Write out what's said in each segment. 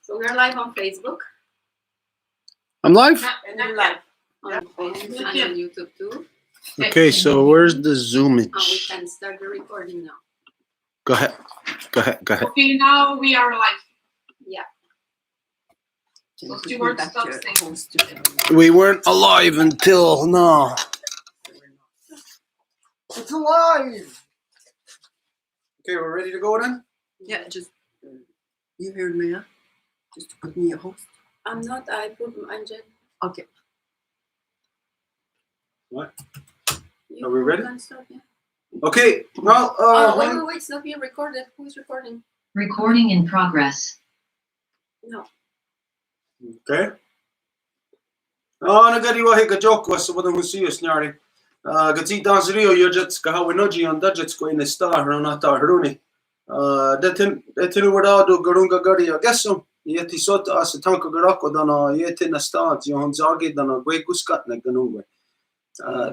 So we're live on Facebook. I'm live? And I'm live on Facebook and on YouTube too. Okay, so where's the zoom We inch? can start the recording now. Go ahead. Okay, now we are live. Yeah. So Stuart, stop saying. We weren't alive until now. It's alive! Okay, we're ready to go then? Yeah, just, you heard me, huh? Just put me a host. I'm not, I put Angel. Okay. What? You Are we ready? can start, yeah. Okay, well, Wait, it's not being recorded. Who's recording? Recording in progress. No. Okay. Nagadi wahi ka joke was so wadang husiyo snari. Gati danzrio yojets ka hawinoji on dajets ko in the star ronata haruni. Detinu wadado garunga gari agesso. Yeti sota as tanko garako dana yeti na start yon zagi dana gwe guskat na ganungwe.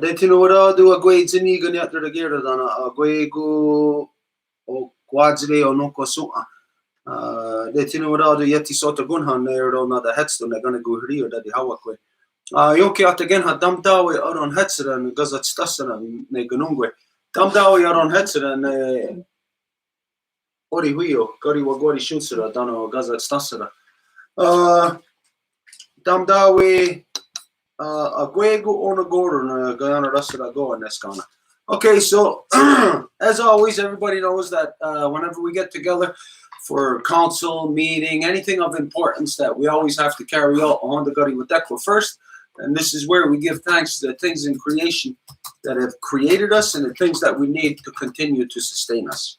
Detinu wadado a gwe zini ganyat the gira dana a gwe gu o quadzre o noko sua. Detinu wadado yeti sota gunhan there on the headstone they're gonna go rio that the hawakwe. Yoki at again had damdawi aron hetzer and gazat stasser ne ganungwe. Damdawi aron hetzer and Ori huio, gori wa gori shunsera, dano gazat stasera. Damdawi agwegu onagoro na gana rasera go in Eskana. Okay, so as always, everybody knows that whenever we get together for council, meeting, anything of importance, that we always have to carry out on the Gari Wadekwa first. And this is where we give thanks to the things in creation that have created us and the things that we need to continue to sustain us.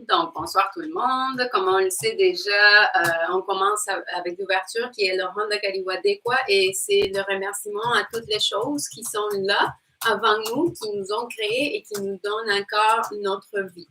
Donc, bonsoir tout le monde. Comme on le sait déjà, on commence avec l'ouverture qui est le Honda Kaliwadekwa et c'est le remerciement à toutes les choses qui sont là avant nous, qui nous ont créés et qui nous donnent encore notre vie.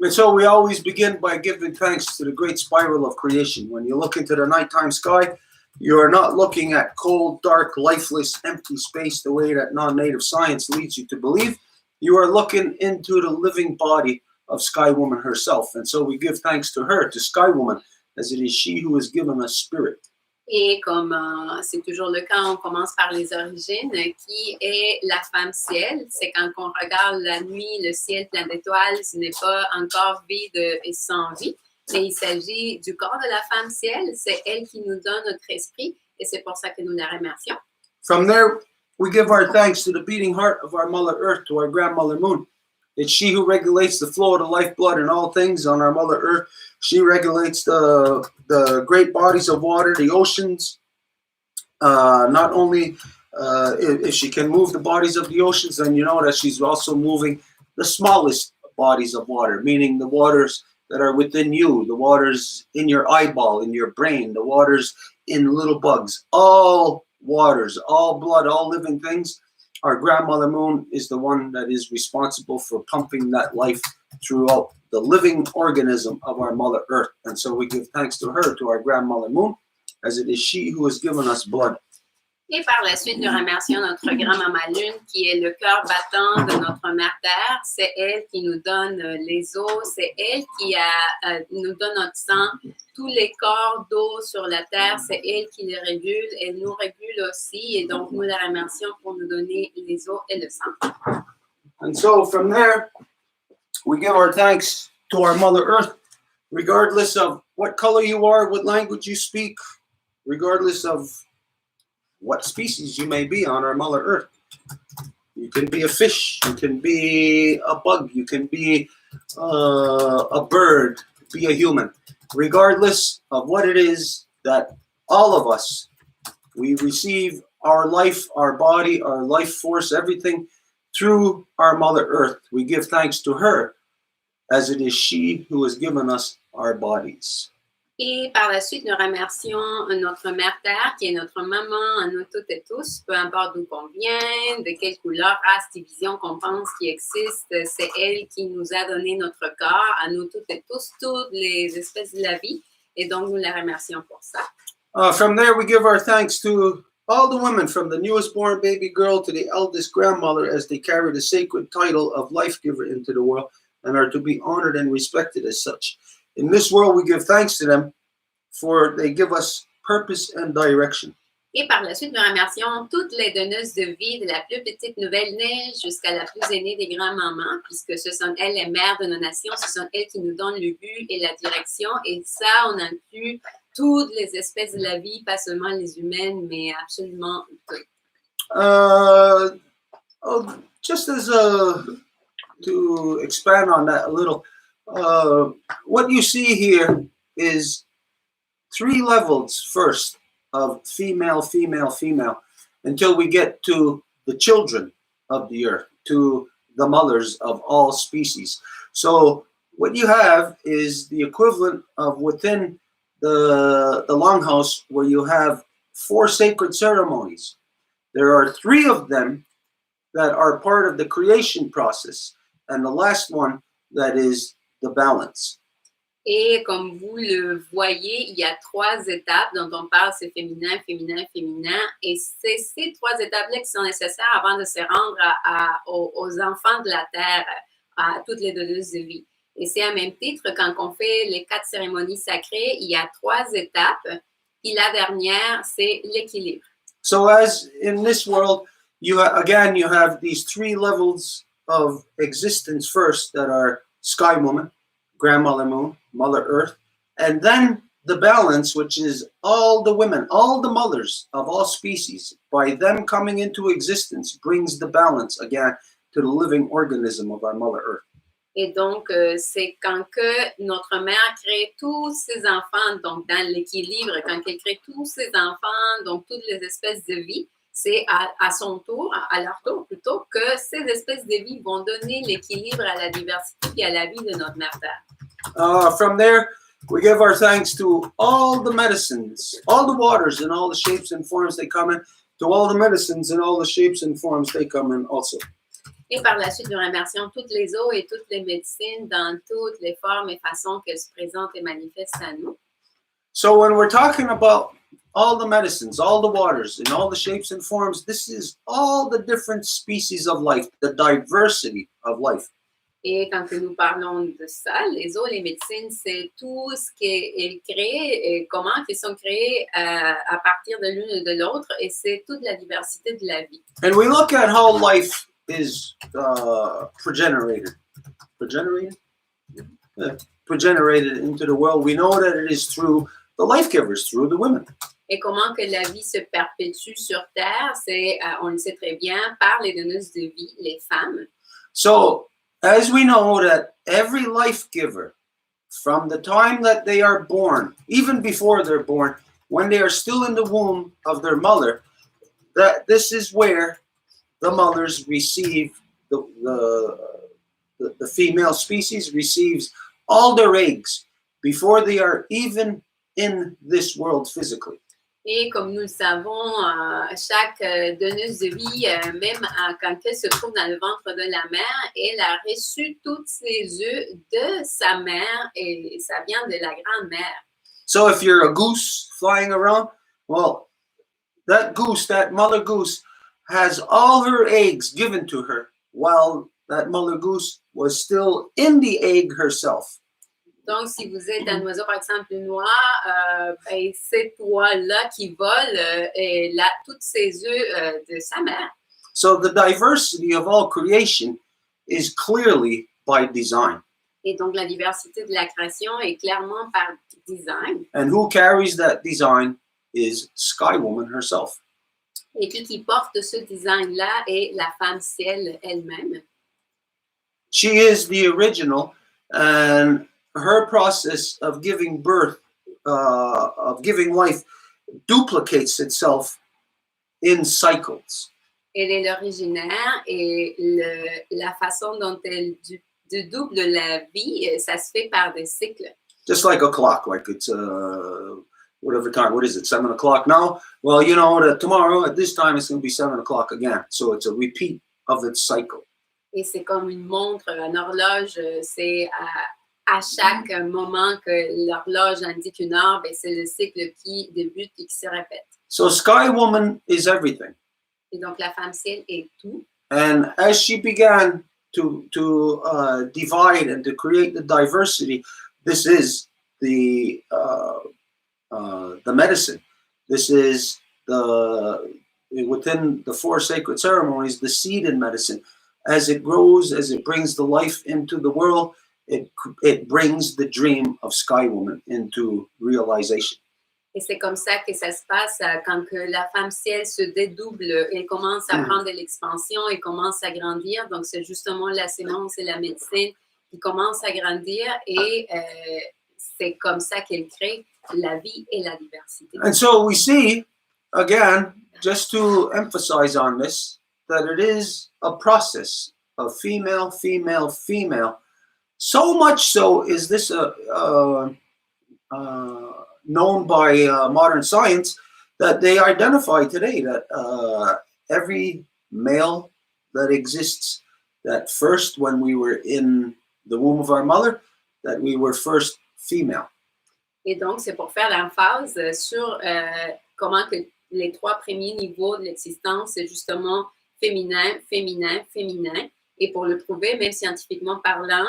And so we always begin by giving thanks to the great spiral of creation. When you look into the nighttime sky, you are not looking at cold, dark, lifeless, empty space the way that non-native science leads you to believe. You are looking into the living body of Sky Woman herself. And so we give thanks to her, to Sky Woman, as it is she who has given us spirit. Et comme c'est toujours le cas, on commence par les origines, qui est la femme ciel. C'est quand on regarde la nuit, le ciel plein d'étoiles, ce n'est pas encore vide et sans vie, mais il s'agit du corps de la femme ciel. C'est elle qui nous donne notre esprit et c'est pour ça que nous la remercions. From there, we give our thanks to the beating heart of our Mother Earth, to our grandmother Moon. It's she who regulates the flow of the lifeblood in all things on our Mother Earth. She regulates the great bodies of water, the oceans. Not only if she can move the bodies of the oceans, then you know that she's also moving the smallest bodies of water, meaning the waters that are within you, the waters in your eyeball, in your brain, the waters in little bugs, all waters, all blood, all living things. Our grandmother Moon is the one that is responsible for pumping that life throughout the living organism of our Mother Earth. And so we give thanks to her, to our grandmother Moon, as it is she who has given us blood. Et par la suite, nous remercions notre grand-maman Lune, qui est le cœur battant de notre mère Terre. C'est elle qui nous donne les os, c'est elle qui nous donne notre sang. Tous les corps d'eau sur la Terre, c'est elle qui les régule. Elle nous régule aussi, et donc nous la remercions pour nous donner les os et le sang. And so from there, we give our thanks to our Mother Earth, regardless of what color you are, what language you speak, regardless of what species you may be on our Mother Earth. You can be a fish, you can be a bug, you can be a bird, be a human. Regardless of what it is that all of us, we receive our life, our body, our life force, everything through our Mother Earth. We give thanks to her, as it is she who has given us our bodies. Et par la suite, nous remercions notre mère Terre, qui est notre maman à nous toutes et tous, peu importe d'où qu'on vient, de quelle couleur, race, division qu'on pense qui existe. C'est elle qui nous a donné notre corps, à nous toutes et tous, toutes les espèces de la vie. Et donc, nous la remercions pour ça. From there, we give our thanks to all the women, from the newest born baby girl to the eldest grandmother, as they carry the sacred title of life giver into the world and are to be honored and respected as such. In this world, we give thanks to them for they give us purpose and direction. Et par la suite, nous remercions toutes les donneuses de vie, de la plus petite nouvelle-née jusqu'à la plus aînée des grands-mamans, puisque ce sont elles les mères de nos nations, ce sont elles qui nous donnent le but et la direction. Et ça, on inclut toutes les espèces de la vie, pas seulement les humaines, mais absolument toutes. Just as to expand on that a little, what you see here is 3 levels first of female, female, female, until we get to the children of the earth, to the mothers of all species. So what you have is the equivalent of within the longhouse, where you have 4 sacred ceremonies. There are 3 of them that are part of the creation process, and the last one that is the balance. Et comme vous le voyez, il y a 3 étapes dont on parle, c'est féminin, féminin, féminin. Et c'est ces 3 étapes-là qui sont nécessaires avant de se rendre aux enfants de la terre, à toutes les donneuses de vie. Et c'est à même titre, quand on fait les 4 cérémonies sacrées, il y a 3 étapes. Et la dernière, c'est l'équilibre. So as in this world, you have these 3 levels of existence first that are Sky Woman, Grandmother Moon, Mother Earth, and then the balance, which is all the women, all the mothers of all species. By them coming into existence brings the balance again to the living organism of our Mother Earth. Et donc, c'est quand que notre mère crée tous ses enfants, donc dans l'équilibre, quand elle crée tous ses enfants, donc toutes les espèces de vie, c'est à son tour, à leur tour plutôt, que ces espèces de vie vont donner l'équilibre à la diversité et à la vie de notre mère Terre. From there, we give our thanks to all the medicines, all the waters in all the shapes and forms they come in, to all the medicines in all the shapes and forms they come in also. Et par la suite, nous remercions toutes les eaux et toutes les médecines dans toutes les formes et façons qu'elles se présentent et manifestent à nous. So when we're talking about all the medicines, all the waters, in all the shapes and forms, this is all the different species of life, the diversity of life. Et quand nous parlons de ça, les eaux, les médecines, c'est tout ce qu'elles créent et comment ils sont créés à partir de l'une et de l'autre, et c'est toute la diversité de la vie. And we look at how life is progenerated into the world. We know that it is through the life givers, through the women. Et comment que la vie se perpétue sur Terre, c'est, on le sait très bien, par les donneuses de vie, les femmes. So, as we know that every life giver, from the time that they are born, even before they're born, when they are still in the womb of their mother, that this is where the mothers receive, the female species receives all their eggs before they are even in this world physically. Et comme nous le savons, chaque donneuse de vie, même quand elle se trouve dans le ventre de la mère, elle a reçu tous ses œufs de sa mère et ça vient de la grand-mère. So if you're a goose flying around, well, that goose, that mother goose, has all her eggs given to her while that mother goose was still in the egg herself. Donc, si vous êtes un oiseau, par exemple, noir, ben, cet oie-là qui vole, elle a toutes ses œufs de sa mère. So the diversity of all creation is clearly by design. Et donc, la diversité de la création est clairement par design. And who carries that design is Sky Woman herself. Et qui porte ce design-là est la femme ciel elle-même. She is the original, and her process of giving birth, of giving life, duplicates itself in cycles. Elle est l'originaire et la façon dont elle double la vie, ça se fait par des cycles. Just like a clock, like it's whatever time, what is it, 7 o'clock now? Well, you know that tomorrow at this time it's going to be 7 o'clock again. So it's a repeat of its cycle. Et c'est comme une montre, une horloge, c'est à chaque moment que l'horloge indique une heure, ben c'est le cycle qui débute et qui se répète. So Sky Woman is everything. Et donc la femme ciel est tout. And as she began to divide and to create the diversity, this is the the medicine. This is within the 4 sacred ceremonies, the seed in medicine. As it grows, as it brings the life into the world, it brings the dream of Sky Woman into realization. Et c'est comme ça que ça se passe quand que la femme ciel se dédouble, elle commence à prendre de l'expansion, elle commence à grandir. Donc, c'est justement la sémence et la médecine qui commencent à grandir et c'est comme ça qu'elle crée la vie et la diversité. And so we see, again, just to emphasize on this, that it is a process of female, female, female. So much so is this known by modern science that they identify today that every male that exists, that first when we were in the womb of our mother, that we were first female. Et donc, c'est pour faire l'emphase sur comment que les 3 premiers niveaux de l'existence, c'est justement féminin, féminin, féminin. Et pour le prouver, même scientifiquement parlant,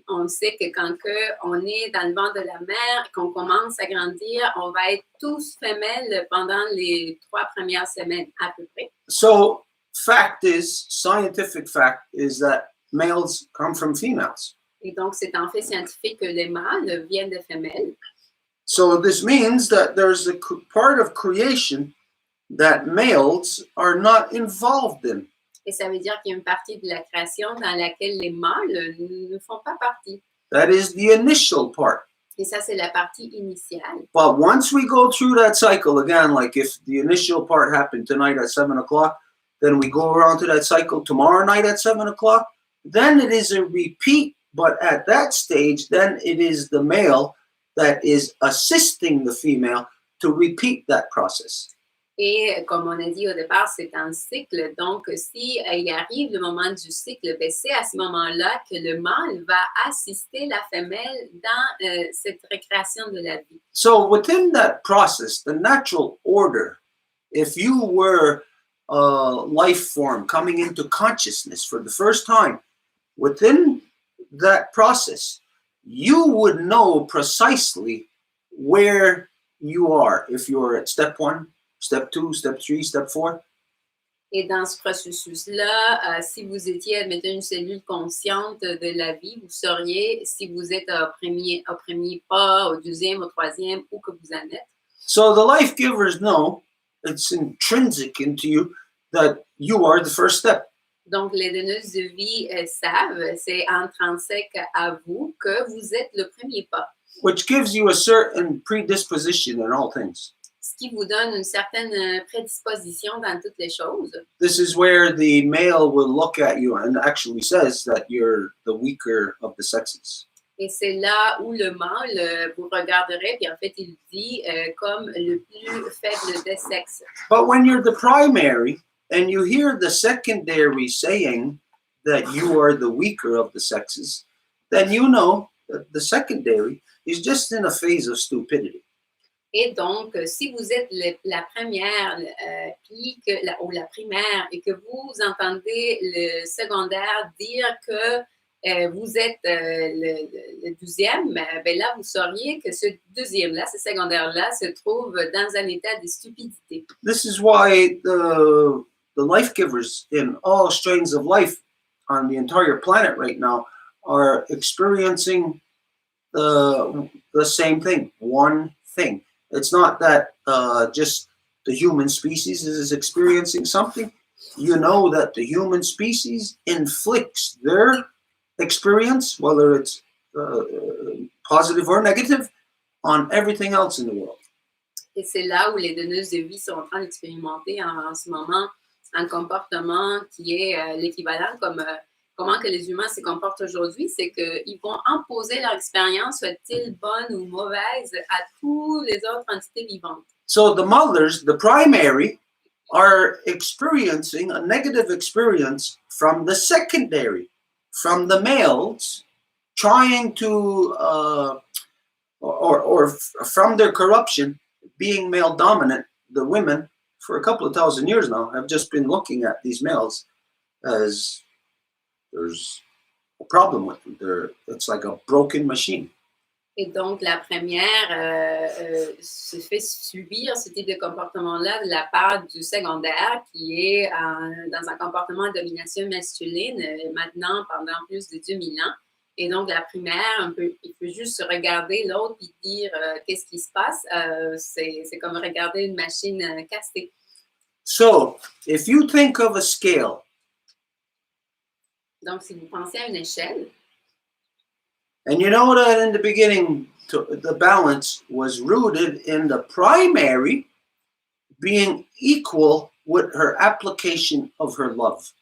on sait que quand on est dans le ventre de la mère, qu'on commence à grandir, on va être tous femelles pendant les 3 premières semaines à peu près. So, scientific fact is that males come from females. Et donc, c'est en fait scientifique que les mâles viennent de femelles. So this means that there's a part of creation that males are not involved in. Et ça veut dire qu'il y a une partie de la création dans laquelle les mâles ne font pas partie. That is the initial part. Et ça, c'est la partie initiale. But once we go through that cycle again, like if the initial part happened tonight at 7 o'clock, then we go around to that cycle tomorrow night at 7 o'clock, then it is a repeat. But at that stage, then it is the male that is assisting the female to repeat that process. Et comme on a dit au départ, c'est un cycle. Donc, si il arrive le moment du cycle, ben c'est à ce moment-là que le mâle va assister la femelle dans cette récréation de la vie. So within that process, the natural order, if you were a life form coming into consciousness for the first time, within that process, you would know precisely where you are. If you're at step 1, step 2, step 3, step 4. Et dans ce processus-là, si vous étiez, admettons, une cellule consciente de la vie, vous sauriez si vous êtes au premier pas, au deuxième, au troisième, où que vous en êtes. So the life givers know, it's intrinsic into you, that you are the first step. Donc, les donneuses de vie savent, c'est intrinsèque à vous, que vous êtes le premier pas. Which gives you a certain predisposition in all things. Ce qui vous donne une certaine prédisposition dans toutes les choses. This is where the male will look at you and actually says that you're the weaker of the sexes. Et c'est là où le mâle vous regarderait, puis en fait, il dit comme le plus faible des sexes. But when you're the primary, and you hear the secondary saying that you are the weaker of the sexes, then you know that the secondary is just in a phase of stupidity. Et donc, si vous êtes la première ou la primaire et que vous entendez le secondaire dire que vous êtes le 12e, ben là, vous sauriez que ce deuxième-là, ce secondaire-là, se trouve dans un état de stupidité. This is why the life givers in all strains of life on the entire planet right now are experiencing the same thing, one thing. It's not that just the human species is experiencing something. You know that the human species inflicts their experience, whether it's positive or negative, on everything else in the world. Et c'est là où les donneuses de vie sont en train d'expérimenter en ce moment un comportement qui est l'équivalent comme comment que les humains se comportent aujourd'hui, c'est qu'ils vont imposer leur expérience, soit-elle bonne ou mauvaise, à tous les autres entités vivantes. So the mothers, the primary, are experiencing a negative experience from the secondary, from the males trying to, or from their corruption, being male dominant. The women, for a couple of thousand years now, have just been looking at these males as there's a problem with them. It's like a broken machine. Et donc, la première se fait subir ce type de comportement-là de la part du secondaire qui est dans un comportement de domination masculine maintenant pendant plus de 2000 ans. Et donc, la primaire, il peut juste se regarder l'autre et dire qu'est-ce qui se passe. C'est comme regarder une machine castée. So, if you think of a scale, donc, si vous pensez à une échelle, and you know that in the beginning, the balance was rooted in the primary being equal with her application of her love.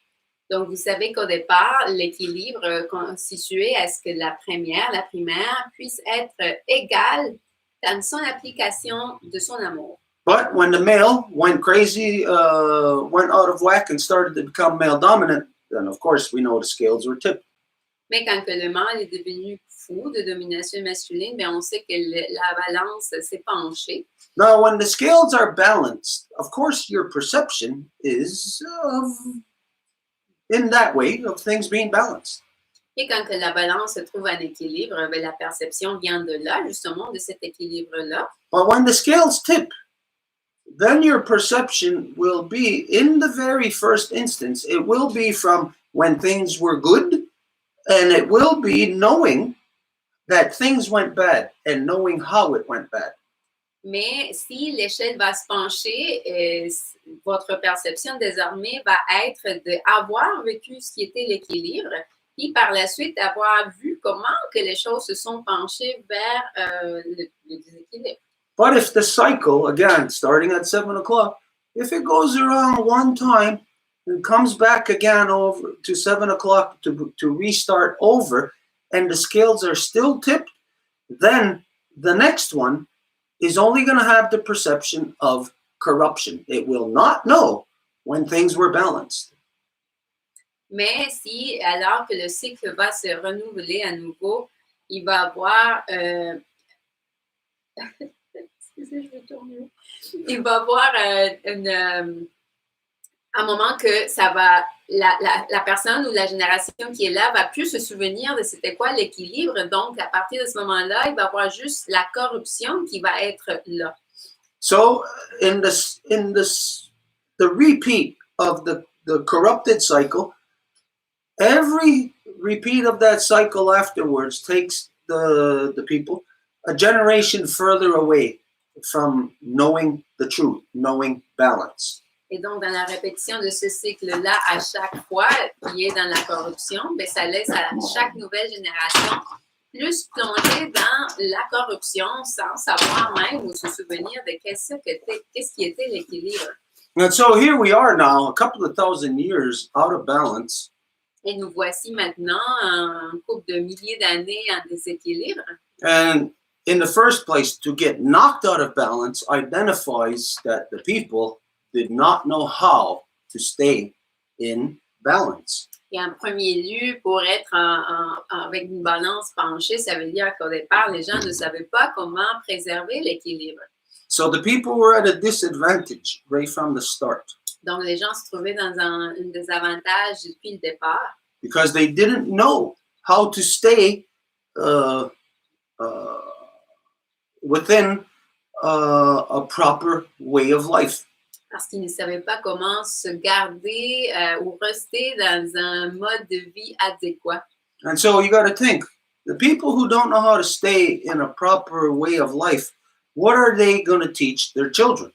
Donc, vous savez qu'au départ, l'équilibre constituait à ce que la primaire, puisse être égale dans son application de son amour. But when the male went crazy, went out of whack and started to become male dominant, then of course we know the scales were tipped. Mais quand que le mâle est devenu fou de domination masculine, bien on sait que la balance s'est penchée. Now, when the scales are balanced, of course your perception is in that way of things being balanced. Et quand que la balance se trouve en équilibre, bien, la perception vient de là, justement, de cet équilibre-là. But when the scales tip, then your perception will be, in the very first instance, it will be from when things were good, and it will be knowing that things went bad and knowing how it went bad. Mais si l'échelle va se pencher, votre perception désormais va être d'avoir vécu ce qui était l'équilibre, puis par la suite d'avoir vu comment que les choses se sont penchées vers le déséquilibre. But if the cycle, again, starting at 7 o'clock, if it goes around one time and comes back again over to 7 o'clock to restart over, and the scales are still tipped, then the next one is only going to have the perception of corruption. It will not know when things were balanced. Mais si, alors que le cycle va se renouveler à nouveau, il va avoir... excusez, je vais tourner. Il va avoir un moment que ça va... La personne ou la génération qui est là va plus se souvenir de c'était quoi l'équilibre. Donc, à partir de ce moment-là, il va avoir juste la corruption qui va être là. So, in the repeat of the corrupted cycle, every repeat of that cycle afterwards takes the people a generation further away from knowing the truth, knowing balance. Et donc, dans la répétition de ce cycle-là, à chaque fois qui est dans la corruption, bien, ça laisse à chaque nouvelle génération plus plonger dans la corruption sans savoir même ou se souvenir de qu'est-ce qui était l'équilibre. And so here we are now, a couple of thousand years out of balance. Et nous voici maintenant un couple de milliers d'années en déséquilibre. And in the first place, to get knocked out of balance identifies that the people did not know how to stay in balance. Et en premier lieu, pour être avec une balance penchée, ça veut dire qu'au départ, les gens ne savaient pas comment préserver l'équilibre. So the people were at a disadvantage right from the start. Donc, les gens se trouvaient dans un désavantage depuis le départ. Because they didn't know how to stay within a proper way of life. Parce qu'ils ne savaient pas comment se garder ou rester dans un mode de vie adéquat. And so you got to think, the people who don't know how to stay in a proper way of life, what are they going to teach their children?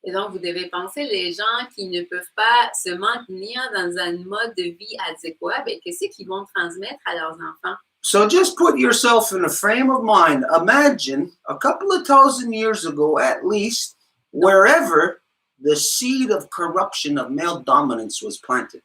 Et donc, vous devez penser, les gens qui ne peuvent pas se maintenir dans un mode de vie adéquat, bien, qu'est-ce qu'ils vont transmettre à leurs enfants? So just put yourself in a frame of mind. Imagine a couple of thousand years ago, at least, wherever the seed of corruption of male dominance was planted.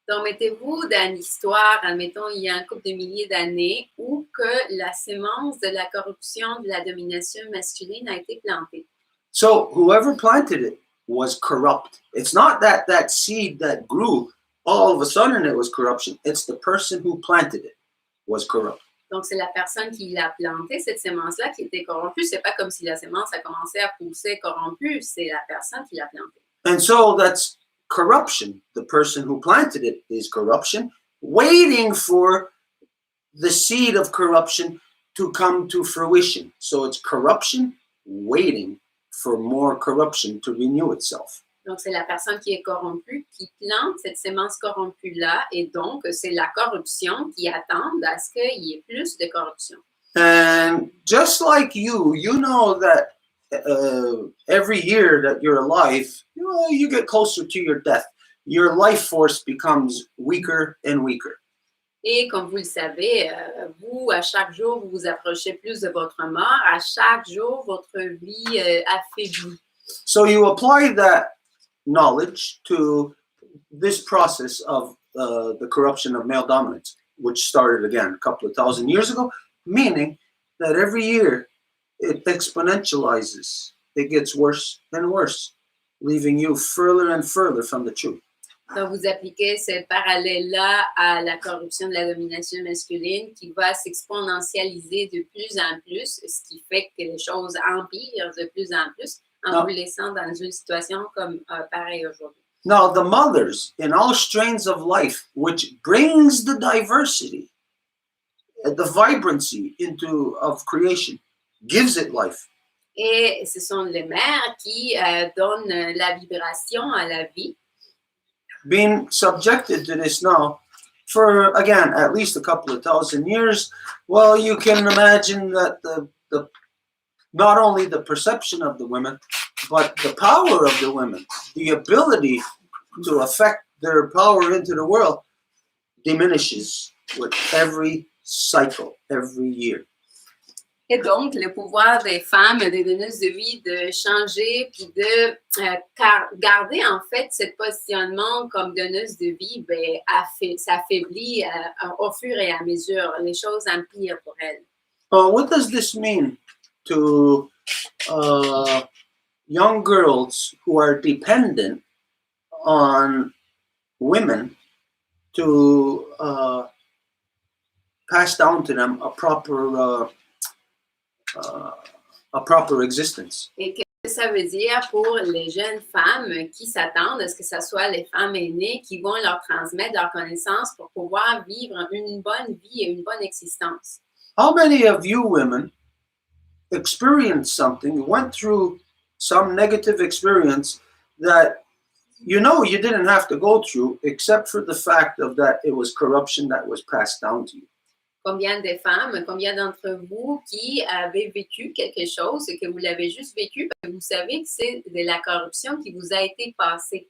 Donc, mettez-vous dans l'histoire, admettons, il y a un couple de milliers d'années, où que la sémence de la corruption, de la domination masculine a été plantée. So whoever planted it was corrupt. It's not that seed that grew, all of a sudden it was corruption. It's the person who planted it was corrupt. Donc, c'est la personne qui l'a plantée, cette sémence-là, qui était corrompue. C'est pas comme si la sémence a commencé à pousser corrompue. C'est la personne qui l'a plantée. And so that's corruption. The person who planted it is corruption, waiting for the seed of corruption to come to fruition. So it's corruption waiting for more corruption to renew itself. Donc, c'est la personne qui est corrompue qui plante cette sémence corrompue-là, et donc, c'est la corruption qui attend à ce qu'il y ait plus de corruption. And just like you know that every year that you're alive, you get closer to your death. Your life force becomes weaker and weaker. Et comme vous le savez, vous, à chaque jour, vous vous approchez plus de votre mort. À chaque jour, votre vie affaiblit. So you apply that knowledge to this process of the corruption of male dominance, which started again a couple of thousand years ago, meaning that every year it exponentializes. It gets worse and worse, leaving you further and further from the truth. Donc, vous appliquez ce parallèle-là à la corruption de la domination masculine qui va s'exponentialiser de plus en plus, ce qui fait que les choses empirent de plus en plus en vous laissant dans une situation comme pareil aujourd'hui. Now, the mothers in all strains of life, which brings the diversity, the vibrancy of creation, gives it life. Et ce sont les mères qui donnent la vibration à la vie. Being subjected to this now for, again, at least a couple of thousand years, well, you can imagine that the not only the perception of the women, but the power of the women, the ability to affect their power into the world diminishes with every cycle, every year. Et donc, le pouvoir des femmes, des donneuses de vie, de changer puis de garder en fait ce positionnement comme donneuse de vie, ben, s'affaiblit au fur et à mesure. Les choses empirent pour elles. What does this mean to young girls who are dependent on women to pass down to them a proper existence? Et que ça veut dire pour les jeunes femmes qui s'attendent à ce que ce soit les femmes aînées qui vont leur transmettre leurs connaissances pour pouvoir vivre une bonne vie et une bonne existence? How many of you women experienced something, went through some negative experience that you didn't have to go through, except for the fact of that it was corruption that was passed down to you? Combien de femmes, combien d'entre vous qui avez vécu quelque chose et que vous l'avez juste vécu parce que vous savez que c'est de la corruption qui vous a été passée?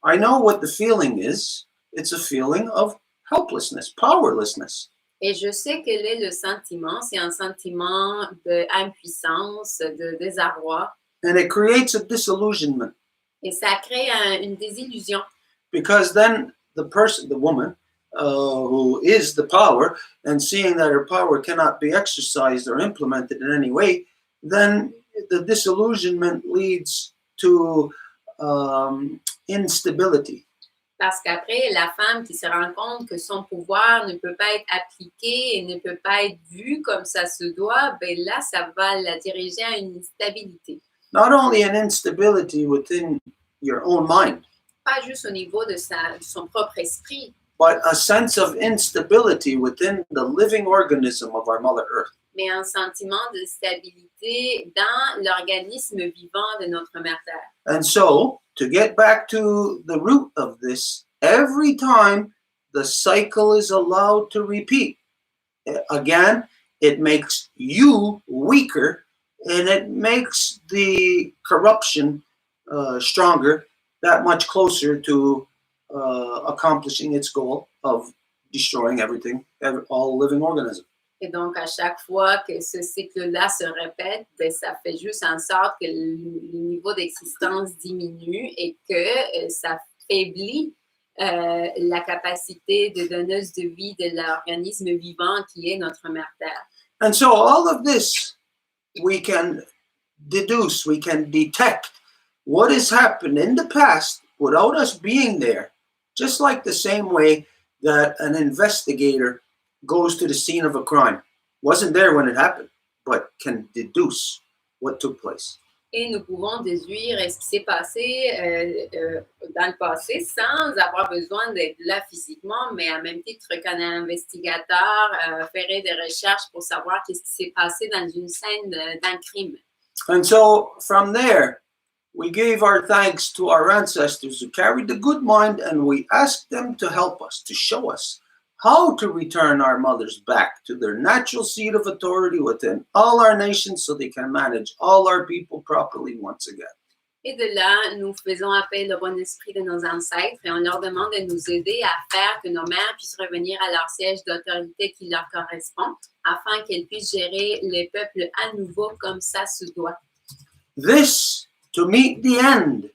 I know what the feeling is. It's a feeling of helplessness, powerlessness. Et je sais quel est le sentiment. C'est un sentiment d'impuissance, de désarroi. And it creates a disillusionment. Et ça crée une désillusion. Because then the woman, who is the power, and seeing that her power cannot be exercised or implemented in any way, then the disillusionment leads to instability. Parce qu'après, la femme qui se rend compte que son pouvoir ne peut pas être appliqué et ne peut pas être vu comme ça se doit, ben là, ça va la diriger à une instabilité. Not only an instability within your own mind, pas juste au niveau de son propre esprit, but a sense of instability within the living organism of our Mother Earth. Mais un sentiment de stabilité dans l'organisme vivant de notre Mère Terre. And so, to get back to the root of this, every time the cycle is allowed to repeat, again, it makes you weaker and it makes the corruption stronger, that much closer to accomplishing its goal of destroying everything, all living organisms. Et donc, à chaque fois que ce cycle-là se répète, ben, ça fait juste en sorte que le niveau d'existence diminue et que ça faiblit la capacité de donneuse de vie de l'organisme vivant qui est notre Mère Terre. And so all of this, we can deduce, we can detect what has happened in the past without us being there, just like the same way that an investigator goes to the scene of a crime. Wasn't there when it happened, but can deduce what took place. Et nous pouvons déduire ce qui s'est passé dans le passé sans avoir besoin d'être là physiquement, mais à même titre qu'un investigateur ferait des recherches pour savoir qu'est-ce qui s'est passé dans une scène d'un crime. And so from there, we gave our thanks to our ancestors who carried the good mind, and we asked them to help us, to show us how to return our mothers back to their natural seat of authority within all our nations so they can manage all our people properly once again. Et de là, nous faisons appel au bon esprit de nos ancêtres et on leur demande de nous aider à faire que nos mères puissent revenir à leur siège d'autorité qui leur correspond, afin qu'elles puissent gérer les peuples à nouveau comme ça se doit. This to meet the end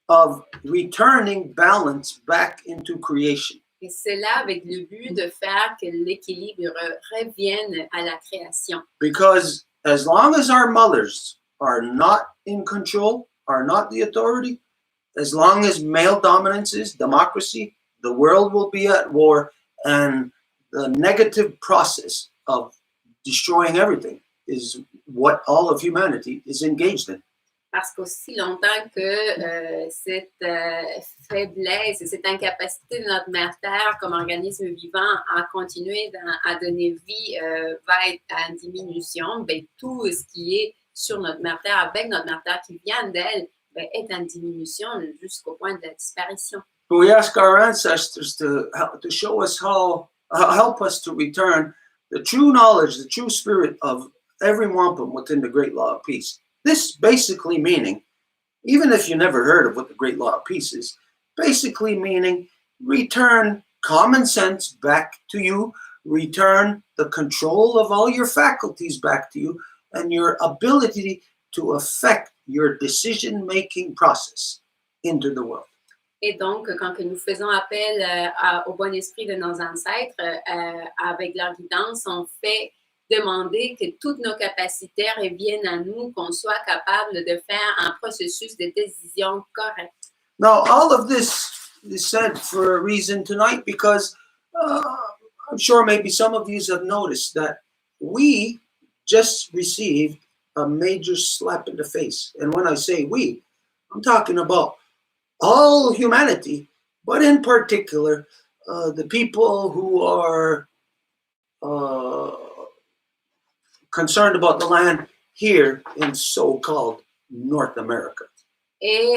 of returning balance back into creation. Et c'est là avec le but de faire que l'équilibre revienne à la création. Because as long as our mothers are not in control, are not the authority, as long as male dominance is democracy, the world will be at war, and the negative process of destroying everything is what all of humanity is engaged in. Parce qu'aussi longtemps que cette faiblesse et cette incapacité de notre mère Terre comme organisme vivant à continuer à donner vie va être en diminution, ben, tout ce qui est sur notre mère Terre, avec notre mère Terre qui vient d'elle, ben, est en diminution jusqu'au point de la disparition. We ask our ancestors to show us how, help us to return the true knowledge, the true spirit of every wampum within the Great Law of Peace. This basically meaning, even if you never heard of what the Great Law of Peace is, basically meaning return common sense back to you, return the control of all your faculties back to you, and your ability to affect your decision-making process into the world. Et donc, quand que nous faisons appel au bon esprit de nos ancêtres, avec leur guidance, on fait demander que toutes nos capacités reviennent à nous, qu'on soit capable de faire un processus de décision correct. Now, all of this is said for a reason tonight because I'm sure maybe some of you have noticed that we just received a major slap in the face. And when I say we, I'm talking about all humanity, but in particular, the people who are concerned about the land here in so-called North America. Et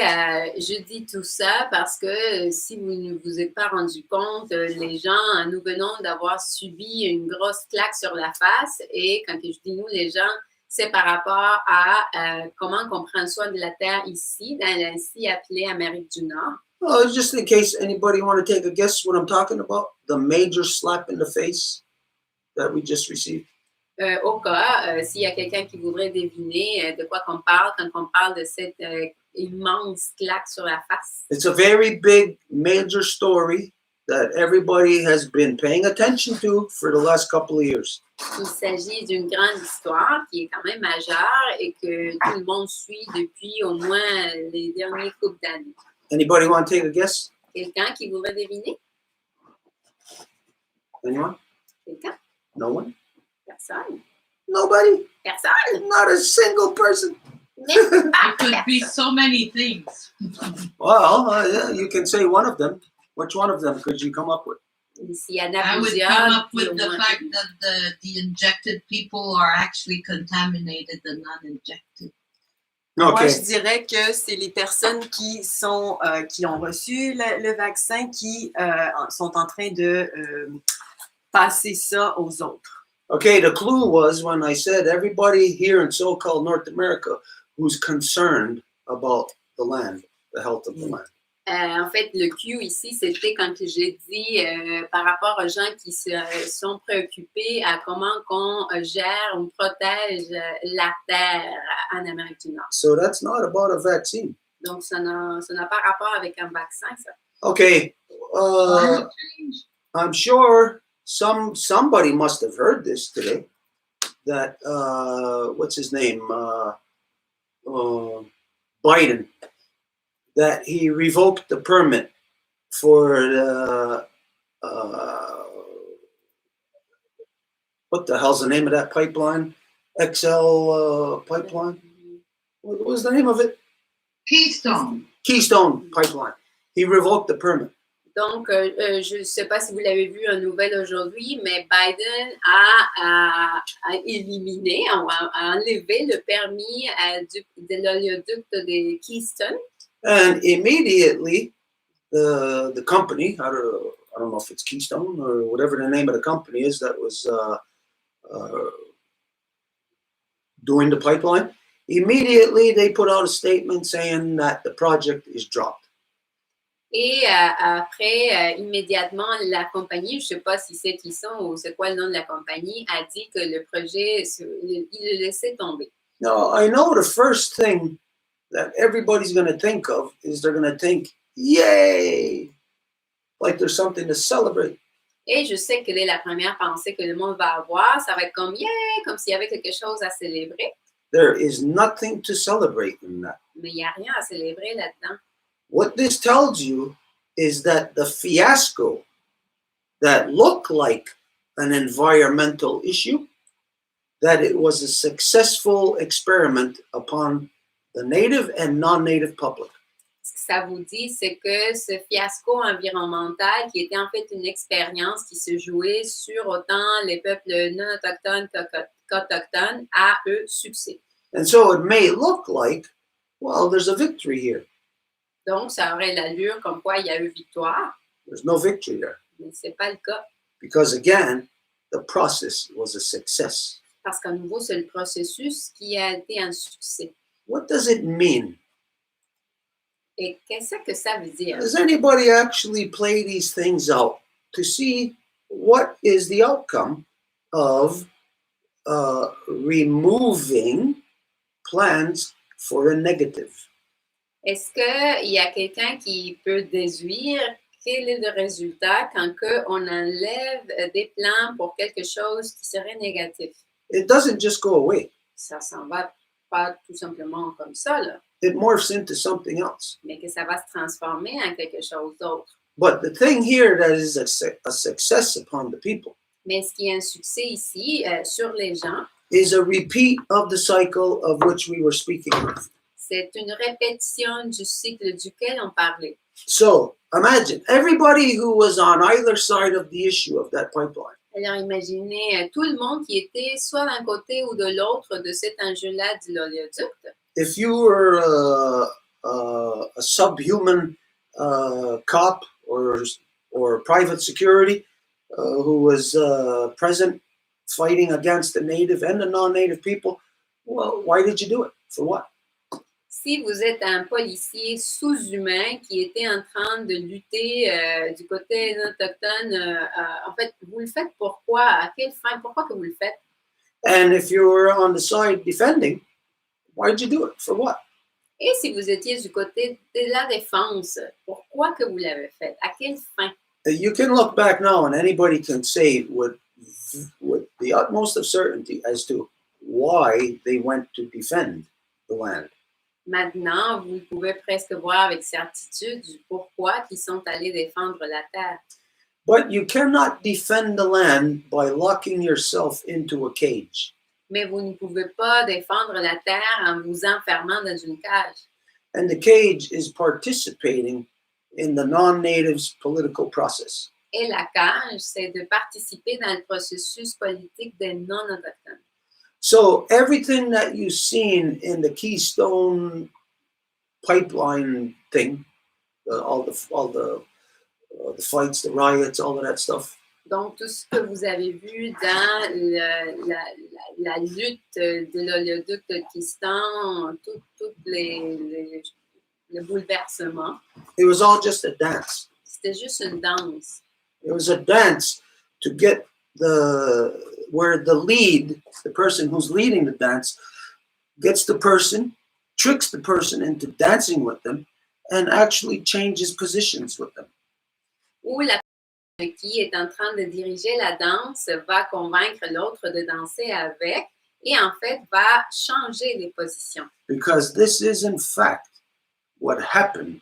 je dis tout ça parce que si vous ne vous êtes pas rendu compte, les gens, nous venons d'avoir subi une grosse claque sur la face. Et quand je dis nous, les gens, c'est par rapport à comment on prend soin de la terre ici, dans l'ainsi appelée Amérique du Nord. Just in case anybody want to take a guess what I'm talking about, the major slap in the face that we just received. Au cas, s'il y a quelqu'un qui voudrait deviner de quoi qu'on parle quand on parle de cette immense claque sur la face. It's a very big, major story that everybody has been paying attention to for the last couple of years. Il s'agit d'une grande histoire qui est quand même majeure et que tout le monde suit depuis au moins les derniers couples d'années. Anybody want to take a guess? Quelqu'un qui voudrait deviner? Anyone? Quelqu'un? No one? Personne? Nobody? Personne? Not a single person. Même pas It could be personne. so many things. Well, yeah, you can say one of them. Which one of them could you come up with? S'il y en a I would plusieurs, come up puis au with the moins fact une. that the injected people are actually contaminated, the non-injected. Moi, Okay. je dirais que c'est les personnes qui sont qui ont reçu le vaccin qui sont en train de passer ça aux autres. Okay, the clue was when I said everybody here in so-called North America who's concerned about the land, the health of the land. En fait, le Q ici, c'était quand j'ai dit par rapport aux gens qui sont préoccupés à comment on gère, on protège la terre en Amérique du Nord. So that's not about a vaccine. Donc, ça n'a pas rapport avec un vaccin, ça. Okay, I'm sure somebody must have heard this today. That what's his name? Biden. That he revoked the permit for the what the hell's the name of that pipeline? XL pipeline. What was the name of it? Keystone. Keystone Pipeline. He revoked the permit. Donc, je ne sais pas si vous l'avez vu en nouvelle aujourd'hui, mais Biden a éliminé, a enlevé le permis de l'oléoduc de Keystone. And immediately, the company, I don't know if it's Keystone or whatever the name of the company is that was doing the pipeline, immediately they put out a statement saying that the project is dropped. Et après, immédiatement, la compagnie, je ne sais pas si c'est Keystone ou c'est quoi le nom de la compagnie, a dit que le projet, il le laissait tomber. Now, I know the first thing that everybody's going to think of is they're going to think, yay, like there's something to celebrate. Et je sais quelle est la première pensée que le monde va avoir. Ça va être comme, yeah, comme s'il y avait quelque chose à célébrer. There is nothing to celebrate in that. Mais il n'y a rien à célébrer là-dedans. What this tells you is that the fiasco that looked like an environmental issue, that it was a successful experiment upon the native and non-native public. Ce que ça vous dit, c'est que ce fiasco environnemental, qui était en fait une expérience qui se jouait sur autant les peuples non autochtones qu'autochtones, a eu succès. And so it may look like, well, there's a victory here. Donc, ça aurait l'allure comme quoi il y a eu victoire, There's no victory there. mais ce n'est pas le cas. Because again, the process was a success. Parce qu'à nouveau, c'est le processus qui a été un succès. What does it mean? Et qu'est-ce que ça veut dire? Does anybody actually play these things out to see what is the outcome of removing plans for a negative? Est-ce qu'il y a quelqu'un qui peut déduire quel est le résultat quand on enlève des plans pour quelque chose qui serait négatif? It doesn't just go away. Ça s'en va pas tout simplement comme ça, là, It morphs into something else. mais que ça va se transformer en quelque chose d'autre. But the thing here that is a success upon the people Mais ce qui est un succès ici sur les gens, is a repeat of the cycle of which we were speaking of. c'est une répétition du cycle duquel on parlait. So imagine everybody who was on either side of the issue of that pipeline. Alors imaginez tout le monde qui était soit d'un côté ou de l'autre de cet enjeu-là de l'oléoduc. If you were a subhuman cop or private security who was present fighting against the native and the non-native people, well, why did you do it? For what? Si vous êtes un policier sous-humain qui était en train de lutter du côté autochtone, en fait, vous le faites pourquoi? À quelle fin? Pourquoi que vous le faites? And if you were on the side defending, why did you do it? For what? Et si vous étiez du côté de la défense, pourquoi que vous l'avez fait? À quelle fin? You can look back now and anybody can say with the utmost of certainty as to why they went to defend the land. Maintenant, vous pouvez presque voir avec certitude du pourquoi qu'ils sont allés défendre la terre. But you cannot defend the land by locking yourself into a cage. Mais vous ne pouvez pas défendre la terre en vous enfermant dans une cage. And the cage is participating in the non-natives' political process. Et la cage, c'est de participer dans le processus politique des non-autochtones. So everything that you've seen in the Keystone pipeline thing, all the fights, the riots, all of that stuff. Donc, tout ce que vous avez vu dans la lutte de l'oléoduc de Keystone, tout le bouleversement, It was all just a dance. c'était juste une danse. It was a dance to get where the lead, the person who's leading the dance, tricks the person into dancing with them and actually changes positions with them. Où la personne qui est en train de diriger la danse va convaincre l'autre de danser avec et en fait va changer les positions. Because this is in fact what happened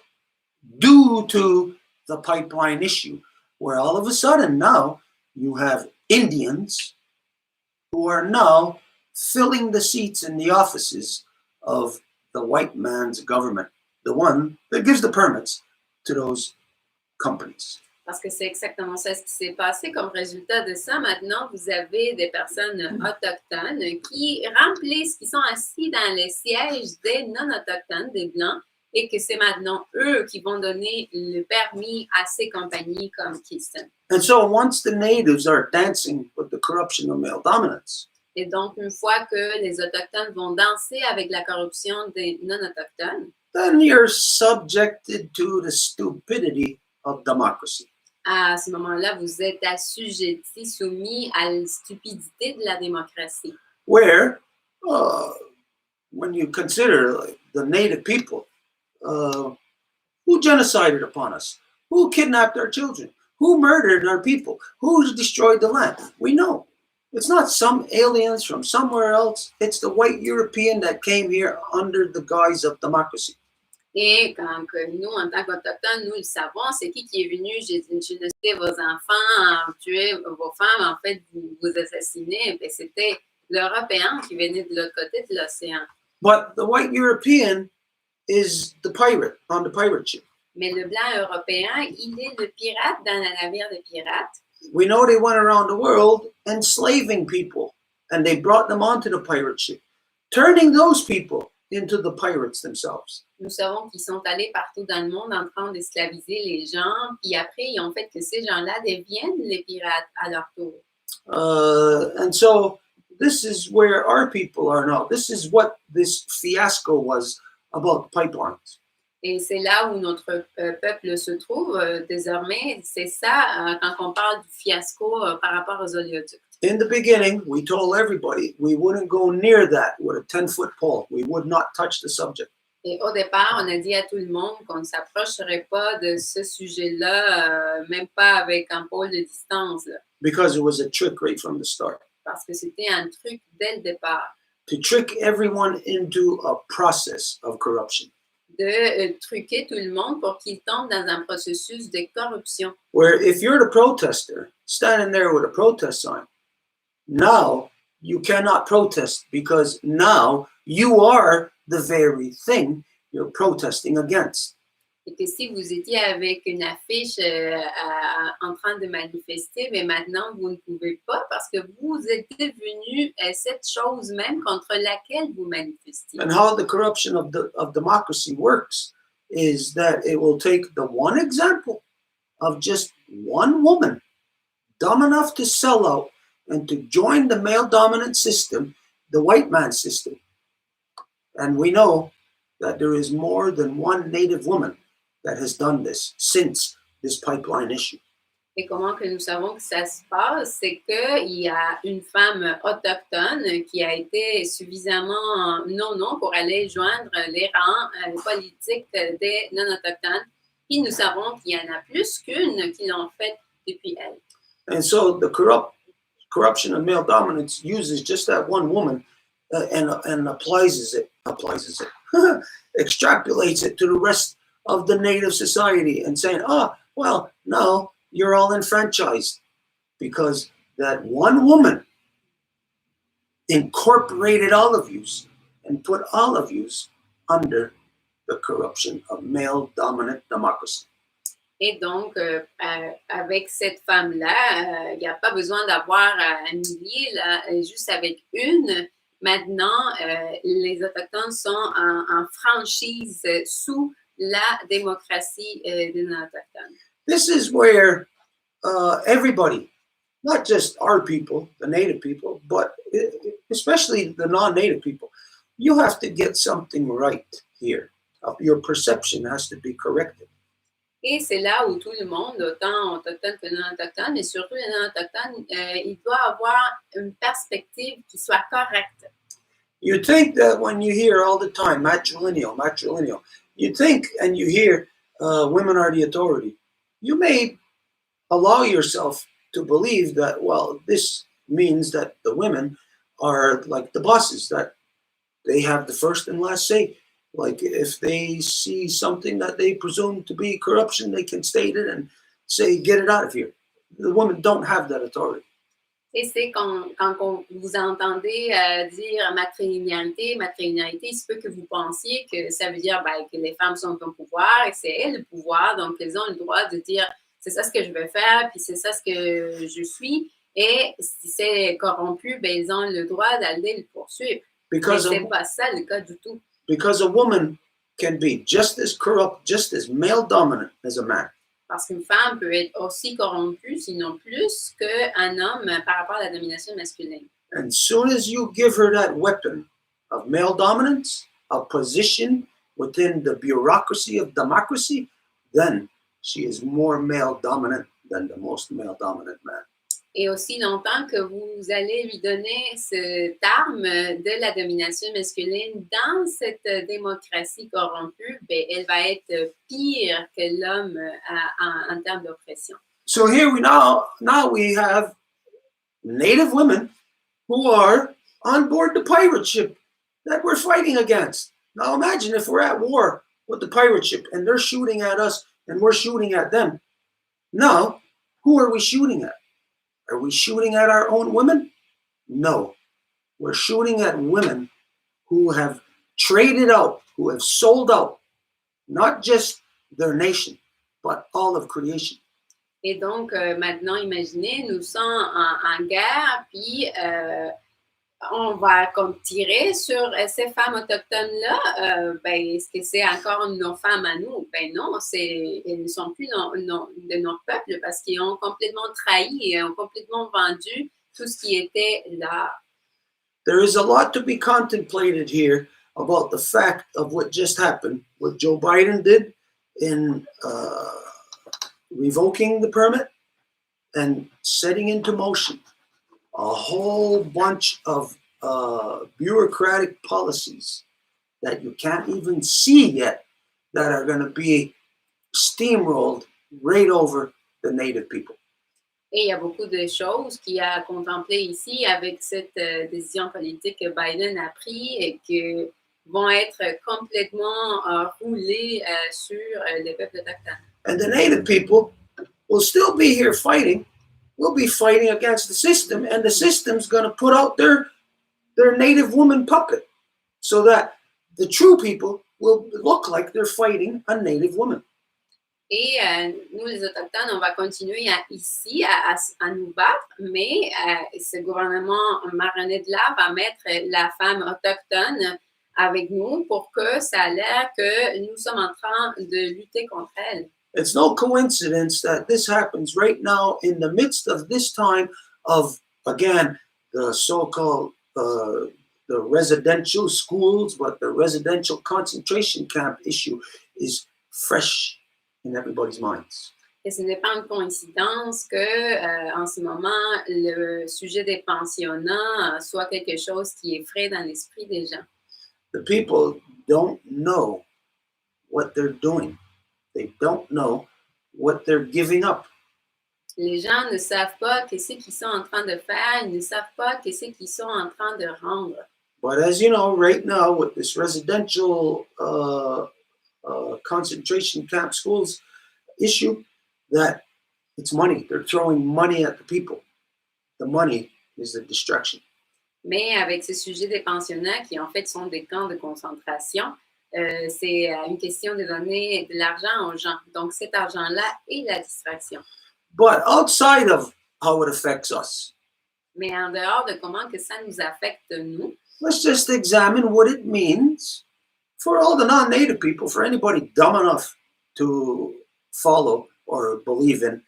due to the pipeline issue, where all of a sudden now you have Indians who are now filling the seats in the offices of the white man's government, the one that gives the permits to those companies. Parce que c'est exactement ça ce qui s'est passé comme résultat de ça. Maintenant, vous avez des personnes autochtones qui remplissent, qui sont assis dans les sièges des non-autochtones, des Blancs, et que c'est maintenant eux qui vont donner le permis à ces compagnies comme Keystone. And so once the natives are dancing with the corruption of male dominance, Et donc, une fois que les Autochtones vont danser avec la corruption des non-autochtones, then you're subjected to the stupidity of democracy. à ce moment-là, vous êtes assujettis, soumis à la stupidité de la démocratie. Where, when you consider like, the native people, who genocided upon us, who kidnapped our children, who murdered our people, who destroyed the land, we know. It's not some aliens from somewhere else. It's the white European that came here under the guise of democracy. Et quand que nous, en tant qu'Autochtones, nous le savons, c'est qui est venu génocider vos enfants, tuer vos femmes, en fait, vous assassiner. Et c'était l'Européen qui venait de l'autre côté de l'océan. But the white European is the pirate on the pirate ship. Mais le blanc européen, il est le pirate dans le navire de pirates. We know they went around the world enslaving people, and they brought them onto the pirate ship, turning those people into the pirates themselves. Nous savons qu'ils sont allés partout dans le monde en train d'esclaviser les gens, puis après, ils ont fait que ces gens-là deviennent les pirates à leur tour. And so this is where our people are now. This is what this fiasco was about pipelines. Et c'est là où notre peuple se trouve désormais. C'est ça quand on parle du fiasco par rapport aux oléoducs. In the beginning, we told everybody we wouldn't go near that with a 10-foot pole. We would not touch the subject. Et au départ, on a dit à tout le monde qu'on ne s'approcherait pas de ce sujet-là, même pas avec un pôle de distance, là, Because it was a trick right from the start. parce que c'était un truc dès le départ, To trick everyone into a process of corruption. de truquer tout le monde pour qu'ils tombent dans un processus de corruption. Where if you're the protester standing there with a protest sign, now you cannot protest because now you are the very thing you're protesting against. Et que si vous étiez avec une affiche en train de manifester, mais maintenant vous ne pouvez pas parce que vous êtes devenu cette chose même contre laquelle vous manifestiez. And how the corruption of democracy works is that it will take the one example of just one woman dumb enough to sell out and to join the male dominant system, the white man system. And we know that there is more than one native woman that has done this since this pipeline issue. Et comment que nous savons que ça se passe, c'est qu'il y a une femme autochtone qui a été suffisamment non pour aller joindre les rangs politiques des non-autochtones. Puis nous savons qu'il y en a plus qu'une qui l'ont fait depuis elle. And so the corruption of male dominance uses just that one woman and extrapolates it to the rest of the native society and saying, well, no, you're all enfranchised because that one woman incorporated all of yous and put all of yous under the corruption of male dominant democracy. Et donc, avec cette femme-là, il n'y a pas besoin d'avoir un millier, là, juste avec une. Maintenant, les Autochtones sont en franchise sous la démocratie des non-autochtones. This is where everybody, not just our people, the native people, but especially the non-native people, you have to get something right here. Your perception has to be corrected. Et c'est là où tout le monde, autant autochtone que non-autochtone, mais surtout les non-autochtones, il doit avoir une perspective qui soit correcte. You think that when you hear all the time matrilineal, you think and you hear women are the authority, you may allow yourself to believe that, well, this means that the women are like the bosses, that they have the first and last say. Like if they see something that they presume to be corruption, they can state it and say, get it out of here. The women don't have that authority. Et c'est quand vous entendez dire matrilinéarité, il se peut que vous pensiez que ça veut dire que les femmes sont au pouvoir et que c'est elles le pouvoir, donc elles ont le droit de dire c'est ça ce que je veux faire, puis c'est ça ce que je suis. Et si c'est corrompu, ils ont le droit d'aller le poursuivre. Mais Because c'est pas ça le cas du tout. a woman can be just as corrupt, just as male dominant as a man. Parce qu'une femme peut être aussi corrompue, sinon plus, qu'un homme par rapport à la domination masculine. And soon as you give her that weapon of male dominance, of position within the bureaucracy of democracy, then she is more male dominant than the most male dominant man. Et aussi longtemps que vous allez lui donner cette arme de la domination masculine dans cette démocratie corrompue, elle va être pire que l'homme en termes d'oppression. So here we now we have native women who are on board the pirate ship that we're fighting against. Now imagine if we're at war with the pirate ship and they're shooting at us and we're shooting at them. Now, who are we shooting at? Are we shooting at our own women? No. We're shooting at women who have traded out, who have sold out, not just their nation, but all of creation. Et donc, maintenant, imaginez, nous sommes en guerre, puis on va comme tirer sur ces femmes autochtones-là. Est-ce que c'est encore nos femmes à nous? Non, elles ne sont plus de notre peuple parce qu'ils ont complètement trahi et ont complètement vendu tout ce qui était là. There is a lot to be contemplated here about the fact of what just happened, what Joe Biden did in revoking the permit and setting into motion a whole bunch of bureaucratic policies that you can't even see yet that are going to be steamrolled right over the native people. Et il y a beaucoup de choses qu'il y a à contempler ici avec cette décision politique que Biden a prise et qui vont être complètement roulées sur les peuples autochtones. And the native people will still be here fighting. We'll be fighting against the system, and the system's going to put out their native woman puppet so that the true people will look like they're fighting a native woman. Et nous, les Autochtones, on va continuer ici à nous battre, mais ce gouvernement marionnette-là va mettre la femme autochtone avec nous pour que ça a l'air que nous sommes en train de lutter contre elle. It's no coincidence that this happens right now in the midst of this time of, again, the so-called the residential schools, but the residential concentration camp issue is fresh in everybody's minds. Et ce n'est pas une coïncidence que en ce moment, le sujet des pensionnats soit quelque chose qui est frais dans l'esprit des gens. The people don't know what they're doing. They don't know what they're giving up. Les gens ne savent pas qu'est-ce qu'ils sont en train de faire, ils ne savent pas qu'est-ce qu'ils sont en train de rendre. But as you know, right now with this residential concentration camp schools issue, that it's money. They're throwing money at the people. The money is the distraction. Mais avec ce sujet des pensionnats qui en fait sont des camps de concentration, c'est une question de donner de l'argent aux gens. Donc cet argent-là est la distraction. But outside of how it affects us, mais en dehors de comment que ça nous affecte nous, let's just examine what it means for all the non-native people, for anybody dumb enough to follow or believe in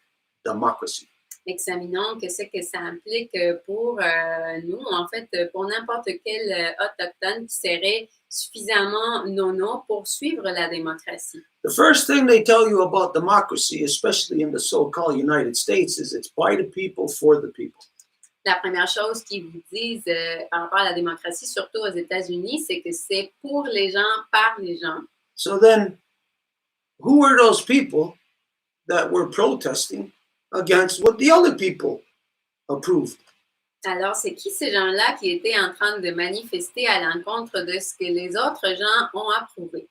democracy. Examinons qu'est-ce que ça implique pour nous, en fait, pour n'importe quel autochtone qui serait suffisamment nono pour suivre la démocratie. The first thing they tell you about democracy, especially in the so-called United States, is it's by the people, for the people. La première chose qu'ils vous disent par rapport à la démocratie, surtout aux États-Unis, c'est que c'est pour les gens, par les gens. So then, who were those people that were protesting against what the other people approved? Alors, c'est qui ces gens-là qui étaient en train de manifester à l'encontre de ce que les autres gens ont approuvé?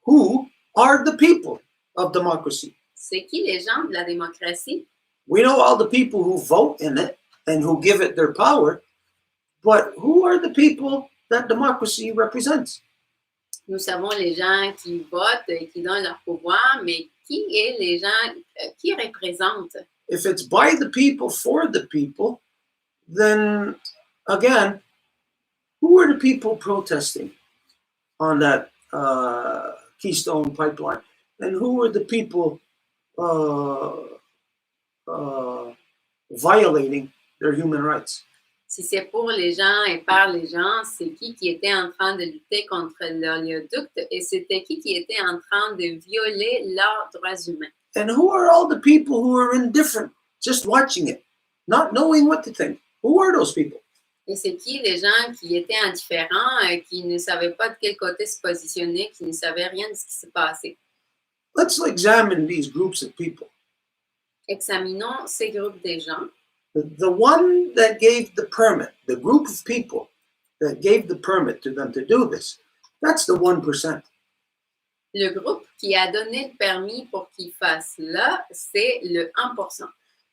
Who are the people of democracy? C'est qui les gens de la démocratie? We know all the people who vote in it. and who give it their power. But who are the people that democracy represents? Nous savons les gens qui votent et qui donnent leur pouvoir, mais qui est les gens qui représentent? If it's by the people for the people, then again, who are the people protesting on that Keystone pipeline? And who are the people violating their human rights? Si c'est pour les gens et par les gens, c'est qui était en train de lutter contre l'oléoduc et c'était qui était en train de violer leurs droits humains? And who are all the people who are indifferent, just watching it, not knowing what to think? Who are those people? Et c'est qui les gens qui étaient indifférents, qui ne savaient pas de quel côté se positionner, qui ne savaient rien de ce qui se passait? Let's examine these groups of people. Examinons ces groupes de gens. The one that gave the permit, the group of people that gave the permit to them to do this, that's the 1%. Le groupe qui a donné le permis pour qu'ils fassent là, c'est le 1%.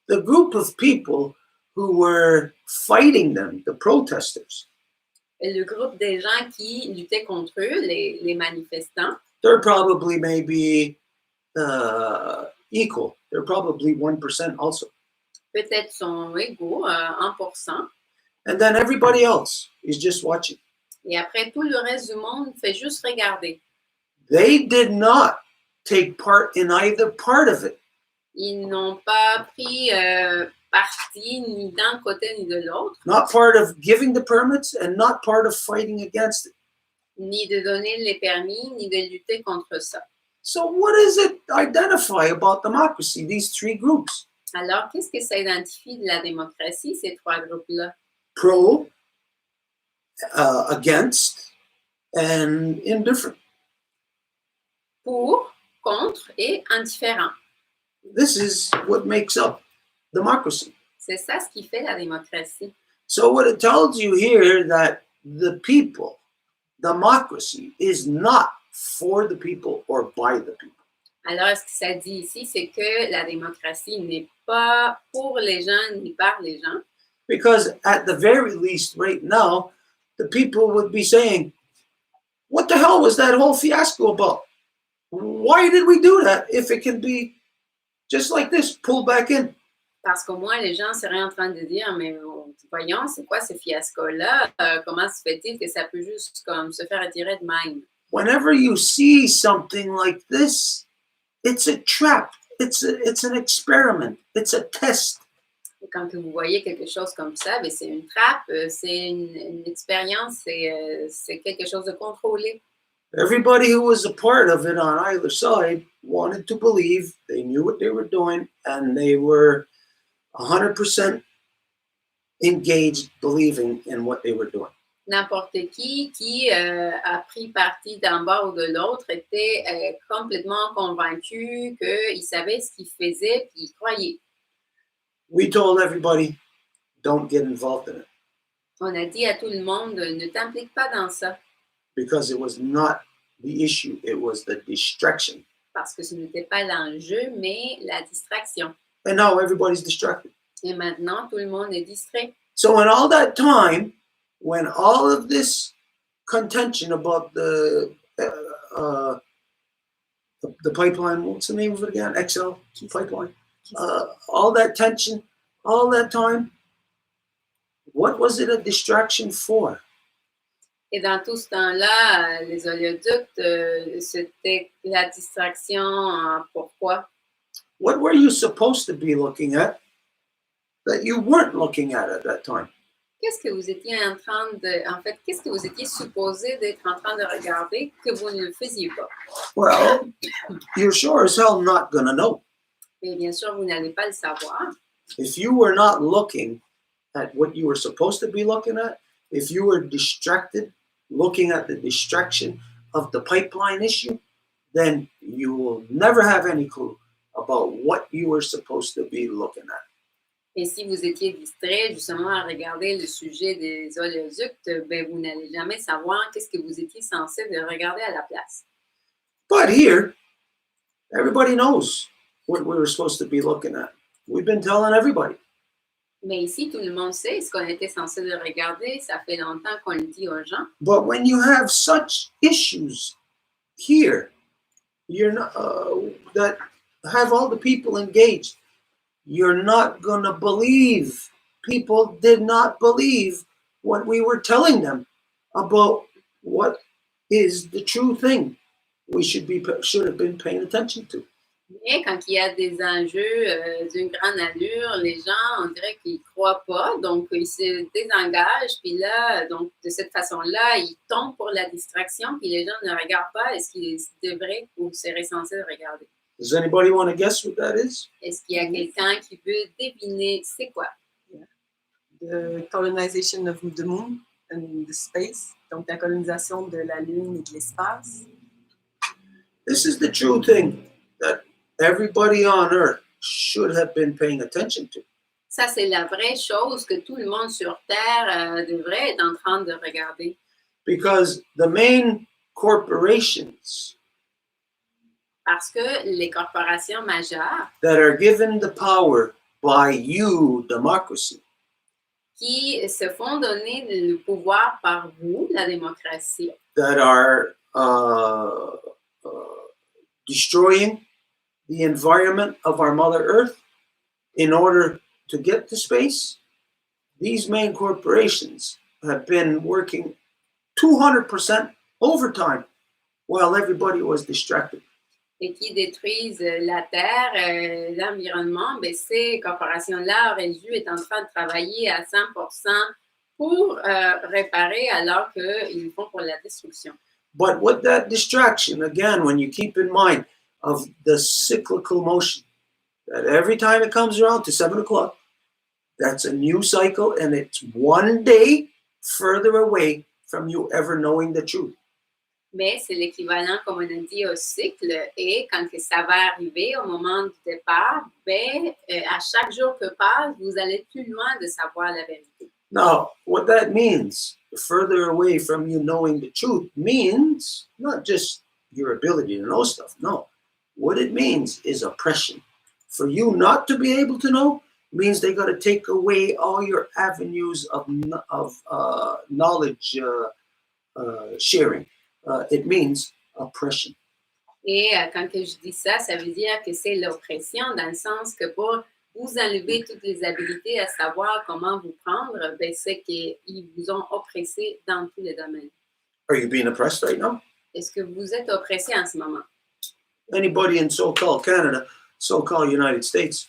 The group of people who were fighting them, the protesters, Le groupe des gens qui luttaient contre eux, les manifestants, they're probably maybe equal. They're probably 1% also. peut-être sont égaux, 1%. And then everybody else is just watching. Et après, tout le reste du monde fait juste regarder. They did not take part in either part of it. Ils n'ont pas pris parti ni d'un côté ni de l'autre, Not part of giving the permits and not part of fighting against it. ni de donner les permis, ni de lutter contre ça. So what does it identify about democracy, these three groups? Alors, qu'est-ce que ça identifie de la démocratie, ces trois groupes-là? Pro, against, and indifferent. Pour, contre et indifférent. This is what makes up democracy. C'est ça ce qui fait la démocratie. So what it tells you here that the people, democracy is not for the people or by the people. Alors, ce que ça dit ici, c'est que la démocratie n'est pas pour les gens ni par les gens. Because at the very least, right now, the people would be saying, what the hell was that whole fiasco about? Why did we do that if it can be just like this, pulled back in? Parce qu'au moins, les gens seraient en train de dire, mais voyons, c'est quoi ce fiasco-là? Comment se fait-il que ça peut juste comme se faire attirer de même? Whenever you see something like this, it's a trap. It's an experiment. It's a test. Et quand vous voyez quelque chose comme ça, ben c'est une trappe, c'est une expérience, c'est quelque chose de contrôlé. Everybody who was a part of it on either side wanted to believe they knew what they were doing and they were 100% engaged believing in what they were doing. N'importe qui a pris parti d'un bord ou de l'autre était complètement convaincu qu'il savait ce qu'il faisait et il croyait. We told everybody, don't get involved in it On a dit à tout le monde, ne t'implique pas dans ça, because it was not the issue, it was the distraction. parce que ce n'était pas l'enjeu, mais la distraction. And now everybody's distracted. Et maintenant, tout le monde est distrait. So in all that time, when all of this contention about the pipeline, what's the name of it again? XL pipeline. All that tension, all that time, what was it a distraction for? Et dans tout ce temps-là, les oléoducs, c'était la distraction. Pourquoi? What were you supposed to be looking at that you weren't looking at that time? Qu'est-ce que vous étiez en train de... En fait, qu'est-ce que vous étiez supposé d'être en train de regarder que vous ne le faisiez pas? Well, you're sure as hell not going to know. Et bien sûr, vous n'allez pas le savoir. If you were not looking at what you were supposed to be looking at, if you were distracted, looking at the distraction of the pipeline issue, then you will never have any clue about what you were supposed to be looking at. Et si vous étiez distrait justement à regarder le sujet des oléoducs, ben vous n'allez jamais savoir qu'est-ce que vous étiez censé de regarder à la place. But here, everybody knows what we were supposed to be looking at. We've been telling everybody. Mais ici, tout le monde sait ce qu'on était censé de regarder. Ça fait longtemps qu'on le dit aux gens. But when you have such issues here, you're not that have all the people engaged, you're not gonna believe. People did not believe what we were telling them about what is the true thing we should have been paying attention to. Mais quand il y a des enjeux d'une grande allure, les gens, on dirait qu'ils ne croient pas, donc ils se désengagent, puis là, donc de cette façon-là, ils tombent pour la distraction, puis les gens ne regardent pas ce qu'ils devraient ou seraient censés regarder. Does anybody want to guess what that is? Est-ce qu'il y a quelqu'un qui veut deviner c'est quoi? The colonization of the moon and the space, donc la colonisation de la Lune et de l'espace. This is the true thing that everybody on earth should have been paying attention to. Ça, c'est la vraie chose que tout le monde sur Terre devrait être en train de regarder. Because the main corporations Parce que les corporations majeures that are given the power by you, democracy, qui se font donner le pouvoir par vous, la démocratie, that are destroying the environment of our Mother Earth in order to get to space, these main corporations have been working 200% overtime while everybody was distracted. et qui détruisent la Terre, l'environnement, ben, ces corporations-là auraient dû être en train de travailler à 100% pour réparer alors qu'ils font pour la destruction. But with that distraction, again, when you keep in mind of the cyclical motion, that every time it comes around to 7 o'clock, that's a new cycle and it's one day further away from you ever knowing the truth. Mais c'est l'équivalent, comme on a dit, au cycle. Et quand que ça va arriver au moment du départ, ben, à chaque jour que passe, vous allez plus loin de savoir la vérité. Now, what that means, further away from you knowing the truth, means not just your ability to know stuff. No. What it means is oppression. For you not to be able to know means they got to take away all your avenues of knowledge sharing. It means oppression. Et quand que je dis ça, ça veut dire que c'est l'oppression dans le sens que pour vous enlever toutes les habilités à savoir comment vous prendre, ben c'est qu'ils vous ont oppressé dans tous les domaines. Are you being oppressed right now? Est-ce que vous êtes oppressé en ce moment? Anybody in so-called Canada, so-called United States,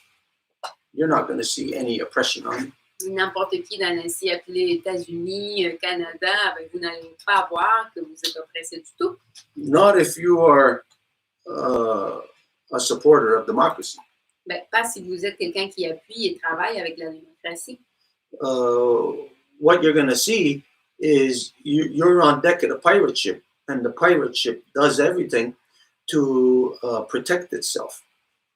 you're not going to see any oppression on you. N'importe qui dans ainsi appelé États-Unis, Canada, ben vous n'allez pas voir que vous êtes oppressé du tout. Not if you are a supporter of democracy. Ben, pas si vous êtes quelqu'un qui appuie et travaille avec la démocratie. What you're going to see is you're on deck of a pirate ship, and the pirate ship does everything to protect itself.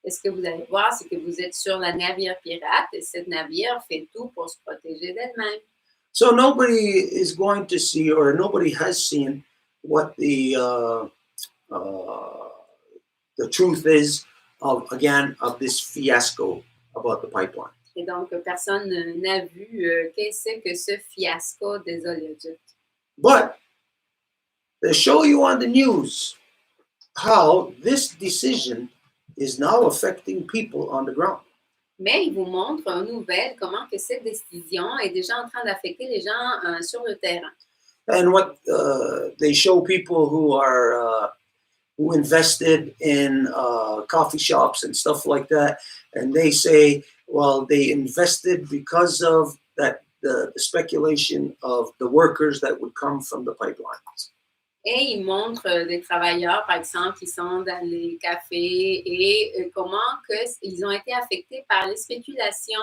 Et ce que vous allez voir, c'est que vous êtes sur la navire pirate et cette navire fait tout pour se protéger d'elle-même. So nobody is going to see, or nobody has seen, what the truth is of this fiasco about the pipeline. Et donc, personne n'a vu qu'est-ce que ce fiasco des oléoducs. But they show you on the news how this decision is now affecting people on the ground. Mais il vous montre en nouvelle comment que cette décision est déjà en train d'affecter les gens sur le terrain. And what they show people who are who invested in coffee shops and stuff like that, and they say, well, they invested because of that the speculation of the workers that would come from the pipelines. Et il montre des travailleurs, par exemple, qui sont dans les cafés et comment ils ont été affectés par les spéculations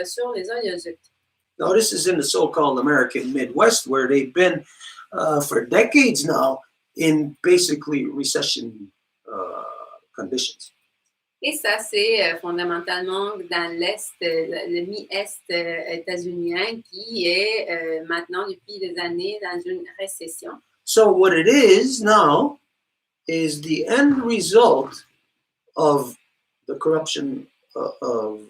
sur les oléoducs. Now, this is in the so-called American Midwest, where they've been for decades now in basically recession conditions. Et ça, c'est fondamentalement dans l'Est, le mi-Est états-unien qui est maintenant, depuis des années, dans une récession. So what it is now is the end result of the corruption of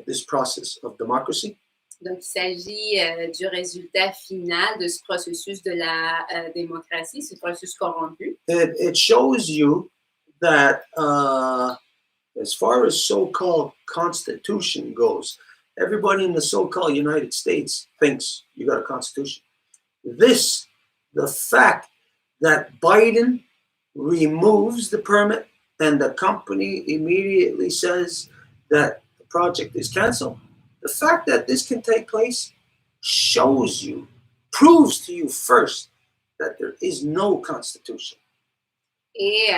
this process of democracy. Donc, il s'agit du résultat final de ce processus de la démocratie, ce processus corrompu. It shows you that as far as so-called constitution goes, everybody in the so-called United States thinks you got a constitution. The fact that Biden removes the permit and the company immediately says that the project is canceled, the fact that this can take place shows you, proves to you first that there is no constitution. Et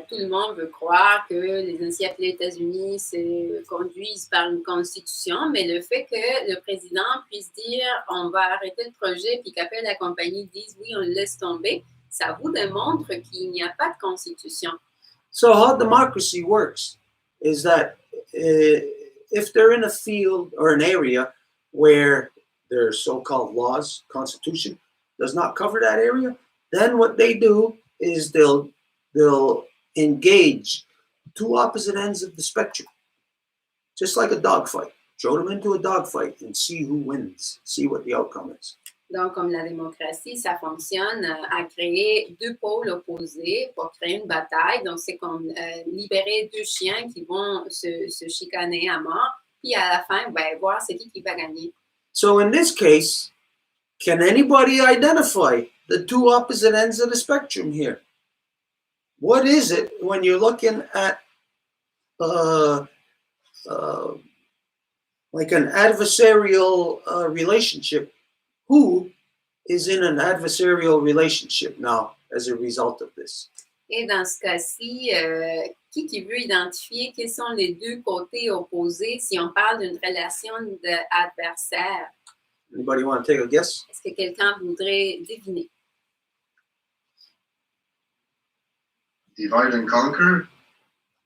tout le monde veut croire que les ainsi appelés États-Unis se conduisent par une constitution, mais le fait que le président puisse dire on va arrêter le projet puis qu'après la compagnie dise oui, on le laisse tomber, ça vous démontre qu'il n'y a pas de constitution. So how democracy works is that if they're in a field or an area where their so-called laws, constitution, does not cover that area, then what they do is they'll engage two opposite ends of the spectrum, just like a dogfight. Throw them into a dogfight and see who wins, see what the outcome is. Donc, comme la démocratie, ça fonctionne à créer deux pôles opposés pour créer une bataille. Donc, c'est comme libérer deux chiens qui vont se chicaner à mort. Puis, à la fin, ben, voir c'est qui va gagner. So, in this case, can anybody identify the two opposite ends of the spectrum here? What is it when you're looking at like an adversarial relationship? Who is in an adversarial relationship now as a result of this? Et dans ce cas-ci, qui veut identifier quels sont les deux côtés opposés si on parle d'une relation d'adversaire? Anybody want to take a guess? Est-ce que quelqu'un voudrait deviner? Divide and conquer?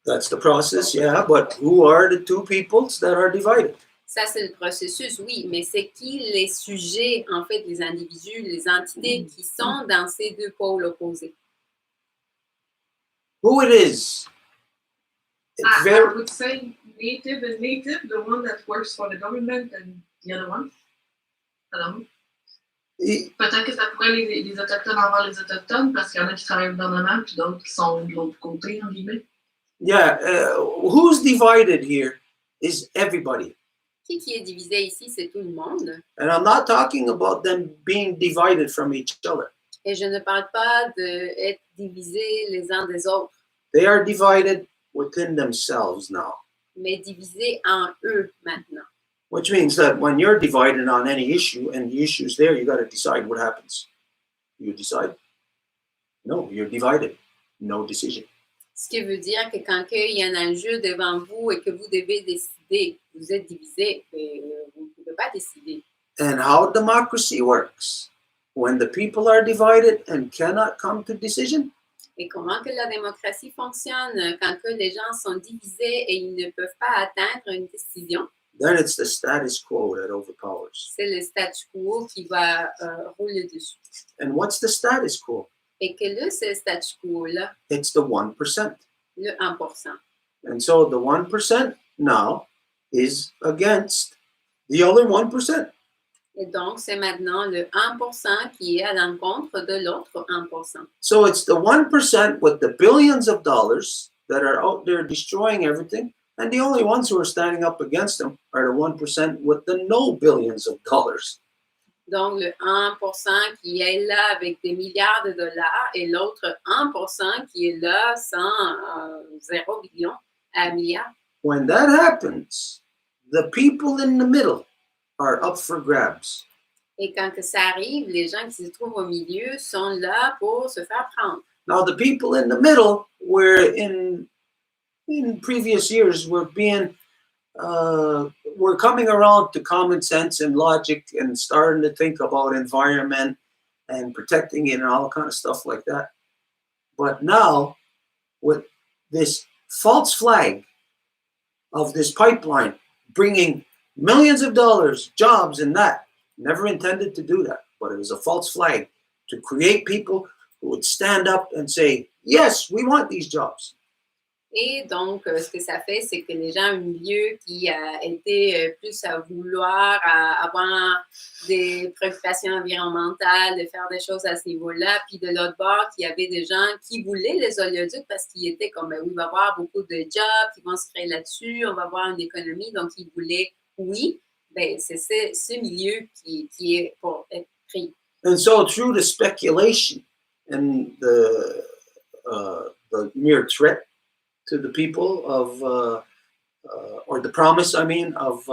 That's the process, yeah. But who are the two peoples that are divided? Ça, c'est le processus, oui, mais c'est qui les sujets, en fait, les individus, les entités qui sont dans ces deux pôles opposés? Who it is? It's I would say native and native, the one that works for the government and the other one. Alors, peut-être que ça pourrait les Autochtones envers les Autochtones, parce qu'il y en a qui travaillent au gouvernement, puis d'autres qui sont de l'autre côté, en guillemets. Yeah, who's divided here is everybody. Qui est divisé ici, c'est tout le monde. And I'm not talking about them being divided from each other. Et je ne parle pas d'être divisés les uns des autres, They are divided within themselves now. mais divisés en eux maintenant. Which means that when you're divided on any issue and the issue's there, you got to decide what happens. You decide? No, you're divided. No decision. Ce qui veut dire que quand il y a un enjeu devant vous et que vous devez décider, vous êtes divisé, et vous ne pouvez pas décider. And how democracy works. When the people are divided and cannot come to decision, Et comment que la démocratie fonctionne quand que les gens sont divisés et ils ne peuvent pas atteindre une décision? then it's the status quo that overpowers. C'est le statu quo qui va rouler dessus. And what's the status quo? Et quel est ce statu quo-là? It's the 1%. Le 1%. And so the 1% now is against the other 1%. Et donc, c'est maintenant le 1% qui est à l'encontre de l'autre 1%. So it's the 1% with the billions of dollars that are out there destroying everything. And the only ones who are standing up against them are the 1% with the no billions of dollars. Donc, le 1% qui est là avec des milliards de dollars et l'autre 1% qui est là sans 0 billion à milliard. When that happens, the people in the middle are up for grabs. Et quand que ça arrive, les gens qui se trouvent au milieu sont là pour se faire prendre. Now, the people in the middle were in previous years were coming around to common sense and logic and starting to think about environment and protecting it and all kind of stuff like that. But now, with this false flag of this pipeline bringing millions of dollars, jobs, and that, never intended to do that, but it was a false flag to create people who would stand up and say, yes, we want these jobs. Et donc, ce que ça fait, c'est que les gens au milieu qui étaient plus à vouloir avoir des préoccupations environnementales, de faire des choses à ce niveau-là, puis de l'autre bord, qu'il y avait des gens qui voulaient les oléoducs parce qu'ils étaient comme, ben oui, il va y avoir beaucoup de jobs qui vont se créer là-dessus, on va avoir une économie, donc ils voulaient, oui, ben c'est ce milieu qui est pour être pris. And so through the speculation and the mere threat to the people of, or the promise, I mean, of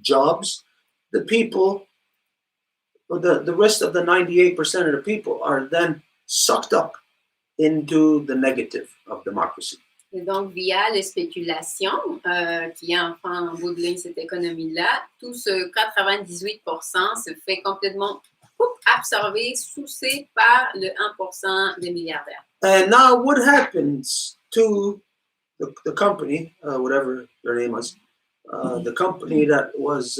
jobs, the people, the rest of the 98% of the people are then sucked up into the negative of democracy. Et donc, via les spéculations, qui enfant en bout de ligne cette économie-là, tout ce 98% se fait complètement absorbé, soucé par le 1% des milliardaires. And now what happens to the company, whatever their name was, the company that was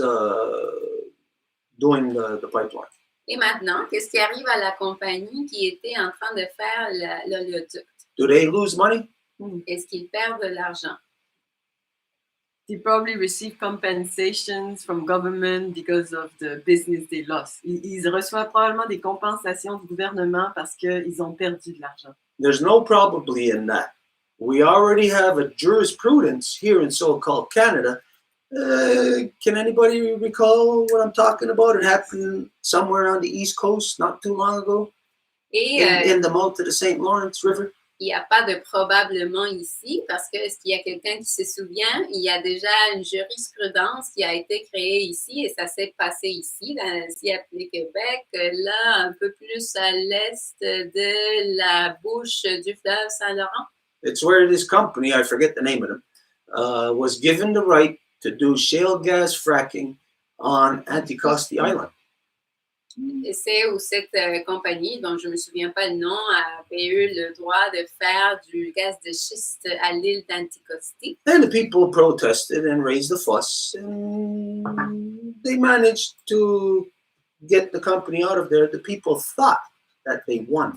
doing the pipeline? Et maintenant, qu'est-ce qui arrive à la compagnie qui était en train de faire l'oléoduc? Do they lose money? Est-ce qu'ils perdent de l'argent? They probably receive compensations from government because of the business they lost. Ils reçoivent probablement des compensations du gouvernement parce qu'ils ont perdu de l'argent. There's no probably in that. We already have a jurisprudence here in so-called Canada. Can anybody recall what I'm talking about? It happened somewhere on the East Coast not too long ago, Et in the mouth of the St. Lawrence River. il n'y a pas de probablement ici, parce que est-ce qu'il y a quelqu'un qui se souvient? Il y a déjà une jurisprudence qui a été créée ici, et ça s'est passé ici, dans ici appelé Québec, là, un peu plus à l'est de la bouche du fleuve Saint-Laurent. It's where this company, I forget the name of them, was given the right to do shale gas fracking on Anticosti Island. Et c'est où cette compagnie, dont je ne me souviens pas le nom, avait eu le droit de faire du gaz de schiste à l'île d'Anticosti. And the people protested and raised a fuss, and they managed to get the company out of there. The people thought that they won.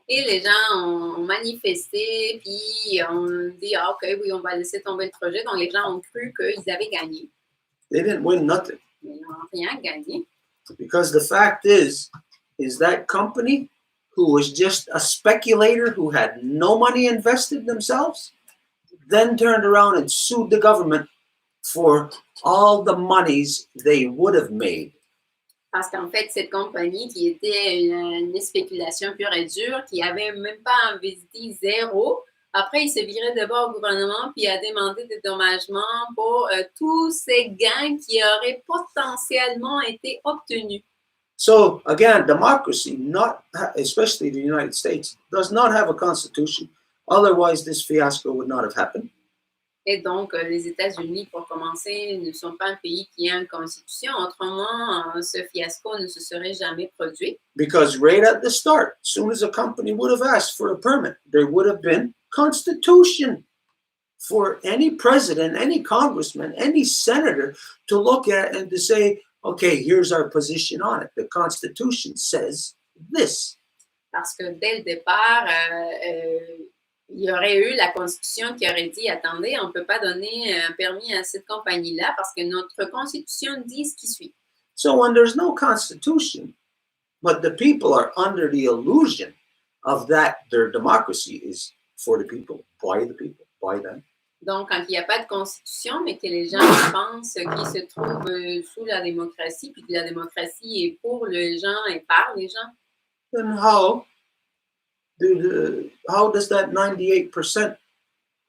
Et les gens ont manifesté, puis ont dit, ah, OK, oui, on va laisser tomber le projet. Donc, les gens ont cru qu'ils avaient gagné. They didn't win nothing. Mais ils n'ont rien gagné. Because the fact is that company who was just a speculator who had no money invested themselves, then turned around and sued the government for all the monies they would have made. Parce qu'en fait, cette compagnie qui était une spéculation pure et dure, qui n'avait même pas investi zéro, après, il se virait de bord au gouvernement puis a demandé des dédommagements pour tous ces gains qui auraient potentiellement été obtenus. So again, democracy, not especially the United States, does not have a constitution. Otherwise, this fiasco would not have happened. Et donc, les États-Unis, pour commencer, ne sont pas un pays qui a une constitution. Autrement, ce fiasco ne se serait jamais produit. Because right at the start, as soon as a company would have asked for a permit, there would have been constitution for any president, any congressman, any senator to look at and to say, okay, here's our position on it. The Constitution says this. Parce que dès le départ, il y aurait eu la Constitution qui aurait dit, attendez, on ne peut pas donner un permis à cette compagnie-là parce que notre Constitution dit ce qui suit. So when there's no Constitution, but the people are under the illusion of that their democracy is for the people, by them. Donc, quand il n'y a pas de constitution, mais que les gens pensent qu'ils se trouvent sous la démocratie, puis que la démocratie est pour les gens et par les gens, Then how does that 98%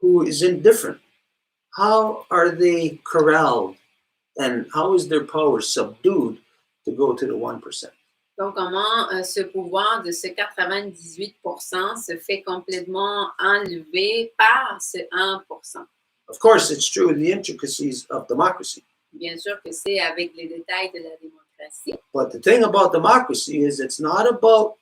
who is indifferent, how are they corralled and how is their power subdued to go to the 1%? donc comment ce pouvoir de ce 98% se fait complètement enlever par ce 1%? Of course, it's true in the intricacies of democracy. Bien sûr que c'est avec les détails de la démocratie. But the thing about democracy is it's not about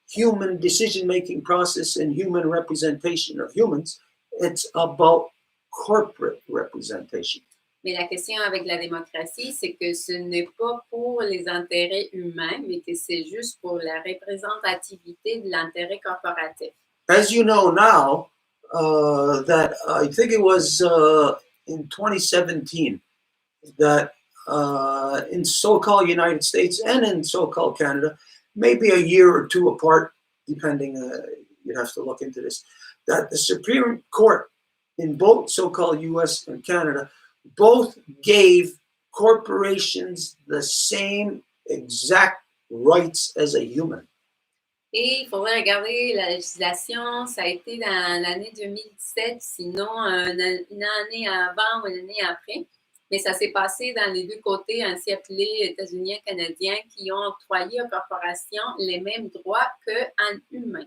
human decision-making process and human representation of humans. It's about corporate representation. Mais la question avec la démocratie, c'est que ce n'est pas pour les intérêts humains, mais que c'est juste pour la représentativité de l'intérêt corporatif. As you know now, that I think it was in 2017 that in so-called United States and in so-called Canada, maybe a year or two apart, depending, you'd have to look into this, that the Supreme Court in both so-called US and Canada both gave corporations the same exact rights as a human. Et il faudrait regarder la législation, ça a été dans l'année 2017, sinon une année avant ou une année après. Mais ça s'est passé dans les deux côtés, ainsi appelés États-Unis et Canadiens, qui ont octroyé aux corporations les mêmes droits qu'un humain.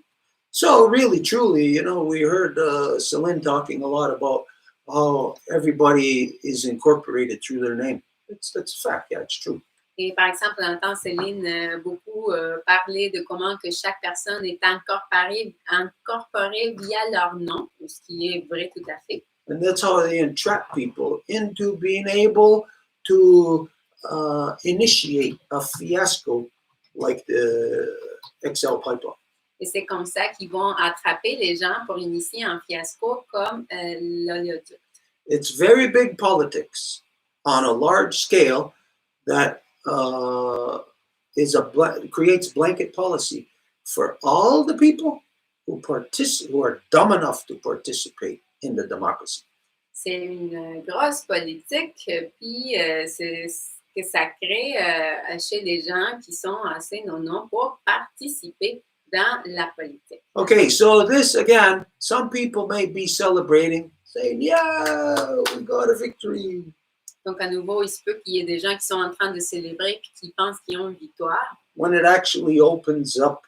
So really, truly, you know, we heard Celine talking a lot about how everybody is incorporated through their name. That's a fact, yeah, it's true. Et par exemple, on entend Céline beaucoup parler de comment que chaque personne est incorporée via leur nom, ce qui est vrai tout à fait. And that's how they entrap people into being able to initiate a fiasco like the XL pipeline. Et c'est comme ça qu'ils vont attraper les gens pour initier un fiasco comme l'oléoduc. It's very big politics on a large scale that creates blanket policy for all the people who are dumb enough to participate in the democracy. C'est une grosse politique, puis c'est ce que ça crée chez les gens qui sont assez non pour participer dans la politique. Okay, so this again, some people may be celebrating, saying, "Yeah, we got a victory." Donc, à nouveau, il se peut qu'il y ait des gens qui sont en train de célébrer et qui pensent qu'ils ont une victoire. When it actually opens up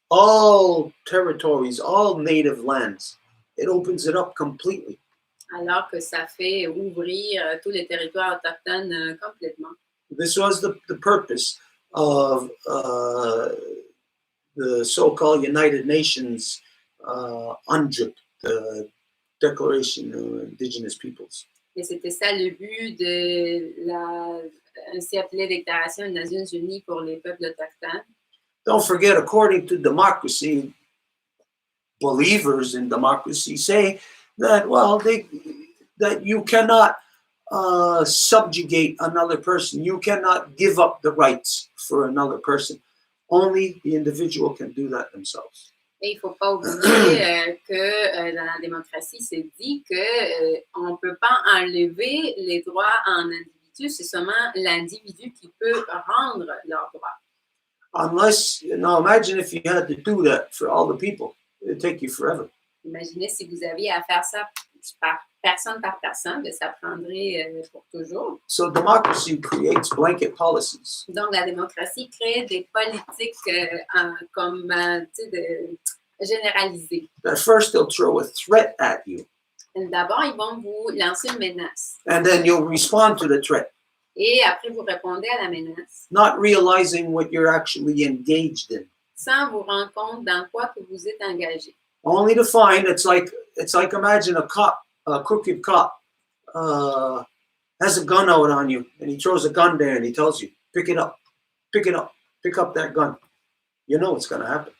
all territories, all native lands, it opens it up completely. Alors que ça fait ouvrir tous les territoires autochtones complètement. This was the purpose of the so-called United Nations UNDRIP, the Declaration of Indigenous Peoples. Et c'était ça le but de la ainsi appelée Déclaration des Nations Unies pour les peuples autochtones. Don't forget, according to democracy, believers in democracy say that, well, that you cannot subjugate another person. You cannot give up the rights for another person. Only the individual can do that themselves. Et il ne faut pas oublier que dans la démocratie, c'est dit qu'on ne peut pas enlever les droits à un individu, c'est seulement l'individu qui peut rendre leurs droits. Unless, imagine if you had to do that for all the people. It would take you forever. Imaginez si vous aviez à faire ça par personne, ça prendrait pour toujours. So democracy creates blanket policies. Donc, la démocratie crée des politiques comme généralisées. At first, they'll throw a threat at you. D'abord, ils vont vous lancer une menace. And then you'll respond to the threat. Et après, vous répondez à la menace. Not realizing what you're actually engaged in. Sans vous rendre compte dans quoi que vous êtes engagé. Only to find it's like imagine a crooked cop has a gun out on you, and he throws a gun there, and he tells you, pick it up, pick up that gun. You know what's going to happen.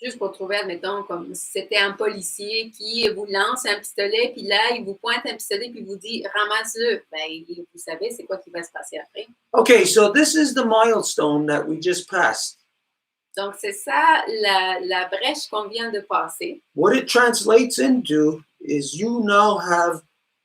Juste pour trouver, admettons, comme si c'était un policier qui vous lance un pistolet, puis là, il vous pointe un pistolet, puis vous dit, ramasse-le. Ben, vous savez, c'est quoi qui va se passer après. Okay, so this is the milestone that we just passed. Donc, c'est ça la brèche qu'on vient de passer. What it translates into is you now have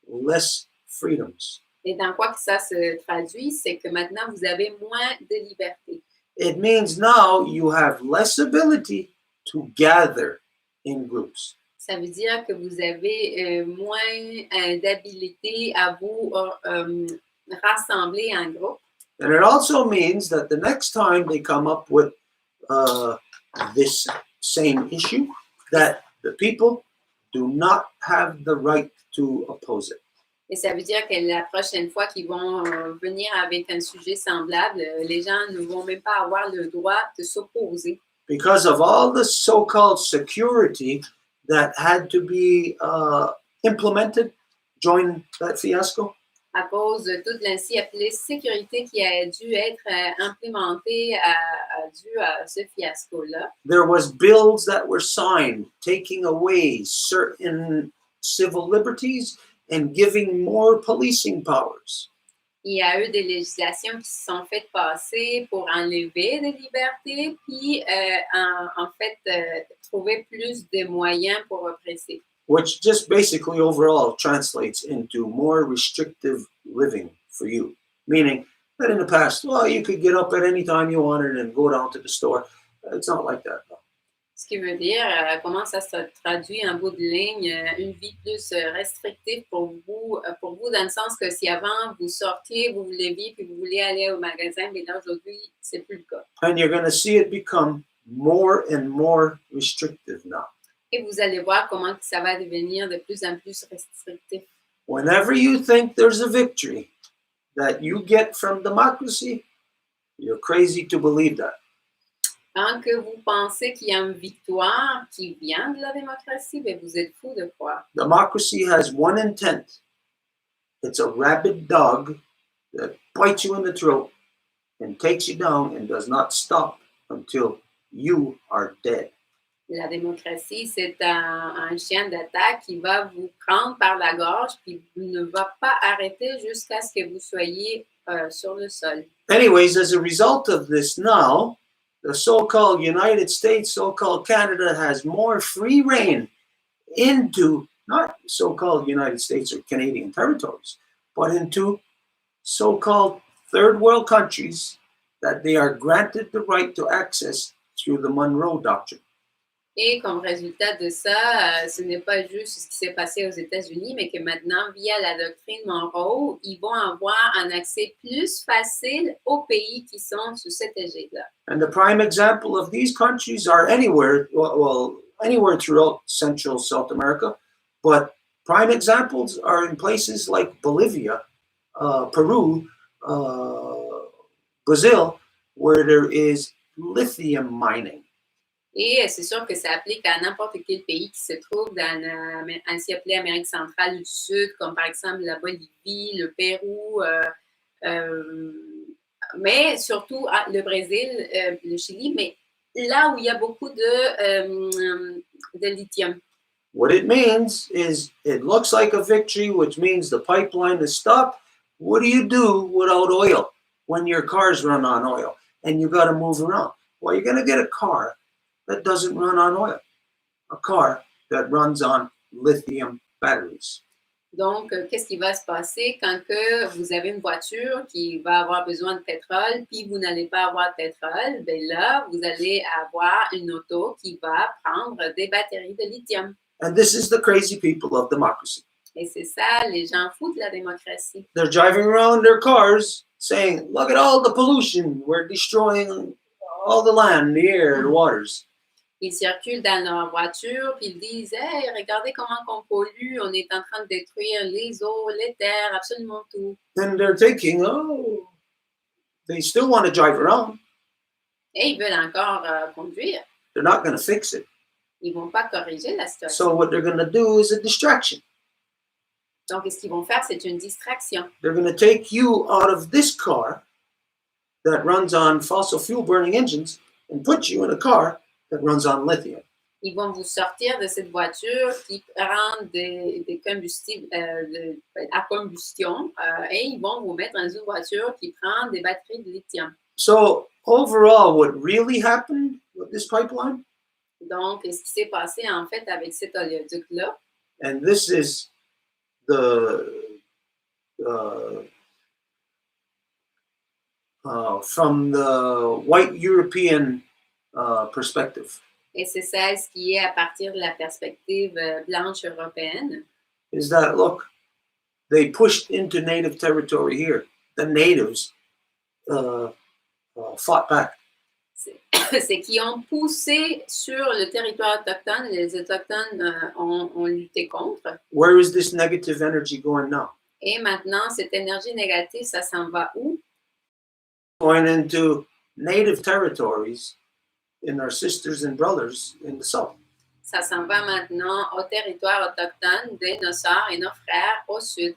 less freedoms. Et dans quoi que ça se traduit, c'est que maintenant, vous avez moins de liberté. It means now you have less ability to gather in groups. Ça veut dire que vous avez moins d'habilité à vous rassembler en groupe. And it also means that the next time they come up with this same issue, that the people do not have the right to oppose it. Et ça veut dire que la prochaine fois qu'ils vont venir avec un sujet semblable, les gens ne vont même pas avoir le droit de s'opposer. Because of all the so-called security that had to be implemented during that fiasco. à cause de toute l'ainsi appelée sécurité qui a dû être implémentée dû à ce fiasco-là. There was bills that were signed taking away certain civil liberties and giving more policing powers. Il y a eu des législations qui se sont faites passer pour enlever des libertés, puis en fait trouver plus de moyens pour oppresser. Which just basically overall translates into more restrictive living for you. Meaning that in the past, well, you could get up at any time you wanted and go down to the store. It's not like that. No. Ce qui veut dire comment ça se traduit en bout de ligne, une vie plus restrictive pour vous dans le sens que si avant vous sortiez, vous vous leviez puis vous vouliez aller au magasin, mais là aujourd'hui, c'est plus le cas. And you're going to see it become more and more restrictive now. Et vous allez voir comment ça va devenir de plus en plus restrictif. Whenever you think there's a victory that you get from democracy, you're crazy to believe that. Quand que vous pensez qu'il y a une victoire qui vient de la démocratie, bien vous êtes fou de croire. Democracy has one intent. It's a rabid dog that bites you in the throat and takes you down and does not stop until you are dead. La démocratie, c'est un chien d'attaque qui va vous prendre par la gorge puis ne va pas arrêter jusqu'à ce que vous soyez sur le sol. Anyways, as a result of this now, the so-called United States, so-called Canada has more free reign into not so-called United States or Canadian territories, but into so-called third world countries that they are granted the right to access through the Monroe Doctrine. Et comme résultat de ça, ce n'est pas juste ce qui s'est passé aux États-Unis, mais que maintenant, via la doctrine Monroe, ils vont avoir un accès plus facile aux pays qui sont sous cette égide-là. And the prime example of these countries are anywhere, well, anywhere throughout Central South America, but prime examples are in places like Bolivia, Peru, Brazil, where there is lithium mining. Et c'est sûr que ça applique à n'importe quel pays qui se trouve dans ainsi appelée Amérique centrale du Sud, comme par exemple la Bolivie, le Pérou, mais surtout le Brésil, le Chili, mais là où il y a beaucoup de lithium. What it means is it looks like a victory, which means the pipeline is stopped. What do you do without oil when your cars run on oil and you got to move around? Well, you're going to get a car that doesn't run on oil, a car that runs on lithium batteries. Donc, qu'est-ce qui va se passer quand que vous avez une voiture qui va avoir besoin de pétrole, puis vous n'allez pas avoir de pétrole? Bien là, vous allez avoir une auto qui va prendre des batteries de lithium. And this is the crazy people of democracy. Et c'est ça, les gens fous de la démocratie. They're driving around their cars saying, look at all the pollution. We're destroying all the land, the air, the waters. Ils circulent dans leur voiture, puis ils disent « Hey, regardez comment on pollue, on est en train de détruire les eaux, les terres, absolument tout. » And they're thinking, oh, they still want to drive around. Et ils veulent encore conduire. They're not going to fix it. Ils ne vont pas corriger la situation. So what they're going to do is a distraction. Donc, ce qu'ils vont faire, c'est une distraction. They're going to take you out of this car that runs on fossil fuel burning engines and put you in a car that runs on lithium. Ils vont vous sortir de cette voiture qui prend des combustibles à combustion et ils vont vous mettre dans une voiture qui prend des batteries de lithium. So overall, what really happened with this pipeline? Donc, ce qui s'est passé en fait avec cet oléoduc-là, And this is the from the white European perspective, et c'est ça ce qui est à partir de la perspective blanche européenne, is that look, they pushed into native territory here. The natives fought back. c'est qu'ils ont poussé sur le territoire autochtone, les autochtones ont lutté contre. Where is this negative energy going now? Et maintenant, cette énergie négative, ça s'en va où? Going into native territories in our sisters and brothers in the south. Ça s'en va maintenant au territoire autochtone de nos sœurs et nos frères au sud.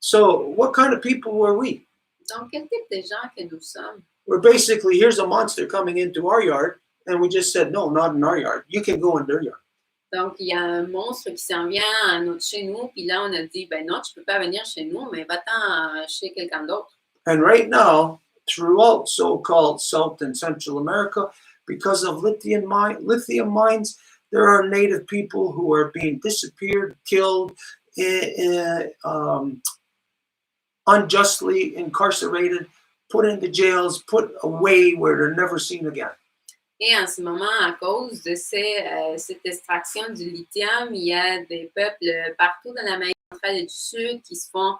So what kind of people were we? Donc, quel type de gens que nous sommes? We're basically, here's a monster coming into our yard, and we just said, no, not in our yard. You can go in their yard. Donc, il y a un monstre qui s'en vient chez nous, puis là, on a dit, ben non, tu peux pas venir chez nous, mais va-t'en chez quelqu'un d'autre. And right now, throughout so-called South and Central America, because of lithium mines, there are native people who are being disappeared, killed, unjustly incarcerated, put into jails, put away where they're never seen again. Et en ce moment, à cause de cette extraction du lithium, il y a des peuples partout dans l'Amérique centrale et du Sud qui se font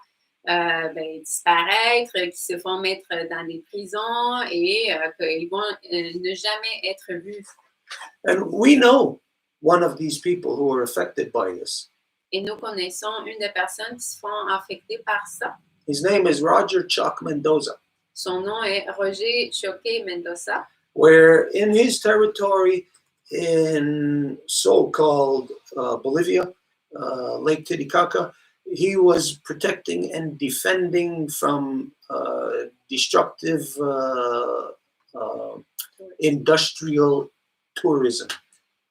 disparaître, qui se font mettre dans des prisons et qu'ils vont ne jamais être vus. And we know one of these people who are affected by this. Et nous connaissons une des personnes qui se font affecter par ça. His name is Roger Chuck Mendoza. Son nom est Roger Choqué Mendoza. Where in his territory in so-called Bolivia, Lake Titicaca, he was protecting and defending from destructive industrial tourism.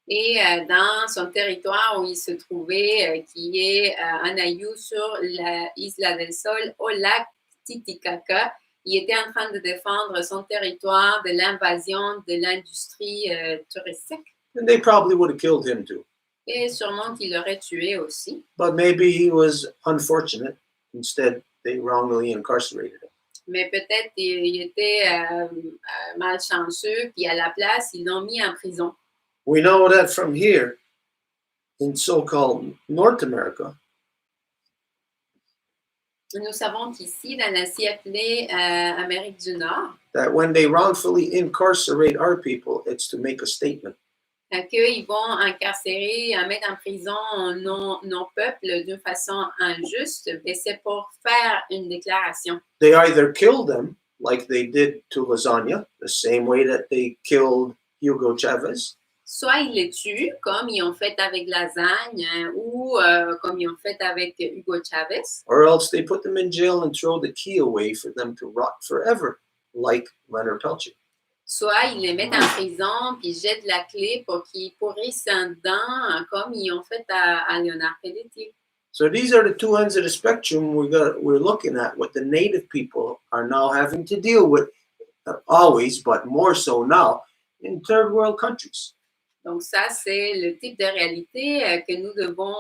Et dans son territoire où il se trouvait, qui est en Aïou sur la Isla del Sol, au lac Titicaca, il était en train de défendre son territoire de l'invasion de l'industrie touristique. And they probably would have killed him too. Et sûrement qu'il l'aurait tué aussi. But maybe he was unfortunate. Instead, they wrongly incarcerated him. Mais peut-être il était malchanceux, puis à la place, ils l'ont mis en prison. We know that from here, in so-called North America, Nous savons qu'ici, dans la si appelée Amérique du Nord, that when they wrongfully incarcerate our people, it's to make a statement. Qu'ils vont incarcérer, mettre en prison nos peuples d'une façon injuste, et c'est pour faire une déclaration. They either kill them, like they did to Lasagna, the same way that they killed Hugo Chavez, Soit ils les tuent, comme ils ont fait avec Lasagne, ou comme ils ont fait avec Hugo Chavez, or else they put them in jail and throw the key away for them to rot forever, like Leonard Peltier. soit ils les mettent en prison, puis jettent la clé pour qu'ils pourrissent dedans, comme ils ont fait à Léonard Pelletier. So these are the two ends of the spectrum we're looking at, what the native people are now having to deal with, always, but more so now, in third world countries. Donc ça, c'est le type de réalité que nous devons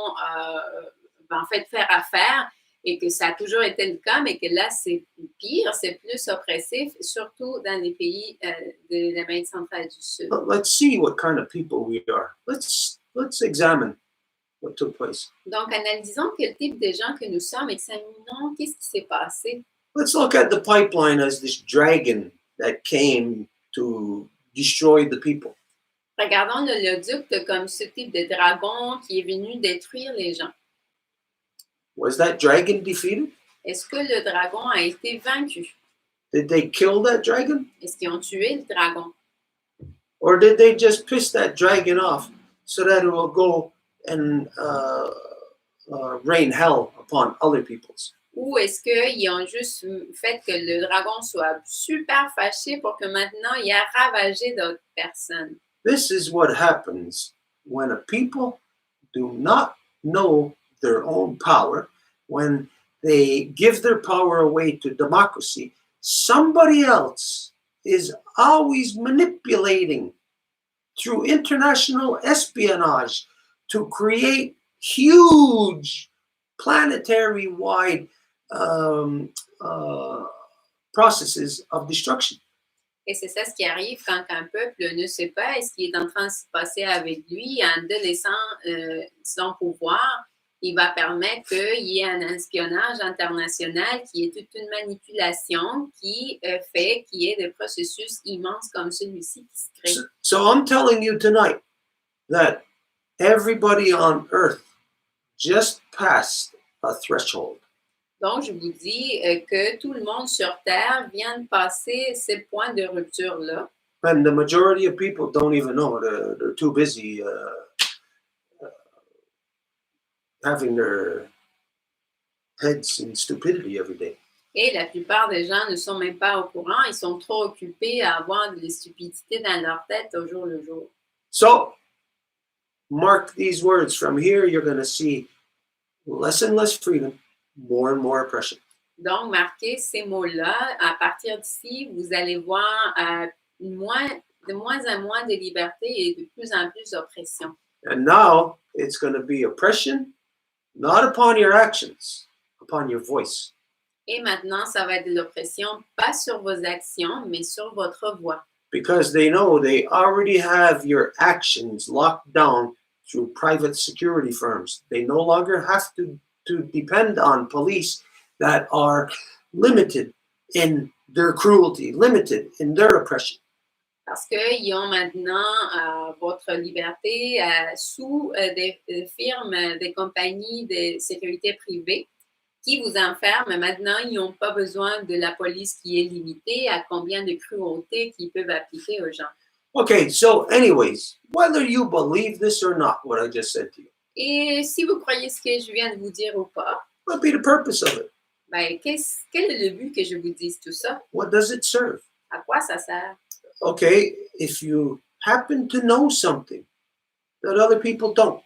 en fait faire affaire et que ça a toujours été le cas, mais que là, c'est pire, c'est plus oppressif, surtout dans les pays de l'Amérique centrale du Sud. Let's see what kind of people we are. Let's examine what took place. Donc, analysons quel type de gens que nous sommes, examinons qu'est-ce qui s'est passé. Let's look at the pipeline as this dragon that came to destroy the people. Regardons l'oléoduc comme ce type de dragon qui est venu détruire les gens. Was that dragon defeated? Est-ce que le dragon a été vaincu? Did they kill that dragon? Est-ce qu'ils ont tué le dragon? Or did they just piss that dragon off so that it will go and rain hell upon other peoples? Ou est-ce qu'ils ont juste fait que le dragon soit super fâché pour que maintenant il a ravagé d'autres personnes? This is what happens when a people do not know their own power, when they give their power away to democracy. Somebody else is always manipulating through international espionage to create huge planetary-wide processes of destruction. Et c'est ça ce qui arrive quand un peuple ne sait pas ce qui est en train de se passer avec lui en délaissant son pouvoir. Il va permettre qu'il y ait un espionnage international qui est toute une manipulation qui fait qu'il y ait des processus immenses comme celui-ci qui se créent. So I'm telling you tonight that everybody on earth just passed a threshold. Donc, je vous dis que tout le monde sur Terre vient de passer ces points de rupture-là. And the majority of people don't even know. They're too busy heads in stupidity every day. Et la plupart des gens ne sont même pas au courant. Ils sont trop occupés à avoir des stupidités dans leur tête au jour le jour. So, mark these words. From here, you're going to see less and less freedom, more and more oppression. Donc, marquez ces mots-là. À partir d'ici, vous allez voir de moins en moins de liberté et de plus en plus d'oppression. And now, it's going to be oppression, not upon your actions, upon your voice. Et maintenant, ça va être de l'oppression, pas sur vos actions, mais sur votre voix. Because they know they already have your actions locked down through private security firms. They no longer have to depend on police that are limited in their cruelty, limited in their oppression. Parce qu'ils ont maintenant votre liberté sous des firmes, des compagnies de sécurité privée qui vous enferment. Maintenant, ils n'ont pas besoin de la police qui est limitée à combien de cruauté qu'ils peuvent appliquer aux gens. Okay, so anyways, whether you believe this or not, what I just said to you, Et si vous croyez ce que je viens de vous dire ou pas, what be the purpose of it? ben, quel est le but que je vous dise tout ça? What does it serve? À quoi ça sert? Okay, if you happen to know something that other people don't,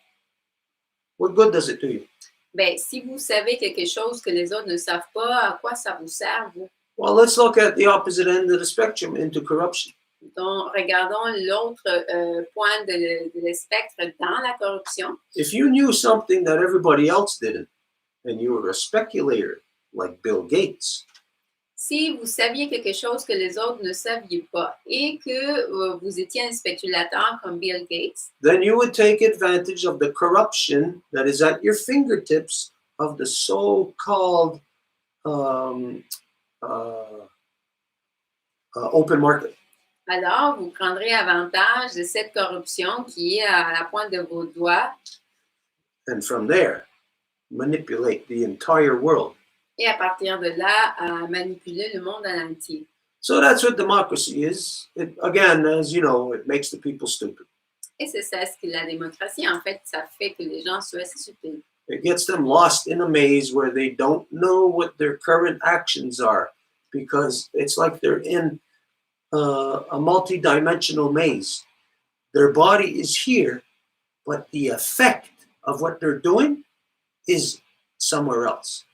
what good does it do you? Ben, si vous savez quelque chose que les autres ne savent pas, à quoi ça vous sert, vous? Well, let's look at the opposite end of the spectrum into corruption. Donc, regardons l'autre point de spectre dans la corruption. If you knew something that everybody else didn't, and you were a speculator like Bill Gates, Si vous saviez quelque chose que les autres ne saviez pas et que vous étiez un spéculateur comme Bill Gates, then you would take advantage of the corruption that is at your fingertips of the so-called open market. alors vous prendrez avantage de cette corruption qui est à la pointe de vos doigts And from there, manipulate the entire world. et à partir de là, manipuler le monde en entier. So that's what democracy is. It, again, as you know, it makes the people stupid. Et c'est ça ce que la démocratie, en fait, ça fait que les gens soient stupides. It gets them lost in a maze where they don't know what their current actions are, because it's like they're in a multi-dimensional maze. Their body is here, but the effect of what they're doing is somewhere else.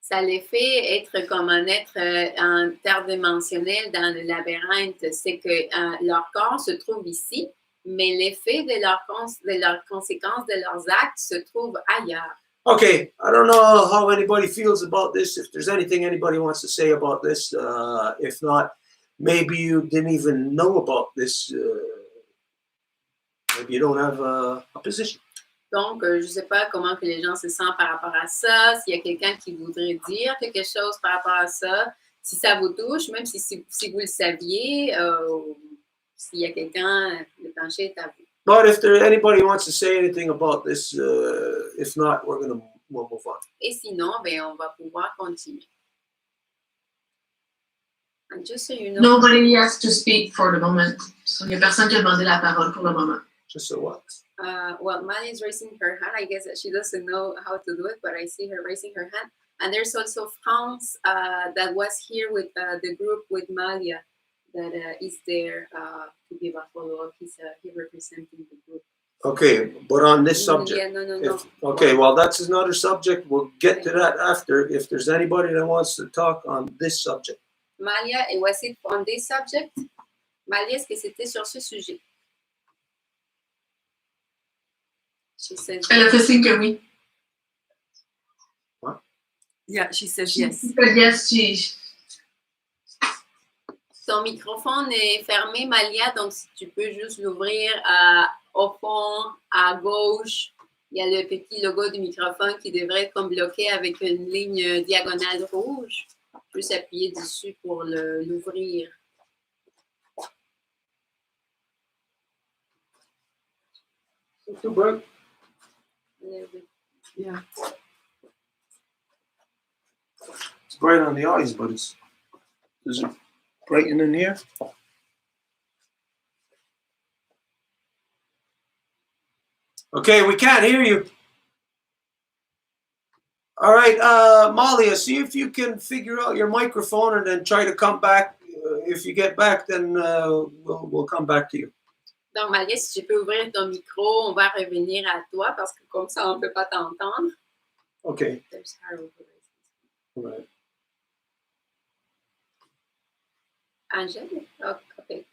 Ça les fait être comme un être interdimensionnel dans le labyrinthe. C'est que leur corps se trouve ici, mais l'effet de leurs conséquences, de leurs actes se trouve ailleurs. Okay, I don't know how anybody feels about this. If there's anything anybody wants to say about this, if not, maybe you didn't even know about this. Maybe you don't have a position. Donc, je ne sais pas comment que les gens se sentent par rapport à ça. S'il y a quelqu'un qui voudrait dire quelque chose par rapport à ça, si ça vous touche, même si vous le saviez, s'il y a quelqu'un, le plancher est à vous. But if there anybody wants to say anything about this, if not, we'll move on. Et sinon, ben, on va pouvoir continuer. And just so you know, Nobody has to speak for the moment. So, il n'y a personne qui a demandé la parole pour le moment. Just so what? well, Mali is raising her hand. I guess that she doesn't know how to do it, but I see her raising her hand. And there's also France that was here with the group with Malia that is there to give a follow-up. He's representing the group. Okay, but on this subject. Yeah, no. Okay, well, that's another subject. We'll get to that after. If there's anybody that wants to talk on this subject. Malia, was it on this subject? Malia, est-ce que c'était sur ce sujet? She says, Elle a fait signe que oui. Yeah, she says yes. Yes, she. ton microphone est fermé, Malia, donc si tu peux juste l'ouvrir au fond, à gauche, il y a le petit logo du microphone qui devrait être comme bloqué avec une ligne diagonale rouge. Juste appuyer dessus pour l'ouvrir. It's too bright. Yeah. It's bright on the eyes, but is it brighten in here? Okay, we can't hear you. All right, Malia, see if you can figure out your microphone and then try to come back. If you get back, then we'll come back to you. Donc, Malia, si tu peux ouvrir ton micro, on va revenir à toi parce que comme ça, on ne peut pas t'entendre. Okay. There's our All right. Angèle? Oh, okay.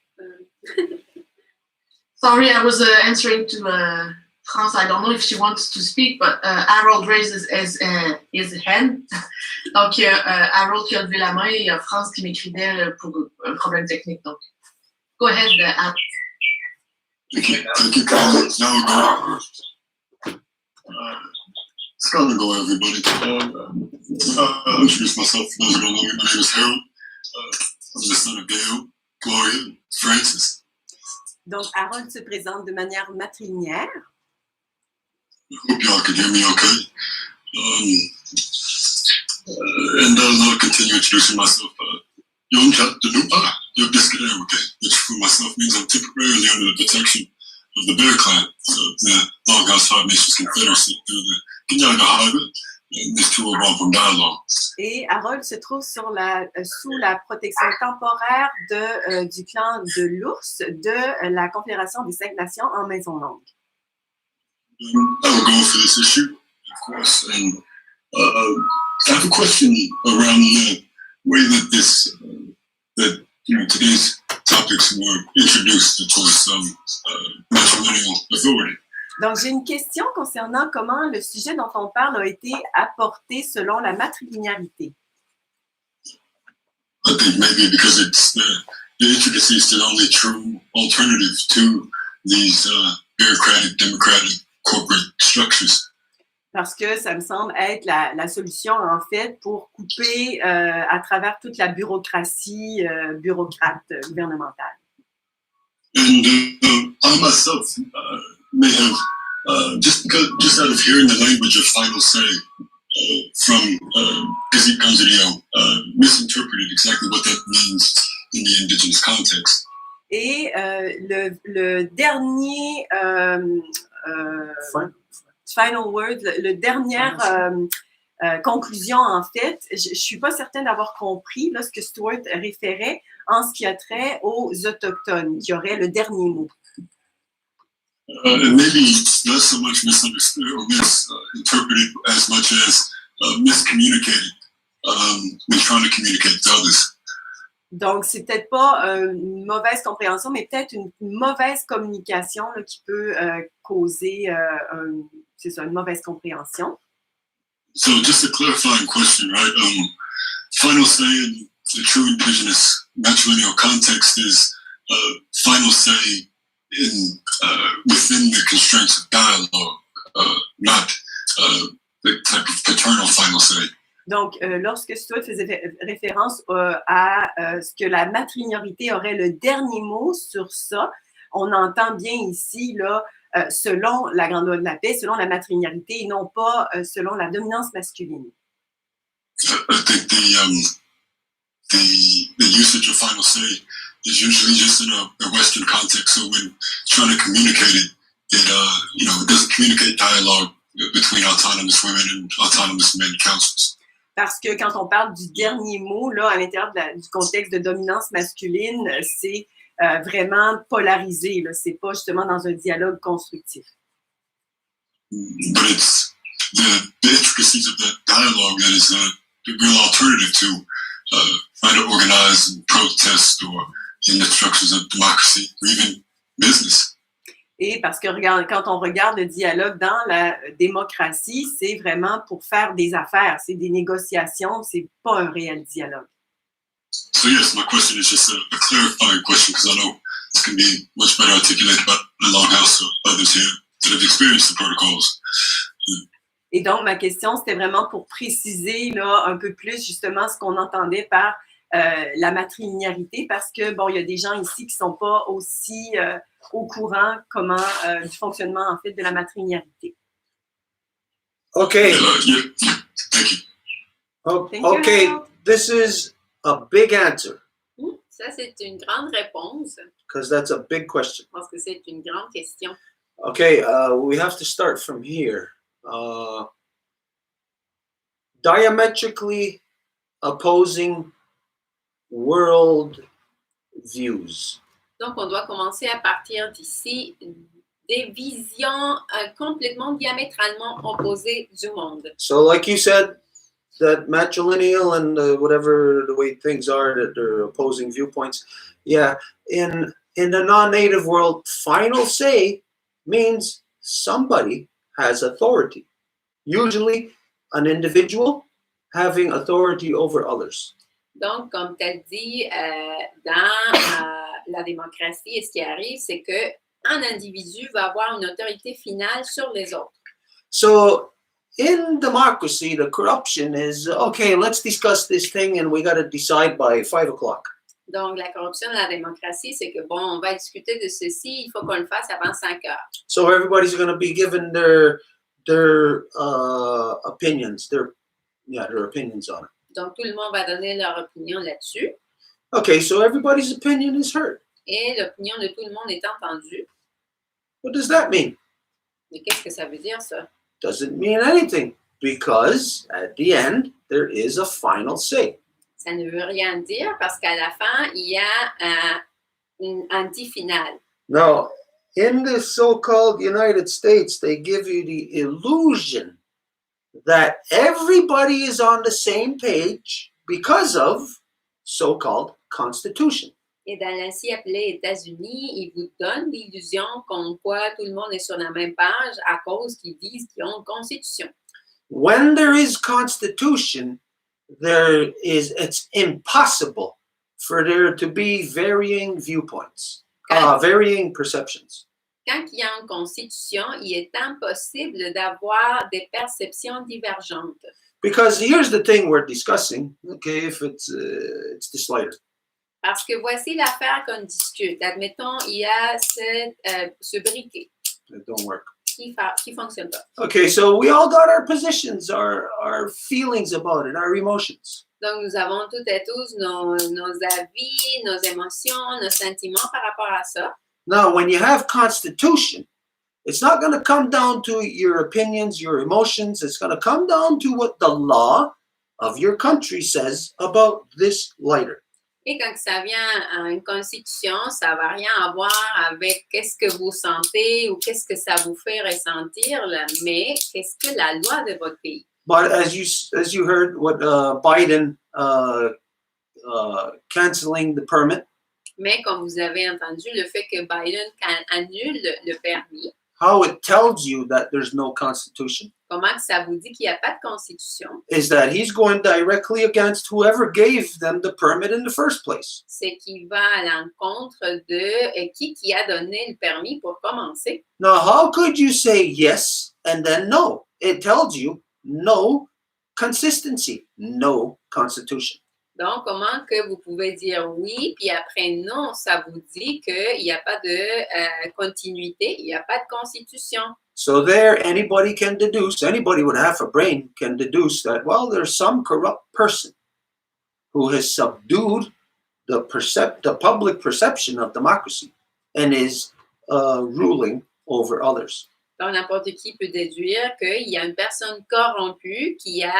Sorry, I was answering to France. I don't know if she wants to speak, but Harold raises his hand. Donc, Harold qui a levé la main et il y a France qui m'écrivait pour un problème technique. Donc, go ahead, Harold. Thank you, Colin. Now we're going. It's gonna go, everybody. I'll introduce myself. For those who don't know me, my name is Harold. I'm the son of Gail, Gloria, and Francis. Donc, Harold se présente de manière matrilinéaire. I hope y'all can hear me okay. And I'll continue introducing myself. Young Jack the new your biscuit ÄWorking, which for myself means I'm temporarily under the protection of the Bear Clan, the Longhouse Five Nations Confederacy, through the Kinyaga Highway and this Row Wampum Dialogue. Et Harold se trouve sous la protection temporaire du clan de l'ours de la Confédération des 5 Nations en Maison Longue. I will go for this issue, of course, and I have a question around the way that that today's topics were introduced towards matrilineal authority. Donc, j'ai une question concernant comment le sujet dont on parle a été apporté selon la matrilinéarité. I think maybe because it's the intricacy is the only true alternative to these bureaucratic, democratic, corporate structures. Parce que ça me semble être la solution, en fait, pour couper à travers toute la bureaucratie bureaucrate gouvernementale. And I myself may have, just out of hearing the language of final say from Gazit Ganzilio, misinterpreted exactly what that means in the indigenous context. Et le dernier final word, le dernière conclusion, en fait, je ne suis pas certaine d'avoir compris là, ce que Stuart référait en ce qui a trait aux Autochtones, qui auraient le dernier mot. And maybe not so much misunderstood or misinterpreted as much as miscommunicated when trying to communicate to others. Donc, c'est peut-être pas une mauvaise compréhension, mais peut-être une mauvaise communication là, qui peut causer une mauvaise compréhension. So just a clarifying question, right? Final say in the true indigenous matrilineal context is final say in within the constraints of dialogue, not the type of paternal final say. Donc, lorsque Stuart faisait référence à ce que la matrilinéarité aurait le dernier mot sur ça, on entend bien ici, là, selon la grande loi de la paix, selon la matrilinéarité et non pas selon la dominance masculine. I think the usage of final say is usually just in a Western context. So when trying to communicate it, it doesn't communicate dialogue between autonomous women and autonomous men councils. Parce que quand on parle du dernier mot, là, à l'intérieur du contexte de dominance masculine, c'est vraiment polarisé. Ce n'est pas justement dans un dialogue constructif. But it's the intricacies of that dialogue that is the real alternative to trying to organize and protest or in the structures of democracy or even business. Et parce que quand on regarde le dialogue dans la démocratie, c'est vraiment pour faire des affaires, c'est des négociations, c'est pas un réel dialogue. So yes, my question is just a clarifying question because I know this can be much better articulated by the Longhouse or others here that have experienced the protocols. Et donc, ma question, c'était vraiment pour préciser là, un peu plus justement ce qu'on entendait par la matrilinéarité parce que, bon, il y a des gens ici qui ne sont pas aussi au courant du fonctionnement, en fait, de la matrilinéarité. Okay. Yeah, thank you. Okay, this is a big answer. Ça, c'est une grande réponse Because that's a big question. parce que c'est une grande question. Okay, we have to start from here. diametrically opposing world views. Donc, on doit commencer à partir d'ici des visions complètement diamétralement opposées du monde. So, like you said, that matrilineal and whatever the way things are, that they're opposing viewpoints. Yeah, in the non-native world, final say means somebody has authority. Usually, an individual having authority over others. Donc, comme tu as dit, dans la démocratie, et ce qui arrive, c'est qu'un individu va avoir une autorité finale sur les autres. So, in democracy, the corruption is, okay, let's discuss this thing and we got to decide by 5 o'clock. Donc, la corruption de la démocratie, c'est que, bon, on va discuter de ceci, il faut qu'on le fasse avant 5 heures. So everybody's going to be given their opinions, their opinions on it. Donc, tout le monde va donner leur opinion là-dessus. Okay, so everybody's opinion is heard. Et l'opinion de tout le monde est entendue. What does that mean? Mais qu'est-ce que ça veut dire, ça? Doesn't mean anything, because at the end, there is a final say. Ça ne veut rien dire parce qu'à la fin, il y a un dit final. Now, in the so-called United States, they give you the illusion that everybody is on the same page because of so-called Constitution. Et dans l'ainsi appelé États-Unis, ils vous donnent l'illusion comme quoi tout le monde est sur la même page à cause qu'ils disent qu'ils ont une constitution. When there is Constitution, it's impossible for there to be varying viewpoints, varying perceptions. Quand il y a une constitution, il est impossible d'avoir des perceptions divergentes. Because here's the thing we're discussing. Okay, if it's this later. Parce que voici l'affaire qu'on discute. Admettons, il y a ce briquet It don't work. qui fonctionne pas. Okay, so we all got our positions, our feelings about it, our emotions. Donc, nous avons toutes et tous nos avis, nos émotions, nos sentiments par rapport à ça. Now, when you have Constitution, it's not going to come down to your opinions, your emotions. It's going to come down to what the law of your country says about this lighter. Et quand ça vient à une constitution, ça va rien avoir avec qu'est-ce que vous sentez ou qu'est-ce que ça vous fait ressentir, là, mais qu'est-ce que la loi de votre pays. But as you heard, what Biden canceling the permit. Mais comme vous avez entendu, le fait que Biden annule le permis, how it tells you that there's no Constitution comment que ça vous dit qu'il n'y a pas de constitution? is that he's going directly against whoever gave them the permit in the first place. C'est qu'il va à l'encontre de qui a donné le permis pour commencer. Now, how could you say yes and then no? It tells you no consistency, no Constitution. Donc, comment que vous pouvez dire oui, puis après non, ça vous dit qu'il n'y a pas de continuité, il n'y a pas de constitution. So there, anybody can deduce, anybody with half a brain can deduce that, well, there's some corrupt person who has subdued the public perception of democracy and is ruling over others. Donc, n'importe qui peut déduire qu'il y a une personne corrompue qui a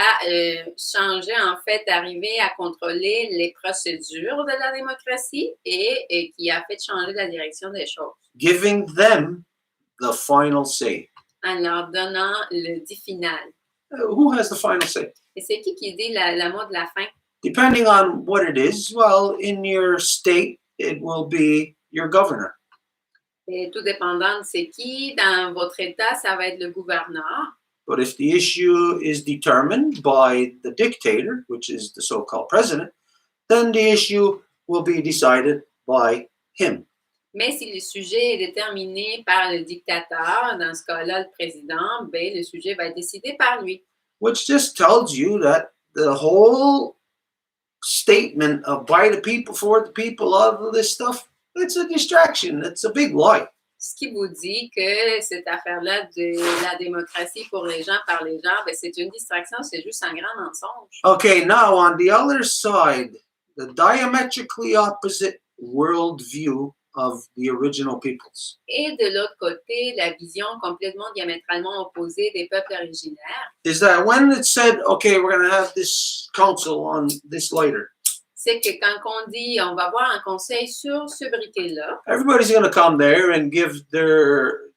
changé, en fait, arrivé à contrôler les procédures de la démocratie et qui a fait changer la direction des choses. Giving them the final say. En leur donnant le dit final. Who has the final say? Et c'est qui dit le mot de la fin? Depending on what it is, well, in your state, it will be your governor. Et tout dépendant de c'est qui, dans votre État, ça va être le gouverneur. But if the issue is determined by the dictator, which is the so-called president, then the issue will be decided by him. Mais si le sujet est déterminé par le dictateur, dans ce cas-là, le président, ben, le sujet va être décidé par lui. Which just tells you that the whole statement of by the people, for the people, all of this stuff, it's a distraction. It's a big lie. Ce qui vous dit que cette affaire-là de la démocratie pour les gens, par les gens, ben, c'est une distraction, c'est juste un grand mensonge. Okay, now on the other side, the diametrically opposite worldview of the original peoples. Et de l'autre côté, la vision complètement diamétralement opposée des peuples originaires, Is that when it said, okay, we're going to have this council on this later, c'est que quand on dit on va avoir un conseil sur ce briquet-là, everybody's going to come there and give their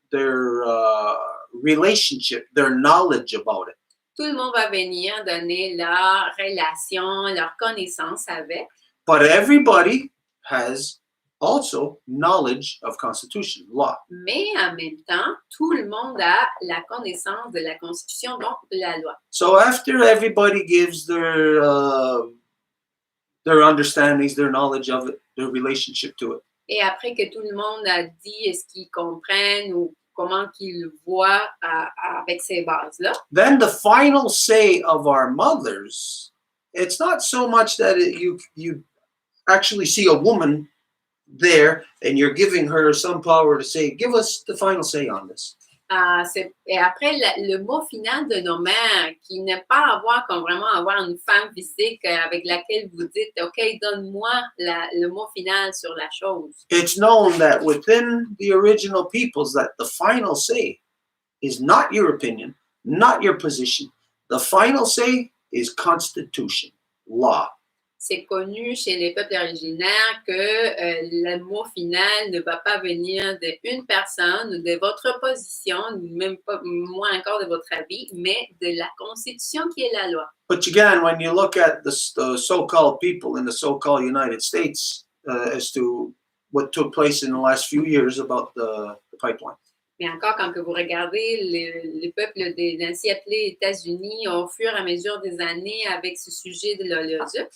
relationship, their knowledge about it. tout le monde va venir donner leur relation, leur connaissance avec, But everybody has also knowledge of Constitution, law. mais en même temps, tout le monde a la connaissance de la Constitution, donc de la loi. So after everybody gives their understandings, their knowledge of it, their relationship to it, Et après que tout le monde a dit est-ce qu'ils comprennent ou comment qu'ils voient avec ces bases-là, then the final say of our mothers, it's not so much that you actually see a woman there and you're giving her some power to say, give us the final say on this. et après le mot final de nos mères, qui n'est pas vraiment avoir une femme physique avec laquelle vous dites, OK, donne-moi le mot final sur la chose. It's known that within the original peoples that the final say is not your opinion, not your position. The final say is Constitution, law. C'est connu chez les peuples originaires que le mot final ne va pas venir d'une personne ou de votre position, même pas, moins encore de votre avis, mais de la Constitution qui est la loi. But again, when you look at the so-called people in the so-called United States as to what took place in the last few years about the pipeline. Mais encore, quand que vous regardez les peuples des ainsi appelés États-Unis au fur et à mesure des années avec ce sujet de l'oléoduc,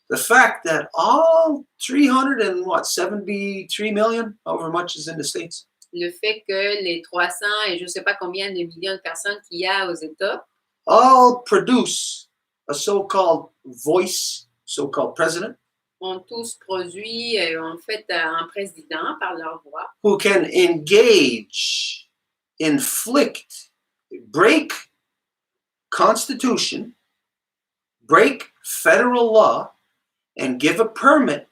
the fact that all 373 million, however much is in the States, le fait que les 300 et je ne sais pas combien de millions de personnes qu'il y a aux États, all produce a so-called voice, so-called president, ont tous produit en fait un président par leur voix, who can engage, inflict, break Constitution, break federal law, and give a permit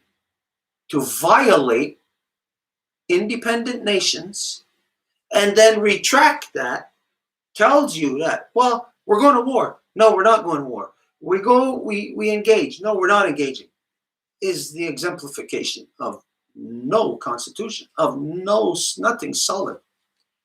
to violate independent nations, and then retract that, tells you that, well, we're going to war. No, we're not going to war. We engage. No, we're not engaging. Is the exemplification of no constitution, of nothing solid.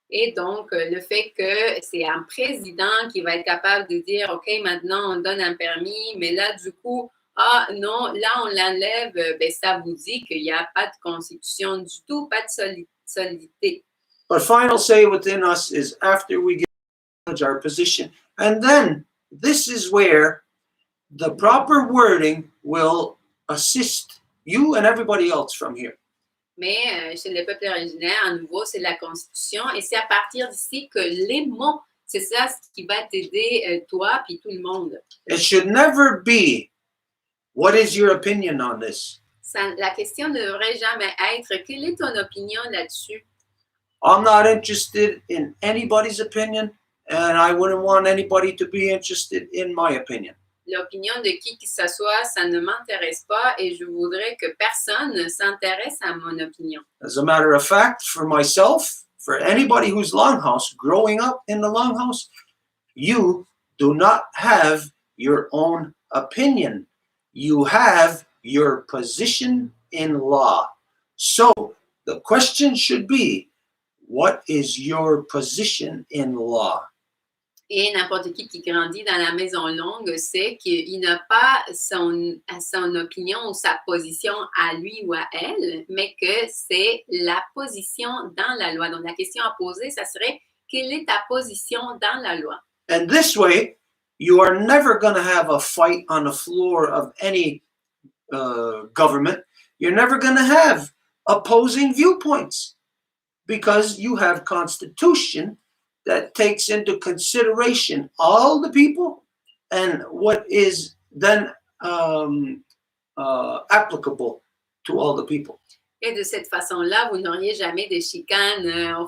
Et donc, le fait que c'est un président qui va être capable de dire, OK, maintenant, on donne un permis, mais là, du coup, ah non, là, on l'enlève, ben, ça vous dit qu'il n'y a pas de constitution du tout, pas de solidité. But final say within us is after we get our position. And then this is where the proper wording will assist you and everybody else from here. Mais chez les peuples originaires, à nouveau, c'est la Constitution. Et c'est à partir d'ici que les mots, c'est ça ce qui va t'aider, toi puis tout le monde. It should never be, what is your opinion on this? La question ne devrait jamais être, quelle est ton opinion là-dessus? I'm not interested in anybody's opinion, and I wouldn't want anybody to be interested in my opinion. L'opinion de qui que ce soit, ça ne m'intéresse pas et je voudrais que personne ne s'intéresse à mon opinion. As a matter of fact, for myself, for anybody who's Longhouse, growing up in the Longhouse, you do not have your own opinion. You have your position in law. So the question should be, what is your position in law? Et n'importe qui grandit dans la maison longue sait qu'il n'a pas son opinion ou sa position à lui ou à elle, mais que c'est la position dans la loi. Donc, la question à poser, ça serait, quelle est ta position dans la loi? And this way, you are never going to have a fight on the floor of any government. You're never going to have opposing viewpoints because you have Constitution that takes into consideration all the people and what is then applicable to all the people. Et de cette façon-là, vous n'auriez jamais de chicanes au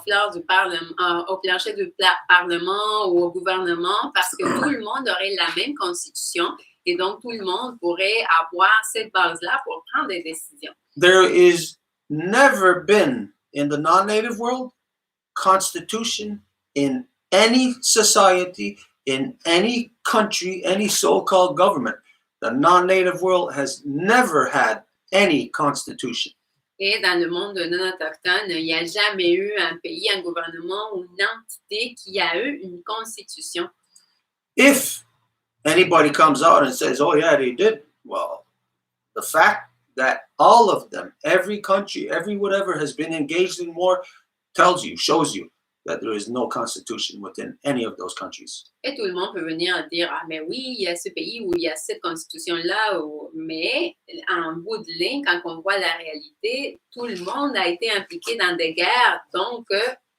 plancher du Parlement ou au gouvernement parce que tout le monde aurait la même constitution et donc tout le monde pourrait avoir cette base-là pour prendre des décisions. There is never been in the non-native world constitution in any society, in any country, any so-called government. The non-native world has never had any constitution. Et dans le monde non autochtone, il n'y a jamais eu un pays, un gouvernement ou une entité qui a eu une constitution. If anybody comes out and says, oh yeah, they did, well, the fact that all of them, every country, every whatever has been engaged in war, tells you, shows you that there is no constitution within any of those countries. Et tout le monde peut venir dire, ah mais oui, il y a ce pays où il y a cette constitution-là, mais en bout de ligne, quand on voit la réalité, tout le monde a été impliqué dans des guerres. Donc,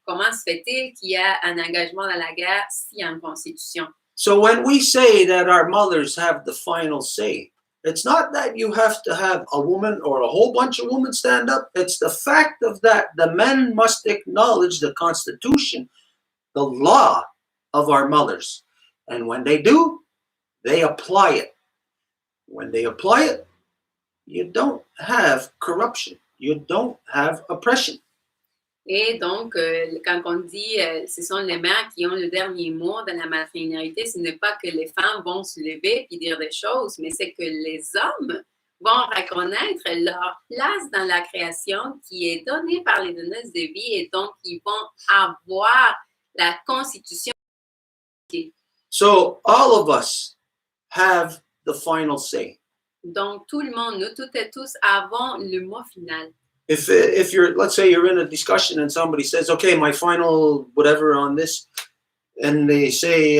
comment se fait-il qu'il y a un engagement dans la guerre s'il y a une constitution? So when we say that our mothers have the final say, it's not that you have to have a woman or a whole bunch of women stand up. It's the fact of that the men must acknowledge the Constitution, the law of our mothers. And when they do, they apply it. When they apply it, you don't have corruption. You don't have oppression. Et donc, quand on dit ce sont les mères qui ont le dernier mot dans la maternité, ce n'est pas que les femmes vont se lever et dire des choses, mais c'est que les hommes vont reconnaître leur place dans la création qui est donnée par les donneuses de vie et donc ils vont avoir la constitution. So all of us have the final say. Donc, tout le monde, nous toutes et tous avons le mot final. If you're, let's say you're in a discussion and somebody says, okay, my final whatever on this, and they say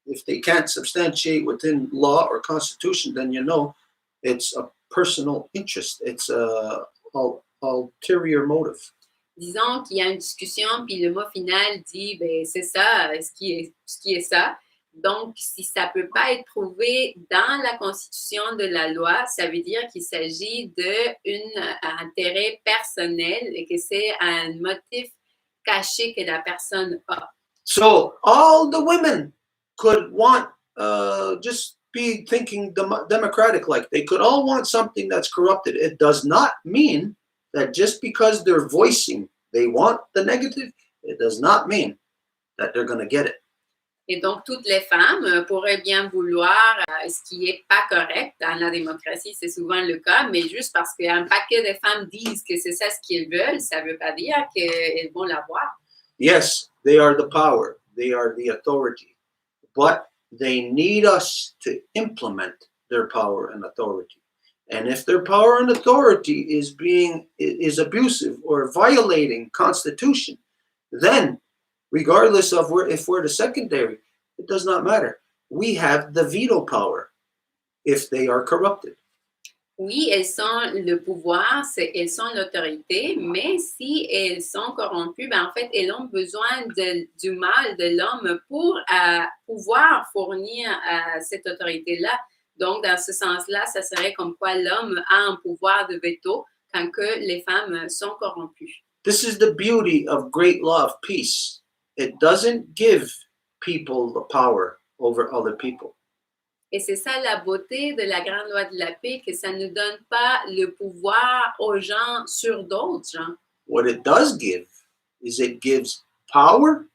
if they can't substantiate within law or constitution, then you know it's a personal interest. It's a ulterior motive. Disons qu'il y a une discussion, puis le mot final dit, ben c'est ça, ce qui est ça. Donc, si ça ne peut pas être prouvé dans la constitution de la loi, ça veut dire qu'il s'agit d'un intérêt personnel et que c'est un motif caché que la personne a. So all the women could want, just be thinking democratic, like they could all want something that's corrupted. It does not mean that just because they're voicing they want the negative, it does not mean that they're going to get it. Et donc, toutes les femmes pourraient bien vouloir ce qui n'est pas correct. Dans la démocratie, c'est souvent le cas, mais juste parce qu'un paquet de femmes disent que c'est ça ce qu'elles veulent, ça ne veut pas dire qu'elles vont l'avoir. Yes, they are the power. They are the authority. But they need us to implement their power and authority. And if their power and authority is abusive or violating Constitution, then regardless of if we're the secondary, it does not matter. We have the veto power if they are corrupted. Oui, elles sont le pouvoir, elles sont l'autorité, mais si elles sont corrompues, ben en fait, elles ont besoin du mal de l'homme pour pouvoir fournir cette autorité-là. Donc, dans ce sens-là, ça serait comme quoi l'homme a un pouvoir de veto quand que les femmes sont corrompues. This is the beauty of great law of peace. It doesn't give people the power over other people. Et c'est ça la beauté de la grande loi de la paix, que ça ne donne pas le pouvoir aux gens sur d'autres gens. What it does give is it gives power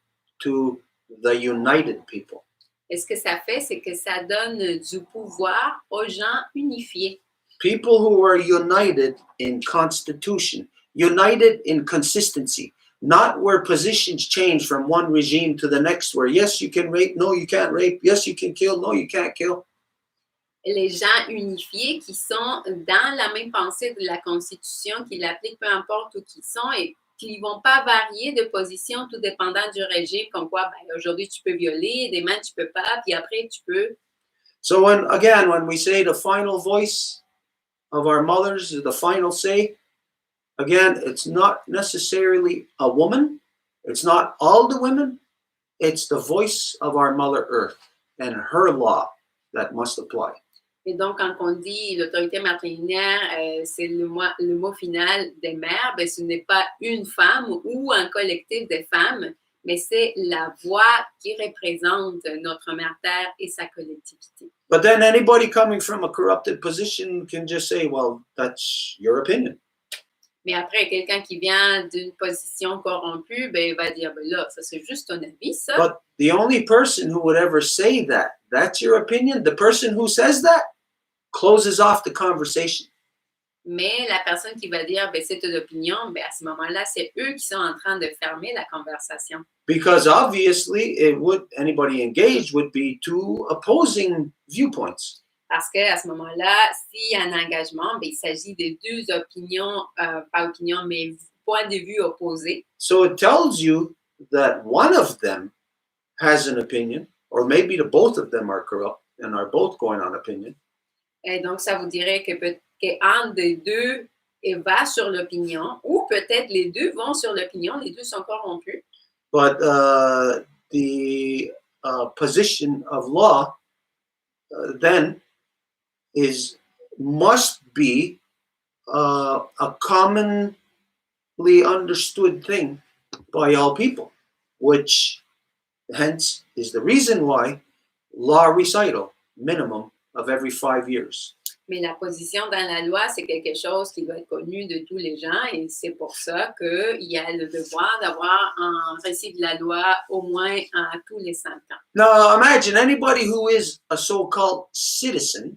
to the united people. Et ce que ça fait, c'est que ça donne du pouvoir aux gens unifiés. People who are united in constitution, united in consistency. Not where positions change from one regime to the next, where yes, you can rape, no, you can't rape, yes, you can kill, no, you can't kill. Les gens unifiés qui sont dans la même pensée de la Constitution, qui l'appliquent peu importe où qu'ils sont et qui ne vont pas varier de position tout dépendant du régime, comme quoi ben, aujourd'hui tu peux violer, demain tu peux pas, puis après tu peux. So when we say the final voice of our mothers, the final say, again, it's not necessarily a woman. It's not all the women. It's the voice of our Mother Earth and her law that must apply. Et donc, quand on dit l'autorité matrilinéaire, c'est le mot final des mères, ben, ce n'est pas une femme ou un collectif de femmes, mais c'est la voix qui représente notre mère Terre et sa collectivité. But then anybody coming from a corrupted position can just say, well, that's your opinion. Mais après, quelqu'un qui vient d'une position corrompue, ben, il va dire, ben là, ça c'est juste ton avis, ça. But the only person who would ever say that, that's your opinion, the person who says that closes off the conversation. Mais la personne qui va dire, ben c'est ton opinion, ben à ce moment-là, c'est eux qui sont en train de fermer la conversation. Because obviously, anybody engaged would be two opposing viewpoints. Parce qu'à ce moment-là, s'il y a un engagement, ben, il s'agit de deux opinions, pas opinions, mais points de vue opposés. So it tells you that one of them has an opinion, or maybe the both of them are corrupt and are both going on opinion. Et donc, ça vous dirait qu'un des deux va sur l'opinion, ou peut-être les deux vont sur l'opinion, les deux sont corrompus. But the position of law then must be a commonly understood thing by all people, which hence is the reason why law recital minimum of every 5 years. Mais la position dans la loi, c'est quelque chose qui doit être connu de tous les gens et c'est pour ça qu'il y a le devoir d'avoir un récit de la loi au moins tous les 5 ans. Now imagine anybody who is a so-called citizen.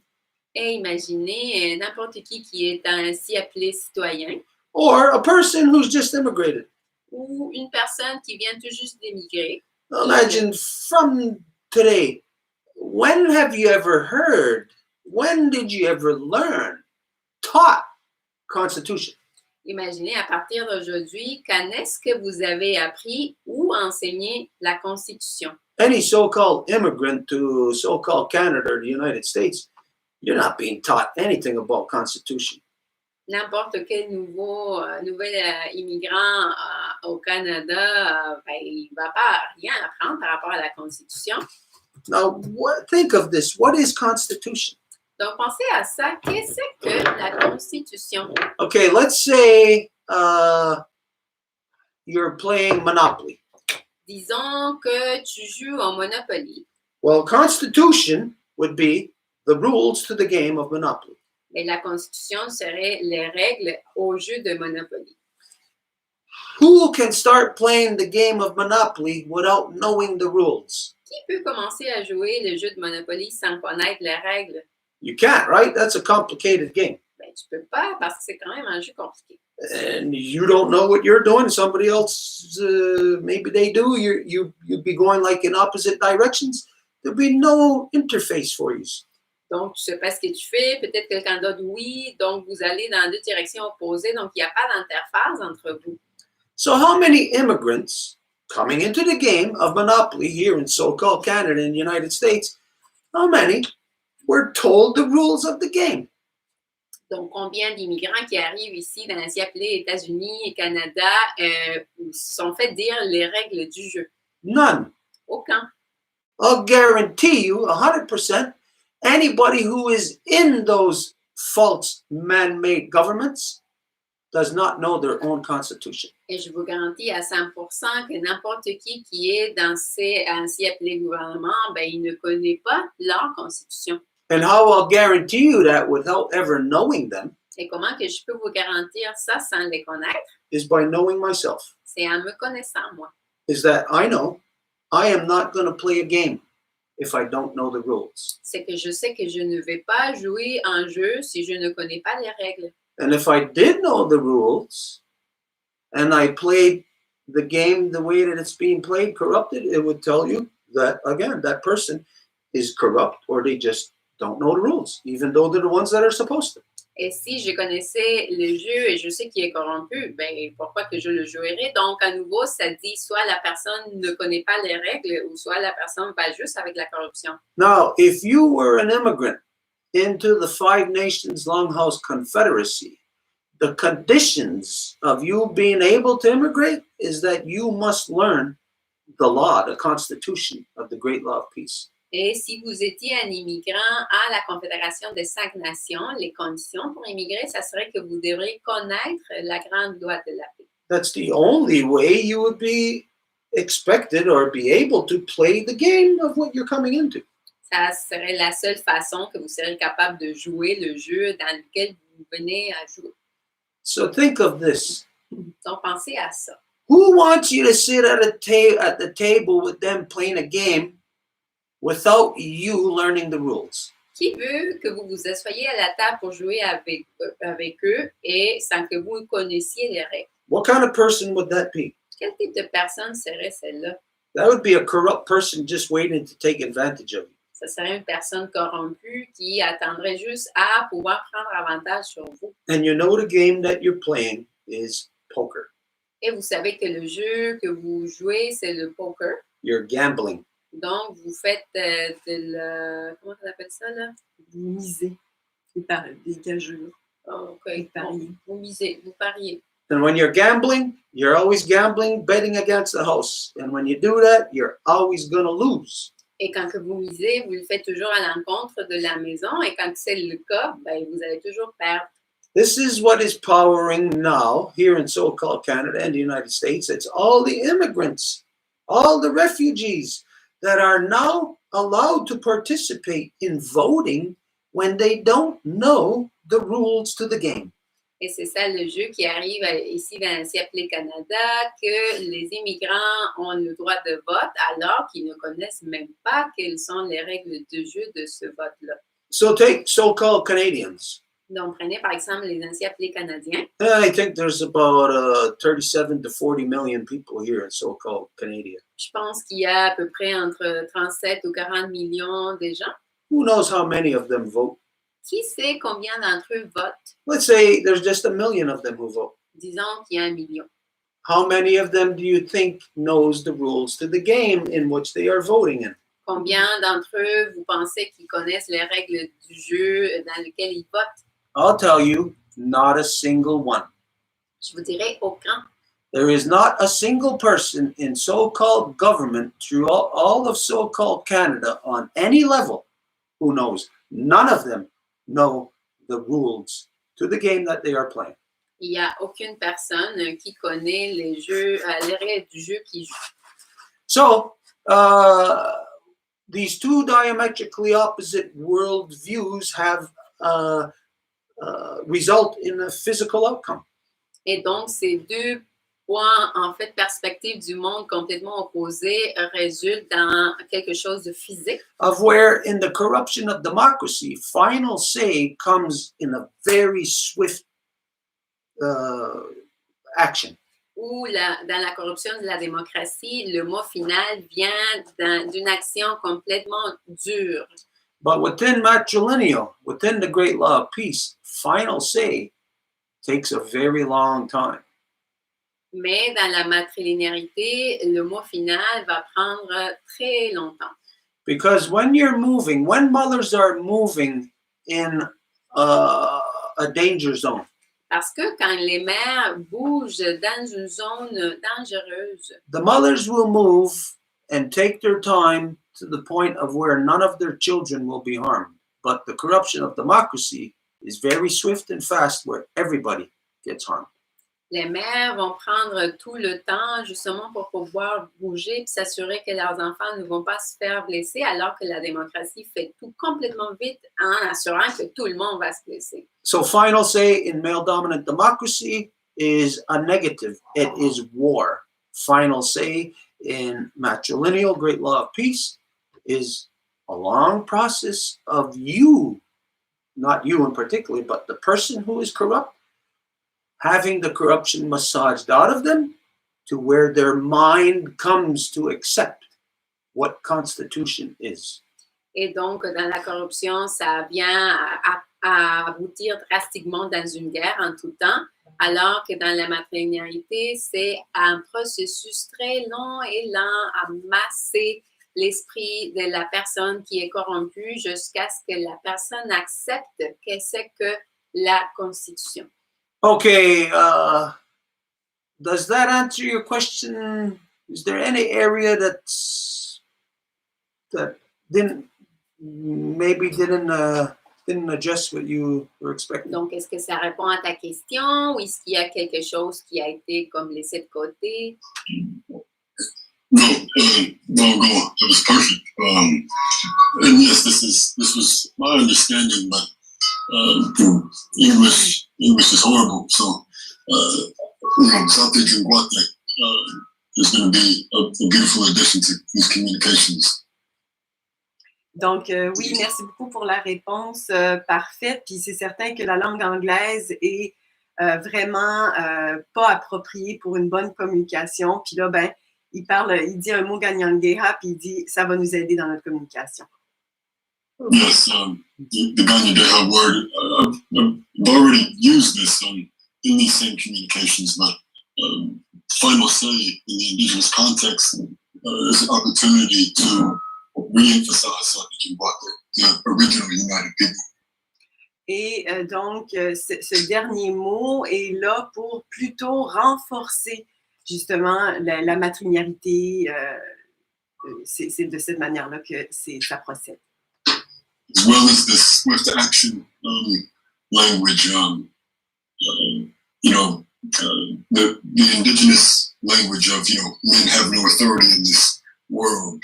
Et imaginez n'importe qui est ainsi appelé citoyen. Or a person who's just immigrated. Ou une personne qui vient tout juste d'émigrer. Imagine from today, when have you ever heard, when did you ever learn, taught Constitution? Imaginez à partir d'aujourd'hui, quand est-ce que vous avez appris ou enseigné la Constitution? Any so-called immigrant to so-called Canada or the United States, you're not being taught anything about Constitution. N'importe quel nouvel immigrant au Canada, ben, il ne va pas rien apprendre par rapport à la Constitution. Now, think of this. What is Constitution? Donc, pensez à ça. Qu'est-ce que la Constitution? Okay, let's say you're playing Monopoly. Disons que tu joues au Monopoly. Well, Constitution would be the rules to the game of Monopoly. Et la Constitution serait les règles au jeu de Monopoly. Who can start playing the game of Monopoly without knowing the rules? Qui peut commencer à jouer le jeu de Monopoly sans connaître les règles? You can't, right? That's a complicated game. Ben, tu peux pas parce que c'est quand même un jeu compliqué. And you don't know what you're doing. Somebody else, maybe they do. You'd be going like in opposite directions. There'd be no interface for you. Donc, tu ne sais pas ce que tu fais. Peut-être quelqu'un d'autre, oui. Donc, vous allez dans deux directions opposées. Donc, il n'y a pas d'interface entre vous. So how many immigrants coming into the game of Monopoly here in so-called Canada and the United States, how many were told the rules of the game? Donc, combien d'immigrants qui arrivent ici dans l'ancien appelé États-Unis et Canada sont fait dire les règles du jeu? None. Aucun. I'll guarantee you 100%, anybody who is in those false man-made governments does not know their own constitution. Et je vous garantis à 100% que n'importe qui est dans ces ainsi appelés gouvernements, ben, il ne connaît pas leur constitution. And how I'll guarantee you that without ever knowing them Et comment que je peux vous garantir ça sans les connaître? is by knowing myself. C'est en me connaissant, moi. Is that I know I am not going to play a game if I don't know the rules. C'est que je sais que je ne vais pas jouer un jeu si je ne connais pas les règles. And if I did know the rules and I played the game the way that it's being played, corrupted, it would tell you that, again, that person is corrupt or they just don't know the rules, even though they're the ones that are supposed to. Et si je connaissais le jeu et je sais qu'il est corrompu, ben pourquoi que je le jouerais? Donc, à nouveau, ça dit soit la personne ne connaît pas les règles ou soit la personne va juste avec la corruption. Now, if you were an immigrant into the Five Nations Longhouse Confederacy, the conditions of you being able to immigrate is that you must learn the law, the Constitution of the Great Law of Peace. Et si vous étiez un immigrant à la Confédération des 5 Nations, les conditions pour immigrer, ça serait que vous devriez connaître la grande loi de la paix. That's the only way you would be expected or be able to play the game of what you're coming into. Ça serait la seule façon que vous serez capable de jouer le jeu dans lequel vous venez à jouer. So think of this. Donc, pensez à ça. Who wants you to sit at the table with them playing a game without you learning the rules? Qui veut que vous vous assoyiez à la table pour jouer avec eux et sans que vous connaissiez les règles? What kind of person would that be? Quel type de personne serait celle-là? That would be a corrupt person just waiting to take advantage of you. Ce serait une personne corrompue qui attendrait juste à pouvoir prendre avantage sur vous. And you know the game that you're playing is poker. Et vous savez que le jeu que vous jouez, c'est le poker. You're gambling. Donc, vous faites comment on appelle ça, là? Vous misez. Des gageurs. Oh, OK. Vous pariez. Vous misez, vous pariez. And when you're gambling, you're always gambling, betting against the house. And when you do that, you're always going to lose. Et quand que vous misez, vous le faites toujours à l'encontre de la maison. Et quand c'est le cas, ben, vous allez toujours perdre. This is what is powering now here in so-called Canada and the United States. It's all the immigrants, all the refugees that are now allowed to participate in voting when they don't know the rules to the game. Et c'est ça le jeu qui arrive ici dans le appelé Canada, que les immigrants ont le droit de vote alors qu'ils ne connaissent même pas quelles sont les règles de jeu de ce vote-là. So take so-called Canadians. Donc, prenez par exemple les ainsi appelés Canadiens. I think there's about 37 to 40 million people here in so-called Canada. Je pense qu'il y a à peu près entre 37 ou 40 millions de gens. Who knows how many of them vote? Qui sait combien d'entre eux votent? Let's say there's just 1 million of them who vote. Disons qu'il y a 1 million. How many of them do you think knows the rules to the game in which they are voting in? Combien d'entre eux, vous pensez qu'ils connaissent les règles du jeu dans lequel ils votent? I'll tell you, not a single one. Je vous dirais aucun. There is not a single person in so-called government throughout all of so-called Canada on any level who knows. None of them know the rules to the game that they are playing. Il n'y a aucune personne qui connaît les règles du jeu qu'ils jouent. So, these two diametrically opposite worldviews have result in a physical outcome. Et donc, ces deux points, en fait, perspectives du monde complètement opposés résultent dans quelque chose de physique. Of where in the corruption of democracy, final say comes in a very swift action. Où dans la corruption de la démocratie, le mot final vient d'une action complètement dure. But within matrilineal, within the great law of peace, final say takes a very long time. Mais dans la matrilinéarité, le mot final va prendre très longtemps. Because when you're moving, when mothers are moving in a danger zone, Parce que quand les mères bougent dans une zone dangereuse, the mothers will move and take their time to the point of where none of their children will be harmed. But the corruption of democracy is very swift and fast where everybody gets harmed. les mères vont prendre tout le temps justement pour pouvoir bouger et s'assurer que leurs enfants ne vont pas se faire blesser, alors que la démocratie fait tout complètement vite en assurant que tout le monde va se blesser. So final say in male-dominant democracy is a negative. It is war. Final say in matrilineal great law of peace is a long process of you, not you in particular, but the person who is corrupt, having the corruption massaged out of them to where their mind comes to accept what constitution is. Et donc, dans la corruption, ça vient à aboutir drastiquement dans une guerre en tout temps, alors que dans la matrilinéarité, c'est un processus très long et lent à masser l'esprit de la personne qui est corrompue jusqu'à ce que la personne accepte qu'est-ce que la Constitution. Okay, does that answer your question? Is there any area that didn't adjust what you were expecting? Donc, est-ce que ça répond à ta question ou est-ce qu'il y a quelque chose qui a été comme laissé de côté? No, go on. That was perfect. And yes, this was my understanding, but English is horrible. So, South Asian Guate is going to be a beautiful addition to these communications. Donc, oui, merci beaucoup pour la réponse parfaite. Puis c'est certain que la langue anglaise est vraiment pas appropriée pour une bonne communication. Puis là, ben, il dit un mot Ganyangeha, puis il dit ça va nous aider dans notre communication. Yes, the Ganyangeha word, I've already used this in these same communications, but final say in the indigenous context is an opportunity to re-emphasize something about the original United People. Et donc, ce dernier mot est là pour plutôt renforcer justement la matrilinéarité. C'est de cette manière-là que ça procède. As well as the swift action language, the indigenous language of, men have no authority in this world.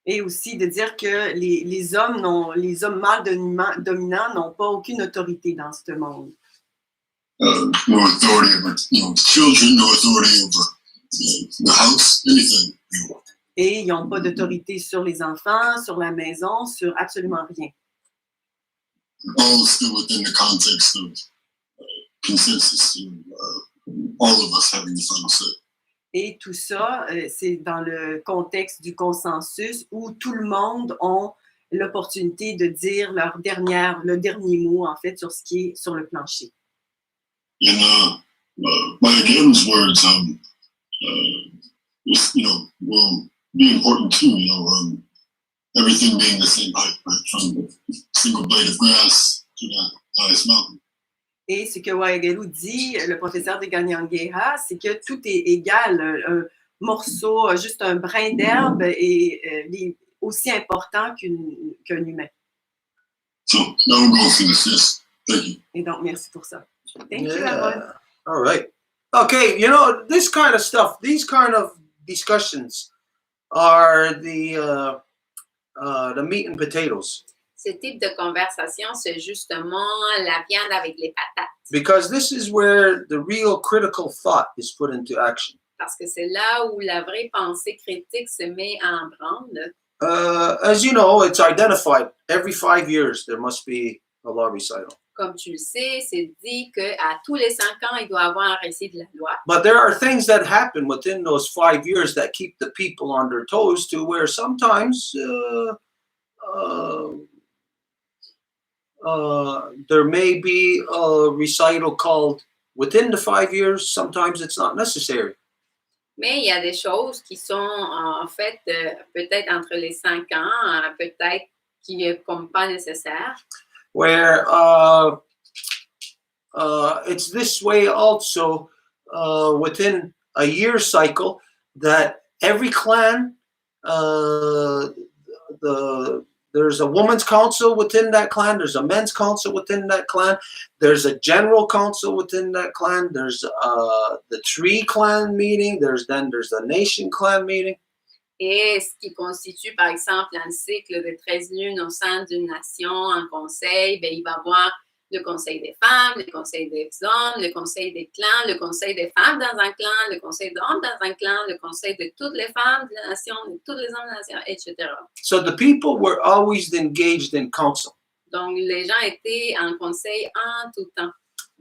Et aussi de dire que les hommes mâles dominants n'ont pas aucune autorité dans ce monde. No authority over, children, no authority over the house, anything. Et ils n'ont pas d'autorité sur les enfants, sur la maison, sur absolument rien. All still within the context of consensus, all of us having the final say. Et tout ça, c'est dans le contexte du consensus où tout le monde a l'opportunité de dire le dernier mot, en fait, sur ce qui est sur le plancher. And by Gail's words, will be important too, everything being the same height, right, from a single blade of grass to the highest mountain. Et ce que Wayagelou dit, le professeur de Ganyangeha, c'est que tout est égal. Un morceau, juste un brin d'herbe est aussi important qu'un humain. So, now we're going through this, yes. Thank you. Et donc, merci pour ça. Thank you, Aaron. All right. Okay, this kind of stuff, these kind of discussions are the meat and potatoes. Ce type de conversation, c'est justement la viande avec les patates. Because this is where the real critical thought is put into action. Parce que c'est là où la vraie pensée critique se met en branle. As you know, it's identified. Every 5 years, there must be a law recital. Comme tu le sais, c'est dit qu'à tous les 5 ans, il doit y avoir un récit de la loi. But there are things that happen within those 5 years that keep the people on their toes to where sometimes there may be a recital called within the 5 years. Sometimes it's not necessary. Mais il y a des choses qui sont en fait peut-être entre les 5 ans, peut-être qui ne sont pas nécessaires. Where it's this way also within a year cycle that every clan, there's a woman's council within that clan, there's a men's council within that clan, there's a general council within that clan, there's the tree clan meeting, there's the nation clan meeting. Et ce qui constitue, par exemple, un cycle de 13 lunes au sein d'une nation, un conseil, bien, il va y avoir le conseil des femmes, le conseil des hommes, le conseil des clans, le conseil des femmes dans un clan, le conseil d'hommes dans un clan, le conseil de toutes les femmes de la nation, de tous les hommes de la nation, etc. So the people were always engaged in council. Donc, les gens étaient en conseil en tout temps.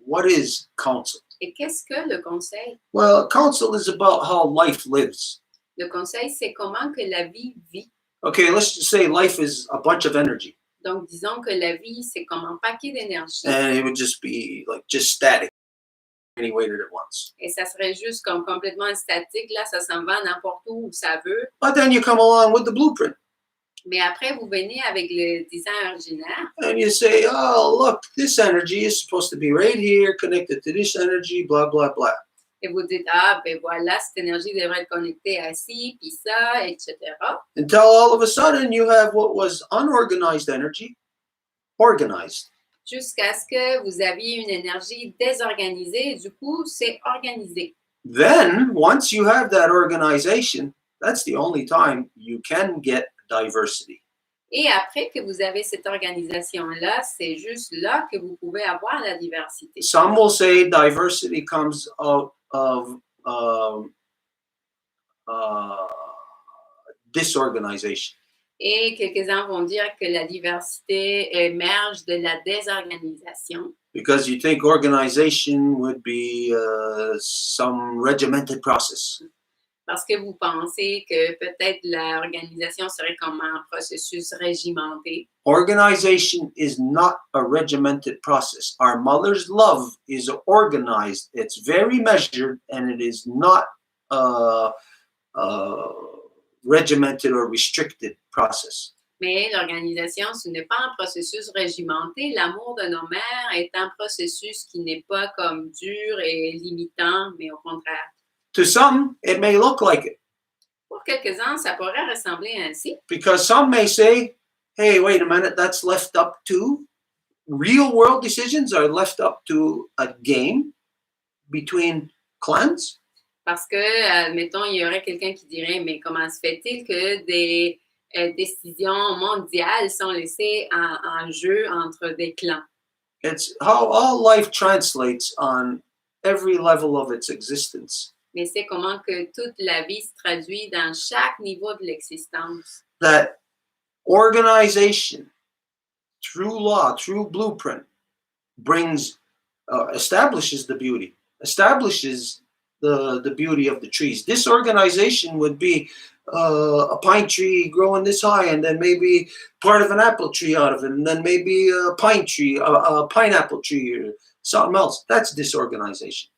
What is council? Et qu'est-ce que le conseil? Well, council is about how life lives. Le conseil, c'est comment que la vie vit. Okay, let's just say life is a bunch of energy. Donc, disons que la vie, c'est comme un paquet d'énergie. And it would just be like just static any way that it wants. Et ça serait juste comme complètement statique. Là, ça s'en va n'importe où ça veut. But then you come along with the blueprint. Mais après, vous venez avec le design originaire. And you say, oh, look, this energy is supposed to be right here, connected to this energy, blah, blah, blah. Et vous dites, ah, ben voilà, cette énergie devrait être connectée à ci, puis ça, etc. Until all of a sudden you have what was unorganized energy organized. Jusqu'à ce que vous aviez une énergie désorganisée, et du coup, c'est organisé. Then, once you have that organization, that's the only time you can get diversity. Et après que vous avez cette organisation-là, c'est juste là que vous pouvez avoir la diversité. Some will say diversity comes out of disorganization. Et quelques-uns vont dire que la diversité émerge de la désorganisation. Because you think organization would be some regimented process. Parce que vous pensez que peut-être l'organisation serait comme un processus régimenté. Organization is not a regimented process. Our mother's love is organized. It's very measured, and it is not regimented or restricted process. Mais l'organisation, ce n'est pas un processus régimenté. L'amour de nos mères est un processus qui n'est pas comme dur et limitant, mais au contraire. To some, it may look like it. Pour quelques-uns, ça pourrait ressembler ainsi. Because some may say, hey, wait a minute, that's left up to real world decisions are left up to a game between clans. Parce que, admettons, il y aurait quelqu'un qui dirait, mais comment se fait-il que des décisions mondiales sont laissées en jeu entre des clans? It's how all life translates on every level of its existence. Mais c'est comment que toute la vie se traduit dans chaque niveau de l'existence. That organization, through law, through blueprint, brings, establishes the beauty, establishes the beauty of the trees. Disorganization would be a pine tree growing this high, and then maybe part of an apple tree out of it, and then maybe a pine tree, a pineapple tree, or something else. That's disorganization.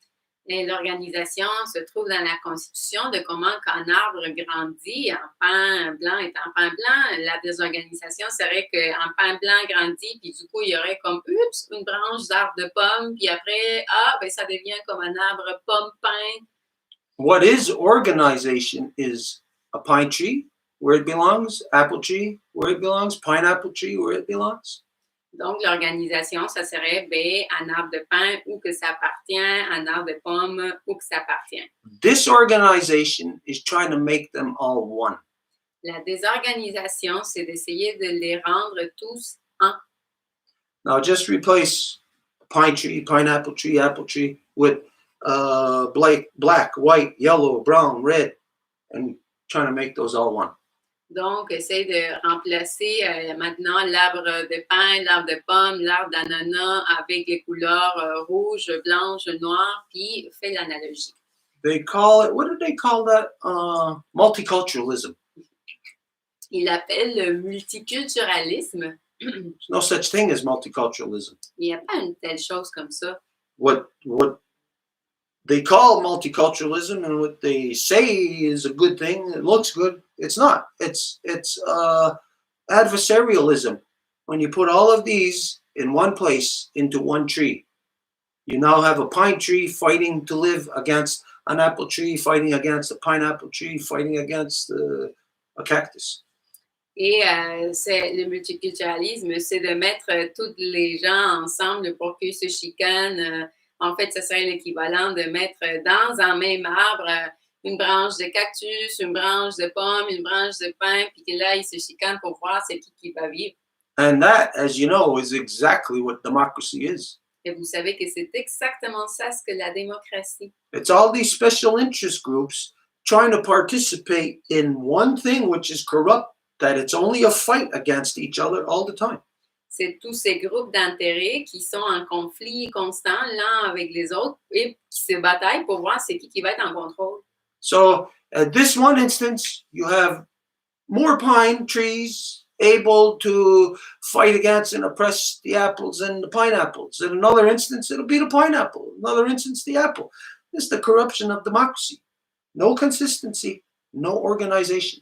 Et l'organisation se trouve dans la constitution de comment qu'un arbre grandit, un pain blanc est un pain blanc. La désorganisation serait qu'un pain blanc grandit, puis du coup, il y aurait comme, une branche d'arbre de pomme, puis après, ben ça devient comme un arbre pomme-pain. What is organization is a pine tree, where it belongs, apple tree, where it belongs, pineapple tree, where it belongs. Donc, l'organisation, ça serait un arbre de pin où que ça appartient, un arbre de pomme où que ça appartient. Disorganization is trying to make them all one. La désorganisation, c'est d'essayer de les rendre tous un. Now, just replace pine tree, pineapple tree, apple tree with black, white, yellow, brown, red, and trying to make those all one. Donc, essaye de remplacer maintenant l'arbre de pin, l'arbre de pomme, l'arbre d'ananas avec les couleurs rouge, blanche, noire, puis fais l'analogie. They call it, what do they call that? Multiculturalism. Il l'appelle le multiculturalisme. There's no such thing as multiculturalism. Il n'y a pas une telle chose comme ça. What they call multiculturalism and what they say is a good thing, it looks good. It's not. It's adversarialism. When you put all of these in one place into one tree, you now have a pine tree fighting to live against an apple tree, fighting against a pineapple tree, fighting against a cactus. Et c'est le multiculturalisme, c'est de mettre tous les gens ensemble pour qu'ils se chicanent. En fait, ce serait l'équivalent de mettre dans un même arbre une branche de cactus, une branche de pomme, une branche de pin, puis que là, ils se chicanent pour voir c'est qui va vivre. And that, as you know, is exactly what democracy is. Et vous savez que c'est exactement ça ce que la démocratie. It's all these special interest groups trying to participate in one thing which is corrupt, that it's only a fight against each other all the time. C'est tous ces groupes d'intérêts qui sont en conflit constant l'un avec les autres et qui se bataillent pour voir c'est qui va être en contrôle. So at this one instance, you have more pine trees able to fight against and oppress the apples and the pineapples. In another instance, it'll be the pineapple. Another instance, the apple. This is the corruption of democracy. No consistency, no organization.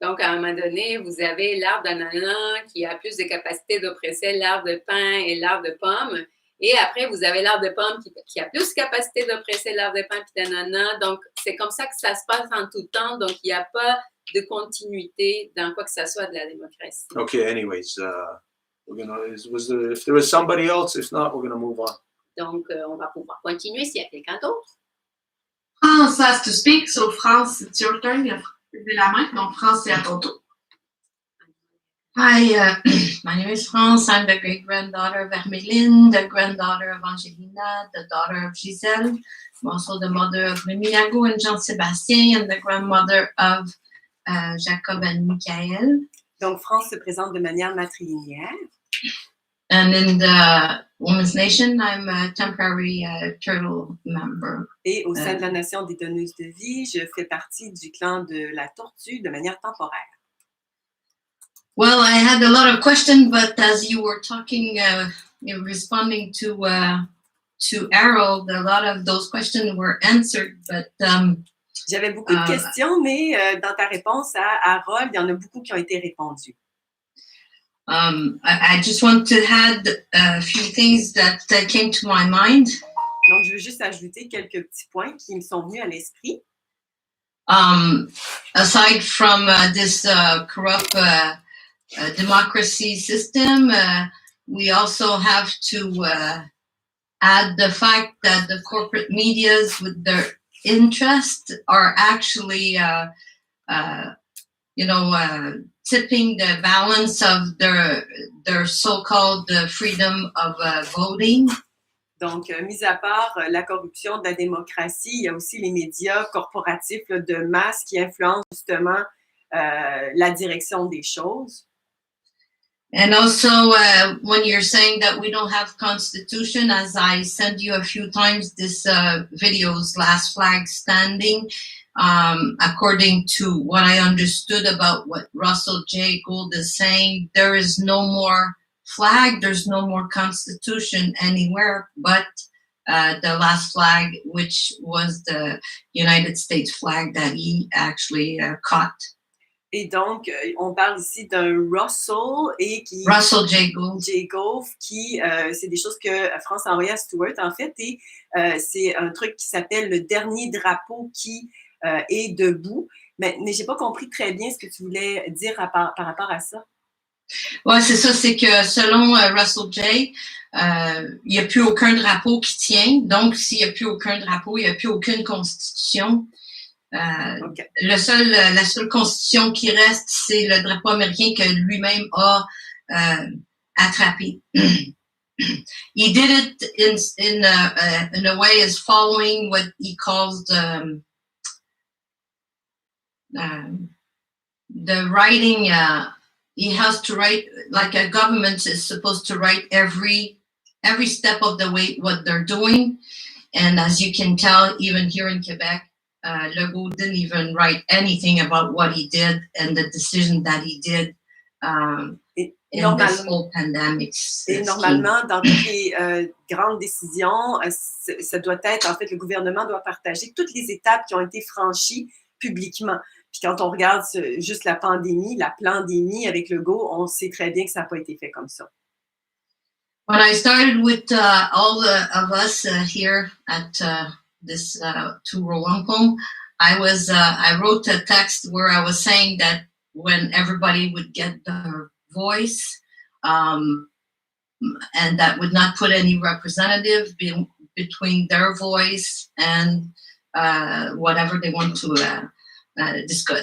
Donc, à un moment donné, vous avez l'arbre d'ananas qui a plus de capacité d'oppresser l'arbre de pin et l'arbre de pomme. Et après, vous avez l'arbre de pomme qui a plus de capacité d'oppresser l'arbre de pin et d'ananas. Donc, c'est comme ça que ça se passe en tout temps. Donc, il n'y a pas de continuité dans quoi que ce soit de la démocratie. Okay, anyways, we're gonna, if there was somebody else, if not, we're going to move on. Donc, on va pouvoir continuer s'il y a quelqu'un d'autre. France has to speak, so France, it's your turn. Il a levé la main, donc France, c'est à ton tour. Hi, my name is France. I'm the great-granddaughter of Hermeline, the granddaughter of Angelina, the daughter of Giselle. I'm also the mother of Remiago and Jean-Sébastien, and the grandmother of Jacob and Michael. Donc, France se présente de manière matrilinéaire. And in the Women's Nation, I'm a temporary turtle member. Et au sein de la Nation des donneuses de vie, je fais partie du clan de la tortue de manière temporaire. Well, I had a lot of questions, but as you were talking, responding to Harold, a lot of those questions were answered. But j'avais beaucoup de questions, mais dans ta réponse à Harold, il y en a beaucoup qui ont été répondues. I just want to add a few things that came to my mind. Donc, je veux juste ajouter quelques petits points qui me sont venus à l'esprit. Aside from this corrupt democracy system, we also have to add the fact that the corporate medias, with their interest, are actually, tipping the balance of their so-called freedom of voting. Donc, mis à part la corruption de la démocratie, il y a aussi les médias corporatifs là, de masse qui influencent justement la direction des choses. And also, when you're saying that we don't have constitution, as I sent you a few times this videos, Last Flag Standing, according to what I understood about what Russell J. Gould is saying, there is no more flag, there's no more constitution anywhere but the last flag, which was the United States flag that he actually caught. Et donc, on parle ici d'un Russell J. Gould. J. Gould, qui, c'est des choses que France a envoyées à Stewart, en fait, et c'est un truc qui s'appelle le dernier drapeau qui est debout. Mais j'ai pas compris très bien ce que tu voulais dire par rapport à ça. Ouais, c'est ça, c'est que selon Russell J., il n'y a plus aucun drapeau qui tient. Donc, s'il n'y a plus aucun drapeau, il n'y a plus aucune constitution. Okay. La seule constitution qui reste, c'est le drapeau américain que lui-même a attrapé. He did it in a way as following what he calls the writing. He has to write, like a government is supposed to write every step of the way what they're doing. And as you can tell, even here in Quebec, Legault didn't even write anything about what he did and the decision that he did in this whole pandemic. Et normalement, dans toutes les grandes décisions, ça doit être, en fait, le gouvernement doit partager toutes les étapes qui ont été franchies publiquement. Puis quand on regarde juste la pandémie avec Legault, on sait très bien que ça n'a pas été fait comme ça. When I started with all of us here at this to Row Wampum, I wrote a text where I was saying that when everybody would get their voice, and that would not put any representative between their voice and whatever they want to discuss,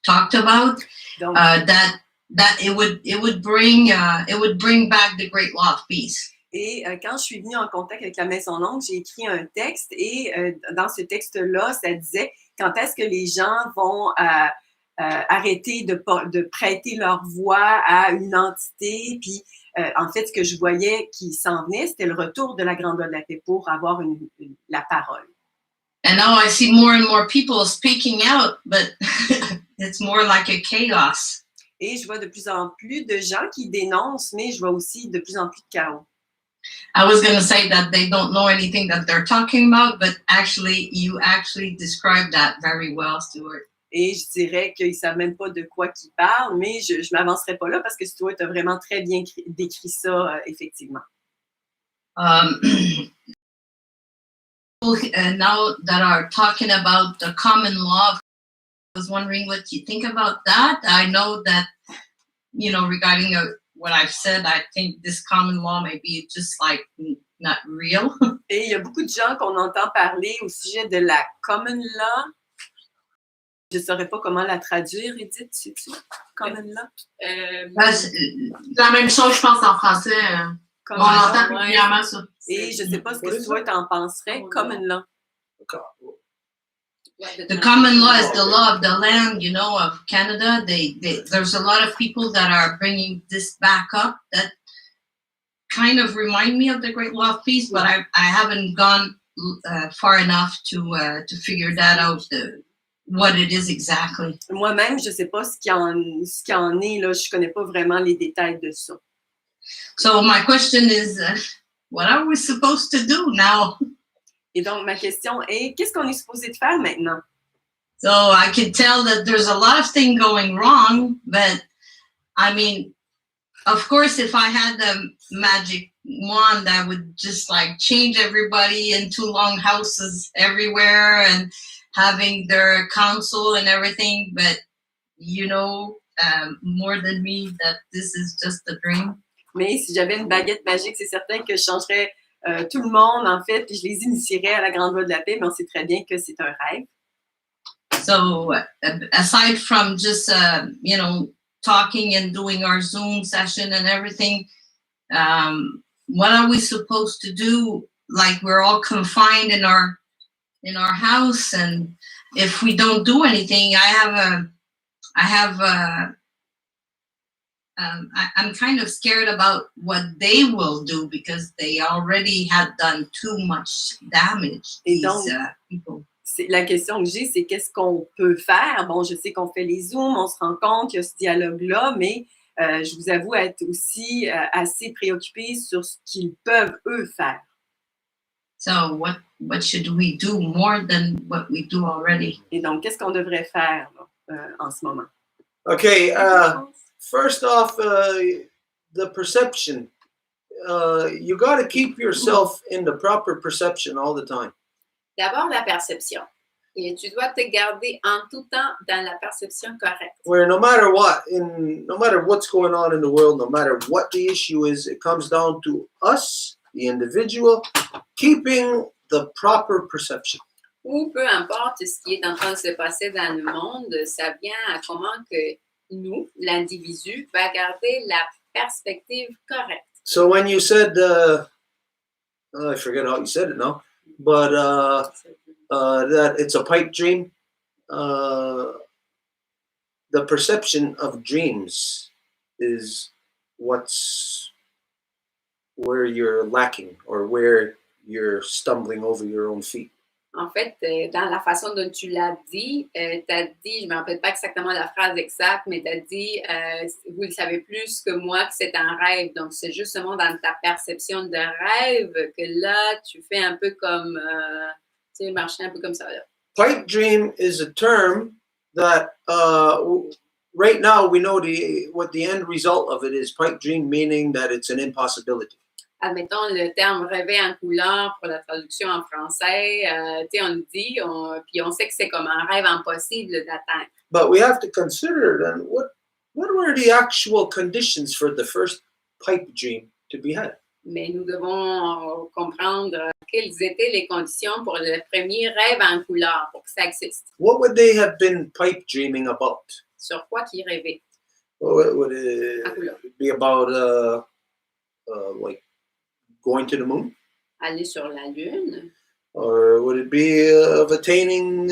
talked about, that it would bring back the great law of peace. Et quand je suis venue en contact avec la Maison Longue, j'ai écrit un texte et dans ce texte-là, ça disait quand est-ce que les gens vont arrêter de prêter leur voix à une entité. Puis, en fait, ce que je voyais qui s'en venait, c'était le retour de la Grande Loi de la paix pour avoir la parole. And now I see more and more people speaking out, but it's more like a chaos. Et je vois de plus en plus de gens qui dénoncent, mais je vois aussi de plus en plus de chaos. I was going to say that they don't know anything that they're talking about, but actually, you actually described that very well, Stuart. Et je dirais qu'ils ne savent même pas de quoi ils parlent, mais je ne m'avancerai pas là parce que Stuart a vraiment très bien décrit ça, effectivement. Now that are talking about the common law, I was wondering what you think about that. I know that, regarding what I've said, I think this common law may be just like not real. Et il y a beaucoup de gens qu'on entend parler au sujet de la common law. Je ne saurais pas comment la traduire, Edith, sais-tu? Common law? C'est la même chose, je pense, en français. On entend régulièrement ça. Et je ne sais pas ce que toi t'en penserais, common law. The common law is the law of the land, you know, of Canada. There's a lot of people that are bringing this back up that kind of remind me of the Great Law of Peace, but I haven't gone far enough to figure that out, what it is exactly. Moi-même, je ne sais pas ce qu'il y en est, là. Je ne connais pas vraiment les détails de ça. So my question is, what are we supposed to do now? Et donc, ma question est, qu'est-ce qu'on est supposé de faire maintenant? So I can tell that there's a lot of things going wrong, but I mean, of course, if I had the magic wand, I would just like change everybody into long houses everywhere and having their council and everything. But you know, more than me, that this is just a dream. Mais si j'avais une baguette magique, c'est certain que je changerais tout le monde, en fait, puis je les initierais à la grande loi de la paix, mais on sait très bien que c'est un rêve. So aside from just, you know, talking and doing our Zoom session and everything, what are we supposed to do? Like we're all confined in our house, and if we don't do anything, I'm kind of scared about what they will do because they already had done too much damage. Et donc, people. La question que j'ai, c'est qu'est-ce qu'on peut faire? Bon, je sais qu'on fait les Zooms, on se rend compte qu'il y a ce dialogue-là, mais je vous avoue être aussi assez préoccupée sur ce qu'ils peuvent, eux, faire. So what should we do more than what we do already? Et donc, qu'est-ce qu'on devrait faire là, en ce moment? Okay, first off, the perception. You got to keep yourself in the proper perception all the time. D'abord, la perception. Et tu dois te garder en tout temps dans la perception correcte. Where no matter what, no matter what's going on in the world, no matter what the issue is, it comes down to us, the individual, keeping the proper perception. Ou peu importe ce qui est en train de se passer dans le monde, ça vient à comment que nous, l'individu, va garder la perspective correcte. So when you said, I forget how you said it now, but that it's a pipe dream, the perception of dreams is where you're lacking or where you're stumbling over your own feet. En fait, dans la façon dont tu l'as dit, je ne me rappelle pas exactement la phrase exacte, mais tu as dit, vous le savez plus que moi que c'est un rêve. Donc, c'est justement dans ta perception de rêve que là, tu fais un peu comme, tu sais, marcher un peu comme ça. Là. Pipe dream is a term that right now we know what the end result of it is. Pipe dream meaning that it's an impossibility. Admettons le terme rêver en couleur pour la traduction en français, tu sais, on le dit, puis on sait que c'est comme un rêve impossible d'atteindre. But we have to consider then what were the actual conditions for the first pipe dream to be had? Mais nous devons comprendre quelles étaient les conditions pour le premier rêve en couleur pour que ça existe. What would they have been pipe dreaming about? Sur quoi qu'ils rêvaient? Would it be about like going to the moon? Aller sur la Lune. Or would it be of attaining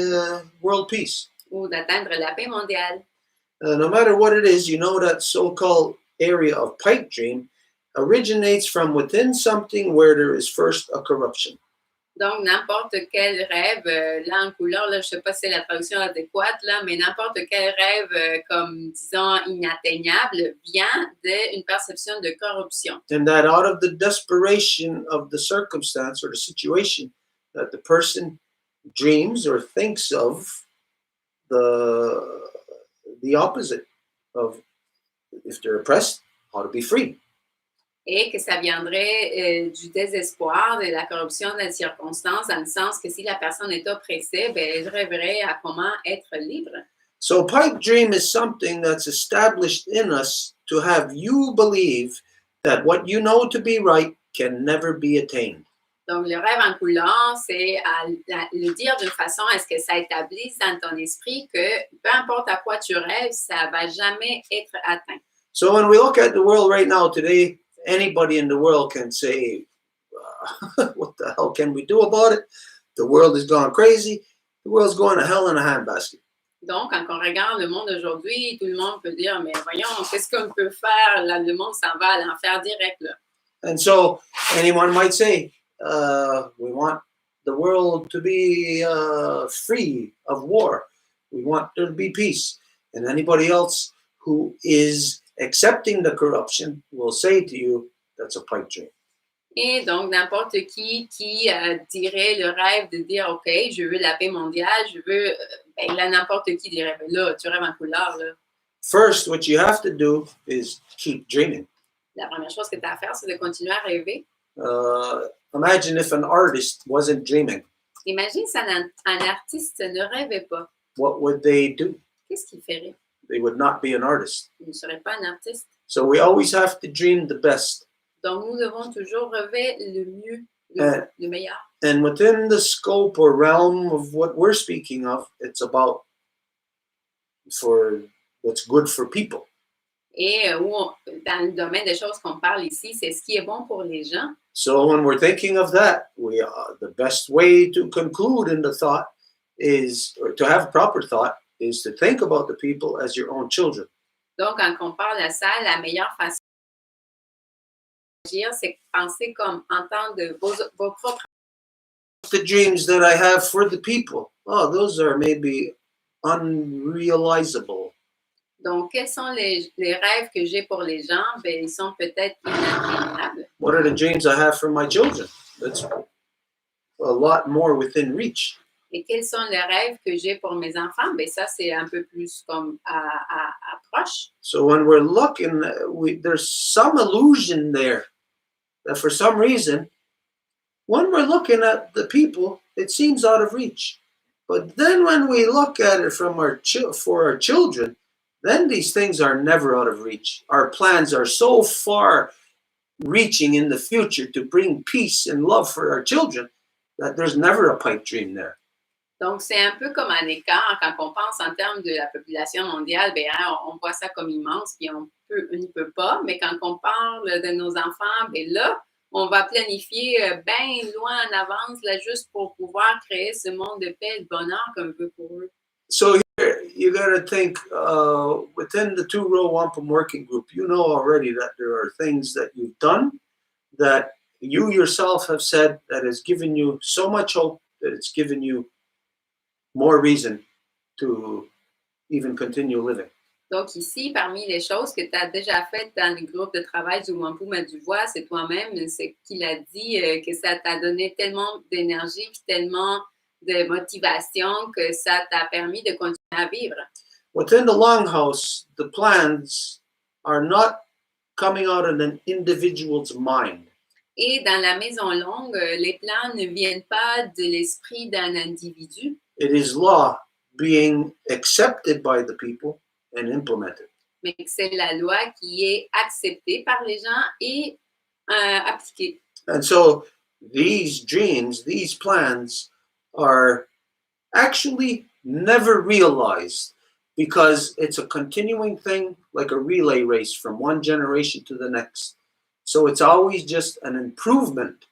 world peace? Ou d'atteindre la paix mondiale. No matter what it is, you know that so-called area of pipe dream originates from within something where there is first a corruption. Donc, n'importe quel rêve, là en couleur, là, je ne sais pas si c'est la traduction adéquate, là, mais n'importe quel rêve, comme disons inatteignable, vient d'une perception de corruption. And that out of the desperation of the circumstance or the situation that the person dreams or thinks of the opposite of if they're oppressed, how to be free. Et que ça viendrait du désespoir, de la corruption des circonstances, dans le sens que si la personne est oppressée, ben, elle rêverait à comment être libre. So pipe dream is something that's established in us to have you believe that what you know to be right can never be attained. Donc, le rêve en couleur, c'est le dire d'une façon à ce que ça établisse dans ton esprit que peu importe à quoi tu rêves, ça ne va jamais être atteint. So when we look at the world right now today, anybody in the world can say, what the hell can we do about it? The world is gone crazy. The world's going to hell in a handbasket. Donc, quand on regarde le monde aujourd'hui, tout le monde peut dire, mais voyons, qu'est-ce qu'on peut faire? Là, le monde s'en va à l'enfer direct. Là. And so anyone might say, we want the world to be free of war. We want there to be peace. And anybody else who is accepting the corruption will say to you, that's a pipe dream. Et donc, n'importe qui dirait le rêve de dire, OK, je veux la paix mondiale, je veux... Ben, là, n'importe qui dirait, ben là, tu rêves en couleur, là. First, what you have to do is keep dreaming. La première chose que tu as à faire, c'est de continuer à rêver. Imagine if an artist wasn't dreaming. Imagine si un artiste ne rêvait pas. What would they do? Qu'est-ce qu'il ferait? They would not be an artist. Il ne serait pas un artiste. So we always have to dream the best. Donc, nous devons toujours rêver le mieux, le meilleur. And within the scope or realm of what we're speaking of, it's about for what's good for people. Et dans le domaine des choses qu'on parle ici, c'est ce qui est bon pour les gens. So when we're thinking of that, the best way to conclude in the thought is, or to have proper thought, is to think about the people as your own children. Donc, quand on parle à ça, la meilleure façon d'agir, c'est penser comme entendre vos propres. The dreams that I have for the people, those are maybe unrealizable. Donc, quels sont les rêves que j'ai pour les gens? Ben, ils sont peut-être inatteignables. What are the dreams I have for my children? That's a lot more within reach. Et quels sont les rêves que j'ai pour mes enfants? Ben, ça, c'est un peu plus comme proche. So when we're looking, there's some illusion there that for some reason, when we're looking at the people, it seems out of reach. But then when we look at it from for our children, then these things are never out of reach. Our plans are so far reaching in the future to bring peace and love for our children that there's never a pipe dream there. Donc, c'est un peu comme un écart quand on pense en termes de la population mondiale, ben, hein, on voit ça comme immense, puis on ne peut pas, mais quand on parle de nos enfants, ben là, on va planifier bien loin en avance, là, juste pour pouvoir créer ce monde de paix et de bonheur qu'on veut pour eux. So here, you got to think within the Row Wampum Working Group, you know already that there are things that you've done that you yourself have said that has given you so much hope that it's given you more reason to even continue living. Donc ici, parmi les choses que tu as déjà faites dans le groupe de travail du Row Wampum ΑWorking, c'est toi-même, c'est qu'il a dit que ça t'a donné tellement d'énergie puis tellement de motivation que ça t'a permis de continuer à vivre. Within the longhouse, the plans are not coming out of an individual's mind. Et dans la maison longue, les plans ne viennent pas de l'esprit d'un individu. It is law being accepted by the people and implemented. Mais c'est la loi qui est acceptée par les gens et appliquée. And so these dreams, these plans are actually never realized because it's a continuing thing, like a relay race from one generation to the next. So it's always just an improvement.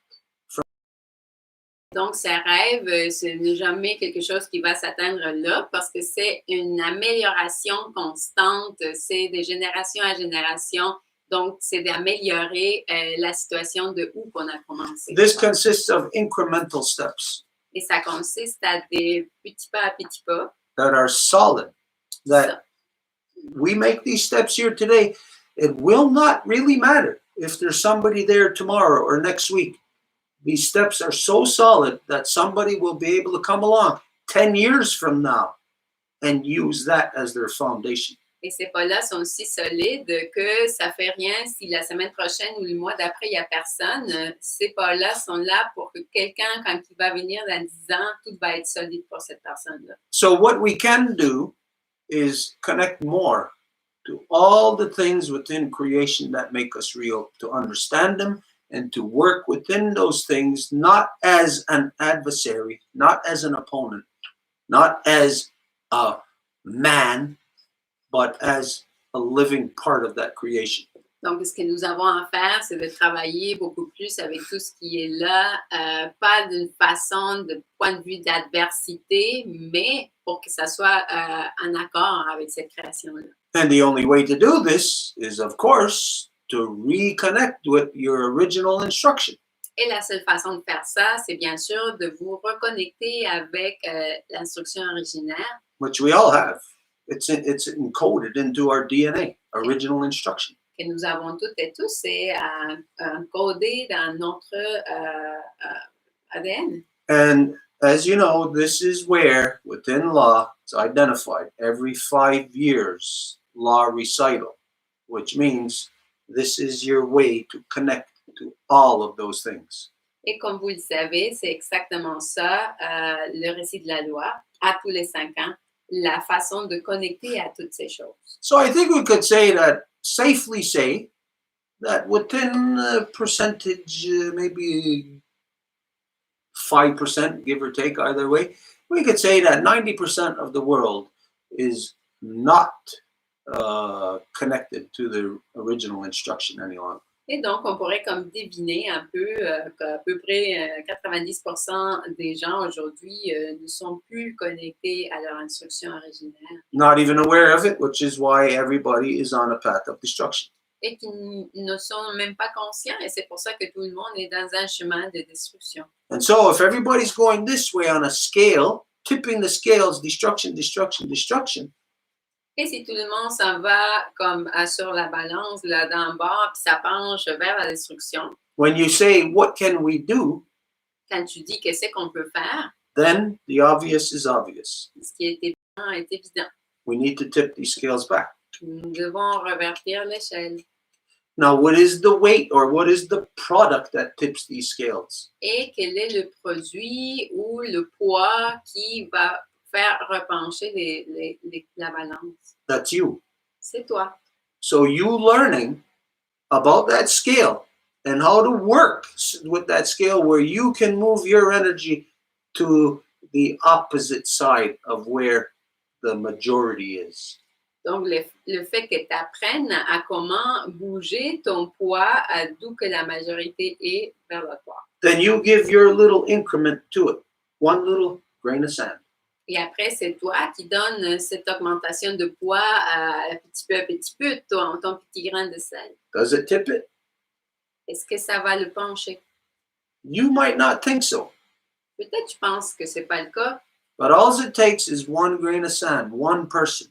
Donc, ces rêves, ce n'est jamais quelque chose qui va s'atteindre là parce que c'est une amélioration constante, c'est de génération à génération. Donc, c'est d'améliorer la situation de où qu'on a commencé. This consists of incremental steps. Et ça consiste à des petits pas that are solid. That we make these steps here today, it will not really matter if there's somebody there tomorrow or next week. These steps are so solid that somebody will be able to come along 10 years from now and use that as their foundation. Et ces pas-là sont si solides que ça fait rien si la semaine prochaine ou le mois d'après, il n'y a personne. Ces pas-là sont là pour que quelqu'un, quand il va venir dans 10 ans, tout va être solide pour cette personne-là. So what we can do is connect more to all the things within creation that make us real, to understand them and to work within those things, not as an adversary, not as an opponent, not as a man, but as a living part of that creation. Donc, ce que nous avons à faire, c'est de travailler beaucoup plus avec tout ce qui est là, pas d'une façon de point de vue d'adversité, mais pour que ça soit en accord avec cette création-là. And the only way to do this is, of course, to reconnect with your original instruction. Et la seule façon de faire ça, c'est bien sûr de vous reconnecter avec l'instruction originaire. Which we all have. It's encoded into our DNA, original instruction. Que nous avons toutes et tous, c'est encodé dans notre ADN. And as you know, this is where, within law, it's identified every 5 years, law recital, which means this is your way to connect to all of those things. Et comme vous le savez, c'est exactement ça, le récit de la loi, à tous les 5 ans, la façon de connecter à toutes ces choses. So I think we could safely say that within a percentage, maybe 5%, give or take either way, we could say that 90% of the world is not connected to the original instruction any longer. Et donc, on pourrait comme deviner un peu qu'à peu près 90% des gens aujourd'hui ne sont plus connectés à leur instruction originaire. Not even aware of it, which is why everybody is on a path of destruction. Et qui ne sont même pas conscients, et c'est pour ça que tout le monde est dans un chemin de destruction. And so if everybody's going this way on a scale, tipping the scales, destruction, destruction, destruction, Et si tout le monde s'en va comme sur la balance, là d'en bas, puis ça penche vers la destruction, when you say, what can we do? quand tu dis qu'est-ce qu'on peut faire, Then the obvious is obvious. ce qui est évident est évident. We need to tip these scales back. Nous devons revertir l'échelle. Now, what is the weight or what is the product that tips these scales? Et quel est le produit ou le poids qui va faire repencher la balance? That's you. C'est toi. So you learning about that scale and how to work with that scale where you can move your energy to the opposite side of where the majority is. Donc, le fait que tu apprennes à comment bouger ton poids à d'où que la majorité est vers le poids. Then you give your little increment to it, one little grain of sand. Et après, c'est toi qui donnes cette augmentation de poids à petit peu, ton petit grain de sel. Does it tip it? Est-ce que ça va le pencher? You might not think so, Peut-être tu penses que ce n'est pas le cas, but all it takes is one grain of sand, one person,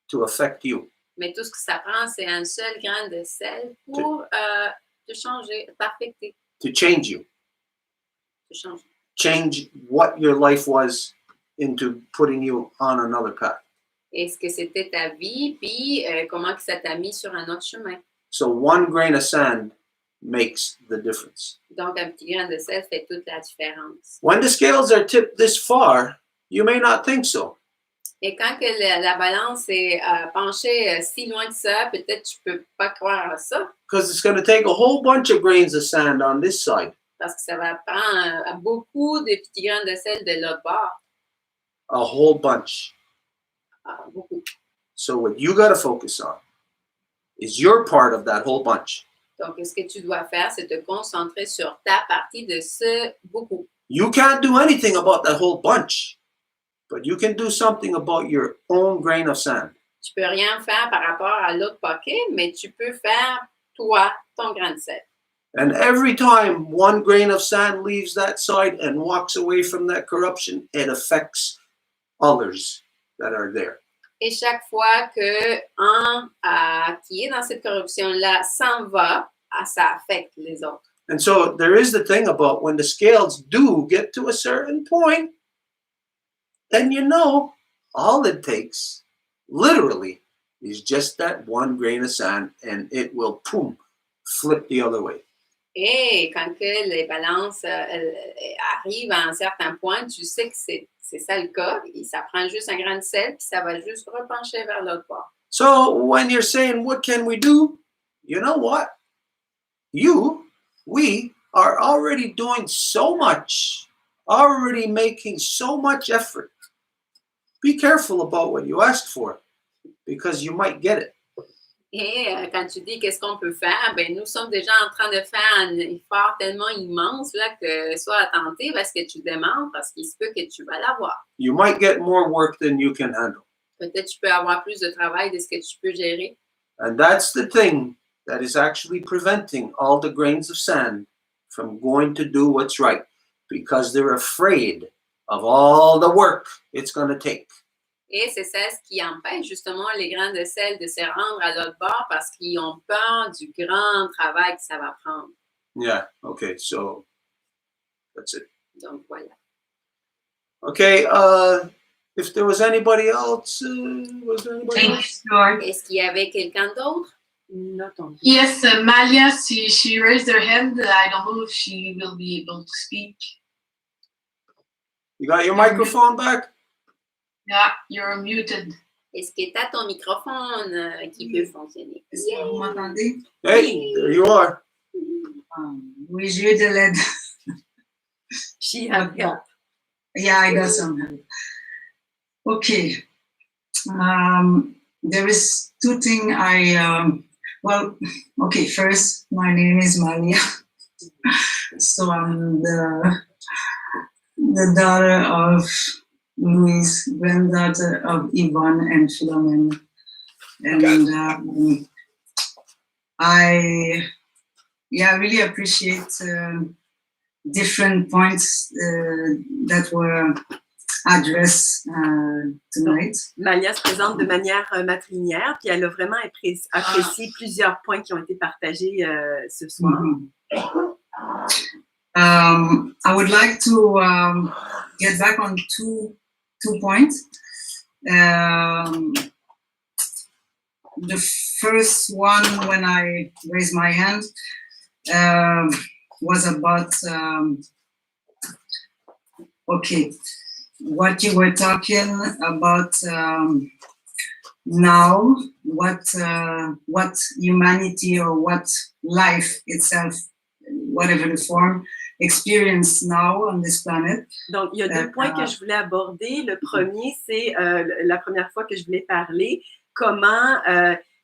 to affect you. mais tout ce que ça prend, c'est un seul grain de sel pour te changer, t'affecter, To change you, te changer. change what your life was into putting you on another path. Est-ce que c'était ta vie, puis comment que ça t'a mis sur un autre chemin? So one grain of sand makes the difference. Donc, un petit grain de sel fait toute la différence. When the scales are tipped this far, you may not think so. Et quand que la balance est penchée si loin que ça, peut-être tu peux pas croire à ça, Because it's going to take a whole bunch of grains of sand on this side, parce que ça va prendre beaucoup de petits grains de sel de l'autre bord. a whole bunch. Beaucoup. So what you got to focus on is your part of that whole bunch. Donc, ce que tu dois faire, c'est te concentrer sur ta partie de ce beaucoup. You can't do anything about that whole bunch, but you can do something about your own grain of sand. Tu peux rien faire par rapport à l'autre paquet, mais tu peux faire, toi, ton grain de sel. And every time one grain of sand leaves that side and walks away from that corruption, it affects others that are there. Et chaque fois que un qui est dans cette corruption-là s'en va, ça affecte les autres. And so there is the thing about when the scales do get to a certain point, then you know all it takes, literally, is just that one grain of sand and it will, boom, flip the other way. Et quand que les balances arrivent à un certain point, tu sais que c'est ça le cas, et ça prend juste un grain de sel, puis ça va juste repencher vers l'autre bord. So when you're saying, what can we do? You know what? You we are already doing so much, already making so much effort. Be careful about what you ask for, because you might get it. Et quand tu dis qu'est-ce qu'on peut faire, ben nous sommes déjà en train de faire un effort tellement immense là, que sois attentif à ce que tu demandes parce qu'il se peut que tu vas l'avoir. You might get more work than you can handle. Peut-être tu peux avoir plus de travail de ce que tu peux gérer. And that's the thing that is actually preventing all the grains of sand from going to do what's right, because they're afraid of all the work it's going to take. Et c'est ça ce qui empêche justement les grains de sel de se rendre à l'autre bord parce qu'ils ont peur du grand travail que ça va prendre. Yeah, okay, so that's it. Donc voilà. Okay, if there was anybody else, was there anybody Thank else? you, Lord. Est-ce qu'il y avait quelqu'un d'autre? Not on. Yes, Malia, she raised her hand. I don't know if she will be able to speak. You got your microphone back? Yeah, you're muted. Est-ce que tu as ton microphone qui peut fonctionner? Est-ce que vous m'entendez? Hey, there you are. Oui, j'ai eu de l'aide. She had help. Yeah, I got some help. Okay. There is two things okay, first, my name is Malia. So I'm the daughter of Louise, granddaughter of Yvonne and Philomena. And I really appreciate different points that were addressed tonight. Malia se présente de manière matrilinéaire, puis elle a vraiment apprécié plusieurs points qui ont été partagés ce soir. I would like to get back on two points. The first one, when I raised my hand, was about what you were talking about now, what humanity or what life itself, whatever the form, experience now on this planet. Donc, il y a deux points que je voulais aborder. Le premier, c'est la première fois que je voulais parler, comment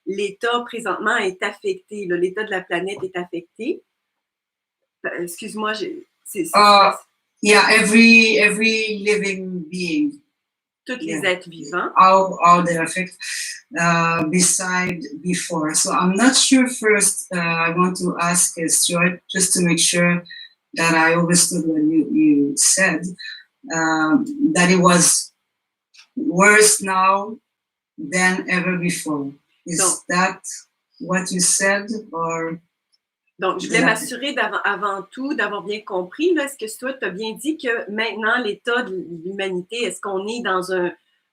l'État présentement est affecté, l'État de la planète est affecté. Excuse-moi, yeah, every living being. Tous les êtres vivants. How they affect beside before. So I'm not sure first, I want to ask Stuart, just to make sure that I understood what you said, that it was worse now than ever before. Is that what you said, or? Donc, je voulais m'assurer avant tout d'avoir bien compris. Est-ce que toi, tu as bien dit que maintenant, l'état de l'humanité, est-ce qu'on est dans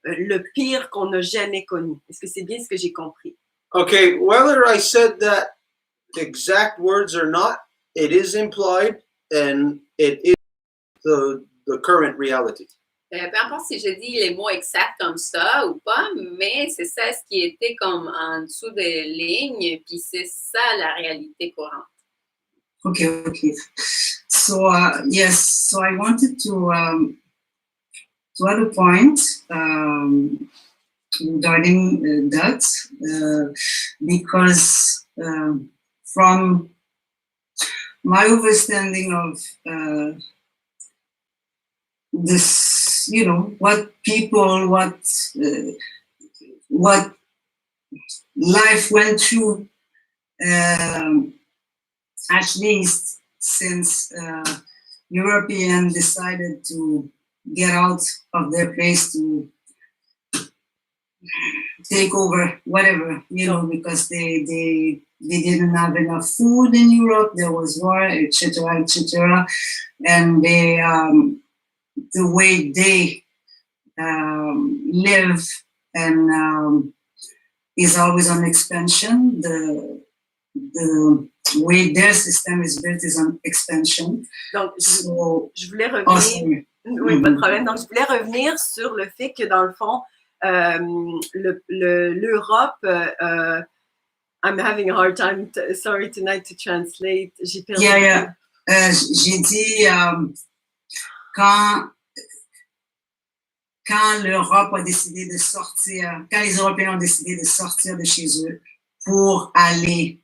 le pire qu'on n'a jamais connu? Est-ce que c'est bien ce que j'ai compris? Okay, whether I said that the exact words or not, it is implied and it is the current reality. Peu importe si je dis les mots exacts comme ça ou pas, mais c'est ça ce qui était comme en dessous des lignes, puis c'est ça la réalité courante. Okay. So yes, so I wanted to add a point regarding that because from my understanding of this, what people, what life went through, at least since Europeans decided to get out of their place to take over whatever, because they didn't have enough food in Europe, there was war, etc., and they the way they live and is always on expansion. The way their system is built is on expansion. Donc, je voulais revenir. Awesome. Oui, pas de problème. Donc, je voulais revenir sur le fait que, dans le fond, l'Europe I'm having a hard time, sorry, tonight to translate. J'ai perdu. Yeah. J'ai dit quand l'Europe a décidé de sortir, quand les Européens ont décidé de sortir de chez eux pour aller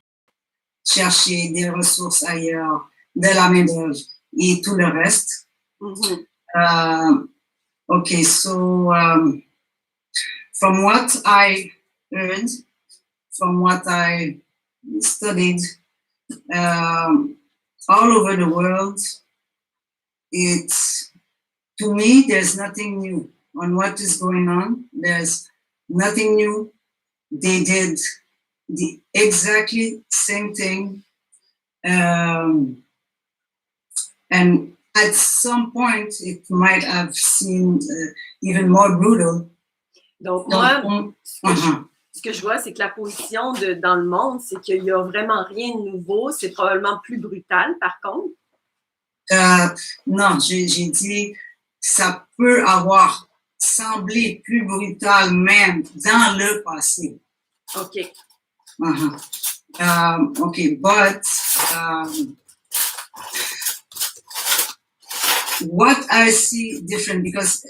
chercher des ressources ailleurs, de la main-d'œuvre et tout le reste. Okay, so from what I heard, from what I studied, all over the world, to me, there's nothing new on what is going on. There's nothing new. They did the exactly same thing. And at some point, it might have seemed even more brutal. Donc, moi, ce que je vois, c'est que la position dans le monde, c'est qu'il n'y a vraiment rien de nouveau. C'est probablement plus brutal, par contre. Non, j'ai dit, ça peut avoir semblé plus brutal même dans le passé. OK. Okay, but what I see different, because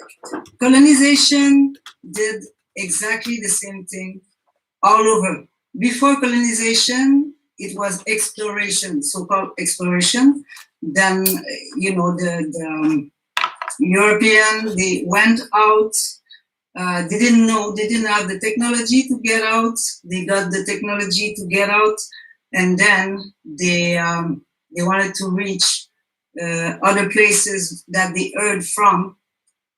colonization did exactly the same thing all over. Before colonization, it was exploration, so-called exploration. Then, you know, the European, they went out, they didn't have the technology to get out. They got the technology to get out, and then they wanted to reach other places that they heard from,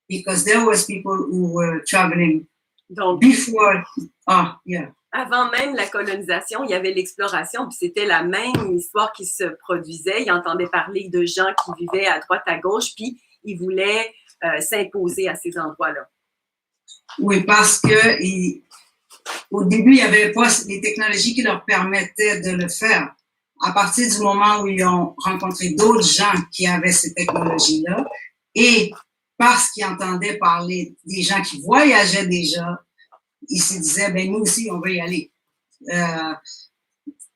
because there was people who were traveling before. Avant même la colonisation, il y avait l'exploration, puis c'était la même histoire qui se produisait. Ils entendaient parler de gens qui vivaient à droite, à gauche, puis ils voulaient s'imposer à ces endroits-là. Oui, parce que au début, il n'y avait pas les technologies qui leur permettaient de le faire. À partir du moment où ils ont rencontré d'autres gens qui avaient ces technologies-là, et parce qu'ils entendaient parler des gens qui voyageaient déjà, ils se disaient, ben nous aussi, on veut y aller.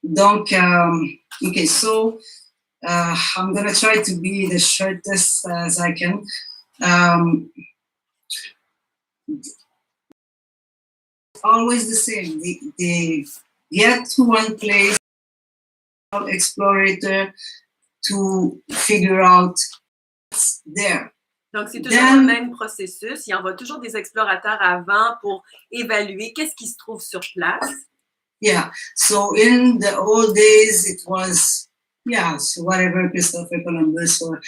Donc, okay, so I'm going to try to be the shortest as I can. Always the same. They get to one place, explorator, to figure out what's there. Donc, c'est toujours le même processus. Il y en va toujours des explorateurs avant pour évaluer qu'est-ce qui se trouve sur place. Yeah. So in the old days, it was, so whatever, Christopher Columbus or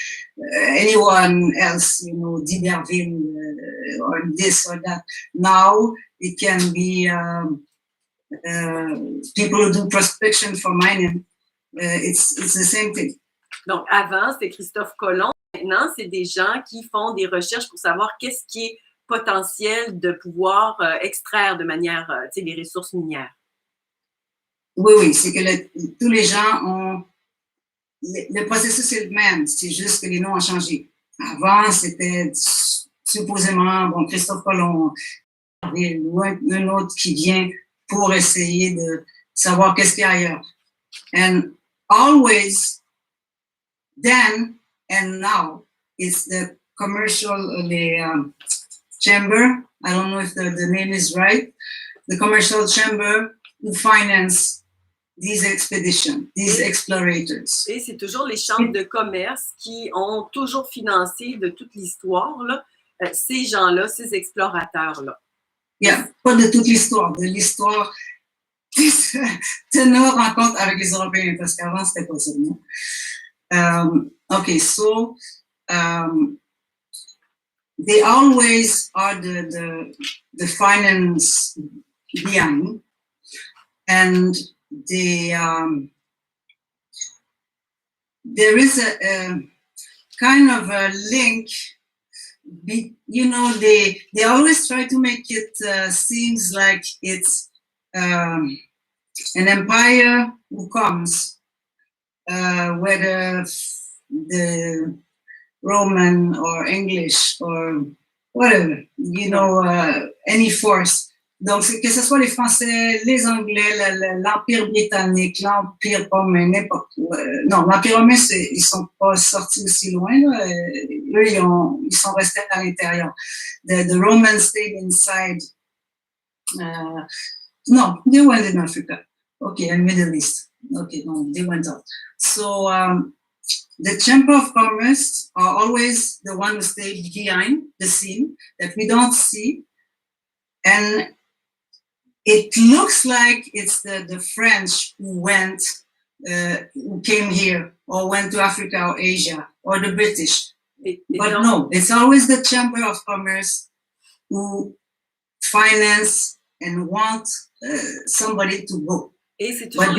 anyone else, you know, d'Iberville or this or that. Now it can be people who do prospection for mining. It's the same thing. Donc, avant, c'était Christophe Colomb. Maintenant, c'est des gens qui font des recherches pour savoir qu'est-ce qui est potentiel de pouvoir extraire de manière, tu sais, les ressources minières. Oui, c'est que tous les gens ont... Le processus est le même, c'est juste que les noms ont changé. Avant, c'était supposément, bon, Christophe Colomb, ou un autre qui vient pour essayer de savoir qu'est-ce qu'il y a ailleurs. And always, then and now, it's the commercial, chamber, I don't know if the name is right, the commercial chamber who finance these expeditions, these explorators. Et c'est toujours les chambres de commerce qui ont toujours financé de toute l'histoire, là, ces gens-là, ces explorateurs-là. Yeah, pas de toute l'histoire, de l'histoire de nos rencontres avec les Européens, parce qu'avant, c'était pas ça, non? Okay, so they always are the finance behind, and there is a kind of a link. You know, they always try to make it seems like it's an empire who comes, whether the Roman or English or whatever, you know, any force Donc, que ce soit les Français, les Anglais, l'Empire britannique, l'Empire romain, n'importe où. Non, l'Empire romain, ils sont pas sortis aussi loin. Là. Eux, ils sont restés à l'intérieur. The Roman stayed inside. No, they went in Africa. Okay, and Middle East. Okay, no, they went out. So the Chamber of Commerce are always the one who stay behind the scene that we don't see. And it looks like it's the French who came here or went to Africa or Asia, or the British. But no, it's always the Chamber of Commerce who finance and want somebody to go. Et c'est toujours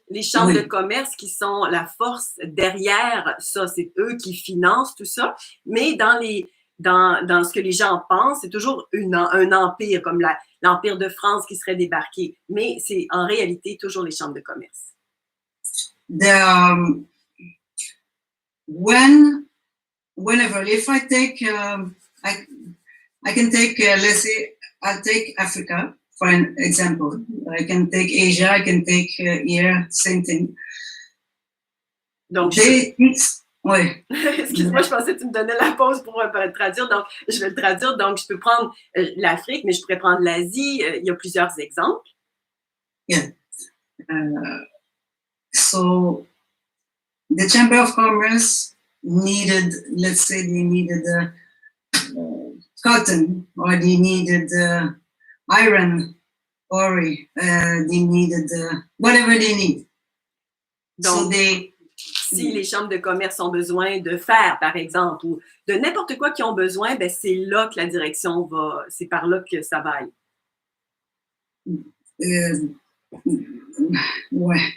les chambres de commerce qui sont la force derrière ça. C'est eux qui financent tout ça. Mais dans ce que les gens pensent, c'est toujours un empire, comme l'Empire de France qui serait débarqué. Mais c'est en réalité toujours les chambres de commerce. Whenever, if I take, I can take, let's say, I'll take Africa. For an example, I can take Asia, I can take here, same thing. Donc, ouais. Excuse-moi, je pensais que tu me donnais la pause pour le traduire, donc je vais le traduire. Donc, je peux prendre l'Afrique, mais je pourrais prendre l'Asie. Il y a plusieurs exemples. Yeah. So, the Chamber of Commerce needed, let's say they needed cotton, or they needed iron, ore, they needed whatever they need. Donc, si les chambres de commerce ont besoin de fer, par exemple, ou de n'importe quoi qu'ils ont besoin, ben c'est là que la direction va, c'est par là que ça va aller. Ouais.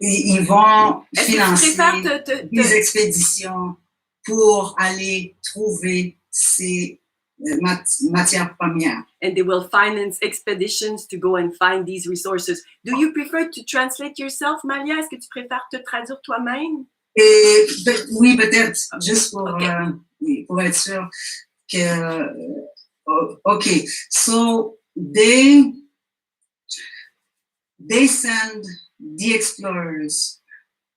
Ils vont financer des expéditions pour aller trouver ces matières premières. And they will finance expeditions to go and find these resources. Do you prefer to translate yourself, Malia? Est-ce que tu préfères te traduire toi-même? Oui, peut-être, juste pour être sûr que... Okay, so they send the explorers.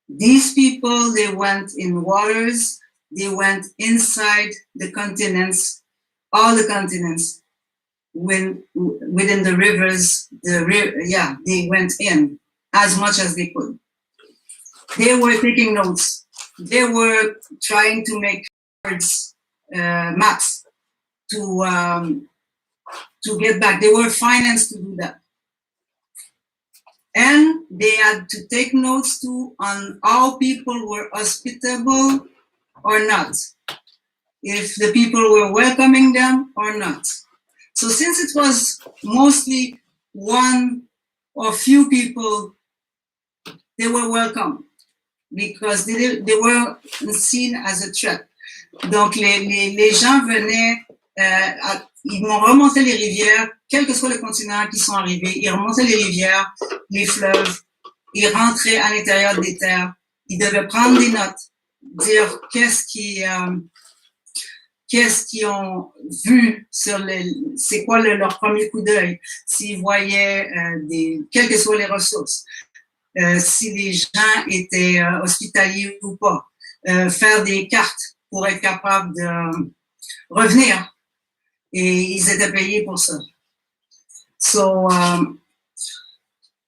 These people, they went in waters, they went inside the continents, all the continents, within the rivers, they went in as much as they could. They were taking notes. They were trying to make cards, maps to get back. They were financed to do that. And they had to take notes too on how people were hospitable or not. If the people were welcoming them or not. So since it was mostly one or few people, they were welcome because they were seen as a threat. Donc les gens venaient, ils m'ont remonté les rivières, quel que soit le continent qui sont arrivés, ils remontaient les rivières, les fleuves, ils rentraient à l'intérieur des terres, ils devaient prendre des notes, dire qu'est-ce qu'ils ont vu c'est quoi leur premier coup d'œil, s'ils voyaient quelles que soient les ressources, si les gens étaient hospitaliers ou pas, faire des cartes pour être capable de revenir. Et ils étaient payés pour ça. So,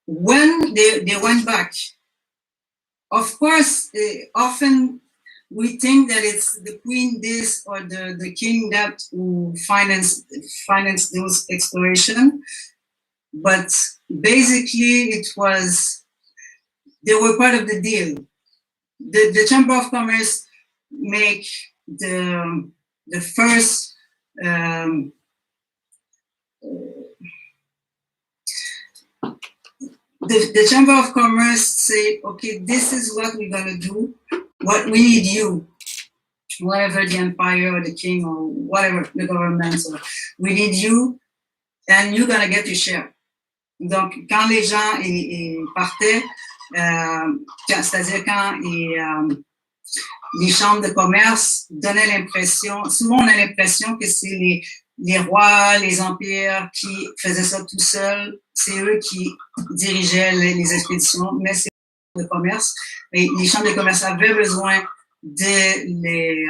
when they went back, of course, often we think that it's the queen this or the king that who financed those exploration, but basically they were part of the deal. The Chamber of Commerce make the first the Chamber of Commerce say, okay, this is what we're going to do. What we need you, whatever the empire or the king or whatever the government, or we need you, and you're going to get your share. Donc, quand les gens partaient, c'est-à-dire quand les chambres de commerce donnaient l'impression, souvent on a l'impression que c'est les rois, les empires qui faisaient ça tout seuls, c'est eux qui dirigeaient les expéditions, mais c'est le commerce. Et les chambres de commerce avaient besoin des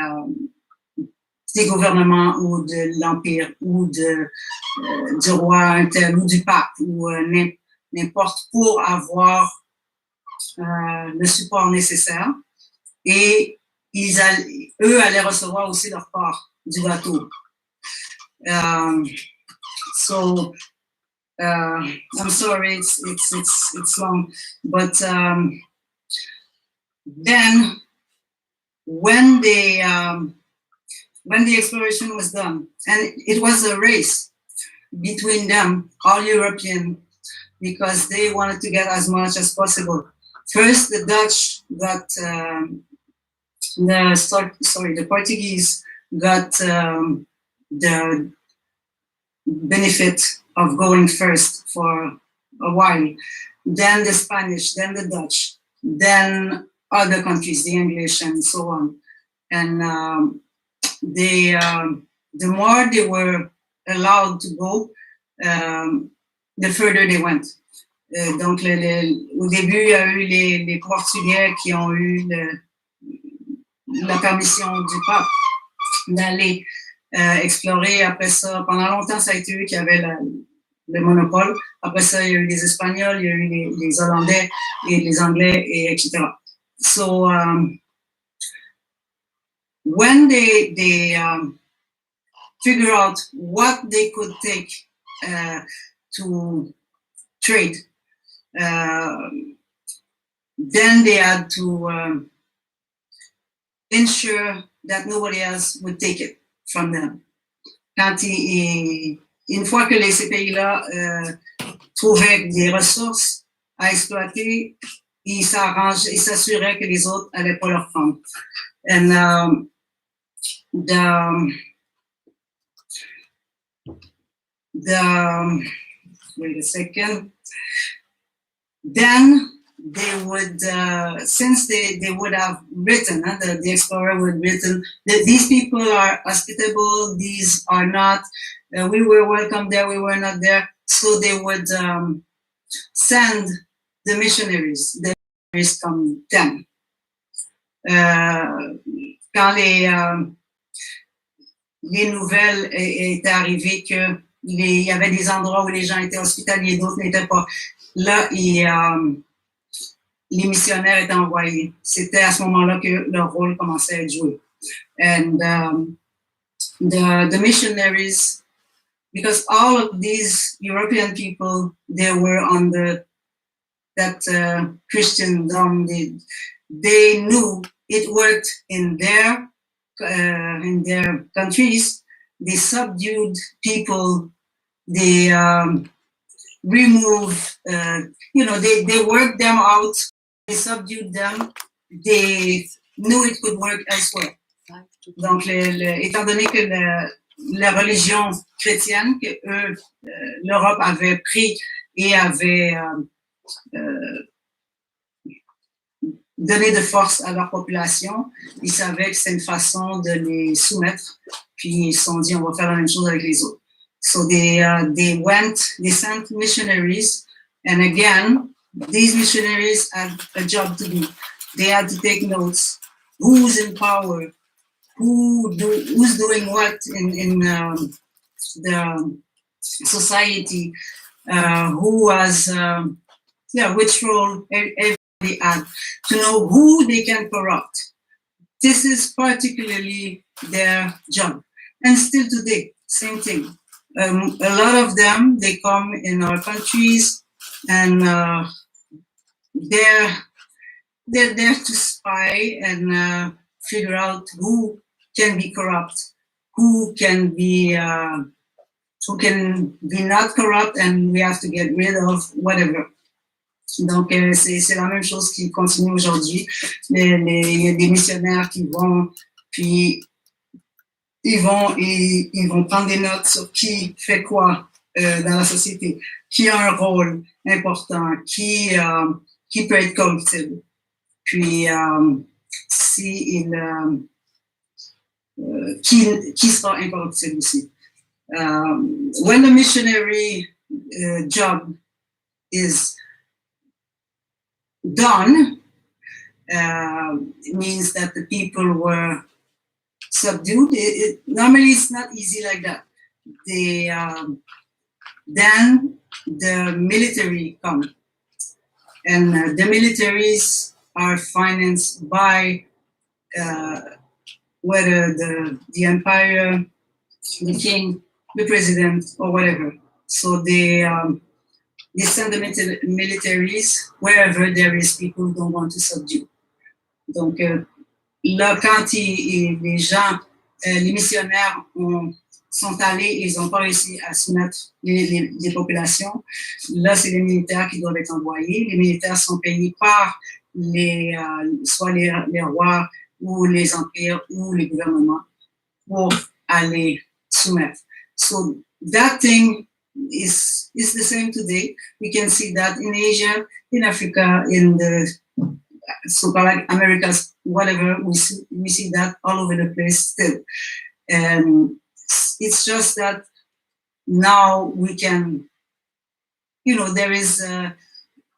gouvernements ou de l'empire ou du roi interne ou du pape ou n'importe pour avoir le support nécessaire. Et eux allaient recevoir aussi leur part du gâteau. So I'm sorry, it's long, but then when the exploration was done, and it was a race between them, all European, because they wanted to get as much as possible. First, the Dutch got the Portuguese got the benefit of going first for a while. Then the Spanish, then the Dutch, then other countries, the English, and so on. And the more they were allowed to go, the further they went. Donc, au début, il y a eu les Portugais qui ont eu la permission du pape d'aller explorer. Après ça, pendant longtemps, ça a été eux qui avaient le monopole. Après ça, il y a eu les Espagnols, il y a eu les Hollandais et les Anglais, et etc. So, when they figure out what they could take to trade, then they had to ensure that nobody else would take it from them. Une fois que ces pays-là trouvaient des ressources à exploiter, ils s'assuraient que les autres n'allaient pas leur prendre. And wait a second. Then they would, since they would have written, the explorer would have written that these people are hospitable, these are not, we were welcome there, we were not there. So they would send the missionaries from them. Quand les nouvelles étaient arrivées que il y avait des endroits où les gens étaient hospitaliers, d'autres n'étaient pas. Là, les missionnaires étaient envoyés. C'était à ce moment-là que leur rôle commençait à être joué. And the missionaries, because all of these European people, they were under that Christendom, they knew it worked in their countries. They subdued people. They removed, they worked them out. They subdued them. They knew it could work elsewhere. Donc, étant donné que la religion chrétienne que l'Europe avait pris et avait donné de force à leur population, ils savaient que c'est une façon de les soumettre. Puis ils se sont dit, on va faire la même chose avec les autres. So they sent missionaries, and again, these missionaries had a job to do. They had to take notes. Who's in power? Who's doing what in the society? Who has which role everybody had, to know who they can corrupt. This is particularly their job, and still today, same thing. A lot of them, they come in our countries, and they're there to spy and figure out who can be corrupt, who can be not corrupt, and we have to get rid of whatever. Donc, c'est la même chose qui continue aujourd'hui. Il y a des missionnaires qui vont, puis ils vont prendre des notes sur qui fait quoi dans la société, qui a un rôle important, qui peut être corruptible. Puis, qui sera incorruptible aussi. When the missionary job is done, it means that the people were subdued. Normally, it's not easy like that. Then the military come, and the militaries are financed by whether the empire, the king, the president, or whatever. So they send the militaries wherever there is people who don't want to subdue. Donc là, quand les gens, les missionnaires sont allés, ils n'ont pas réussi à soumettre les populations. Là, c'est les militaires qui doivent être envoyés. Les militaires sont payés par soit les rois ou les empires ou les gouvernements pour aller soumettre. So that thing is the same today. We can see that in Asia, in Africa, in the so-called Americas, whatever, we see that all over the place still. And it's just that now we can, there is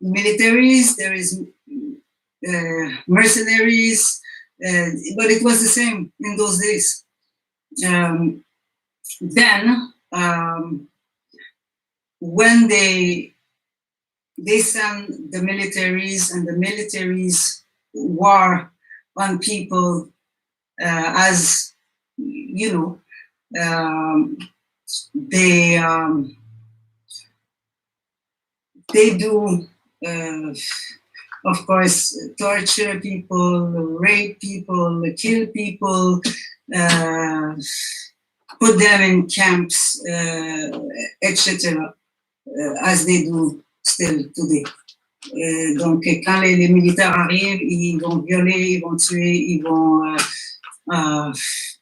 militaries, there is mercenaries, but it was the same in those days. Then, when they send the militaries and the militaries war on people, as they do, of course, torture people, rape people, kill people, put them in camps, etc., as they do still today. Donc, quand les militaires arrivent, ils vont violer, ils vont tuer, ils vont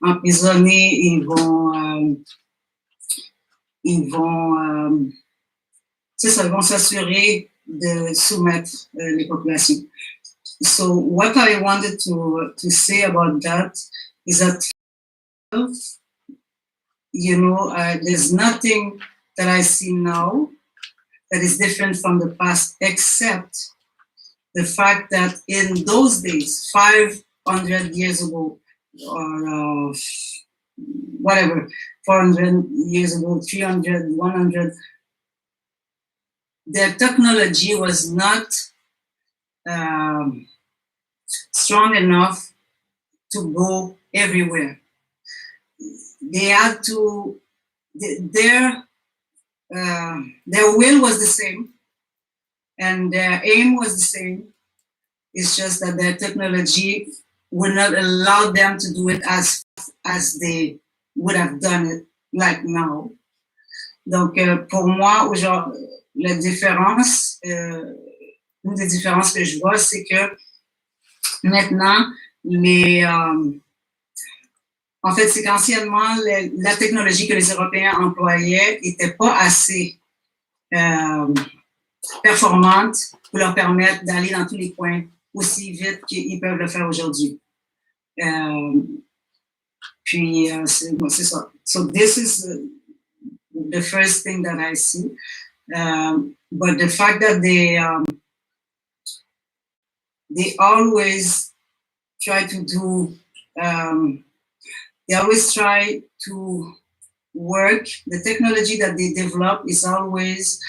emprisonner, ils vont s'assurer de soumettre les populations. So what I wanted to say about that is that, there's nothing that I see now that is different from the past, except the fact that in those days, 500 years ago, or whatever, 400 years ago, 300, 100, the technology was not strong enough to go everywhere. They had to, their will was the same, and their aim was the same. It's just that their technology would not allow them to do it as they would have done it like now. Donc, pour moi, la différence, une des différences que je vois, c'est que maintenant, en fait, c'est qu'anciennement, la technologie que les Européens employaient n'était pas assez performante pour leur permettre d'aller dans tous les coins aussi vite qu'ils peuvent le faire aujourd'hui. Puis, c'est ça. So this is the first thing that I see. But the fact that they always try to do, they always try to work. The technology that they develop is always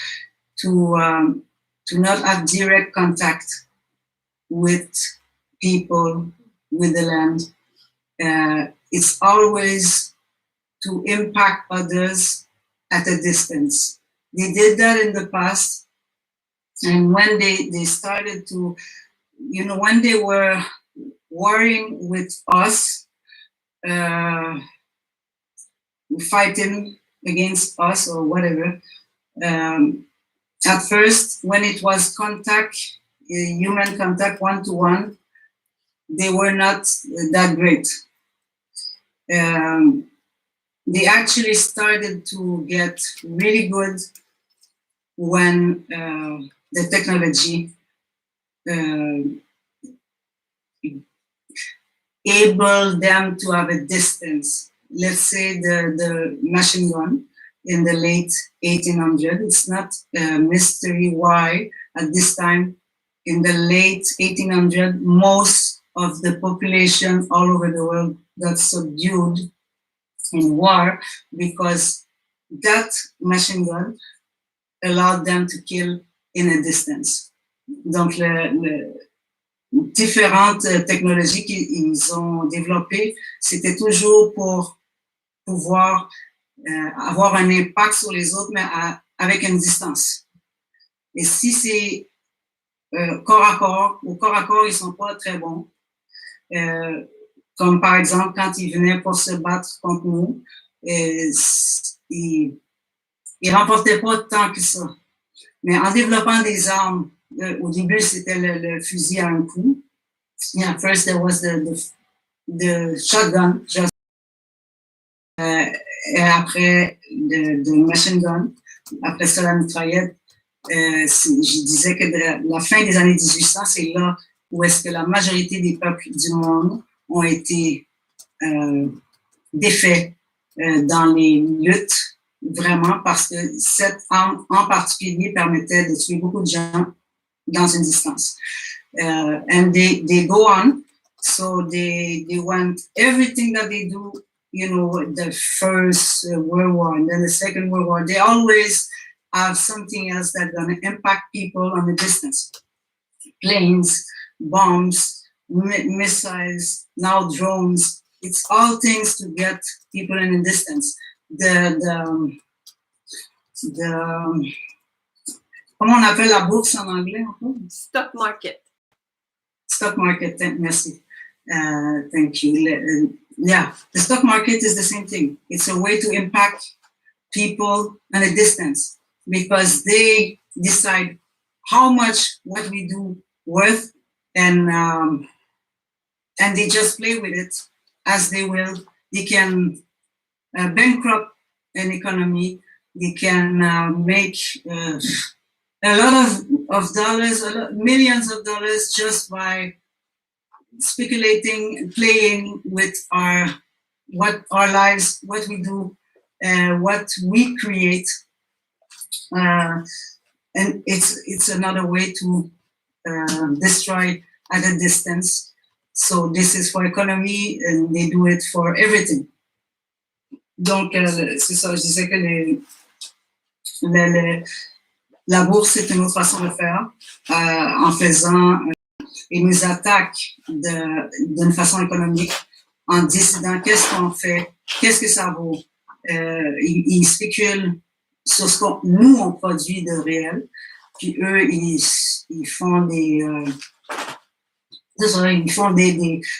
to not have direct contact with people, with the land. It's always to impact others at a distance. They did that in the past, and when they started to, when they were warring with us, fighting against us or whatever, at first, when it was contact, human contact, one-to-one, they were not that great. They actually started to get really good when the technology able them to have a distance. Let's say the machine gun. in the late 1800s. It's not a mystery why at this time, in the late 1800s, most of the population all over the world got subdued in war because that machine gun allowed them to kill in a distance. Donc, différentes technologies qu'ils ont développées, c'était toujours pour pouvoir avoir un impact sur les autres, mais avec une distance. Et si c'est corps à corps, au corps à corps, ils sont pas très bons. Comme par exemple, quand ils venaient pour se battre contre nous, ils remportaient pas tant que ça. Mais en développant des armes, au début, c'était le fusil à un coup. Yeah, first there was the shotgun, just, et après the machine gun, après ça la mitraillette. Je disais que la fin des années 1800, c'est là où est-ce que la majorité des peuples du monde ont été défaits dans les luttes, vraiment, parce que cette arme en particulier permettait de tuer beaucoup de gens dans une distance. And they go on, so they went, everything that they do, you know, the First World War and then the Second World War, they always have something else that's going to impact people on the distance. Planes, bombs, missiles, now drones. It's all things to get people in a distance. Comment on appelle la bourse en anglais? Stock market. Stock market, merci. Thank you. Yeah, the stock market is the same thing. It's a way to impact people at a distance because they decide how much what we do worth, and they just play with it as they will. They can bankrupt an economy. They can make a lot of dollars, millions of dollars just by speculating, playing with our lives, what we do, what we create, and it's another way to destroy at a distance. So this is for economy, and they do it for everything. Donc c'est ça, je disais que la bourse c'est une autre façon de faire, en faisant ils nous attaquent d'une façon économique en décidant qu'est-ce qu'on fait, qu'est-ce que ça vaut. Ils spéculent sur ce que nous on produit de réel, puis eux ils font des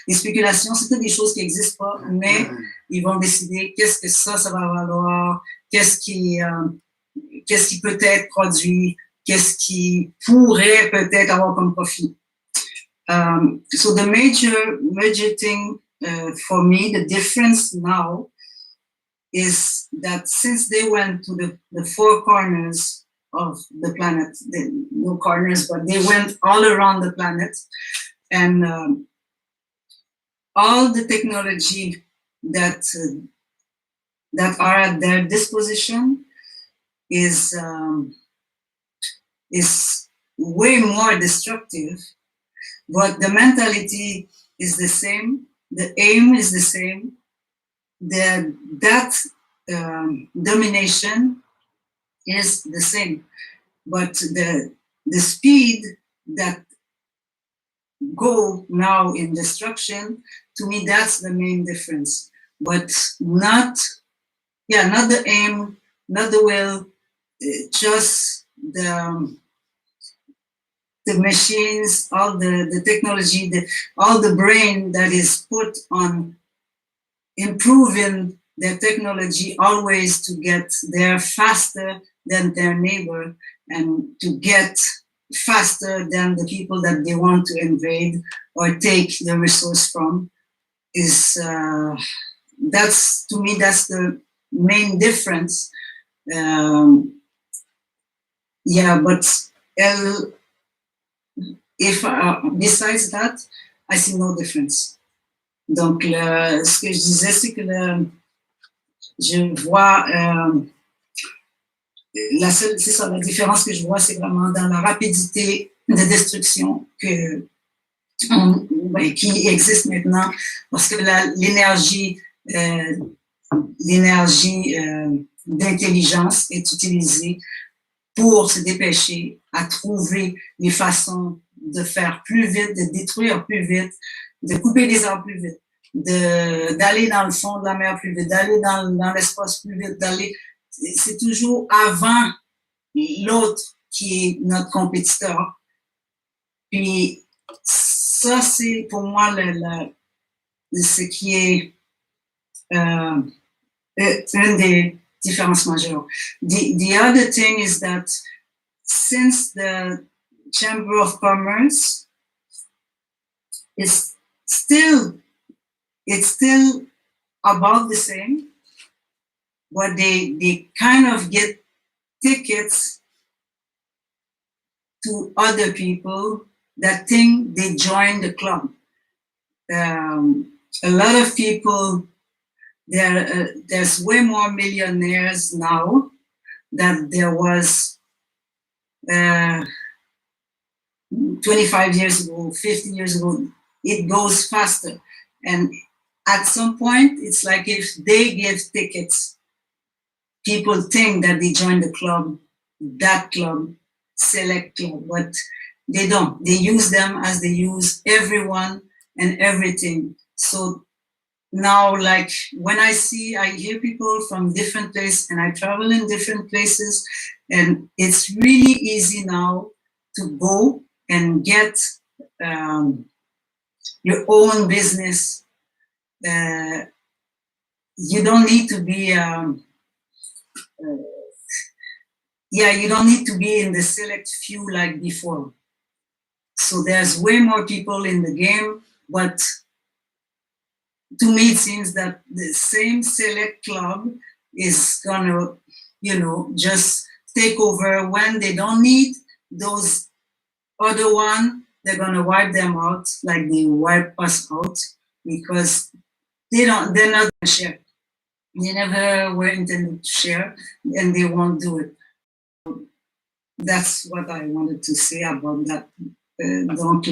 spéculations. C'est des choses qui n'existent pas, mais ils vont décider qu'est-ce que ça va valoir, qu'est-ce qui peut être produit, qu'est-ce qui pourrait peut-être avoir comme profit. So the major thing for me, the difference now is that since they went to the four corners of the planet, no corners, but they went all around the planet, and all the technology that are at their disposition is way more destructive. But the mentality is the same, the aim is the same, that domination is the same. But the speed that go now in destruction, to me that's the main difference. But not the aim, not the will, just the machines, all the technology, all the brain that is put on improving their technology always to get there faster than their neighbor and to get faster than the people that they want to invade or take the resource from is, that's, to me, that's the main difference. But if besides that, I see no difference. Donc, ce que je disais, c'est que je vois c'est ça, la différence que je vois, c'est vraiment dans la rapidité de destruction qui existe maintenant, parce que l'énergie d'intelligence est utilisée pour se dépêcher à trouver les façons de faire plus vite, de détruire plus vite, de couper les arbres plus vite, d'aller dans le fond de la mer plus vite, d'aller dans l'espace plus vite, c'est toujours avant l'autre qui est notre compétiteur. Puis ça, c'est pour moi ce qui est une des différences majeures. The other thing is that since the Chamber of Commerce is still about the same, but they kind of get tickets to other people that think they joined the club. A lot of people, there's way more millionaires now than there was 25 years ago, 50 years ago. It goes faster. And at some point, it's like if they give tickets, people think that they joined the club, that club, select club, but they don't. They use them as they use everyone and everything. So now, like when I hear people from different places, and I travel in different places, and it's really easy now to go and get your own business. You don't need to be you don't need to be in the select few like before. So there's way more people in the game, but to me it seems that the same select club is gonna, just take over. When they don't need those other one, they're gonna wipe them out like they wipe us out, because they're not gonna share. They never were intended to share, and they won't do it. That's what I wanted to say about that. Donc,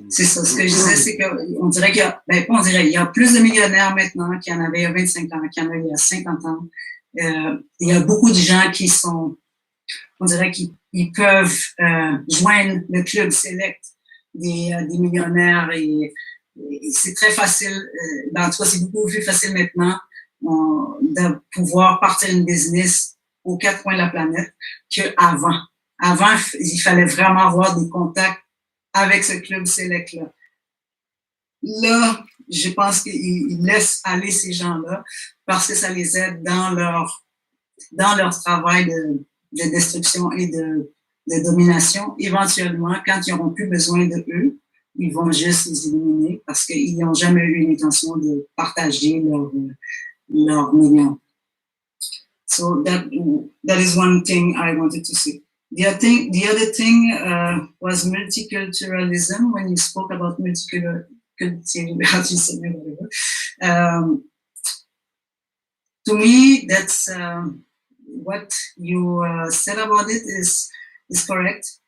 c'est ça. Ce que je disais, c'est qu'on dirait qu'il y a, il y a plus de millionnaires maintenant qu'il y en avait il y a 25 ans, qu'il y en avait il y a 50 ans. Il y a beaucoup de gens qui sont, on dirait qu'ils peuvent joindre le club select des millionnaires, et c'est très facile. En tout cas, c'est beaucoup plus facile maintenant de pouvoir partir une business aux quatre coins de la planète qu'avant. Avant, il fallait vraiment avoir des contacts avec ce club select-là. Là, je pense qu'ils laissent aller ces gens-là parce que ça les aide dans leur travail de destruction et de domination. Éventuellement, quand ils n'auront plus besoin de eux, ils vont juste les éliminer parce qu'ils n'ont jamais eu une intention de partager leur million. So that is one thing I wanted to say. The other thing was multiculturalism. When you spoke about multiculturalism, to me, that's what you said about it is correct.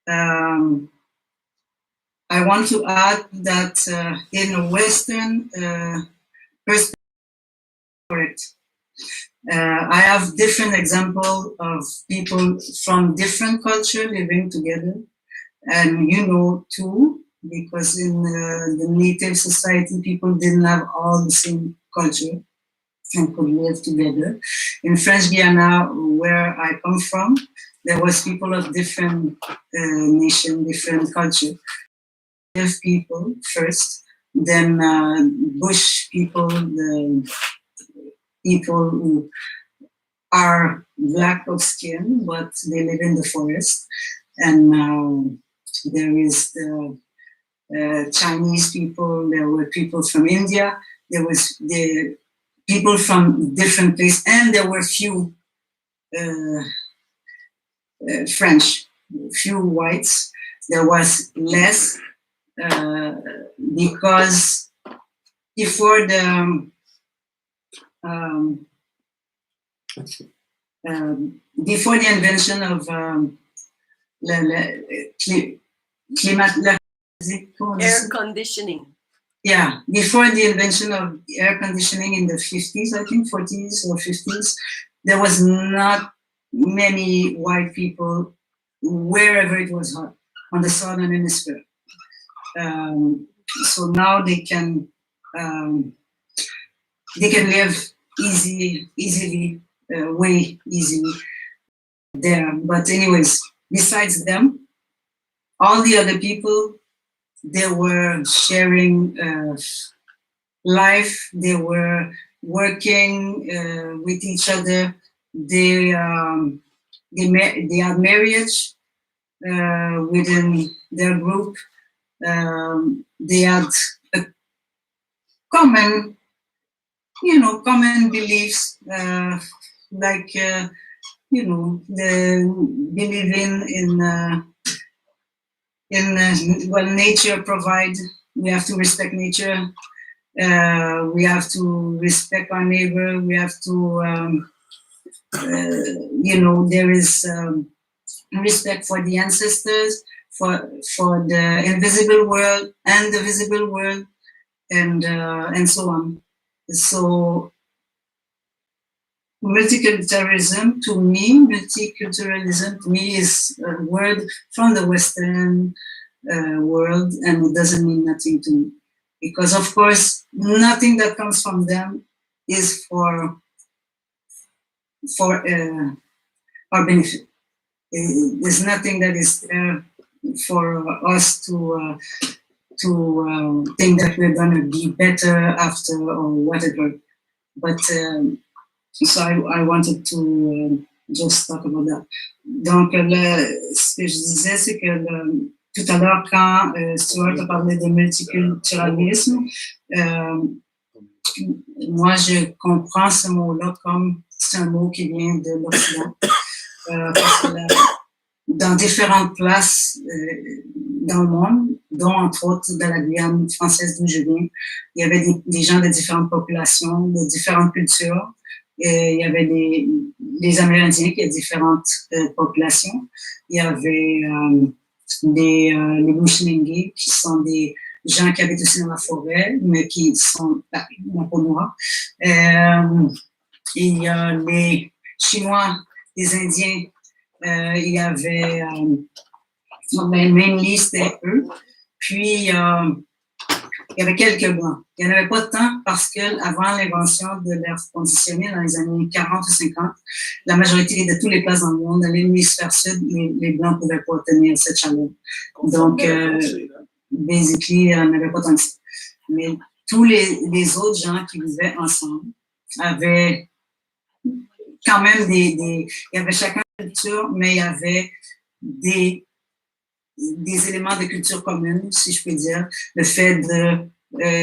I want to add that in a Western perspective, correct. I have different examples of people from different culture living together, and too, because in the native society, people didn't have all the same culture and could live together. In French Guiana, where I come from, there was people of different nation, different culture. Native people first, then bush people, the people who are black of skin, but they live in the forest. And there is the Chinese people, there were people from India, there was the people from different places, and there were few French, few whites. There was less because before the before the invention of Air conditioning. Yeah, before the invention of air conditioning in the 50s, I think 40s or 50s, there was not many white people wherever it was hot on the southern hemisphere. So now they can live easily, way easily there. But anyways, besides them, all the other people, they were sharing life. They were working with each other. They had marriage within their group. They had a common beliefs, like the believing in what nature provides. We have to respect nature. We have to respect our neighbor. We have to, there is respect for the ancestors, for the invisible world and the visible world, and so on. So multiculturalism to me is a word from the Western world, and it doesn't mean nothing to me. Because of course, nothing that comes from them is for our benefit. There's nothing that is there for us to think that we're gonna be better after or whatever. But so I wanted to just talk about that. Donc, ce que je disais, c'est que tout à l'heure, quand Stuart a parlé de multiculturalisme, moi, je comprends ce mot-là comme c'est un mot qui vient de l'Occident. Parce que dans différentes places dans le monde, dont entre autres de la Guyane française d'où je viens, il y avait des gens de différentes populations, de différentes cultures. Il y avait les Amérindiens qui ont différentes populations. Il y avait les Bushnengue, qui sont des gens qui habitent aussi dans la forêt, mais qui sont la peau noire. Il y a les Chinois, les Indiens. Il y avait mainly c'était eux. Puis il y avait quelques blancs. Il n'y en avait pas tant parce que avant l'invention de l'air conditionné dans les années 40 ou 50, la majorité de toutes les places dans le monde, dans l'hémisphère sud, les blancs ne pouvaient pas tenir cette chaleur. Donc, basically, il n'y en avait pas tant que ça. Mais tous les autres gens qui vivaient ensemble avaient quand même il y avait chacun une culture, mais il y avait des éléments de culture commune, si je peux dire. Le fait de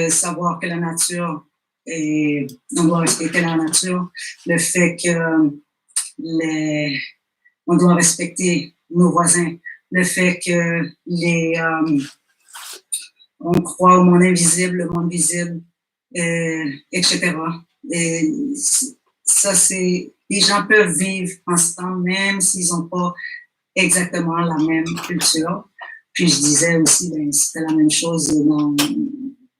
savoir que la nature, on doit respecter la nature. Le fait que on doit respecter nos voisins. Le fait que on croit au monde invisible, le monde visible, etc. Et ça, les gens peuvent vivre ensemble, même s'ils n'ont pas exactement la même culture. Puis je disais aussi, c'était la même chose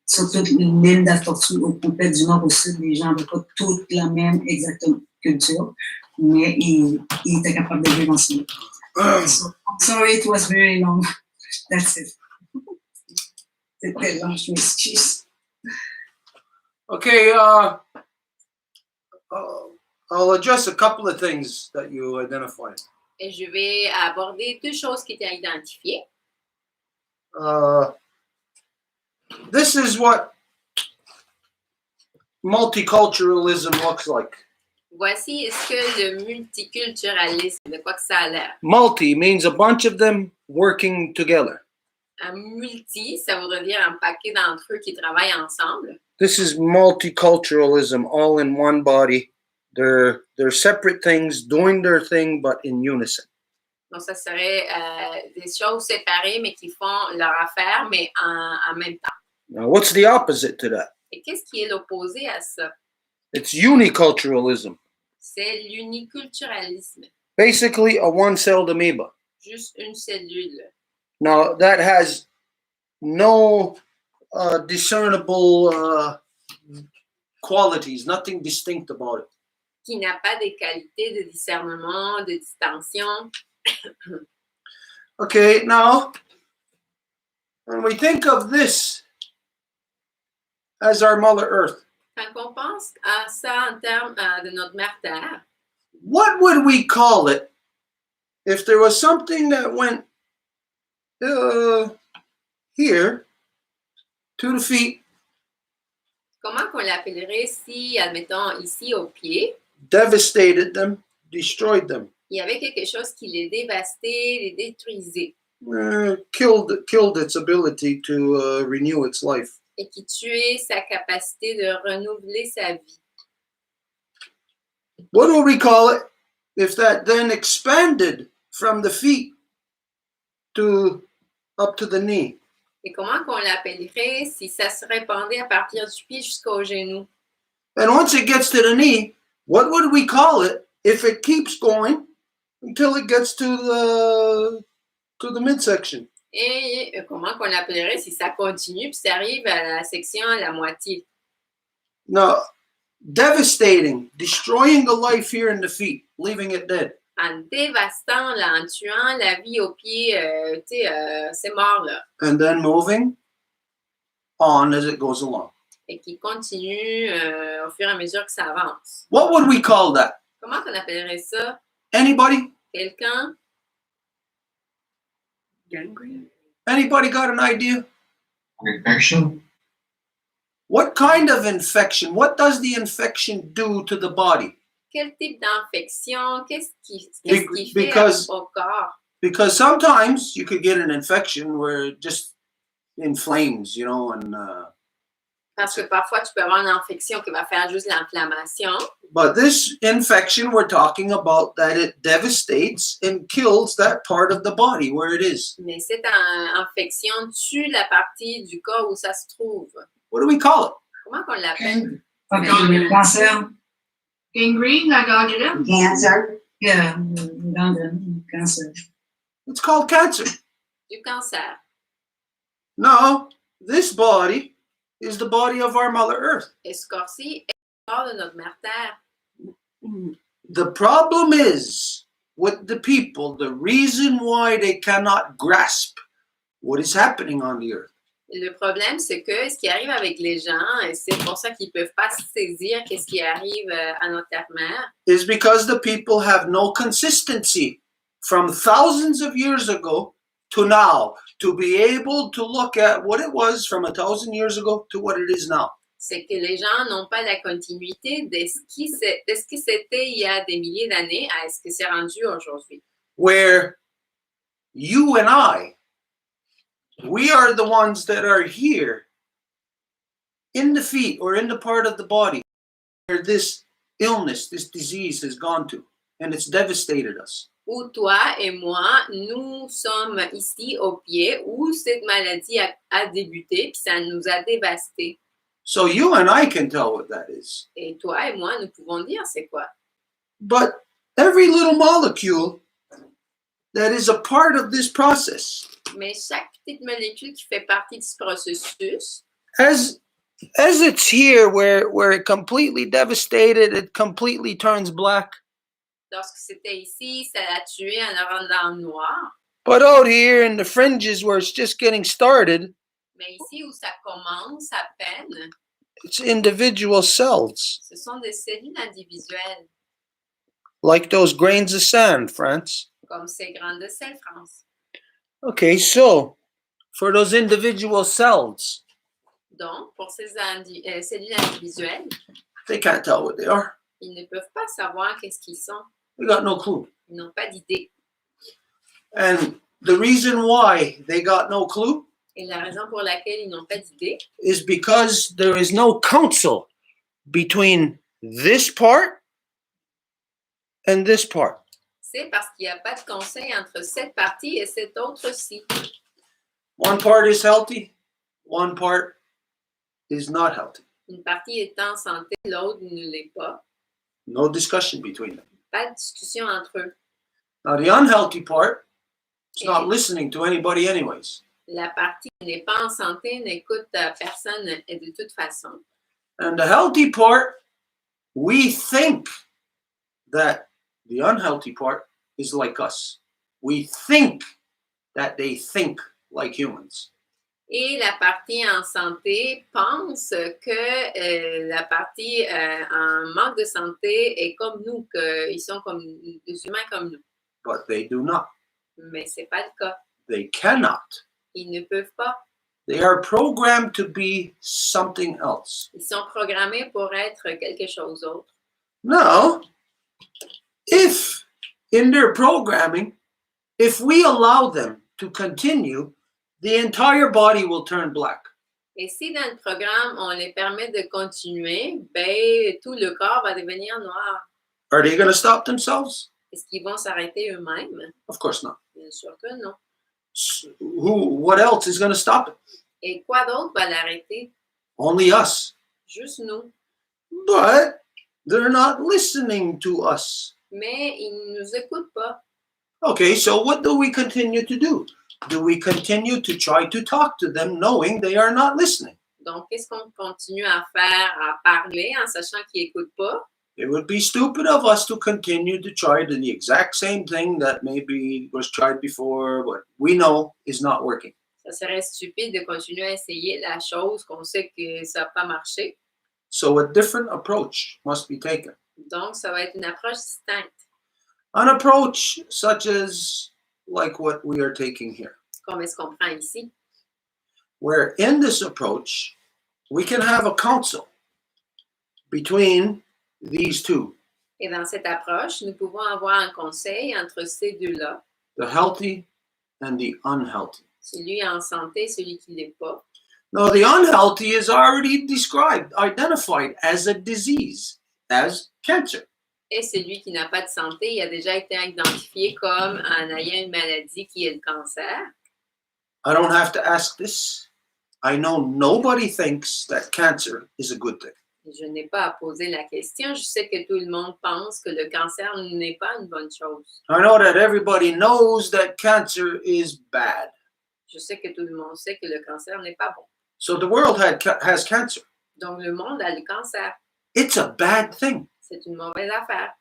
sur toute l'île de la Tortue, au complet du nord au sud, les gens n'avaient pas toute la même exactement culture, mais ils étaient capables de vivre ensemble. So, sorry, it was very long. That's it. C'était long, je m'excuse. Okay, I'll address a couple of things that you identified. Et je vais aborder deux choses qui étaient identifiées. This is what multiculturalism looks like. Voici ce que le multiculturalisme, de quoi que ça a l'air. Multi means a bunch of them working together. Un multi, ça voudrait dire un paquet d'entre eux qui travaillent ensemble. This is multiculturalism, all in one body. They're separate things, doing their thing, but in unison. Donc, ça serait des choses séparées, mais qui font leur affaire, mais en même temps. Now, what's the opposite to that? Et qu'est-ce qui est l'opposé à ça? It's uniculturalism. C'est l'uniculturalisme. Basically, a one-celled amoeba. Juste une cellule. Now, that has no discernible qualities, nothing distinct about it. Qui n'a pas des qualités de discernement, de distinction. Okay, now, when we think of this as our Mother Earth, Quand on pense à ça en termes de notre mère Terre, what would we call it if there was something that went here to the feet, comment qu'on l'appellerait si, admettons, ici au pied, devastated them, destroyed them, il y avait quelque chose qui les dévastait, les détruisait killed its ability to renew its life? et qui tuait sa capacité de renouveler sa vie? What do we call it if that then expanded from the feet to up to the knee? Et comment qu'on l'appellerait si ça se répandait à partir du pied jusqu'au genou? And once it gets to the knee, what would we call it if it keeps going until it gets to the midsection? Et comment qu'on l'appellerait si ça continue puis ça arrive à la section à la moitié? Now, devastating, destroying the life here in the feet, leaving it dead. En dévastant, là, en tuant la vie au pied, c'est mort, là. And then moving on as it goes along. Et qui continue au fur et à mesure que ça avance. What would we call that? Comment qu'on appellerait ça? Anybody? Quelqu'un? Gangrene. Anybody got an idea? Infection. What kind of infection? What does the infection do to the body? Quel type d'infection? Qu'est-ce qui fait Because- au corps? Because sometimes you could get an infection where it just inflames, you know, and Parce que parfois, tu peux avoir une infection qui va faire juste l'inflammation. but this infection we're talking about that it devastates and kills that part of the body where it is. Mais cette infection tue la partie du corps où ça se trouve. What do we call it? Comment qu'on l'appelle? Okay, cancer. Gangrene, la gangrène. Cancer. Yeah, gangrene, cancer. It's called cancer. Du cancer. No, this body is the body of our Mother Earth. Escorci est le corps de notre mère Terre. The problem is with the people, the reason why they cannot grasp what is happening on the earth Le problème, c'est que ce qui arrive avec les gens, et c'est pour ça qu'ils ne peuvent pas saisir qu'est-ce qui arrive à notre terre-mère, is because the people have no consistency from thousands of years ago to now to be able to look at what it was from 1,000 years ago to what it is now. c'est que les gens n'ont pas la continuité de ce qui c'était il y a des milliers d'années à ce que c'est rendu aujourd'hui. Where you and I, we are the ones that are here in the feet or in the part of the body where this illness, this disease has gone to, and it's devastated us. Où toi et moi, nous sommes ici au pied où cette maladie a débuté, puis ça nous a dévastés. So you and I can tell what that is. Et toi et moi, nous pouvons dire c'est quoi. But every little molecule that is a part of this process, Mais chaque petite molécule qui fait partie de ce processus, as it's here where it completely devastated, it completely turns black. lorsque c'était ici, ça l'a tué en le rendant noir. But out here in the fringes where it's just getting started, Mais ici où ça commence à peine, it's individual cells, ce sont des cellules individuelles, like those grains of sand, France. comme ces grains de sel, France. Okay, so for those individual cells, Donc, pour ces cellules individuelles, they can't tell what they are. ils ne peuvent pas savoir qu'est-ce qu'ils sont. They got no clue. Ils n'ont pas d'idée. And the reason why they got no clue Et la raison pour laquelle ils n'ont pas d'idée, is because there is no counsel between this part and this part. c'est parce qu'il n'y a pas de conseil entre cette partie et cette autre-ci. One part is healthy, one part is not healthy. Une partie est en santé, l'autre ne l'est pas. No discussion between them. Pas de discussion entre eux. Now, the unhealthy part, it's not Et listening to anybody anyways. la partie qui n'est pas en santé n'écoute personne de toute façon. And the healthy part, we think that the unhealthy part is like us. We think that they think like humans. Et la partie en santé pense que la partie en manque de santé est comme nous, qu'ils sont comme des humains comme nous. But they do not. Mais ce n'est pas le cas. They cannot. Ils ne peuvent pas. They are programmed to be something else. Ils sont programmés pour être quelque chose d'autre. Now, if in their programming, if we allow them to continue, the entire body will turn black. Et si dans le programme, on les permet de continuer, ben, tout le corps va devenir noir. Are they going to stop themselves? Est-ce qu'ils vont s'arrêter eux-mêmes? Of course not. Bien sûr que non. What else is going to stop it? Et quoi d'autre va l'arrêter? Only us. Juste nous. But they're not listening to us. Mais ils ne nous écoutent pas. Okay, so what do we continue to do? Do we continue to try to talk to them knowing they are not listening? Donc, qu'est-ce qu'on continue à faire, à parler en sachant qu'ils n'écoutent pas? It would be stupid of us to continue to try the exact same thing that maybe was tried before, but we know is not working. Ça serait stupide de continuer à essayer la chose qu'on sait que ça n'a pas marché. So a different approach must be taken. Donc, ça va être une approche distincte, An approach such as like what we are taking here, comme est-ce qu'on prend ici. where in this approach, we can have a council between these two, Et dans cette approche, nous pouvons avoir un conseil entre ces deux-là, the healthy and the unhealthy. celui en santé et celui qui ne l'est pas. Now, the unhealthy is already described, identified as a disease, as cancer. Et celui qui n'a pas de santé, il a déjà été identifié comme en ayant une maladie qui est le cancer. I don't have to ask this. I know nobody thinks that cancer is a good thing. Je n'ai pas à poser la question. Je sais que tout le monde pense que le cancer n'est pas une bonne chose. I know that everybody knows that cancer is bad. Je sais que tout le monde sait que le cancer n'est pas bon. So the world has cancer. Donc, le monde a le cancer. It's a bad thing. C'est une mauvaise affaire.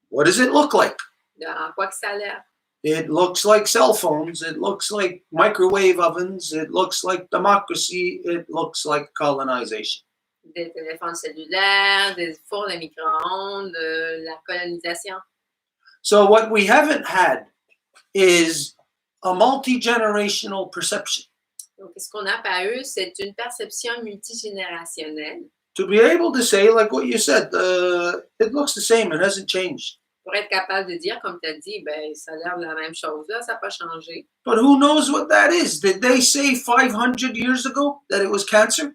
What does it look like? En quoi que ça a l'air? It looks like cell phones. It looks like microwave ovens. It looks like democracy. It looks like colonization. Des téléphones cellulaires, des fours de micro-ondes, de la colonisation. So what we haven't had is a multi-generational perception. Donc, ce qu'on n'a pas eu, c'est une perception multigénérationnelle. To be able to say, like what you said, it looks the same. It hasn't changed. Pour être capable de dire, comme tu as dit, ben, ça a l'air de la même chose là, ça n'a pas changé. But who knows what that is? Did they say 500 years ago that it was cancer?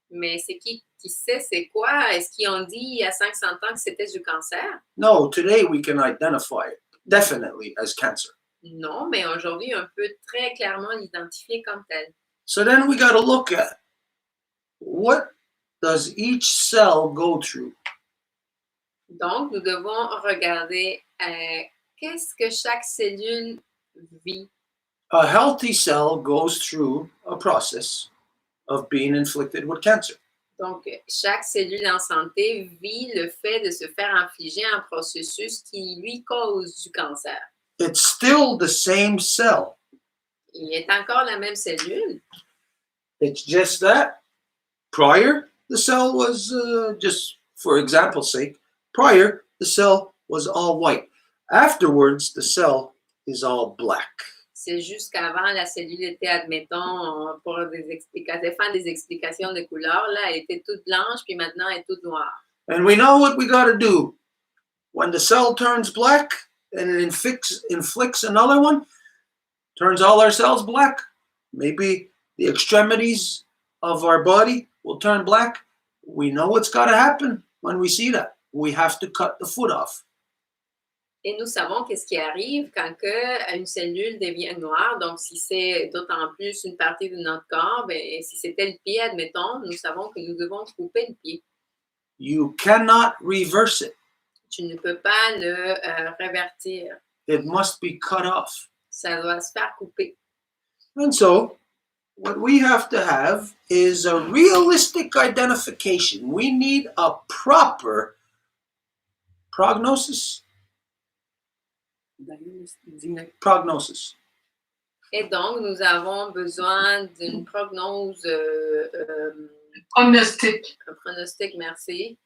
Mais c'est qui sait c'est quoi? Est-ce qu'ils ont dit il y a 500 ans que c'était du cancer? No, today we can identify it definitely as cancer. Non, mais aujourd'hui, on peut très clairement l'identifier comme tel. So then we got to look at what does each cell go through? Donc, nous devons regarder qu'est-ce que chaque cellule vit. A healthy cell goes through a process of being inflicted with cancer. Donc, chaque cellule en santé vit le fait de se faire infliger un processus qui lui cause du cancer. It's still the same cell. Il est encore la même cellule. It's just that prior, the cell was, just for example's sake, prior, the cell was all white. Afterwards, the cell is all black. C'est juste qu'avant, la cellule était, admettons, pour défendre des explications de couleur, là, elle était toute blanche, puis maintenant, elle est toute noire. And we know what we got to do. When the cell turns black and it inflicts another one, turns all our cells black. Maybe the extremities of our body will turn black. We know what's got to happen when we see that. We have to cut the foot off. Et nous savons qu'est-ce qui arrive quand une cellule devient noire. Donc, si c'est d'autant plus une partie de notre corps, ben, si c'était le pied, admettons, nous savons que nous devons couper le pied. You cannot reverse it. Tu ne peux pas le révertir. It must be cut off. Ça doit se faire couper. And so, what we have to have is a realistic identification. We need a proper prognosis. Prognosis. Et donc, nous avons besoin d'une prognose, Prognostic. un pronostic, merci.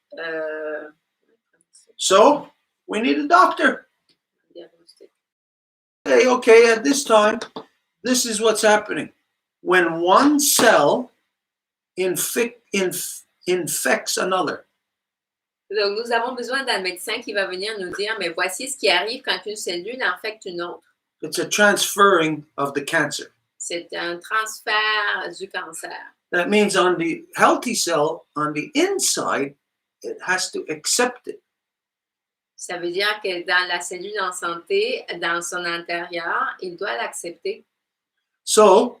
So, we need a doctor. Diagnostic. Hey, okay, at this time, this is what's happening. When one cell infects another, Donc, nous avons besoin d'un médecin qui va venir nous dire, mais voici ce qui arrive quand une cellule infecte une autre. it's a transferring of the cancer. C'est un transfert du cancer. That means on the healthy cell, on the inside, it has to accept it. Ça veut dire que dans la cellule en santé, dans son intérieur, il doit l'accepter. So,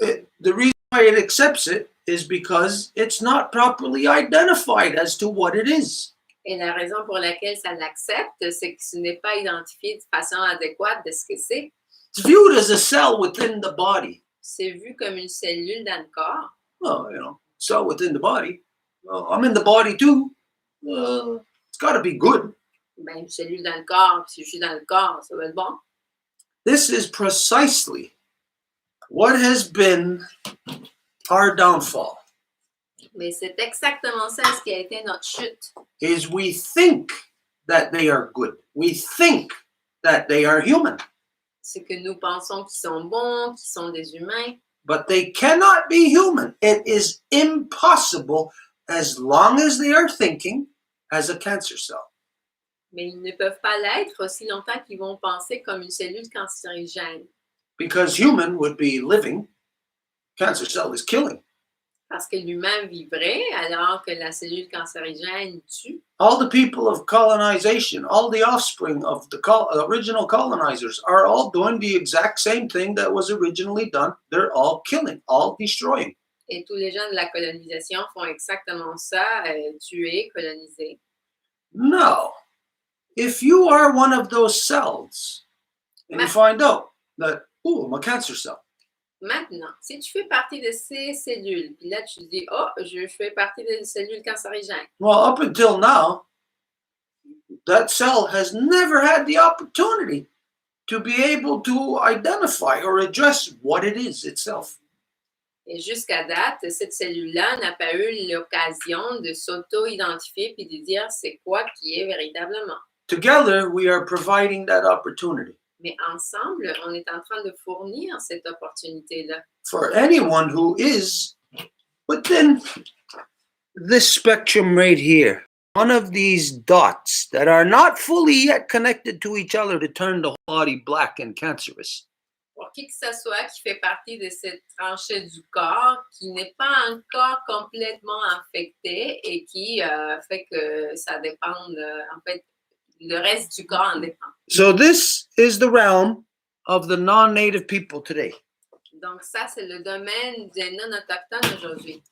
the reason why it accepts it is because it's not properly identified as to what it is. Et la raison pour laquelle ça l'accepte, c'est que ce n'est pas identifié de façon adéquate de ce que c'est. It's viewed as a cell within the body. C'est vu comme une cellule dans le corps. Well, cell within the body. Well, I'm in the body too. It's got to be good. Ben, une cellule dans le corps, si je suis dans le corps, ça va être bon. This is precisely what has been our downfall. Mais c'est exactement ça ce qui a été notre chute. Is we think that they are good. We think that they are human. C'est que nous pensons qu'ils sont bons, qu'ils sont des humains. But they cannot be human. It is impossible as long as they are thinking as a cancer cell. Mais ils ne peuvent pas l'être aussi longtemps qu'ils vont penser comme une cellule cancérigène. Because human would be living, cancer cell is killing. Parce que l'humain vivrait alors que la cellule cancérigène tue. All the people of colonization, all the offspring of the original colonizers are all doing the exact same thing that was originally done. They're all killing, all destroying. Et tous les gens de la colonisation font exactement ça, tuer, coloniser. Now, if you are one of those cells and you find out that, oh, I'm a cancer cell. Maintenant, si tu fais partie de ces cellules, puis là tu dis, oh, je fais partie des cellules cancérigènes. Well, up until now, that cell has never had the opportunity to be able to identify or address what it is itself. Et jusqu'à date, cette cellule-là n'a pas eu l'occasion de s'auto-identifier puis de dire c'est quoi qui est véritablement. Together, we are providing that opportunity. Mais ensemble, on est en train de fournir cette opportunité-là. For anyone who is within this spectrum right here, one of these dots that are not fully yet connected to each other to turn the body black and cancerous. Pour qui que ce soit qui fait partie de cette tranchée du corps, qui n'est pas encore complètement infecté et qui fait que ça dépend, en fait, le reste du corps en dépend. So this is the realm of the non-native people today. Donc ça, c'est le domaine des non-autochtones aujourd'hui.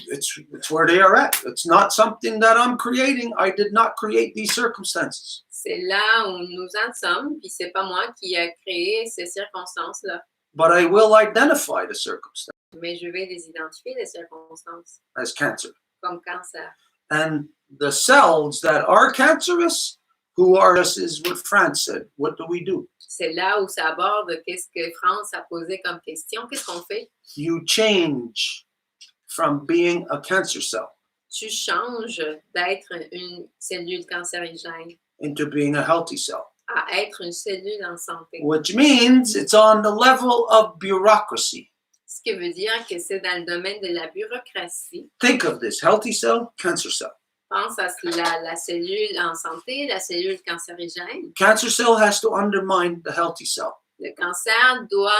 It's where they are at. It's not something that I'm creating. I did not create these circumstances. C'est là où nous en sommes, puis c'est pas moi qui a créé ces circonstances-là. But I will identify the circumstance Mais je vais les identifier, les circonstances, as cancer. comme cancer. And the cells that are cancerous, who are us, is what France said. What do we do? C'est là où ça aborde qu'est-ce que France a posé comme question. Qu'est-ce qu'on fait? You change from being a cancer cell Tu changes d'être une cellule cancérigène into being a healthy cell, à être une cellule en santé. which means it's on the level of bureaucracy. Ce qui veut dire que c'est dans le domaine de la bureaucratie. Think of this: healthy cell, cancer cell. Pense à la cellule en santé, la cellule cancérigène. Cancer cell has to undermine the healthy cell. Le cancer doit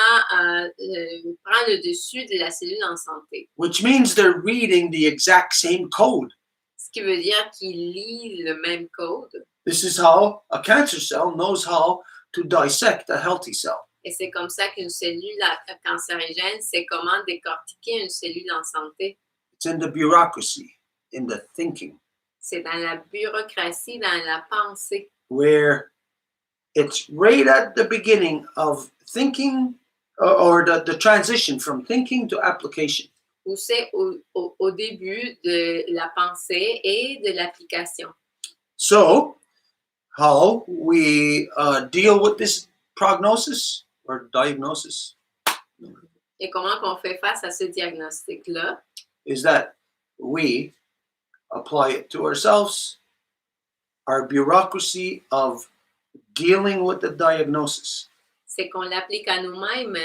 prendre le dessus de la cellule en santé. Which means they're reading the exact same code. Ce qui veut dire qu'il lit le même code. This is how a cancer cell knows how to dissect a healthy cell. Et c'est comme ça qu'une cellule cancérigène sait comment décortiquer une cellule en santé. It's in the bureaucracy, in the thinking. C'est dans la bureaucratie, dans la pensée, where it's right at the beginning of thinking or the transition from thinking to application. où c'est au début de la pensée et de l'application. So, how we deal with this prognosis or diagnosis Et comment qu'on fait face à ce diagnostic-là? is that we apply it to ourselves, our bureaucracy of dealing with the diagnosis. C'est qu'on l'applique à nous-mêmes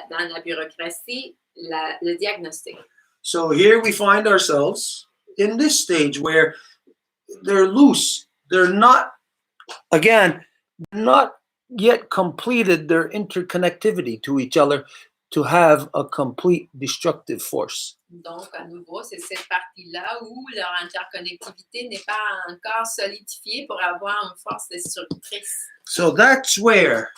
dans la bureaucratie, le diagnostic. So here we find ourselves in this stage where they're loose. They're not, again, not yet completed their interconnectivity to each other to have a complete destructive force. Donc, à nouveau, c'est cette partie-là où leur interconnectivité n'est pas encore solidifiée pour avoir une force destructrice. So that's where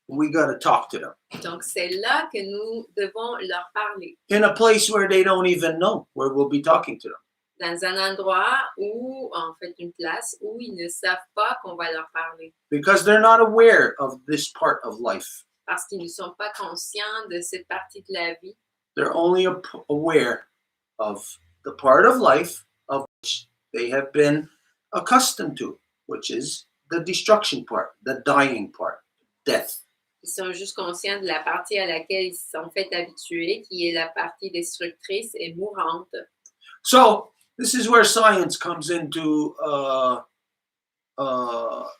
we got to talk to them Donc, c'est là que nous devons leur parler, in a place where they don't even know where we'll be talking to them. dans un endroit où, en fait, une place où ils ne savent pas qu'on va leur parler, Because they're not aware of this part of life. parce qu'ils ne sont pas conscients de cette partie de la vie. They're only aware of the part of life of which they have been accustomed to, which is the destruction part, the dying part, death. Ils sont juste conscients de la partie à laquelle ils se sont fait habitués, qui est la partie destructrice et mourante. So this is where science comes into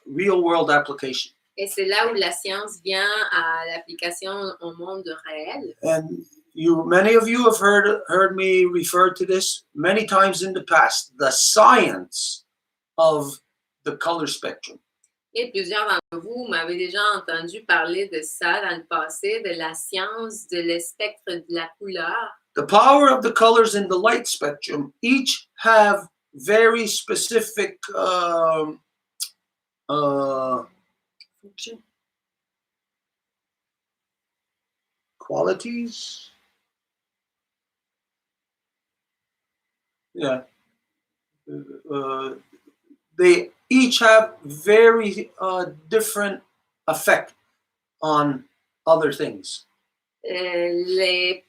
real world application. Et c'est là où la science vient à l'application au monde réel. And many of you have heard me refer to this many times in the past, the science of the color spectrum. Et plusieurs d'entre vous m'avez déjà entendu parler de ça dans le passé, de la science de spectre de la couleur. The power of the colors in the light spectrum each have very specific qualities. Yeah. They each have very different effect on other things. Les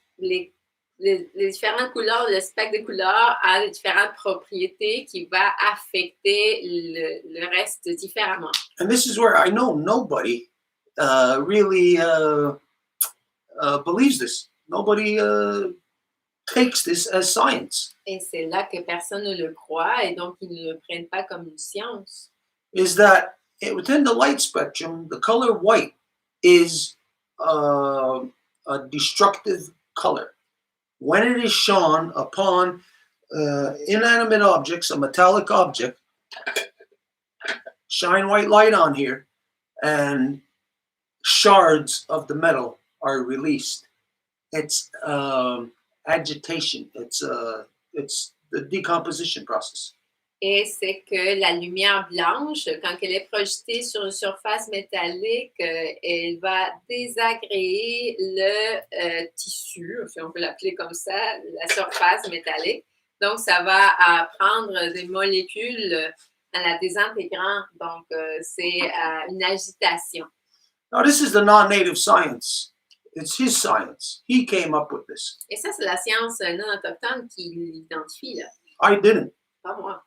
différentes couleurs, le spectre de couleurs a des différentes propriétés qui vont affecter le reste différemment. And this is where I know nobody really believes this. Nobody takes this as science. Et c'est là que personne ne le croit et donc ils ne le prennent pas comme une science. Is that within the light spectrum, the color white is a destructive color. When it is shone upon inanimate objects, a metallic object, shine white light on here, and shards of the metal are released. It's agitation. It's the decomposition process. Et c'est que la lumière blanche, quand elle est projetée sur une surface métallique, elle va désagréer le tissu, si on peut l'appeler comme ça, la surface métallique. Donc, ça va prendre des molécules en la désintégrant. Donc, c'est une agitation. Now, this is the non-native science. It's his science. He came up with this. Et ça, c'est la science non autochtone qui l'identifie, là. I didn't. Pas moi.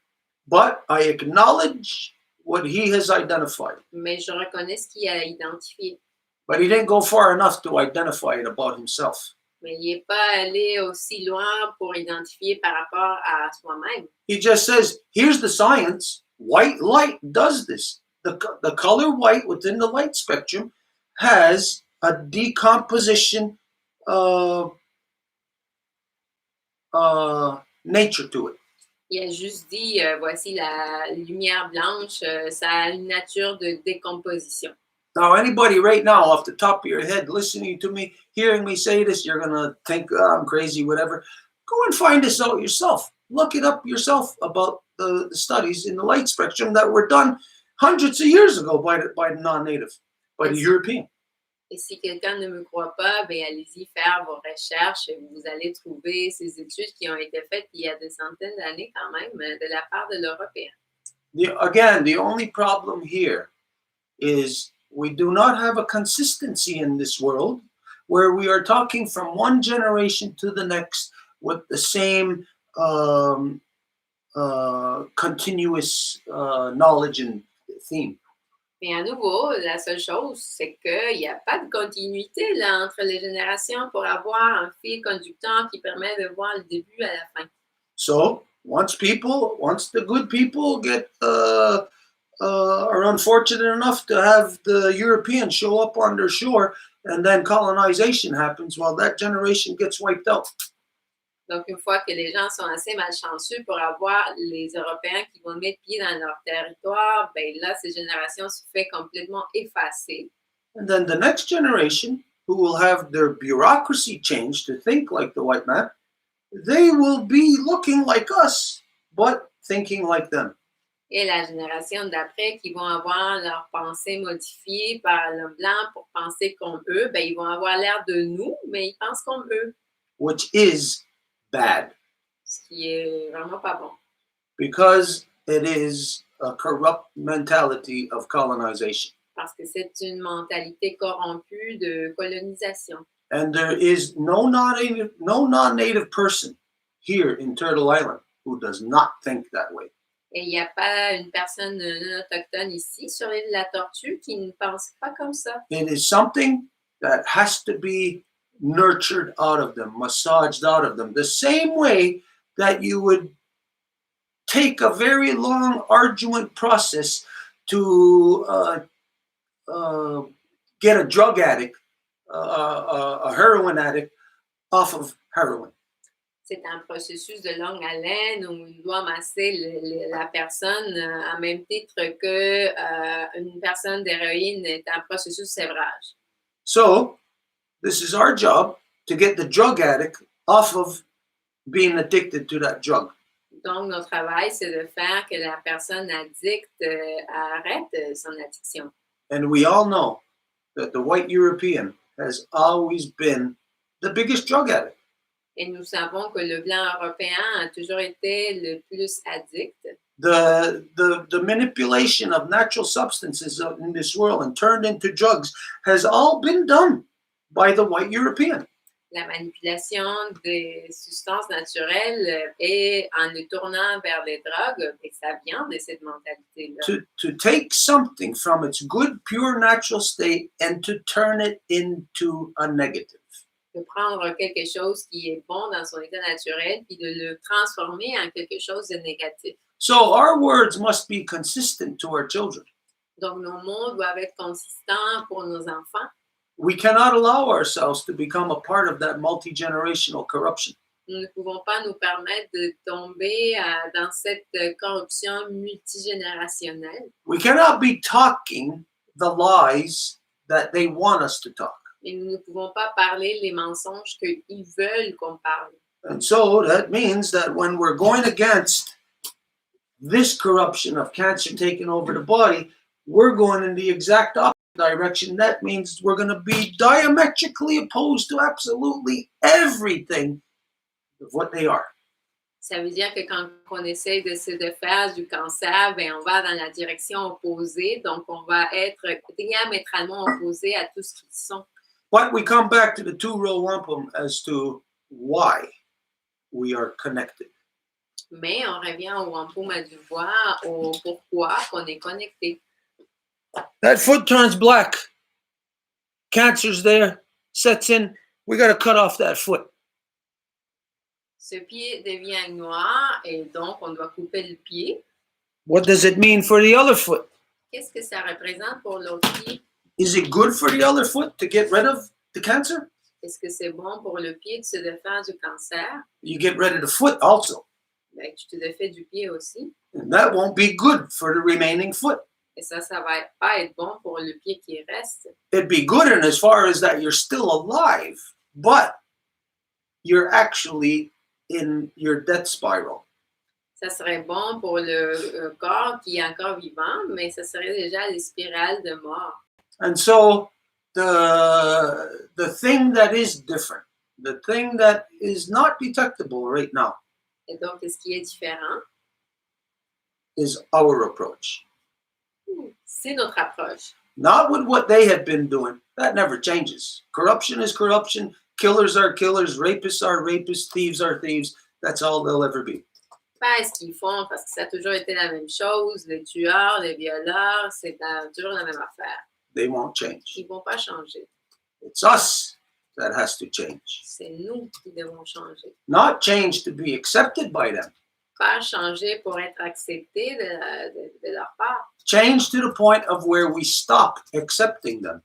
But I acknowledge what he has identified. Mais je reconnais ce qu'il a identifié. But he didn't go far enough to identify it about himself. Mais il n'est pas allé aussi loin pour identifier par rapport à soi-même. He just says, here's the science. White light does this. The color white within the light spectrum has a decomposition nature to it. Il a juste dit, voici la lumière blanche, ça a une nature de décomposition. Now, anybody right now, off the top of your head, listening to me, hearing me say this, you're going to think, oh, I'm crazy, whatever. Go and find this out yourself. Look it up yourself about the studies in the light spectrum that were done hundreds of years ago by the non-native, by the European. Et si quelqu'un ne me croit pas, ben allez-y faire vos recherches et vous allez trouver ces études qui ont été faites il y a des centaines d'années quand même de la part de l'Européen. Again, the only problem here is we do not have a consistency in this world where we are talking from one generation to the next with the same continuous knowledge and theme. Mais à nouveau, la seule chose, c'est qu'il n'y a pas de continuité là, entre les générations pour avoir un fil conducteur qui permet de voir le début à la fin. So once the good people are unfortunate enough to have the Europeans show up on their shore and then colonization happens, well, that generation gets wiped out. Donc, une fois que les gens sont assez malchanceux pour avoir les Européens qui vont mettre pied dans leur territoire, ben là, ces générations se fait complètement effacer. And then the next generation, who will have their bureaucracy changed to think like the white man, they will be looking like us, but thinking like them. Et la génération d'après qui vont avoir leurs pensées modifiées par le blanc pour penser comme eux, ben ils vont avoir l'air de nous, mais ils pensent comme eux. Which is bad. Ce qui est vraiment pas bon. Because it is a corrupt mentality of colonization. Parce que c'est une mentalité corrompue de colonisation. And there is no non-native person here in Turtle Island who does not think that way. Et il n'y a pas une personne non autochtone ici sur l'île de la Tortue qui ne pense pas comme ça. It is something that has to be nurtured out of them, massaged out of them, the same way that you would take a very long, arduous process to get a drug addict, a heroin addict, off of heroin. C'est un processus de longue haleine où on doit masser la personne en même titre que une personne d'héroïne est un processus de sévrage. So, this is our job to get the drug addict off of being addicted to that drug. Donc, notre travail, c'est de faire que la personne addicte arrête son addiction. And we all know that the white European has always been the biggest drug addict. Et nous savons que le blanc européen a toujours été le plus addict. The manipulation of natural substances in this world and turned into drugs has all been done by the white European. La manipulation des substances naturelles et en le tournant vers les drogues, et ça vient de cette mentalité-là. To take something from its good, pure, natural state and to turn it into a negative. De prendre quelque chose qui est bon dans son état naturel puis de le transformer en quelque chose de négatif. So our words must be consistent to our children. Donc, nos mots doivent être consistants pour nos enfants. We cannot allow ourselves to become a part of that multi-generational corruption. Nous ne pouvons pas nous permettre de tomber dans cette corruption multigénérationnelle. We cannot be talking the lies that they want us to talk. Et nous ne pouvons pas parler les mensonges qu'ils veulent qu'on parle. And so that means that when we're going against this corruption of cancer taking over the body, we're going in the exact opposite direction. That means we're going to be diametrically opposed to absolutely everything of what they are. Ça veut dire que quand on essaie de se défaire du cancer, ben on va dans la direction opposée. Donc, on va être diamétralement opposé à tout ce qu'ils sont. But we come back to the two Row Wampum as to why we are connected. Mais on revient au Wampum ΑWorking, au pourquoi qu'on est connecté. That foot turns black. Cancer's there, sets in. We got to cut off that foot. Ce pied devient noir et donc on doit couper le pied. What does it mean for the other foot? Qu'est-ce que ça représente pour l'autre pied? Is it good for the other foot to get rid of the cancer? Est-ce que c'est bon pour le pied de se défaire du cancer? You get rid of the foot also. Ben, tu te défais du pied aussi. And that won't be good for the remaining foot. Et ça va pas être bon pour le pied qui reste. It'd be good in as far as that you're still alive, but you're actually in your death spiral. Ça serait bon pour le corps qui est encore vivant, mais ça serait déjà les spirales de mort. And so the thing that is different, the thing that is not detectable right now, Et donc, ce qui est différent, is our approach. c'est notre approche. Not with what they have been doing. That never changes. Corruption is corruption. Killers are killers. Rapists are rapists. Thieves are thieves. That's all they'll ever be. Pas ce qu'ils font, parce que ça a toujours été la même chose. Les tueurs, les violeurs, c'est toujours la même affaire. They won't change. Ils ne vont pas changer. It's us that has to change. C'est nous qui devons changer. Not change to be accepted by them. Pas changer pour être accepté de leur part, Change to the point of where we stop accepting them.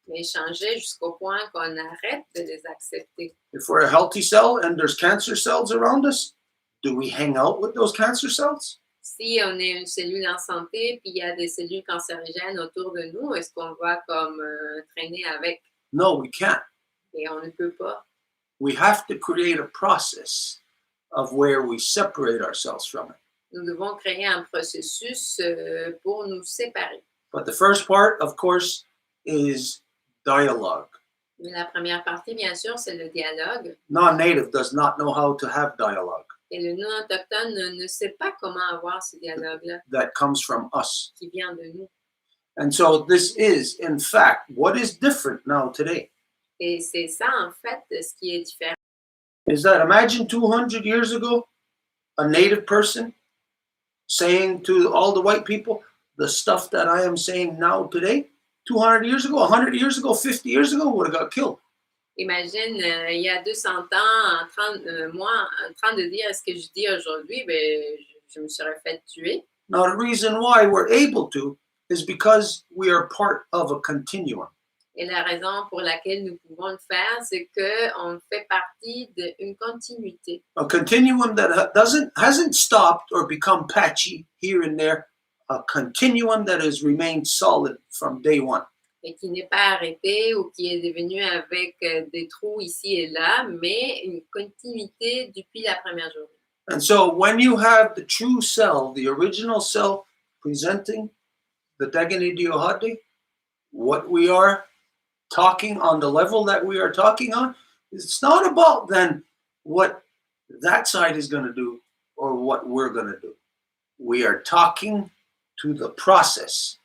mais changer jusqu'au point qu'on arrête de les accepter. If we're a healthy cell and there's cancer cells around us, do we hang out with those cancer cells? Si on est une cellule en santé, puis il y a des cellules cancérigènes autour de nous, est-ce qu'on va comme traîner avec? No, we can't. Et on ne peut pas. We have to create a process of where we separate ourselves from it. Nous devons créer un processus pour nous séparer. But the first part, of course, is dialogue. Mais la première partie, bien sûr, c'est le dialogue. Non-native does not know how to have dialogue. Et le non-autochtone ne sait pas comment avoir ce dialogue-là That comes from us. qui vient de nous. And so this is, in fact, what is different now today. Et c'est ça, en fait, ce qui est différent. Is that imagine 200 years ago, a native person saying to all the white people the stuff that I am saying now today, 200 years ago, 100 years ago, 50 years ago, would have got killed. Imagine, il y a 200 ans, moi, en train de dire ce que je dis aujourd'hui, ben, je me serais fait tuer. Now, the reason why we're able to is because we are part of a continuum. Et la raison pour laquelle nous pouvons le faire, c'est qu'on fait partie d'une continuité. A continuum that hasn't stopped or become patchy here and there. A continuum that has remained solid from day one. Et qui n'est pas arrêté ou qui est devenu avec des trous ici et là, mais une continuité depuis la première journée. And so when you have the true cell, the original cell presenting the Daganidiohade, what we are talking on the level that we are talking on, it's not about then what that side is going to do or what we're going to do. We are talking to the process.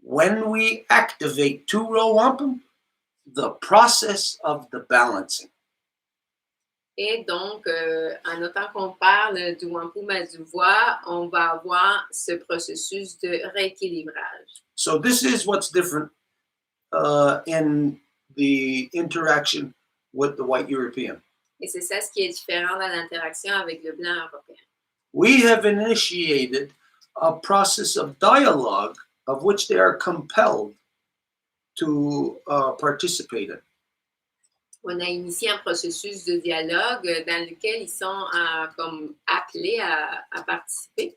When we activate two Row Wampum, the process of the balancing. Et donc, en autant qu'on parle du Wampum ΑWorking, on va avoir ce processus de rééquilibrage. So this is what's different in the interaction with the white European. Et c'est ça ce qui est différent dans l'interaction avec le blanc européen. We have initiated a process of dialogue of which they are compelled to participate in. On a initié un processus de dialogue dans lequel ils sont comme appelés à participer.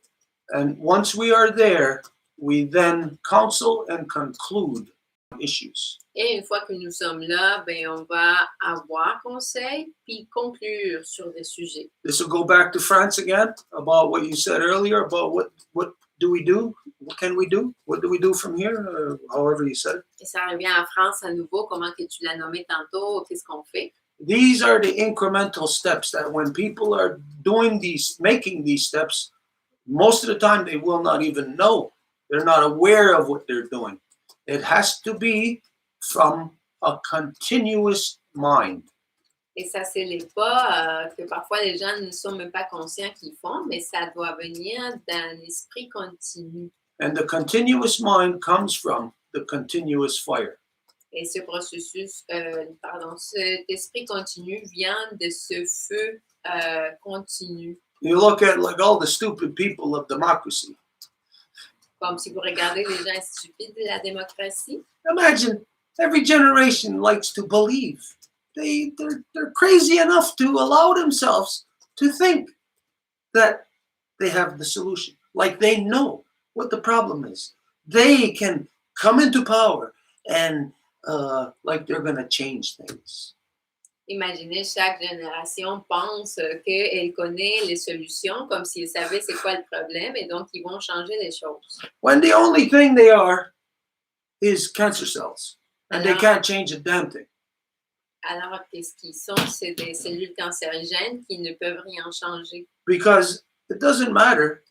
And once we are there, we then counsel and conclude issues. Et une fois que nous sommes là, ben, on va avoir conseil puis conclure sur des sujets. This will go back to France again about what you said earlier about what do we do? What can we do? What do we do from here? However you said it. Et ça revient en France à nouveau, comment que tu l'as nommé tantôt, qu'est-ce qu'on fait? These are the incremental steps that when people are making these steps, most of the time they will not even know. They're not aware of what they're doing. It has to be from a continuous mind. Et ça, c'est les pas que parfois les gens ne sont même pas conscients qu'ils font, mais ça doit venir d'un esprit continu. And the continuous mind comes from the continuous fire. Et ce processus, cet esprit continu vient de ce feu continu. You look at like all the stupid people of democracy. Comme si vous regardez les gens stupides de la démocratie. Imagine every generation likes to believe. They're crazy enough to allow themselves to think that they have the solution. Like they know what the problem is. They can come into power and like they're going to change things. Imaginez, chaque génération pense qu'elle connaît les solutions comme s'ils savaient c'est quoi le problème et donc ils vont changer les choses. When the only thing they are is cancer cells. And they can't change a damn thing. Alors que ce qu'ils sont, c'est des cellules cancérigènes qui ne peuvent rien changer. Because it doesn't matter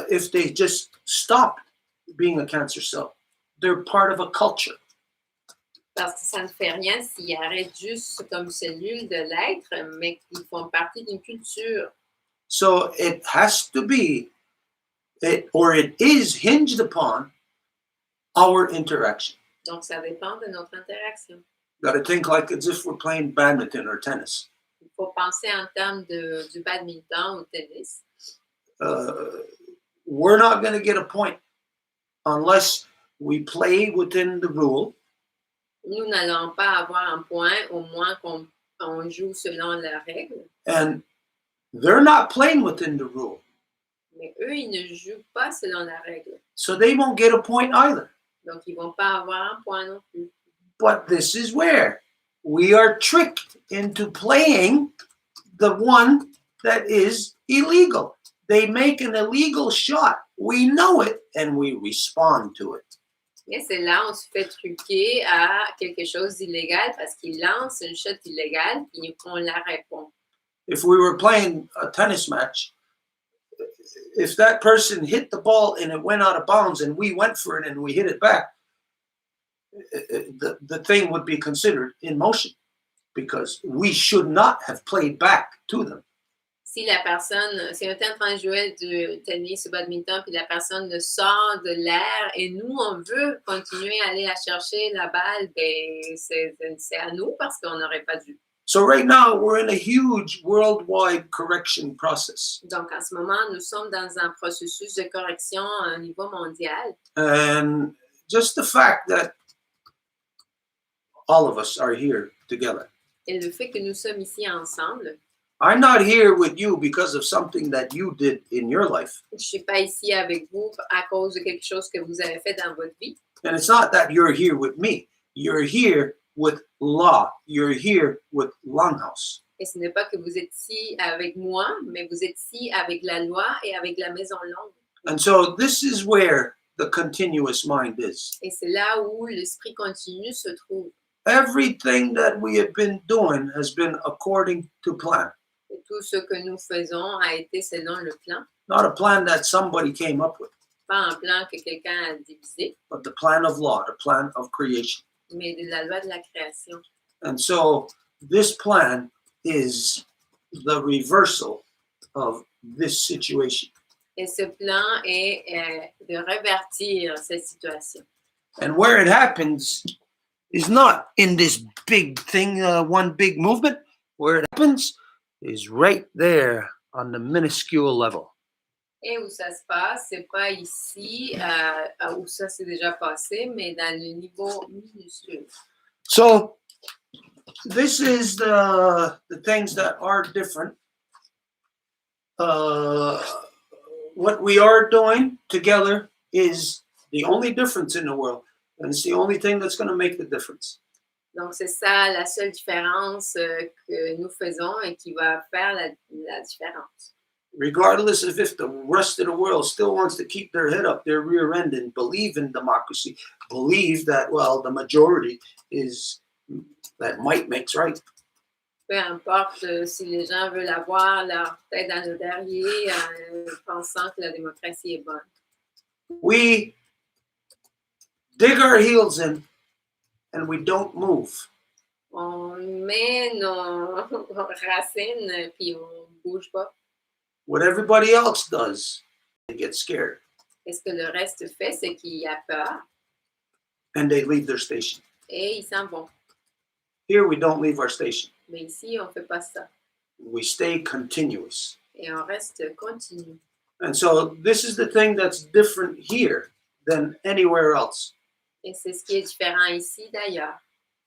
if they just stop being a cancer cell. They're part of a culture. Parce que ça ne fait rien s'ils arrêtent juste comme cellules de l'être, mais qu'ils font partie d'une culture. So it has to be, it is hinged upon our interaction. Donc, ça dépend de notre interaction. Got to think like as if we're playing badminton or tennis. Il faut penser en termes du badminton ou tennis. We're not going to get a point unless we play within the rule. Nous n'allons pas avoir un point au moins qu'on joue selon la règle. And they're not playing within the rule. Mais eux, ils ne jouent pas selon la règle. So they won't get a point either. Donc, ils ne vont pas avoir un point non plus. But this is where we are tricked into playing the one that is illegal. They make an illegal shot. We know it and we respond to it. Et c'est là où on se fait truquer à quelque chose d'illégal parce qu'ils lancent une shot illégale et on la répond. If we were playing a tennis match, if that person hit the ball and it went out of bounds and we went for it and we hit it back, the thing would be considered in motion because we should not have played back to them. Si la personne, si on est en train de jouer du tennis ou badminton, puis la personne sort de l'air et nous, on veut continuer à aller la chercher, la balle, ben, c'est à nous parce qu'on n'aurait pas dû. So right now, we're in a huge worldwide correction process. Donc, en ce moment, nous sommes dans un processus de correction à un niveau mondial. And just the fact that all of us are here together. Et le fait que nous sommes ici ensemble, I'm not here with you because of something that you did in your life. je ne suis pas ici avec vous à cause de quelque chose que vous avez fait dans votre vie. And it's not that you're here with me. You're here with law. You're here with Longhouse. Et ce n'est pas que vous êtes ici avec moi, mais vous êtes ici avec la loi et avec la Maison Longue. And so this is where the continuous mind is. Et c'est là où l'esprit continu se trouve. Everything that we have been doing has been according to plan. Et tout ce que nous faisons a été selon le plan. Not a plan that somebody came up with, Pas un plan que quelqu'un a divisé, but the plan of law, the plan of creation. mais de la loi de la création. And so this plan is the reversal of this situation. Et ce plan est de revertir cette situation. And where it happens is not in this big thing, one big movement. Where it happens is right there on the minuscule level. Et où ça se passe, c'est pas ici où ça s'est déjà passé, mais dans le niveau minuscule. So this is the things that are different. What we are doing together is the only difference in the world, and it's the only thing that's going to make the difference. Donc, c'est ça la seule différence que nous faisons et qui va faire la différence. Regardless of if the rest of the world still wants to keep their head up their rear end and believe in democracy, believe that, well, the majority is, that might makes right. Peu importe si les gens veulent avoir leur tête dans le derrière pensant que la démocratie est bonne. We dig our heels in and we don't move. On met nos racines puis on bouge pas. What everybody else does, they get scared Et ce que le reste fait, c'est qu'il a peur and they leave their station. et ils s'en vont. Here we don't leave our station. Mais ici, on ne fait pas ça. We stay continuous. Et on reste continu. And so this is the thing that's different here than anywhere else, Et c'est ce qui est différent ici d'ailleurs.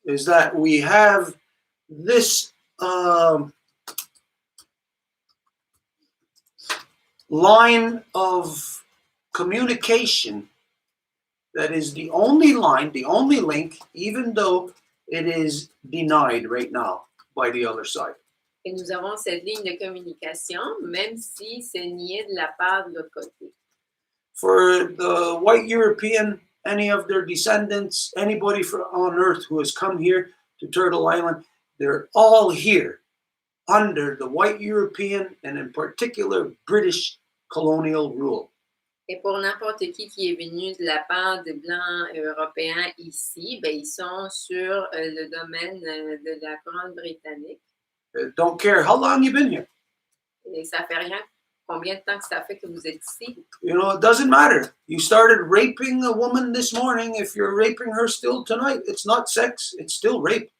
is that we have this line of communication that is the only line, the only link, even though it is denied right now by the other side. Et nous avons cette ligne de communication, même si c'est nié de la part de l'autre côté. For the white European, any of their descendants, anybody on earth who has come here to Turtle Island, they're all here under the white European and in particular British colonial rule. Et pour n'importe qui est venu de la part des Blancs européens ici, ben, ils sont sur le domaine de la couronne britannique. Don't care how long you've been here. Et ça fait rien combien de temps que ça fait que vous êtes ici. You know, it doesn't matter. You started raping a woman this morning. If you're raping her still tonight, it's not sex, it's still rape.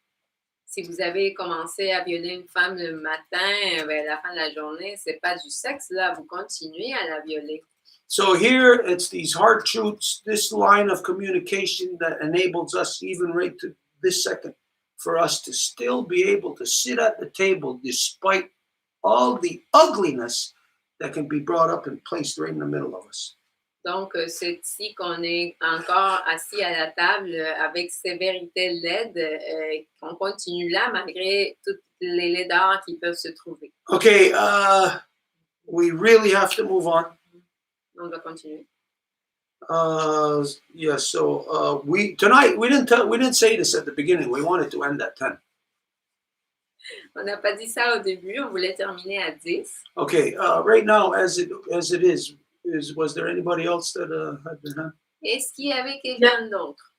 Si vous avez commencé à violer une femme le matin, ben, à la fin de la journée, c'est pas du sexe, là, vous continuez à la violer. So here, it's these hard truths, this line of communication that enables us, even right to this second, for us to still be able to sit at the table despite all the ugliness that can be brought up and placed right in the middle of us. Donc, c'est ici qu'on est encore assis à la table avec ces vérités laides, qu'on continue là malgré toutes les laideurs qui peuvent se trouver. Okay, we really have to move on. On doit continuer. Yeah, so tonight we didn't say this at the beginning. We wanted to end at 10. On n'a pas dit ça au début, on voulait terminer à 10. Okay, right now, as it is, was there anybody else that had their hand? Est-ce qu'il y avait quelqu'un d'autre?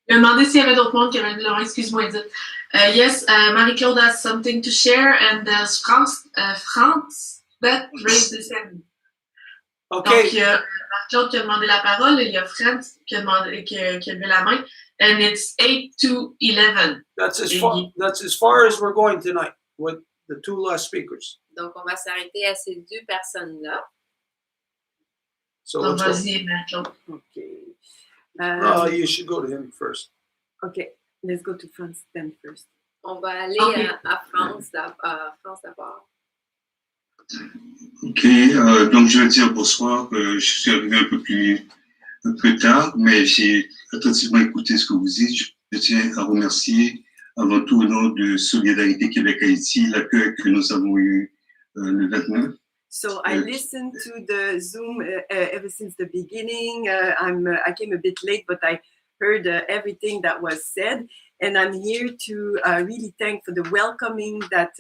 Je me demandais s'il y avait d'autres monde qui avaient de leur excuse-moi, Edith. Yes, Marie-Claude has something to share, and there's France that raised his hand. Okay. Donc, il y a Marie-Claude qui a demandé la parole, et il y a Fred qui a levé la main, and it's 8 to 11. That's as far as we're going tonight with the two last speakers. Donc, on va s'arrêter à ces deux personnes-là. So Donc, let's go. vas-y, Marie-Claude. OK. You should go to him first. OK. Let's go to France then first. On va aller Okay. à France d'abord. Ok, donc je vais dire bonsoir. Je suis arrivé un peu tard, mais j'ai attentivement écouté ce que vous dites. Je tiens à remercier avant tout au nom de Solidarité Québec-Haïti l'accueil que nous avons eu le 29. So I listened to the Zoom ever since the beginning. I came a bit late, but I heard everything that was said. And I'm here to really thank for the welcoming that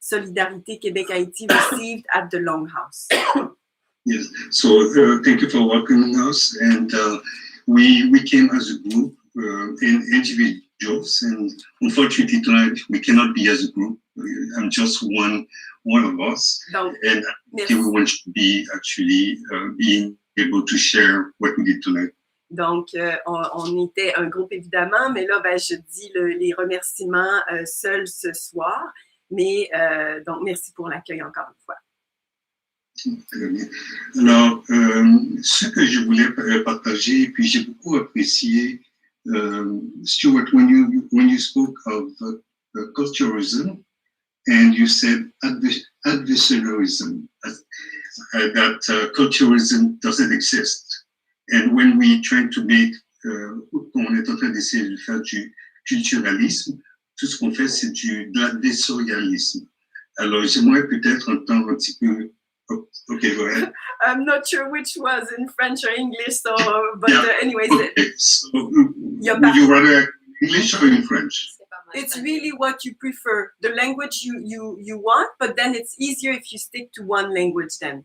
Solidarité Québec-Haïti received at the Longhouse. Yes, so thank you for welcoming us. And we came as a group in individuals. And unfortunately tonight we cannot be as a group. I'm just one of us. Donc, and we want to be actually being able to share what we did tonight. Donc, on était un groupe évidemment, mais là, je dis les remerciements seuls ce soir. Mais donc, merci pour l'accueil encore une fois. Très bien. Alors, ce que je voulais partager, puis j'ai beaucoup apprécié, Stuart, when you spoke of culturalism, and you said adversarialism, that culturalism doesn't exist. And when we try to make, on est en train d'essayer de faire du culturalisme, tout ce qu'on fait, c'est de l'adversarialisme. Alors, j'aimerais peut-être entendre un petit peu. Okay, go ahead. I'm not sure which was in French or English, so, but Yeah. Anyways. Okay. So, would you rather English or in French? It's really what you prefer, the language you want, but then it's easier if you stick to one language then.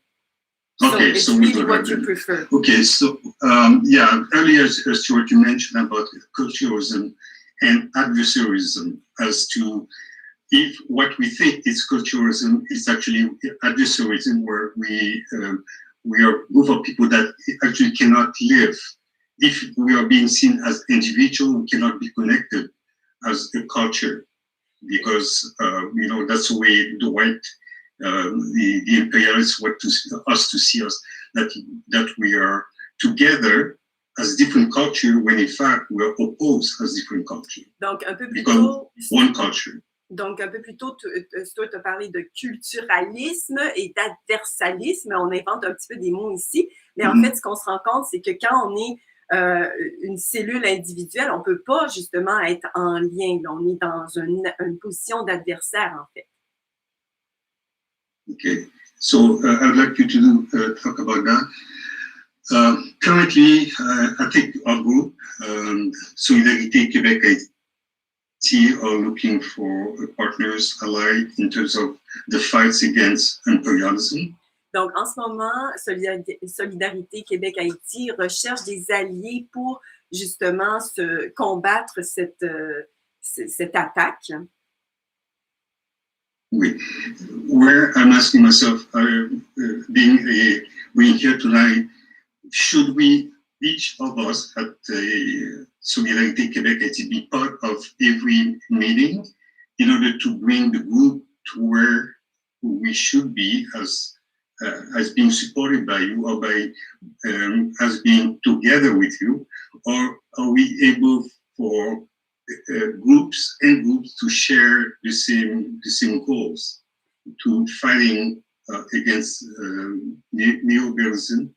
Okay, so so it's we really go what there you then. prefer. Okay, so earlier, Stuart, you mentioned about culturalism and adversarism as to if what we think is culturalism is actually adversarism, where we are a group of people that actually cannot live. If we are being seen as individual, we cannot be connected as a culture, because that's the way the white, the imperialists want us to see us, that we are together as different culture, when in fact we are opposed as different culture. Donc, un peu plus Because tôt, one culture. Donc, un peu plus tôt, Stuart a parlé de culturalisme et d'adversalisme. On invente un petit peu des mots ici. Mais en fait, ce qu'on se rend compte, c'est que quand on est une cellule individuelle, on ne peut pas justement être en lien. On est dans une position d'adversaire, en fait. Okay, so I'd like you to talk about that. Currently, I think our group, Solidarité Québec Haïti, are looking for partners allied in terms of the fights against imperialism. Donc, en ce moment, Solidarité Québec-Haïti recherche des alliés pour justement combattre cette attaque. Oui. Where I'm asking myself, being here tonight, should we, each of us at Solidarité Québec-Haïti, be part of every meeting in order to bring the group to where we should be as being supported by you or by as being together with you, or are we able for groups to share the same goals to fighting against neoliberalism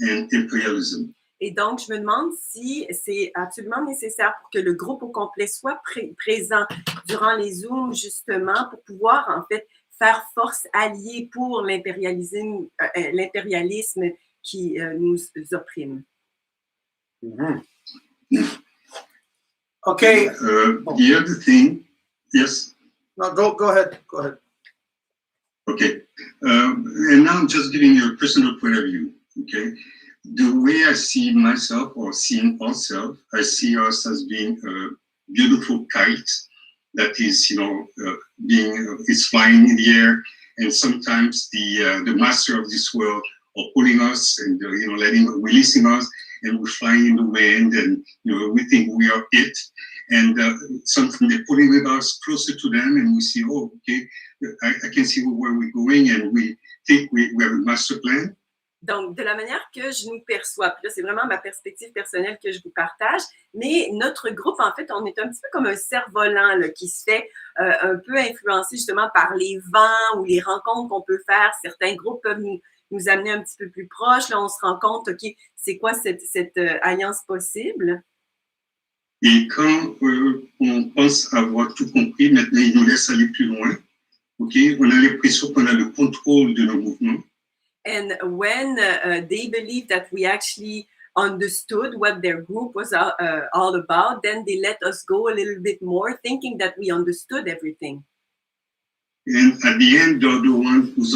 and imperialism? Et donc, je me demande si c'est absolument nécessaire pour que le groupe au complet soit présent durant les Zooms, justement, pour pouvoir, en fait, faire force alliée pour l'impérialisme qui nous opprime. Mm-hmm. Okay. The other thing, yes? No, go ahead. Go ahead. Okay. And now I'm just giving you a personal point of view, okay? The way I see myself or seeing ourselves, I see us as being a beautiful kite that is, is flying in the air, and sometimes the master of this world are pulling us and releasing us, and we're flying in the wind, and we think we are it, and something they're pulling us closer to them, and we see, oh, okay, I can see where we're going, and we think we have a master plan. Donc, de la manière que je nous perçois, puis là, c'est vraiment ma perspective personnelle que je vous partage, mais notre groupe, en fait, on est un petit peu comme un cerf-volant là, qui se fait un peu influencer justement par les vents ou les rencontres qu'on peut faire. Certains groupes peuvent nous amener un petit peu plus proches. Là, on se rend compte, OK, c'est quoi cette alliance possible? Et quand on pense avoir tout compris, maintenant, il nous laisse aller plus loin. OK? On a l'impression qu'on a le contrôle de nos mouvements. And when they believe that we actually understood what their group was all about, then they let us go a little bit more, thinking that we understood everything. And at the end, they're the one who's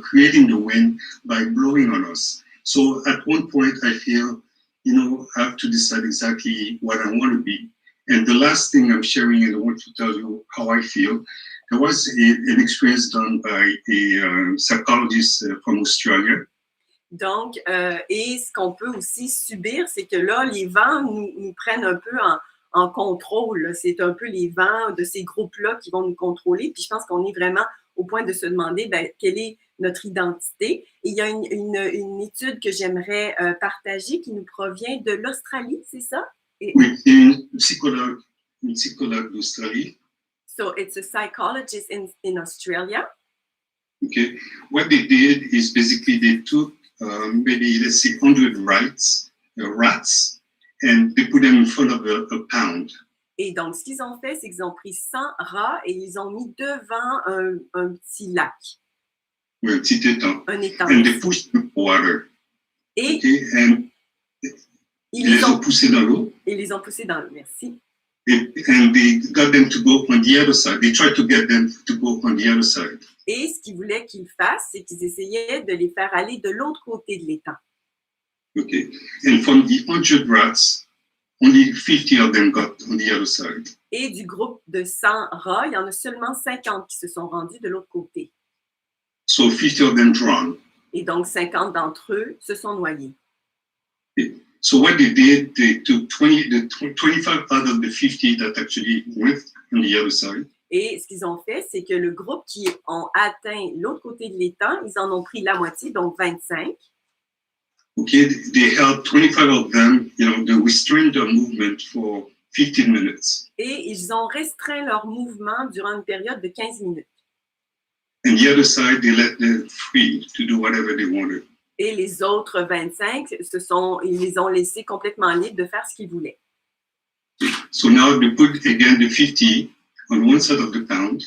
creating the wind by blowing on us. So at one point, I feel, I have to decide exactly what I want to be. And the last thing I'm sharing, and I want to tell you how I feel. There was an experience done by a psychologist from Australia. Donc, et ce qu'on peut aussi subir, c'est que là, les vents nous prennent un peu en contrôle. C'est un peu les vents de ces groupes-là qui vont nous contrôler. Puis je pense qu'on est vraiment au point de se demander quelle est notre identité. Et il y a une étude que j'aimerais partager qui nous provient de l'Australie, c'est ça? Oui, c'est une psychologue d'Australie. So it's a psychologist in Australia. Okay. What they did is basically they took maybe, let's say, 100 rats, and they put them in front of a pound. Et donc, ce qu'ils ont fait, c'est qu'ils ont pris 100 rats et ils ont mis devant un petit lac. Oui, un petit étang. Un étang. And they pushed the water. Et and ils les ont poussés dans l'eau. Ils les ont poussés dans l'eau, merci. And they got them to go on the other side. They tried to get them to go on the other side. Et ce qu'ils voulaient qu'ils fassent, c'est qu'ils essayaient de les faire aller de l'autre côté de l'étang. Okay. And from the 100 rats, only 50 of them got on the other side. Et du groupe de 100 rats, il y en a seulement 50 qui se sont rendus de l'autre côté. So 50 of them drowned. Et donc 50 d'entre eux se sont noyés. Okay. So what they did, they took 25 out of the 50 that actually went on the other side. Et ce qu'ils ont fait, c'est que le groupe qui ont atteint l'autre côté de l'étang, ils en ont pris la moitié, donc 25. Okay, they held 25 of them, they restrained their movement for 15 minutes. Et ils ont restreint leur mouvement durant une période de 15 minutes. And the other side, they let them free to do whatever they wanted. Et les autres 25, ils les ont laissés complètement libres de faire ce qu'ils voulaient. So now they put again the 50 on one side of the pound.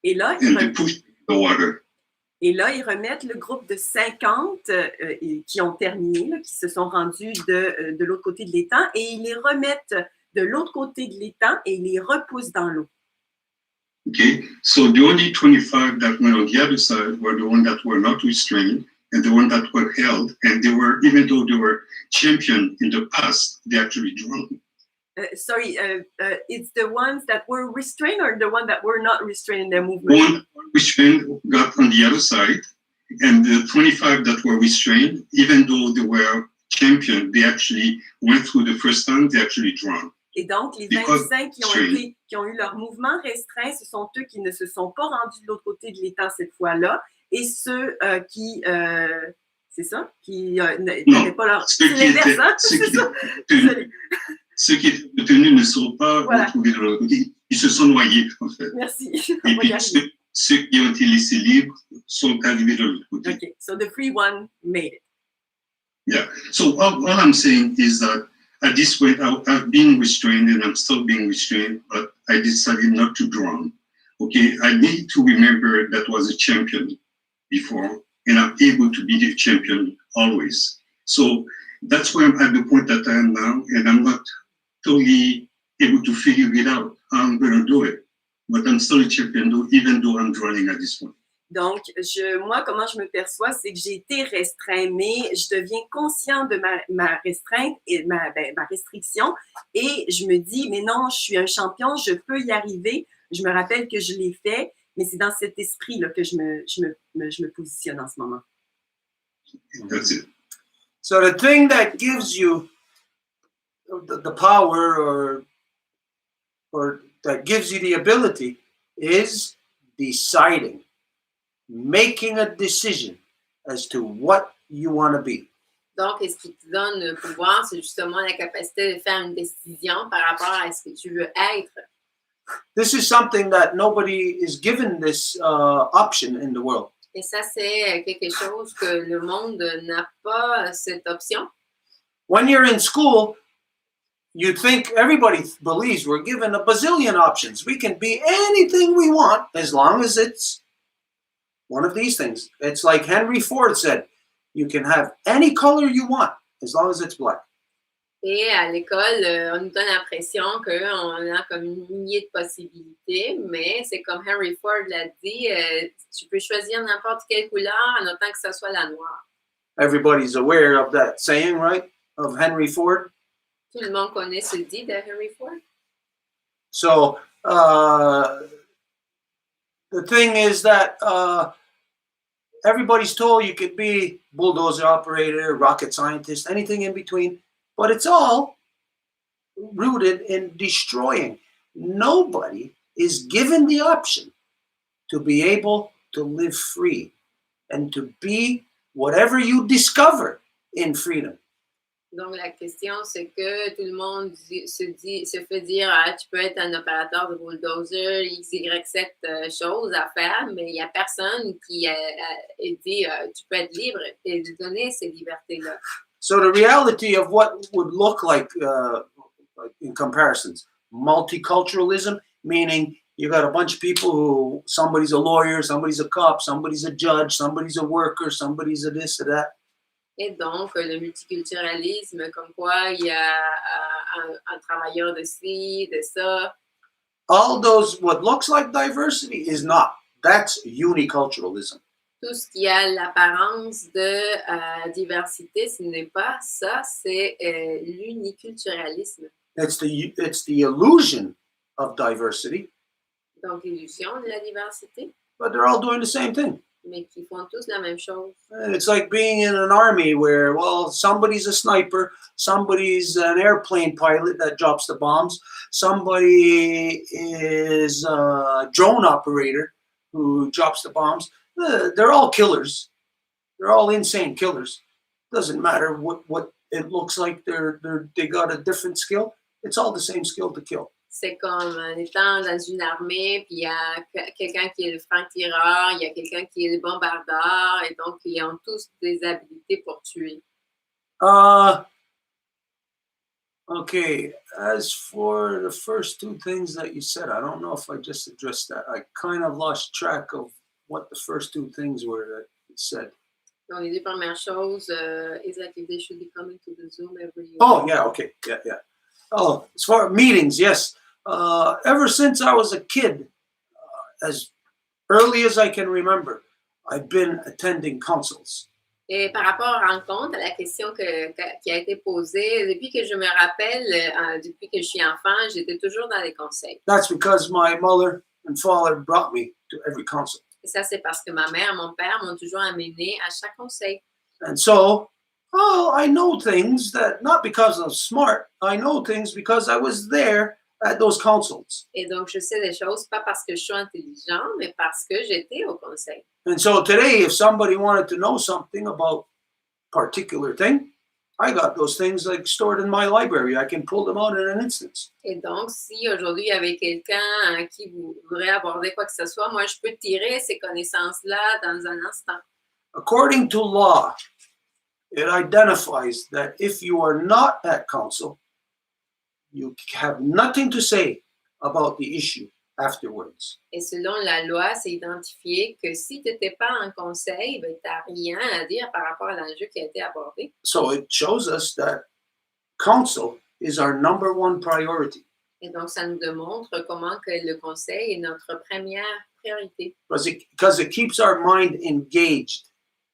Et là, and they pushed the water. Et là, ils remettent le groupe de 50 qui ont terminé, là, qui se sont rendus de l'autre côté de l'étang, et ils les remettent de l'autre côté de l'étang et ils les repoussent dans l'eau. Okay, so the only 25 that went on the other side were the ones that were not restrained and the ones that were held, and they were, even though they were champion in the past, they actually drowned. It's the ones that were restrained or the ones that were not restrained in their The movement? ones that were restrained got on the other side, and the 25 that were restrained, even though they were champion, they actually went through the first time, they actually drowned. Et donc, les Because 25 qui ont eu leur mouvement restreint, ce sont eux qui ne se sont pas rendus de l'autre côté de l'étang cette fois-là. Et ceux qui, c'est ça, qui n'avaient pas leur... C'est l'inverse, hein? Ceux qui étaient retenus ne sont pas retrouvés de l'autre côté. Ils se sont noyés, en fait. Merci. Et puis, ceux qui ont été laissés libres sont arrivés de l'autre côté. Okay, so the free one made it. Yeah. So all I'm saying is that at this point, I've been restrained and I'm still being restrained, but I decided not to drown. Okay, I need to remember that I was a champion before, and I'm able to be the champion always. So that's where I'm at the point that I am now, and I'm not totally able to figure it out how I'm going to do it. But I'm still a champion, even though I'm drowning at this point. Donc, moi, comment je me perçois, c'est que j'ai été restreint, mais je deviens conscient de ma restreinte et ma restriction, et je me dis, mais non, je suis un champion, je peux y arriver. Je me rappelle que je l'ai fait, mais c'est dans cet esprit-là que je me positionne en ce moment. That's it. So the thing that gives you the power or that gives you the ability is deciding. Making a decision as to what you want to be. Donc, ce qui te donne le pouvoir, c'est justement la capacité de faire une décision par rapport à ce que tu veux être. This is something that nobody is given this option in the world. Et ça, c'est quelque chose que le monde n'a pas cette option. When you're in school, you think everybody believes we're given a bazillion options. We can be anything we want as long as it's one of these things. It's like Henry Ford said, you can have any color you want as long as it's black. Et à l'école, on nous donne l'impression qu'on a comme une millier de possibilités, mais c'est comme Henry Ford l'a dit, tu peux choisir n'importe quelle couleur en autant que ce soit la noire. Everybody's aware of that saying, right? Of Henry Ford. Tout le monde connaît ce dit de Henry Ford. So, the thing is that everybody's told you could be bulldozer operator, rocket scientist, anything in between, but it's all rooted in destroying. Nobody is given the option to be able to live free and to be whatever you discover in freedom. Donc, la question, c'est que tout le monde se fait dire ah, tu peux être un opérateur de bulldozer, X, Y, Z choses à faire, mais il n'y a personne qui dit tu peux être libre et de donner ces libertés-là. So, the reality of what would look like in comparisons, multiculturalism, meaning you got a bunch of people who somebody's a lawyer, somebody's a cop, somebody's a judge, somebody's a worker, somebody's a this or that. Et donc, le multiculturalisme, comme quoi il y a un travailleur de ci, de ça. All those, what looks like diversity is not. That's uniculturalism. Tout ce qui a l'apparence de diversité, ce n'est pas ça, c'est l'uniculturalisme. It's the illusion of diversity. Donc, l'illusion de la diversité. But they're all doing the same thing. Mais qui font tous la même chose. It's like being in an army where, well, somebody's a sniper, somebody's an airplane pilot that drops the bombs, somebody is a drone operator who drops the bombs. They're all killers. They're all insane killers. Doesn't matter what it looks like. They got a different skill. It's all the same skill to kill. C'est comme en étant dans une armée, puis il y a quelqu'un qui est le franc-tireur, il y a quelqu'un qui est le bombardeur, et donc ils ont tous des habilités pour tuer. Okay, as for the first two things that you said, I don't know if I just addressed that. I kind of lost track of what the first two things were that it said. Donc, les deux premières choses, is that if they should be coming to the Zoom every year. Oh, yeah, okay, yeah. Oh, as far as meetings, yes. Ever since I was a kid, as early as I can remember, I've been attending councils. Et par rapport aux rencontres, à la question qui a été posée, depuis que je me rappelle, depuis que je suis enfant, j'étais toujours dans les conseils. That's because my mother and father brought me to every council. Et ça, c'est parce que ma mère et mon père m'ont toujours amené à chaque conseil. And so, I know things that, not because I'm smart, I know things because I was there at those councils. Et donc, je sais des choses, pas parce que je suis intelligent, mais parce que j'étais au conseil. And so today, if somebody wanted to know something about a particular thing, I got those things like stored in my library. I can pull them out in an instance. Et donc, si aujourd'hui, il y avait quelqu'un qui voudrait aborder quoi que ce soit, moi, je peux tirer ces connaissances-là dans un instant. According to law, it identifies that if you are not at council, you have nothing to say about the issue afterwards. Et selon la loi, c'est identifié que si tu n'étais pas en conseil, ben, tu n'as rien à dire par rapport à l'enjeu qui a été abordé. So it shows us that council is our number one priority. Et donc, ça nous démontre comment que le conseil est notre première priorité. Because it keeps our mind engaged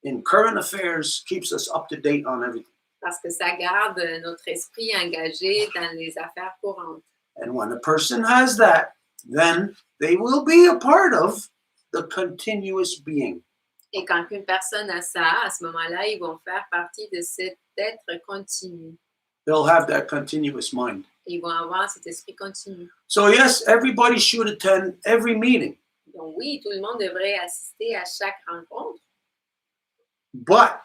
in current affairs, keeps us up to date on everything. Parce que ça garde notre esprit engagé dans les affaires courantes. And when a person has that, then they will be a part of the continuous being. Et quand une personne a ça, à ce moment-là, ils vont faire partie de cet être continu. They'll have that continuous mind. Ils vont avoir cet esprit continu. So yes, everybody should attend every meeting. Donc oui, tout le monde devrait assister à chaque rencontre. But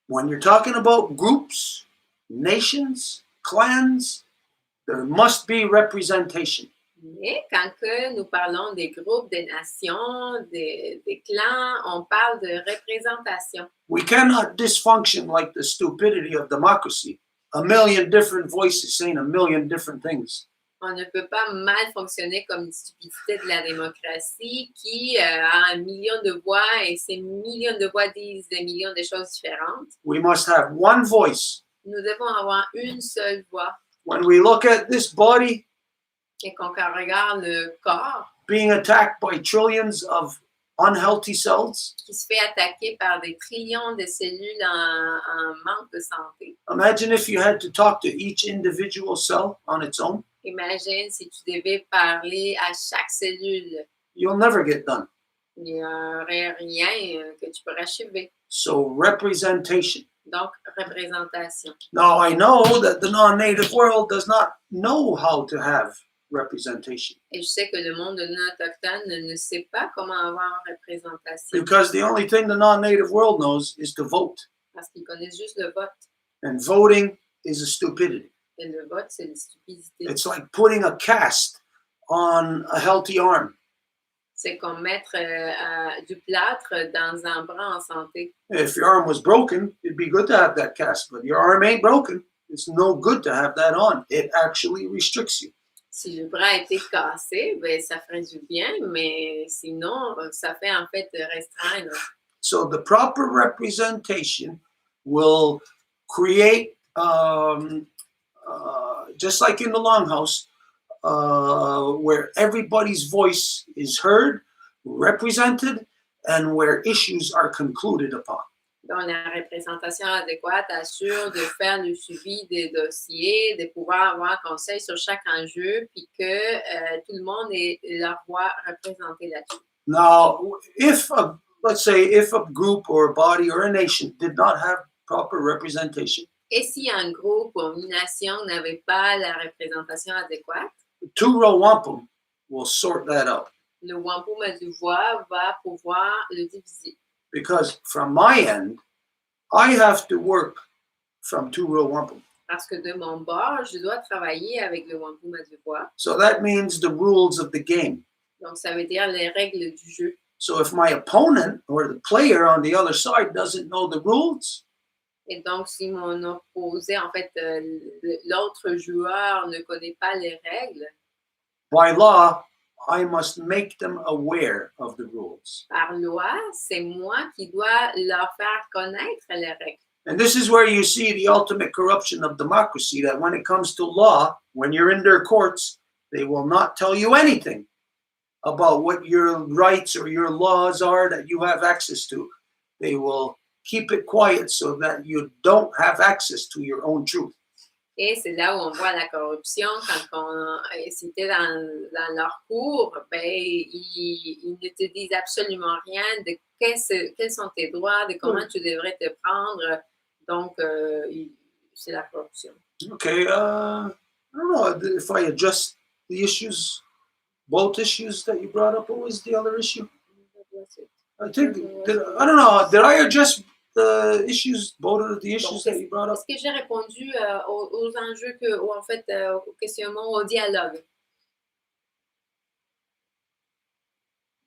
when you're talking about groups, nations, clans, there must be representation. Mais quand que nous parlons des groupes, des nations, des clans, on parle de représentation. We cannot dysfunction like the stupidity of democracy. A million different voices saying a million different things. On ne peut pas mal fonctionner comme une stupidité de la démocratie qui a 1 million de voix et ces millions de voix disent des millions de choses différentes. We must have one voice. Nous devons avoir une seule voix. When we look at this body Et quand on regarde le corps being attacked by trillions of unhealthy cells, qui se fait attaquer par des trillions de cellules en manque de santé, imagine if you had to talk to each individual cell on its own. imagine si tu devais parler à chaque cellule. You'll never get done. Il n'y aurait rien que tu pourrais achever. So representation. Donc, représentation. Now I know that the non-native world does not know how to have representation. Et je sais que le monde non autochtone ne sait pas comment avoir représentation Because the only thing the non-native world knows is to vote. parce qu'ils connaissent juste le vote. And voting is a stupidity. Et le vote, c'est une stupidité. It's like putting a cast on a healthy arm. C'est comme mettre du plâtre dans un bras en santé. If your arm was broken, it'd be good to have that cast, but your arm ain't broken. It's no good to have that on. It actually restricts you. Si le bras était cassé, ben, ça ferait du bien, mais sinon, ça fait en fait restreindre. So the proper representation will create, just like in the Longhouse, where everybody's voice is heard, represented, and where issues are concluded upon. Donc, la représentation adéquate assure de faire le suivi des dossiers, de pouvoir avoir conseil sur chaque enjeu, puis que tout le monde ait leur voix représentée là-dessus. Now, let's say if a group or a body or a nation did not have proper representation, Et si un groupe ou une nation n'avait pas la représentation adéquate, Row Wampum will sort that out. le Wampum ÀWorking va pouvoir le diviser. Because from my end, I have to work from Row Wampum. Parce que de mon bord, je dois travailler avec le Wampum ΑWorking. So that means the rules of the game. Donc, ça veut dire les règles du jeu. So if my opponent or the player on the other side doesn't know the rules, Et donc, si mon opposé, en fait, l'autre joueur ne connaît pas les règles, by law, I must make them aware of the rules. Par loi, c'est moi qui dois leur faire connaître les règles. And this is where you see the ultimate corruption of democracy, that when it comes to law, when you're in their courts, they will not tell you anything about what your rights or your laws are that you have access to. They will keep it quiet so that you don't have access to your own truth. Et c'est là où on voit la corruption quand si t'es dans leur cours, ben, ils ne te disent absolument rien de quels sont tes droits, de comment tu devrais te prendre. Donc, c'est la corruption. Okay, I don't know if I addressed the issues, both issues that you brought up. What was the other issue? I think, I don't know, did I address the issues, both of the issues that you brought up? Est-ce que j'ai répondu aux enjeux, ou en fait, aux questionnements, au dialogue?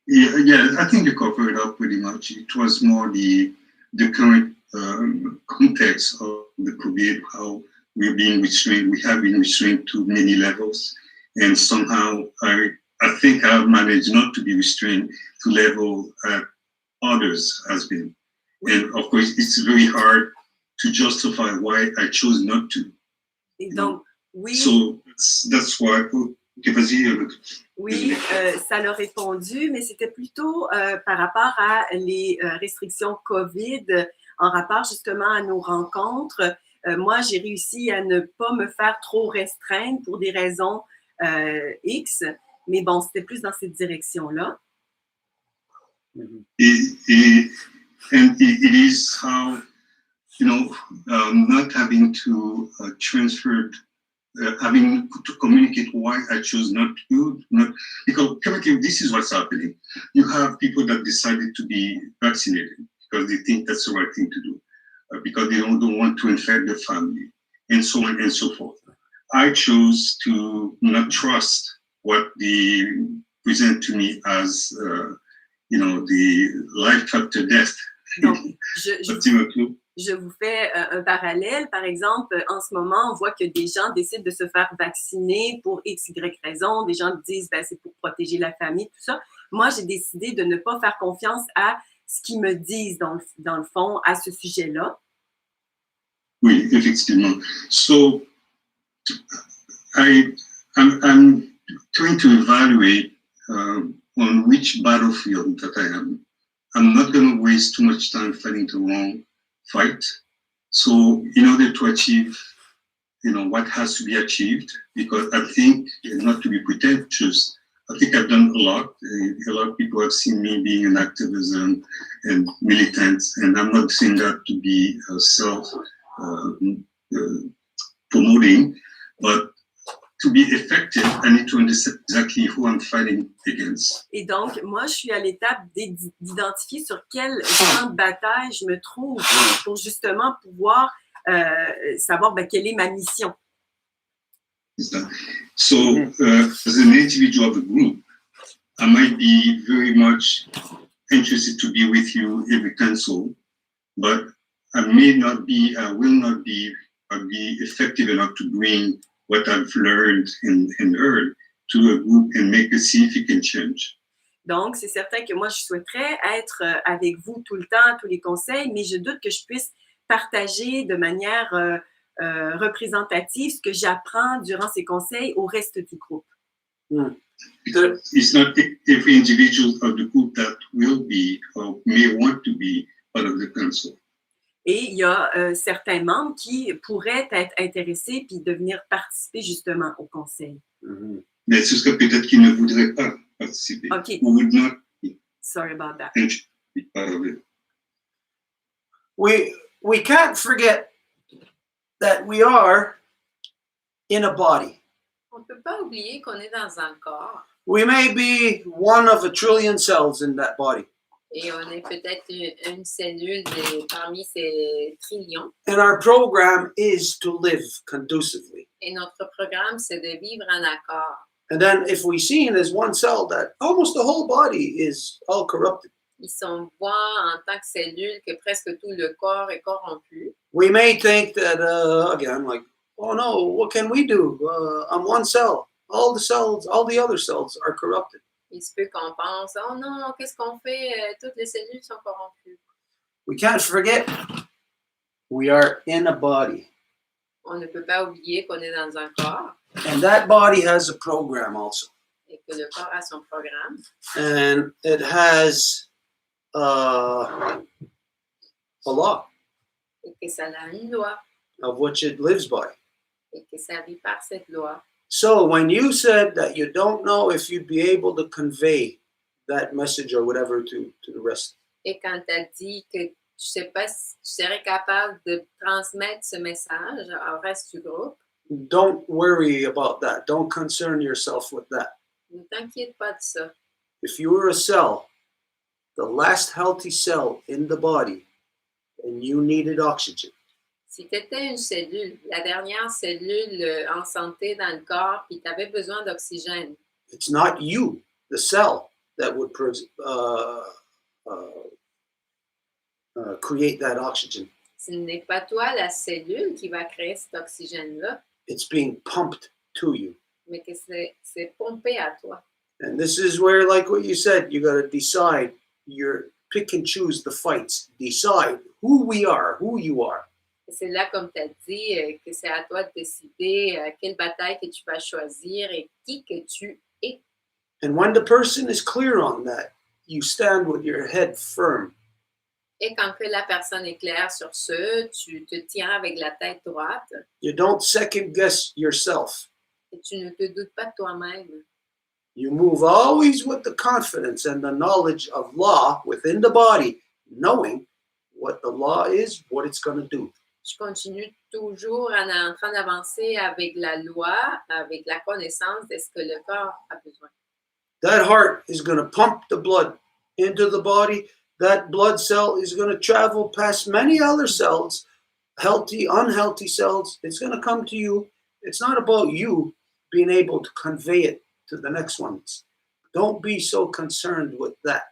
Yeah, I think you covered it up pretty much. It was more the current context of the COVID, how we're being restrained. We have been restrained to many levels, and somehow I think I've managed not to be restrained to level others has been. And of course, it's very hard to justify why I chose not to. Et donc, oui. So that's why. Okay, vas-y. Oui, ça l'a répondu, mais c'était plutôt par rapport à les restrictions COVID, en rapport justement à nos rencontres. Moi, j'ai réussi à ne pas me faire trop restreindre pour des raisons X, mais bon, c'était plus dans cette direction-là. And it is how, not having to having to communicate why I chose not to, because currently this is what's happening. You have people that decided to be vaccinated because they think that's the right thing to do, because they don't want to infect their family, and so on and so forth. I chose to not trust what they present to me as, the life after death. Donc, je vous fais un parallèle. Par exemple, en ce moment, on voit que des gens décident de se faire vacciner pour X, Y raison. Des gens disent ben, c'est pour protéger la famille, tout ça. Moi, j'ai décidé de ne pas faire confiance à ce qu'ils me disent, dans le fond, à ce sujet-là. Oui, effectivement. So, I'm trying to evaluate on which battlefield that I am. I'm not going to waste too much time fighting the wrong fight. So in order to achieve, what has to be achieved, because I think, not to be pretentious, I think I've done a lot. A lot of people have seen me being an activism and militant, and I'm not saying that to be self-promoting, but to be effective, I need to understand exactly who I'm fighting against. Et donc, moi, je suis à l'étape d'identifier sur quel champ de bataille je me trouve pour justement pouvoir savoir quelle est ma mission. So, as an individual of the group, I might be very much interested to be with you every council, but I will not be effective enough to bring what I've learned and heard to a group and make a significant change. Donc, c'est certain que moi, je souhaiterais être avec vous tout le temps, tous les conseils, mais je doute que je puisse partager de manière représentative ce que j'apprends durant ces conseils au reste du groupe. It's not every individual of the group that will be or may want to be part of the council. Et il y a certains membres qui pourraient être intéressés puis de venir participer justement au conseil. Mais ce serait peut-être qu'ils ne voudraient pas participer. Okay. Who would not be. Sorry about that. Be part of it. We can't forget that we are in a body. On ne peut pas oublier qu'on est dans un corps. We may be one of a trillion cells in that body. Et on est peut-être une cellule parmi ces trillions. And our program is to live conducively. Et notre programme, c'est de vivre en accord. And then if we see it as one cell, that almost the whole body is all corrupted. Si on voit en tant que cellule que presque tout le corps est corrompu. We may think that, again, like, oh no, what can we do? I'm one cell. all the other cells are corrupted. Il se peut qu'on pense, oh non, qu'est-ce qu'on fait? Toutes les cellules sont corrompues. We can't forget we are in a body. On ne peut pas oublier qu'on est dans un corps And that body has a program also. et que le corps a son programme And it has a law et que ça a une loi of which it lives by. et que ça vit par cette loi. So when you said that you don't know if you'd be able to convey that message or whatever to the rest, Et quand tu as dit que tu sais pas si tu serais capable de transmettre ce message au reste du groupe, don't worry about that. Don't concern yourself with that. ne t'inquiète pas de ça. If you were a cell, the last healthy cell in the body, and you needed oxygen, Si tu étais une cellule, la dernière cellule en santé dans le corps, puis tu avais besoin d'oxygène, it's not you, the cell, that would create that oxygen. ce n'est pas toi, la cellule, qui va créer cet oxygène-là, It's being pumped to you. mais que c'est pompé à toi. And this is where, like what you said, you got to decide. You pick and choose the fights. Decide who we are, who you are. Et c'est là, comme tu as dit, que c'est à toi de décider quelle bataille que tu vas choisir et qui que tu es. And when the person is clear on that, you stand with your head firm. Et quand que la personne est claire sur ce, tu te tiens avec la tête droite You don't second guess yourself. et tu ne te doutes pas de toi-même. You move always with the confidence and the knowledge of law within the body, knowing what the law is, what it's going to do. Je continue toujours en train d'avancer avec la loi, avec la connaissance de ce que le corps a besoin. That heart is going to pump the blood into the body. That blood cell is going to travel past many other cells, healthy, unhealthy cells. It's going to come to you. It's not about you being able to convey it to the next ones. Don't be so concerned with that.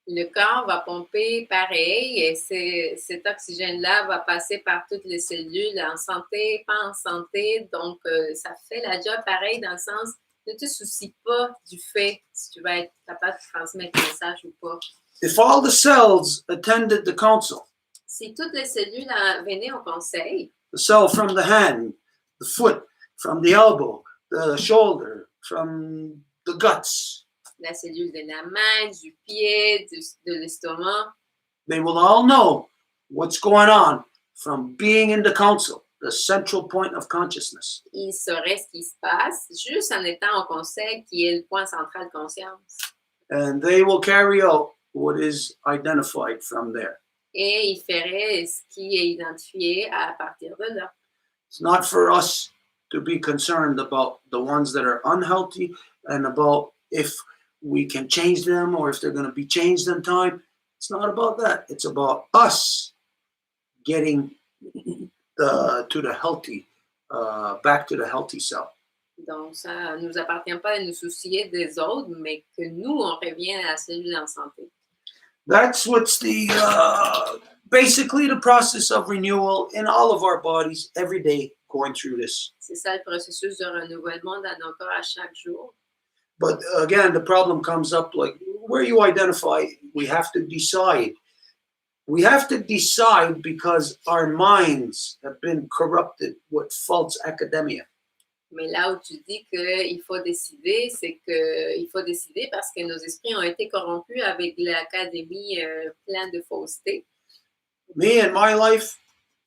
Le corps va pomper pareil et cet oxygène-là va passer par toutes les cellules en santé, pas en santé. Donc, ça fait la job pareil dans le sens, ne te soucie pas du fait si tu vas être capable de transmettre le message ou pas. If all the cells attended the council, Si toutes les cellules venaient au conseil, the cell from the hand, the foot, from the elbow, the shoulder, from the guts, la cellule de la main, du pied, de l'estomac, they will all know what's going on from being in the council, the central point of consciousness. ils sauraient ce qui se passe juste en étant au conseil qui est le point central de conscience. And they will carry out what is identified from there. Et ils feraient ce qui est identifié à partir de là. It's not for us to be concerned about the ones that are unhealthy and about if we can change them or if they're going to be changed in time. It's not about that. It's about us getting to the healthy, back to the healthy cell. Donc, ça ne nous appartient pas de nous soucier des autres, mais que nous, on revient à la cellule en santé. That's what's the basically the process of renewal in all of our bodies every day going through this. C'est ça le processus de renouvellement dans nos corps à chaque jour. But again, the problem comes up like where you identify, we have to decide. We have to decide because our minds have been corrupted with false academia. Mais là où tu dis qu'il faut décider, c'est qu'il faut décider parce que nos esprits ont été corrompus avec l'académie pleine de fausseté. Me in my life,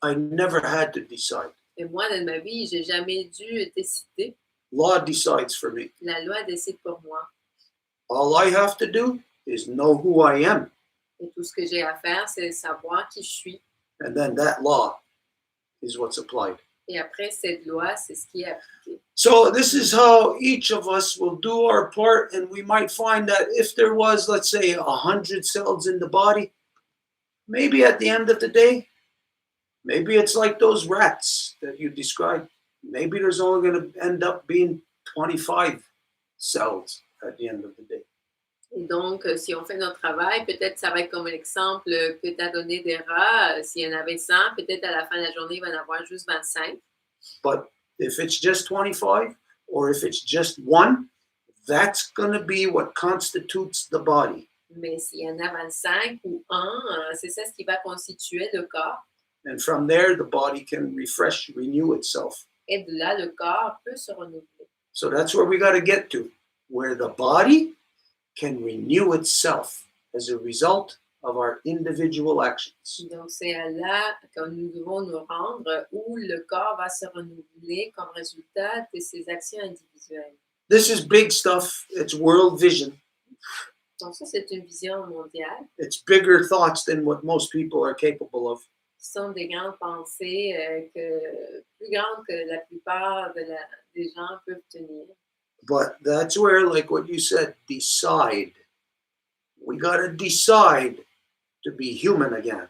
I never had to decide. Et moi, dans ma vie, j'ai jamais dû décider. Law decides for me. La loi décide pour moi. All I have to do is know who I am. Et tout ce que j'ai à faire, c'est savoir qui je suis. And then that law is what's applied. Et après, cette loi, c'est ce qui est appliqué. So this is how each of us will do our part, and we might find that if there was, let's say, 100 cells in the body, maybe at the end of the day, maybe it's like those rats that you described. Maybe there's only going to end up being 25 cells at the end of the day. Et donc, si on fait notre travail, peut-être ça va être comme l'exemple que tu as donné des rats. S'il y en avait 100, peut-être à la fin de la journée, il va en avoir juste 25. But if it's just 25, or if it's just one, that's going to be what constitutes the body. Mais s'il y en a 25 ou un, c'est ça ce qui va constituer le corps. And from there, the body can refresh, renew itself. Et de là, le corps peut se renouveler. So that's where we got to get to, where the body can renew itself as a result of our individual actions. Donc, c'est là que nous devons nous rendre où le corps va se renouveler comme résultat de ses actions individuelles. This is big stuff. It's world vision. Donc, ça, c'est une vision mondiale. It's bigger thoughts than what most people are capable of. Ce sont des grandes pensées plus grandes que la plupart des gens peuvent tenir. But that's where, like what you said, decide. We got to decide to be human again.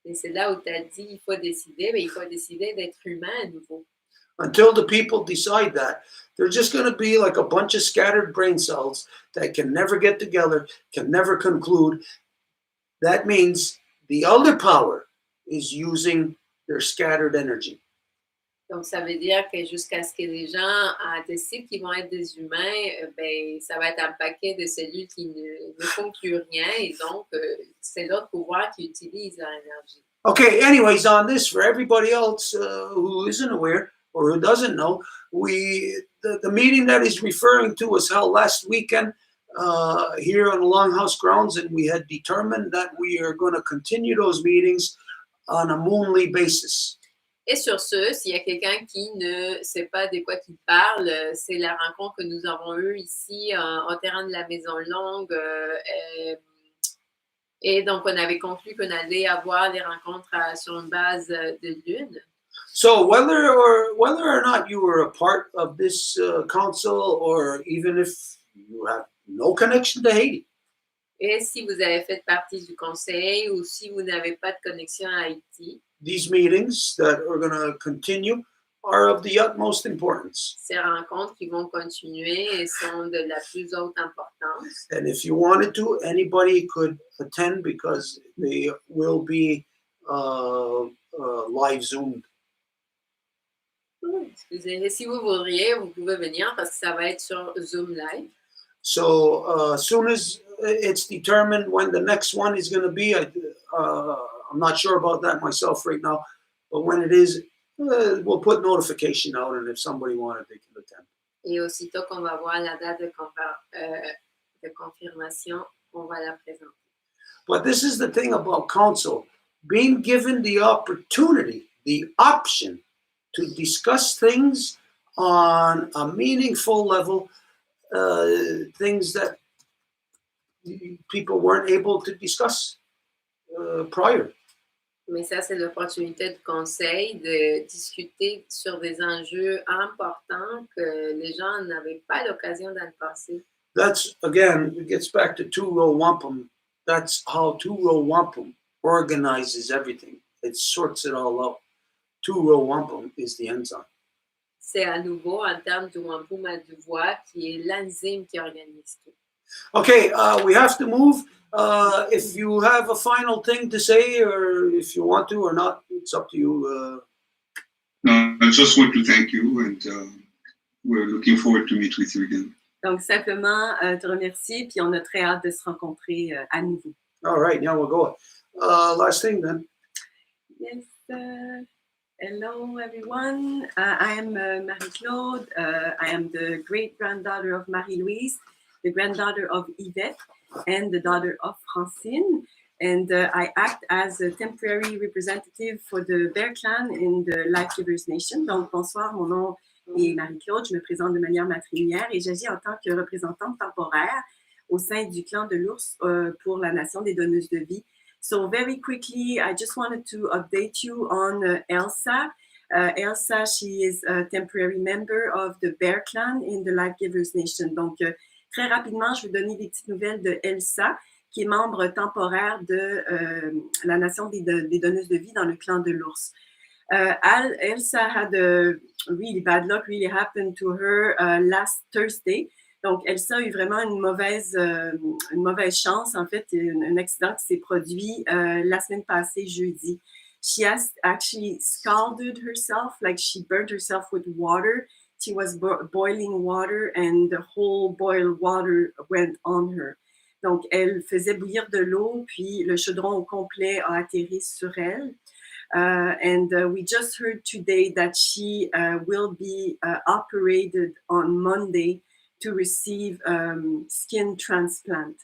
Et c'est là où tu as dit, il faut décider d'être humain à nouveau. Until the people decide that, they're just going to be like a bunch of scattered brain cells that can never get together, can never conclude. That means the other power is using their scattered energy. Donc, ça veut dire que jusqu'à ce que les gens décident qu'ils vont être des humains, ben, ça va être un paquet de cellules qui ne concluent rien. Et donc, c'est l'autre pouvoir qui utilise leur énergie. Okay, anyways, on this, for everybody else who isn't aware or who doesn't know, the meeting that he's referring to was held last weekend here on the Longhouse grounds, and we had determined that we are going to continue those meetings on a moonly basis. Et sur ce, s'il y a quelqu'un qui ne sait pas de quoi il parle, c'est la rencontre que nous avons eue ici au terrain de la Maison Longue. Et donc, on avait conclu qu'on allait avoir des rencontres sur une base de lune. So whether or not you were a part of this council, or even if you have no connection to Haiti, Et si vous avez fait partie du conseil ou si vous n'avez pas de connexion à Haïti, these meetings that are going to continue are of the utmost importance. ces rencontres qui vont continuer sont de la plus haute importance. And if you wanted to, anybody could attend because they will be live Zoomed. Excusez, si vous voudriez, vous pouvez venir parce que ça va être sur Zoom Live. So as soon as it's determined when the next one is going to be, I'm not sure about that myself right now, but when it is, we'll put notification out, and if somebody wanted, they can attend. Et aussitôt qu'on va voir la date de confirmation, on va la présenter. But this is the thing about council, being given the opportunity, the option to discuss things on a meaningful level, things that people weren't able to discuss prior. Mais ça, c'est l'opportunité du conseil de discuter sur des enjeux importants que les gens n'avaient pas l'occasion dans le passé. That's, again, it gets back to Row Wampum. That's how Row Wampum organizes everything. It sorts it all out. Row Wampum is the enzyme. C'est à nouveau en termes du Wampum ΑWorking qui est l'enzyme qui organise tout. Okay, we have to move. If you have a final thing to say, or if you want to or not, it's up to you. No, I just want to thank you, and we're looking forward to meet with you again. Donc, simplement te remercier, puis on a très hâte de se rencontrer à nouveau. All right, now we'll go. Last thing then. Yes. Hello, everyone. I am Marie-Claude. I am the great-granddaughter of Marie-Louise, the granddaughter of Yvette, and the daughter of Francine. And I act as a temporary representative for the Bear Clan in the Life Givers Nation. Donc, bonsoir, mon nom est Marie-Claude. Je me présente de manière matrilinéaire et j'agis en tant que représentante temporaire au sein du clan de l'ours pour la nation des donneuses de vie. So very quickly, I just wanted to update you on Elsa. Elsa, she is a temporary member of the Bear Clan in the Life Givers Nation. Donc, très rapidement, je vais donner des petites nouvelles de Elsa, qui est membre temporaire de la nation des donneuses de vie dans le clan de l'ours. Elsa had a really bad luck, really happened to her last Thursday. Donc, Elsa a eu vraiment une mauvaise chance, en fait, un accident qui s'est produit la semaine passée, jeudi. She has actually scalded herself, like she burned herself with water she was boiling water and the whole boiled water went on her. Donc, elle faisait bouillir de l'eau, puis le chaudron au complet a atterri sur elle. And we just heard today that she will be operated on Monday to receive skin transplant.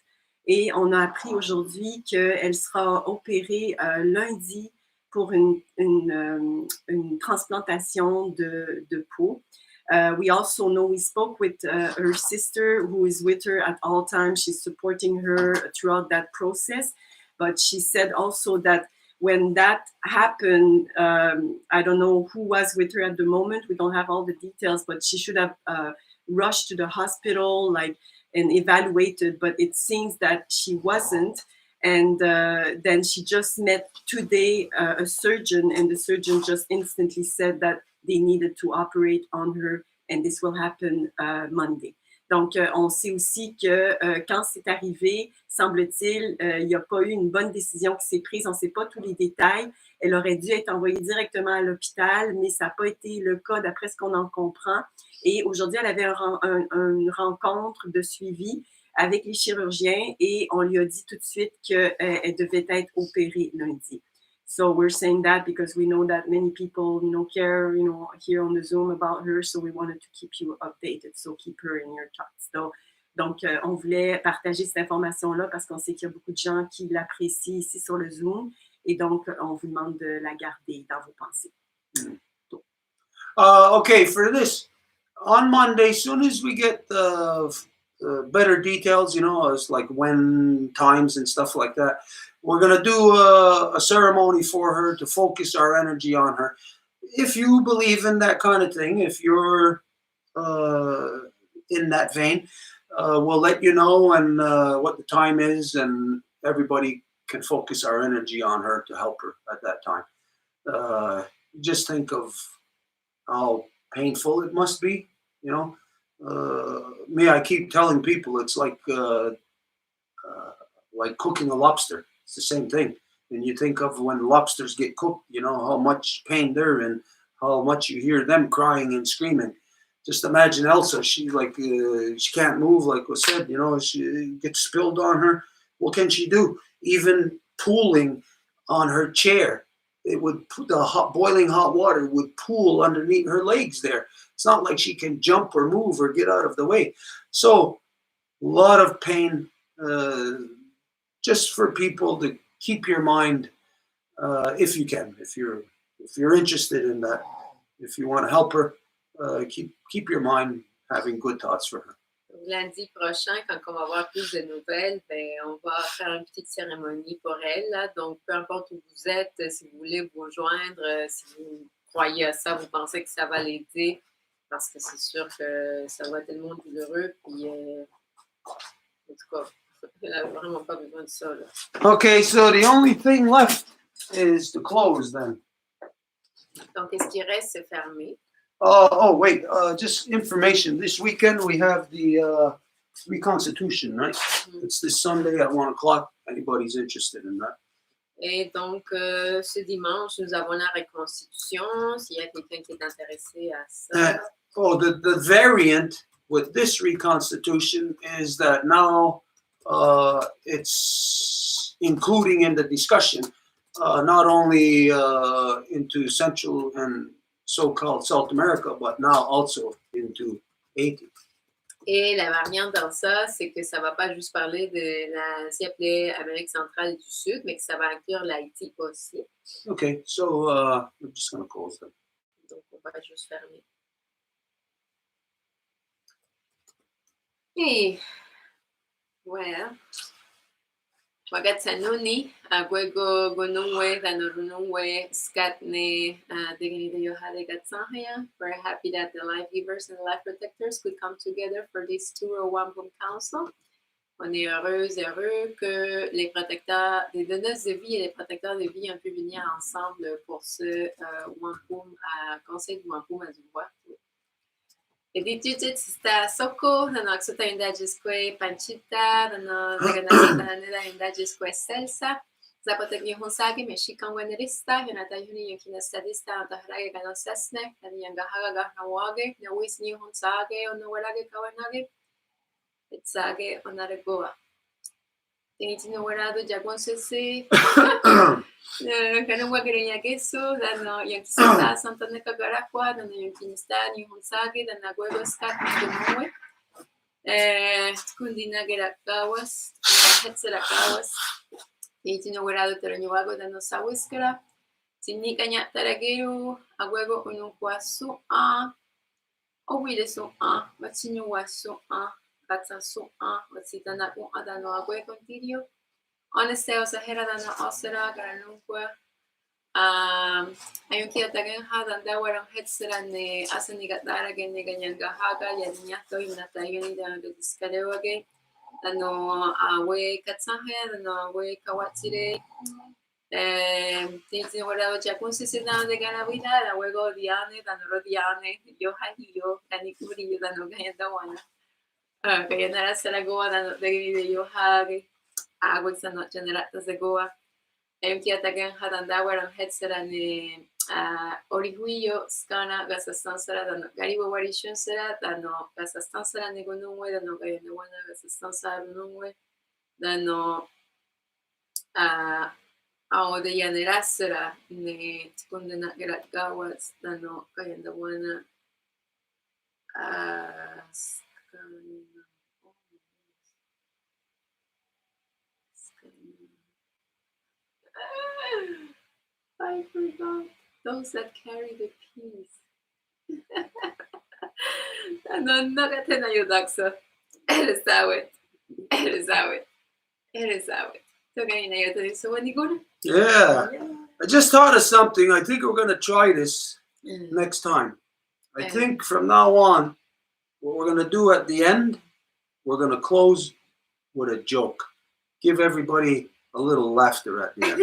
Et on a appris aujourd'hui qu'elle sera opérée lundi pour une transplantation de peau. We also know we spoke with her sister who is with her at all times. She's supporting her throughout that process. But she said also that when that happened, I don't know who was with her at the moment. We don't have all the details, but she should have rushed to the hospital and evaluated. But it seems that she wasn't. And then she just met today a surgeon, and the surgeon just instantly said that they needed to operate on her, and this will happen Monday. Donc, on sait aussi que quand c'est arrivé, semble-t-il, il n'y a pas eu une bonne décision qui s'est prise. On ne sait pas tous les détails. Elle aurait dû être envoyée directement à l'hôpital, mais ça n'a pas été le cas d'après ce qu'on en comprend. Et aujourd'hui, elle avait une rencontre de suivi avec les chirurgiens et on lui a dit tout de suite qu'elle devait être opérée lundi. So we're saying that because we know that many people, care, here on the Zoom about her. So we wanted to keep you updated. So keep her in your thoughts. Donc, on voulait partager cette information-là parce qu'on sait qu'il y a beaucoup de gens qui l'apprécient ici sur le Zoom. Et donc, on vous demande de la garder dans vos pensées. Okay, for this, on Monday, as soon as we get better details, as like when, times, and stuff like that, we're going to do a ceremony for her to focus our energy on her. If you believe in that kind of thing, if you're in that vein, we'll let you know and what the time is, and everybody can focus our energy on her to help her at that time. Just think of how painful it must be, me, I keep telling people it's like cooking a lobster. It's the same thing. And you think of when lobsters get cooked, how much pain they're in, how much you hear them crying and screaming. Just imagine Elsa. She can't move, like was said. She gets spilled on her. What can she do? Even pooling on her chair, boiling hot water would pool underneath her legs there. It's not like she can jump or move or get out of the way. So a lot of pain, just for people to keep your mind, if you can, if you're interested in that, if you want to help her, keep your mind having good thoughts for her. Lundi prochain, quand on va avoir plus de nouvelles, on va faire une petite cérémonie pour elle. Là. Donc, peu importe où vous êtes, si vous voulez vous rejoindre, si vous croyez à ça, vous pensez que ça va l'aider, parce que c'est sûr que ça va tellement douloureux. Puis, en tout cas, elle n'a vraiment pas besoin de ça. Là. Okay, so the only thing left is to close then. Donc, ce qui reste, c'est fermer. Wait, just information. This weekend we have the reconstitution, right? Mm-hmm. It's this Sunday at 1:00. Anybody's interested in that. Et donc, ce dimanche, nous avons la reconstitution. S'il y a quelqu'un qui est intéressé à ça. The variant with this reconstitution is that now it's including in the discussion not only into Central and so-called South America, but now also into Haiti. Et la variante dans ça, c'est que ça ne va pas juste parler de l'Asie appelée Amérique centrale et du Sud, mais que ça va inclure l'Haïti aussi. Okay, so we're just going to close them. Donc, on va juste fermer. Et voilà. Wagatsanuni, Agwego Gonungwe, Danurunungwe, Skatne, Dignity Yohade Gatsanhaya. We're happy that the life givers and the life protectors could come together for this Row Wampum Council. On est heureux que les protecteurs, les donneuses de vie et les protecteurs de vie ont pu venir ensemble pour ce conseil du Wampum ΑWorking. E di tutti sta soko na noksuta indagisque pancita na naganada indagisque selsa Zapotek yung sagi me shikang wenerista, yun ata yun yung kinestadista ang taharage ka ng sesnek, na yung gaharaga na wage, na wis ni yung sagi o na walage kawanage, at sagi o naragoa. Tinitinawarado jagon sisi, kanang wagire niya keso, dano yung kisita santa na kagarakwa, dano yung kinista yung sagi, dano nagwegos kat na gumuwe. Kundi na girakawas, het sila kawas. Tinitinawarado taranyawago dano sa wiskara. Sinika niya taragero, agwego unong kwaso o wile so matsinyo waso batsa so matsita na kung adano agwego tirio. Honesteo sa hera dano osera garanong kwa. Ayun kaya tagang hadan da warang hetsera ne asan ni gatara gen ne ganyan gahaga yan niya to yung natayo ni dano diskalewage. Dano awe katsahe, dano awe kawatsire. Tinitinawarado jakun sisinao de ganawida, luego diane, dano rodiane, yo hahiyo, kanikuriyo, dano ganyan dawana. Kaya nara sa lagoa, dano de yo hagi, agwag sa noche narata sa goa. Kaya tagang hadandawa ang hetsera ni orihuyo, skana, gasastan sara, dano gariwa warishun sara, dano gasastan sara ni gunungwe, dano gaya nawana, gasastan sara gunungwe, dano ao de yanerasera ne tkunde na gerat gawas dano kaya dawana I forgot those that carry the peace. Dano nagatena yudakso. Eresawit. Yeah. I just thought of something. I think we're going to try this next time. I think from now on, what we're going to do at the end, we're going to close with a joke. Give everybody a little laughter at the end.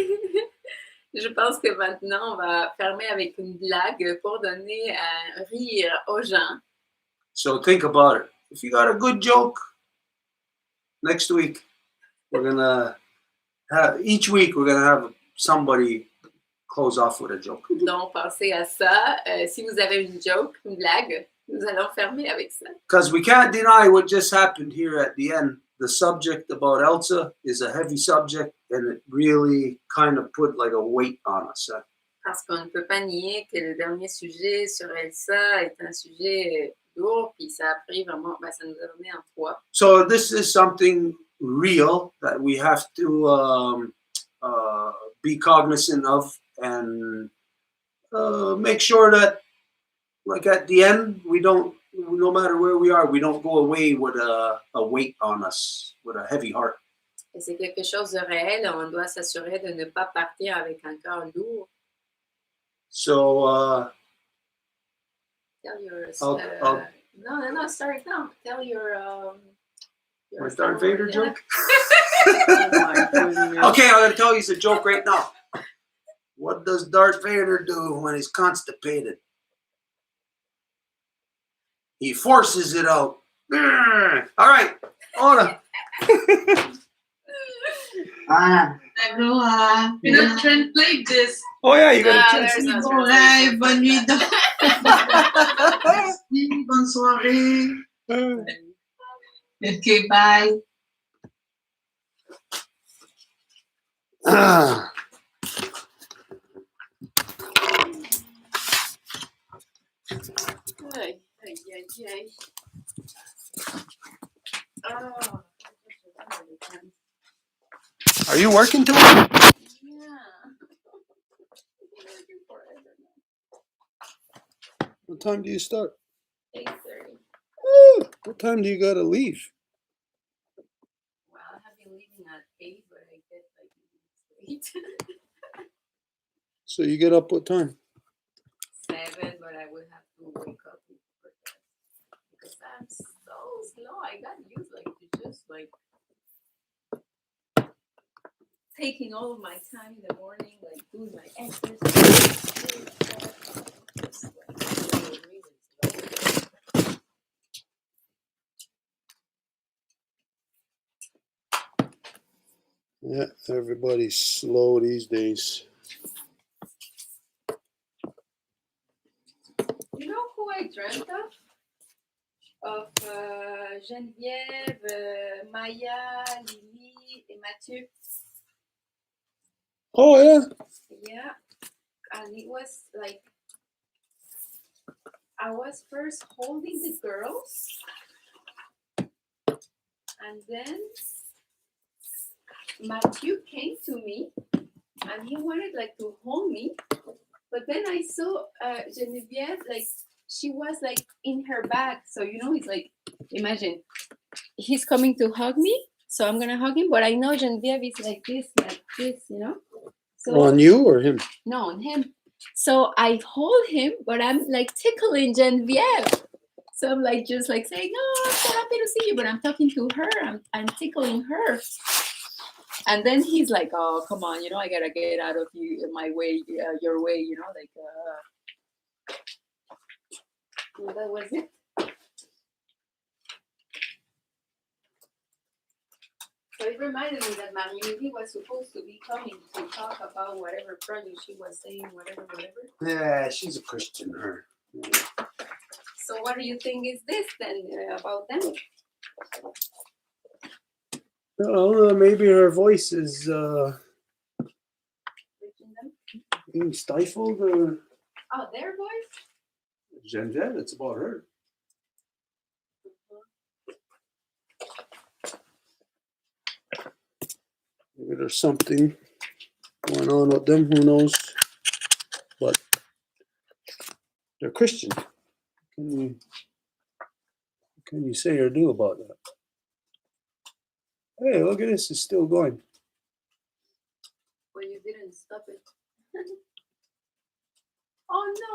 Je pense que maintenant, on va fermer avec une blague pour donner un rire aux gens. So think about it. If you got a good joke, next week, we're going to have, each week, we're going to have somebody close off with a joke. Donc, pensez à ça. Si vous avez une joke, une blague, nous allons fermer avec ça. Because we can't deny what just happened here at the end. The subject about Elsa is a heavy subject, and it really kind of put like a weight on us. Parce qu'on ne peut pas nier que le dernier sujet sur Elsa est un sujet lourd, puis ça a pris vraiment, ça nous a donné un poids. So this is something real that we have to be cognizant of and make sure that, like at the end, we don't, no matter where we are, we don't go away with a weight on us, with a heavy heart. Et c'est quelque chose de réel, on doit s'assurer de ne pas partir avec un cœur lourd. So, tell your, no, start now. Tell your my Darth Vader joke? Oh my goodness. Okay, I'm going to tell you a joke right now. What does Darth Vader do when he's constipated? He forces it out. All right, Ona. Aloha. We don't translate this. Oh yeah, you got to there's translate. no Bonne bonne nuit. Bonne soirée. Okay, bye. Are you working tomorrow? Yeah. What time do you start? 8:30. What time do you got to leave? Well, I have been leaving at 8, but I get like 8. So you get up what time? 7, but I would have to wake up before that because I'm so slow. I got used to just taking all of my time in the morning, doing my exercise. Yeah, everybody's slow these days. You know who I dreamt of? Of Geneviève, Maya, Lily, and Mathieu. Oh yeah. Yeah, and it was like I was first holding the girls, and then Matthew came to me, and he wanted like to hold me, but then I saw Geneviève, like she was like in her bag, so you know, it's like, imagine he's coming to hug me, so I'm gonna hug him, but I know Geneviève is like this, you know. So On you or him? no, on him. So I hold him, but I'm like tickling Geneviève. So I'm like just like saying, "No, I'm so happy to see you," but I'm talking to her. I'm tickling her. And then he's like, "Oh, come on, you know, I gotta get out of my way, your way, you know, like." So that was it. So it reminded me that Marie was supposed to be coming to talk about whatever project she was saying, whatever. Yeah, she's a Christian, her. So what do you think is this then about them? Well, maybe her voice is Reaching them? being stifled. Or Oh, their voice? Geneviève, it's about her. Maybe there's something going on with them. Who knows? But they're Christian. What can you say or do about that? Hey, look at this. It's still going. Well, you didn't stop it. Oh no.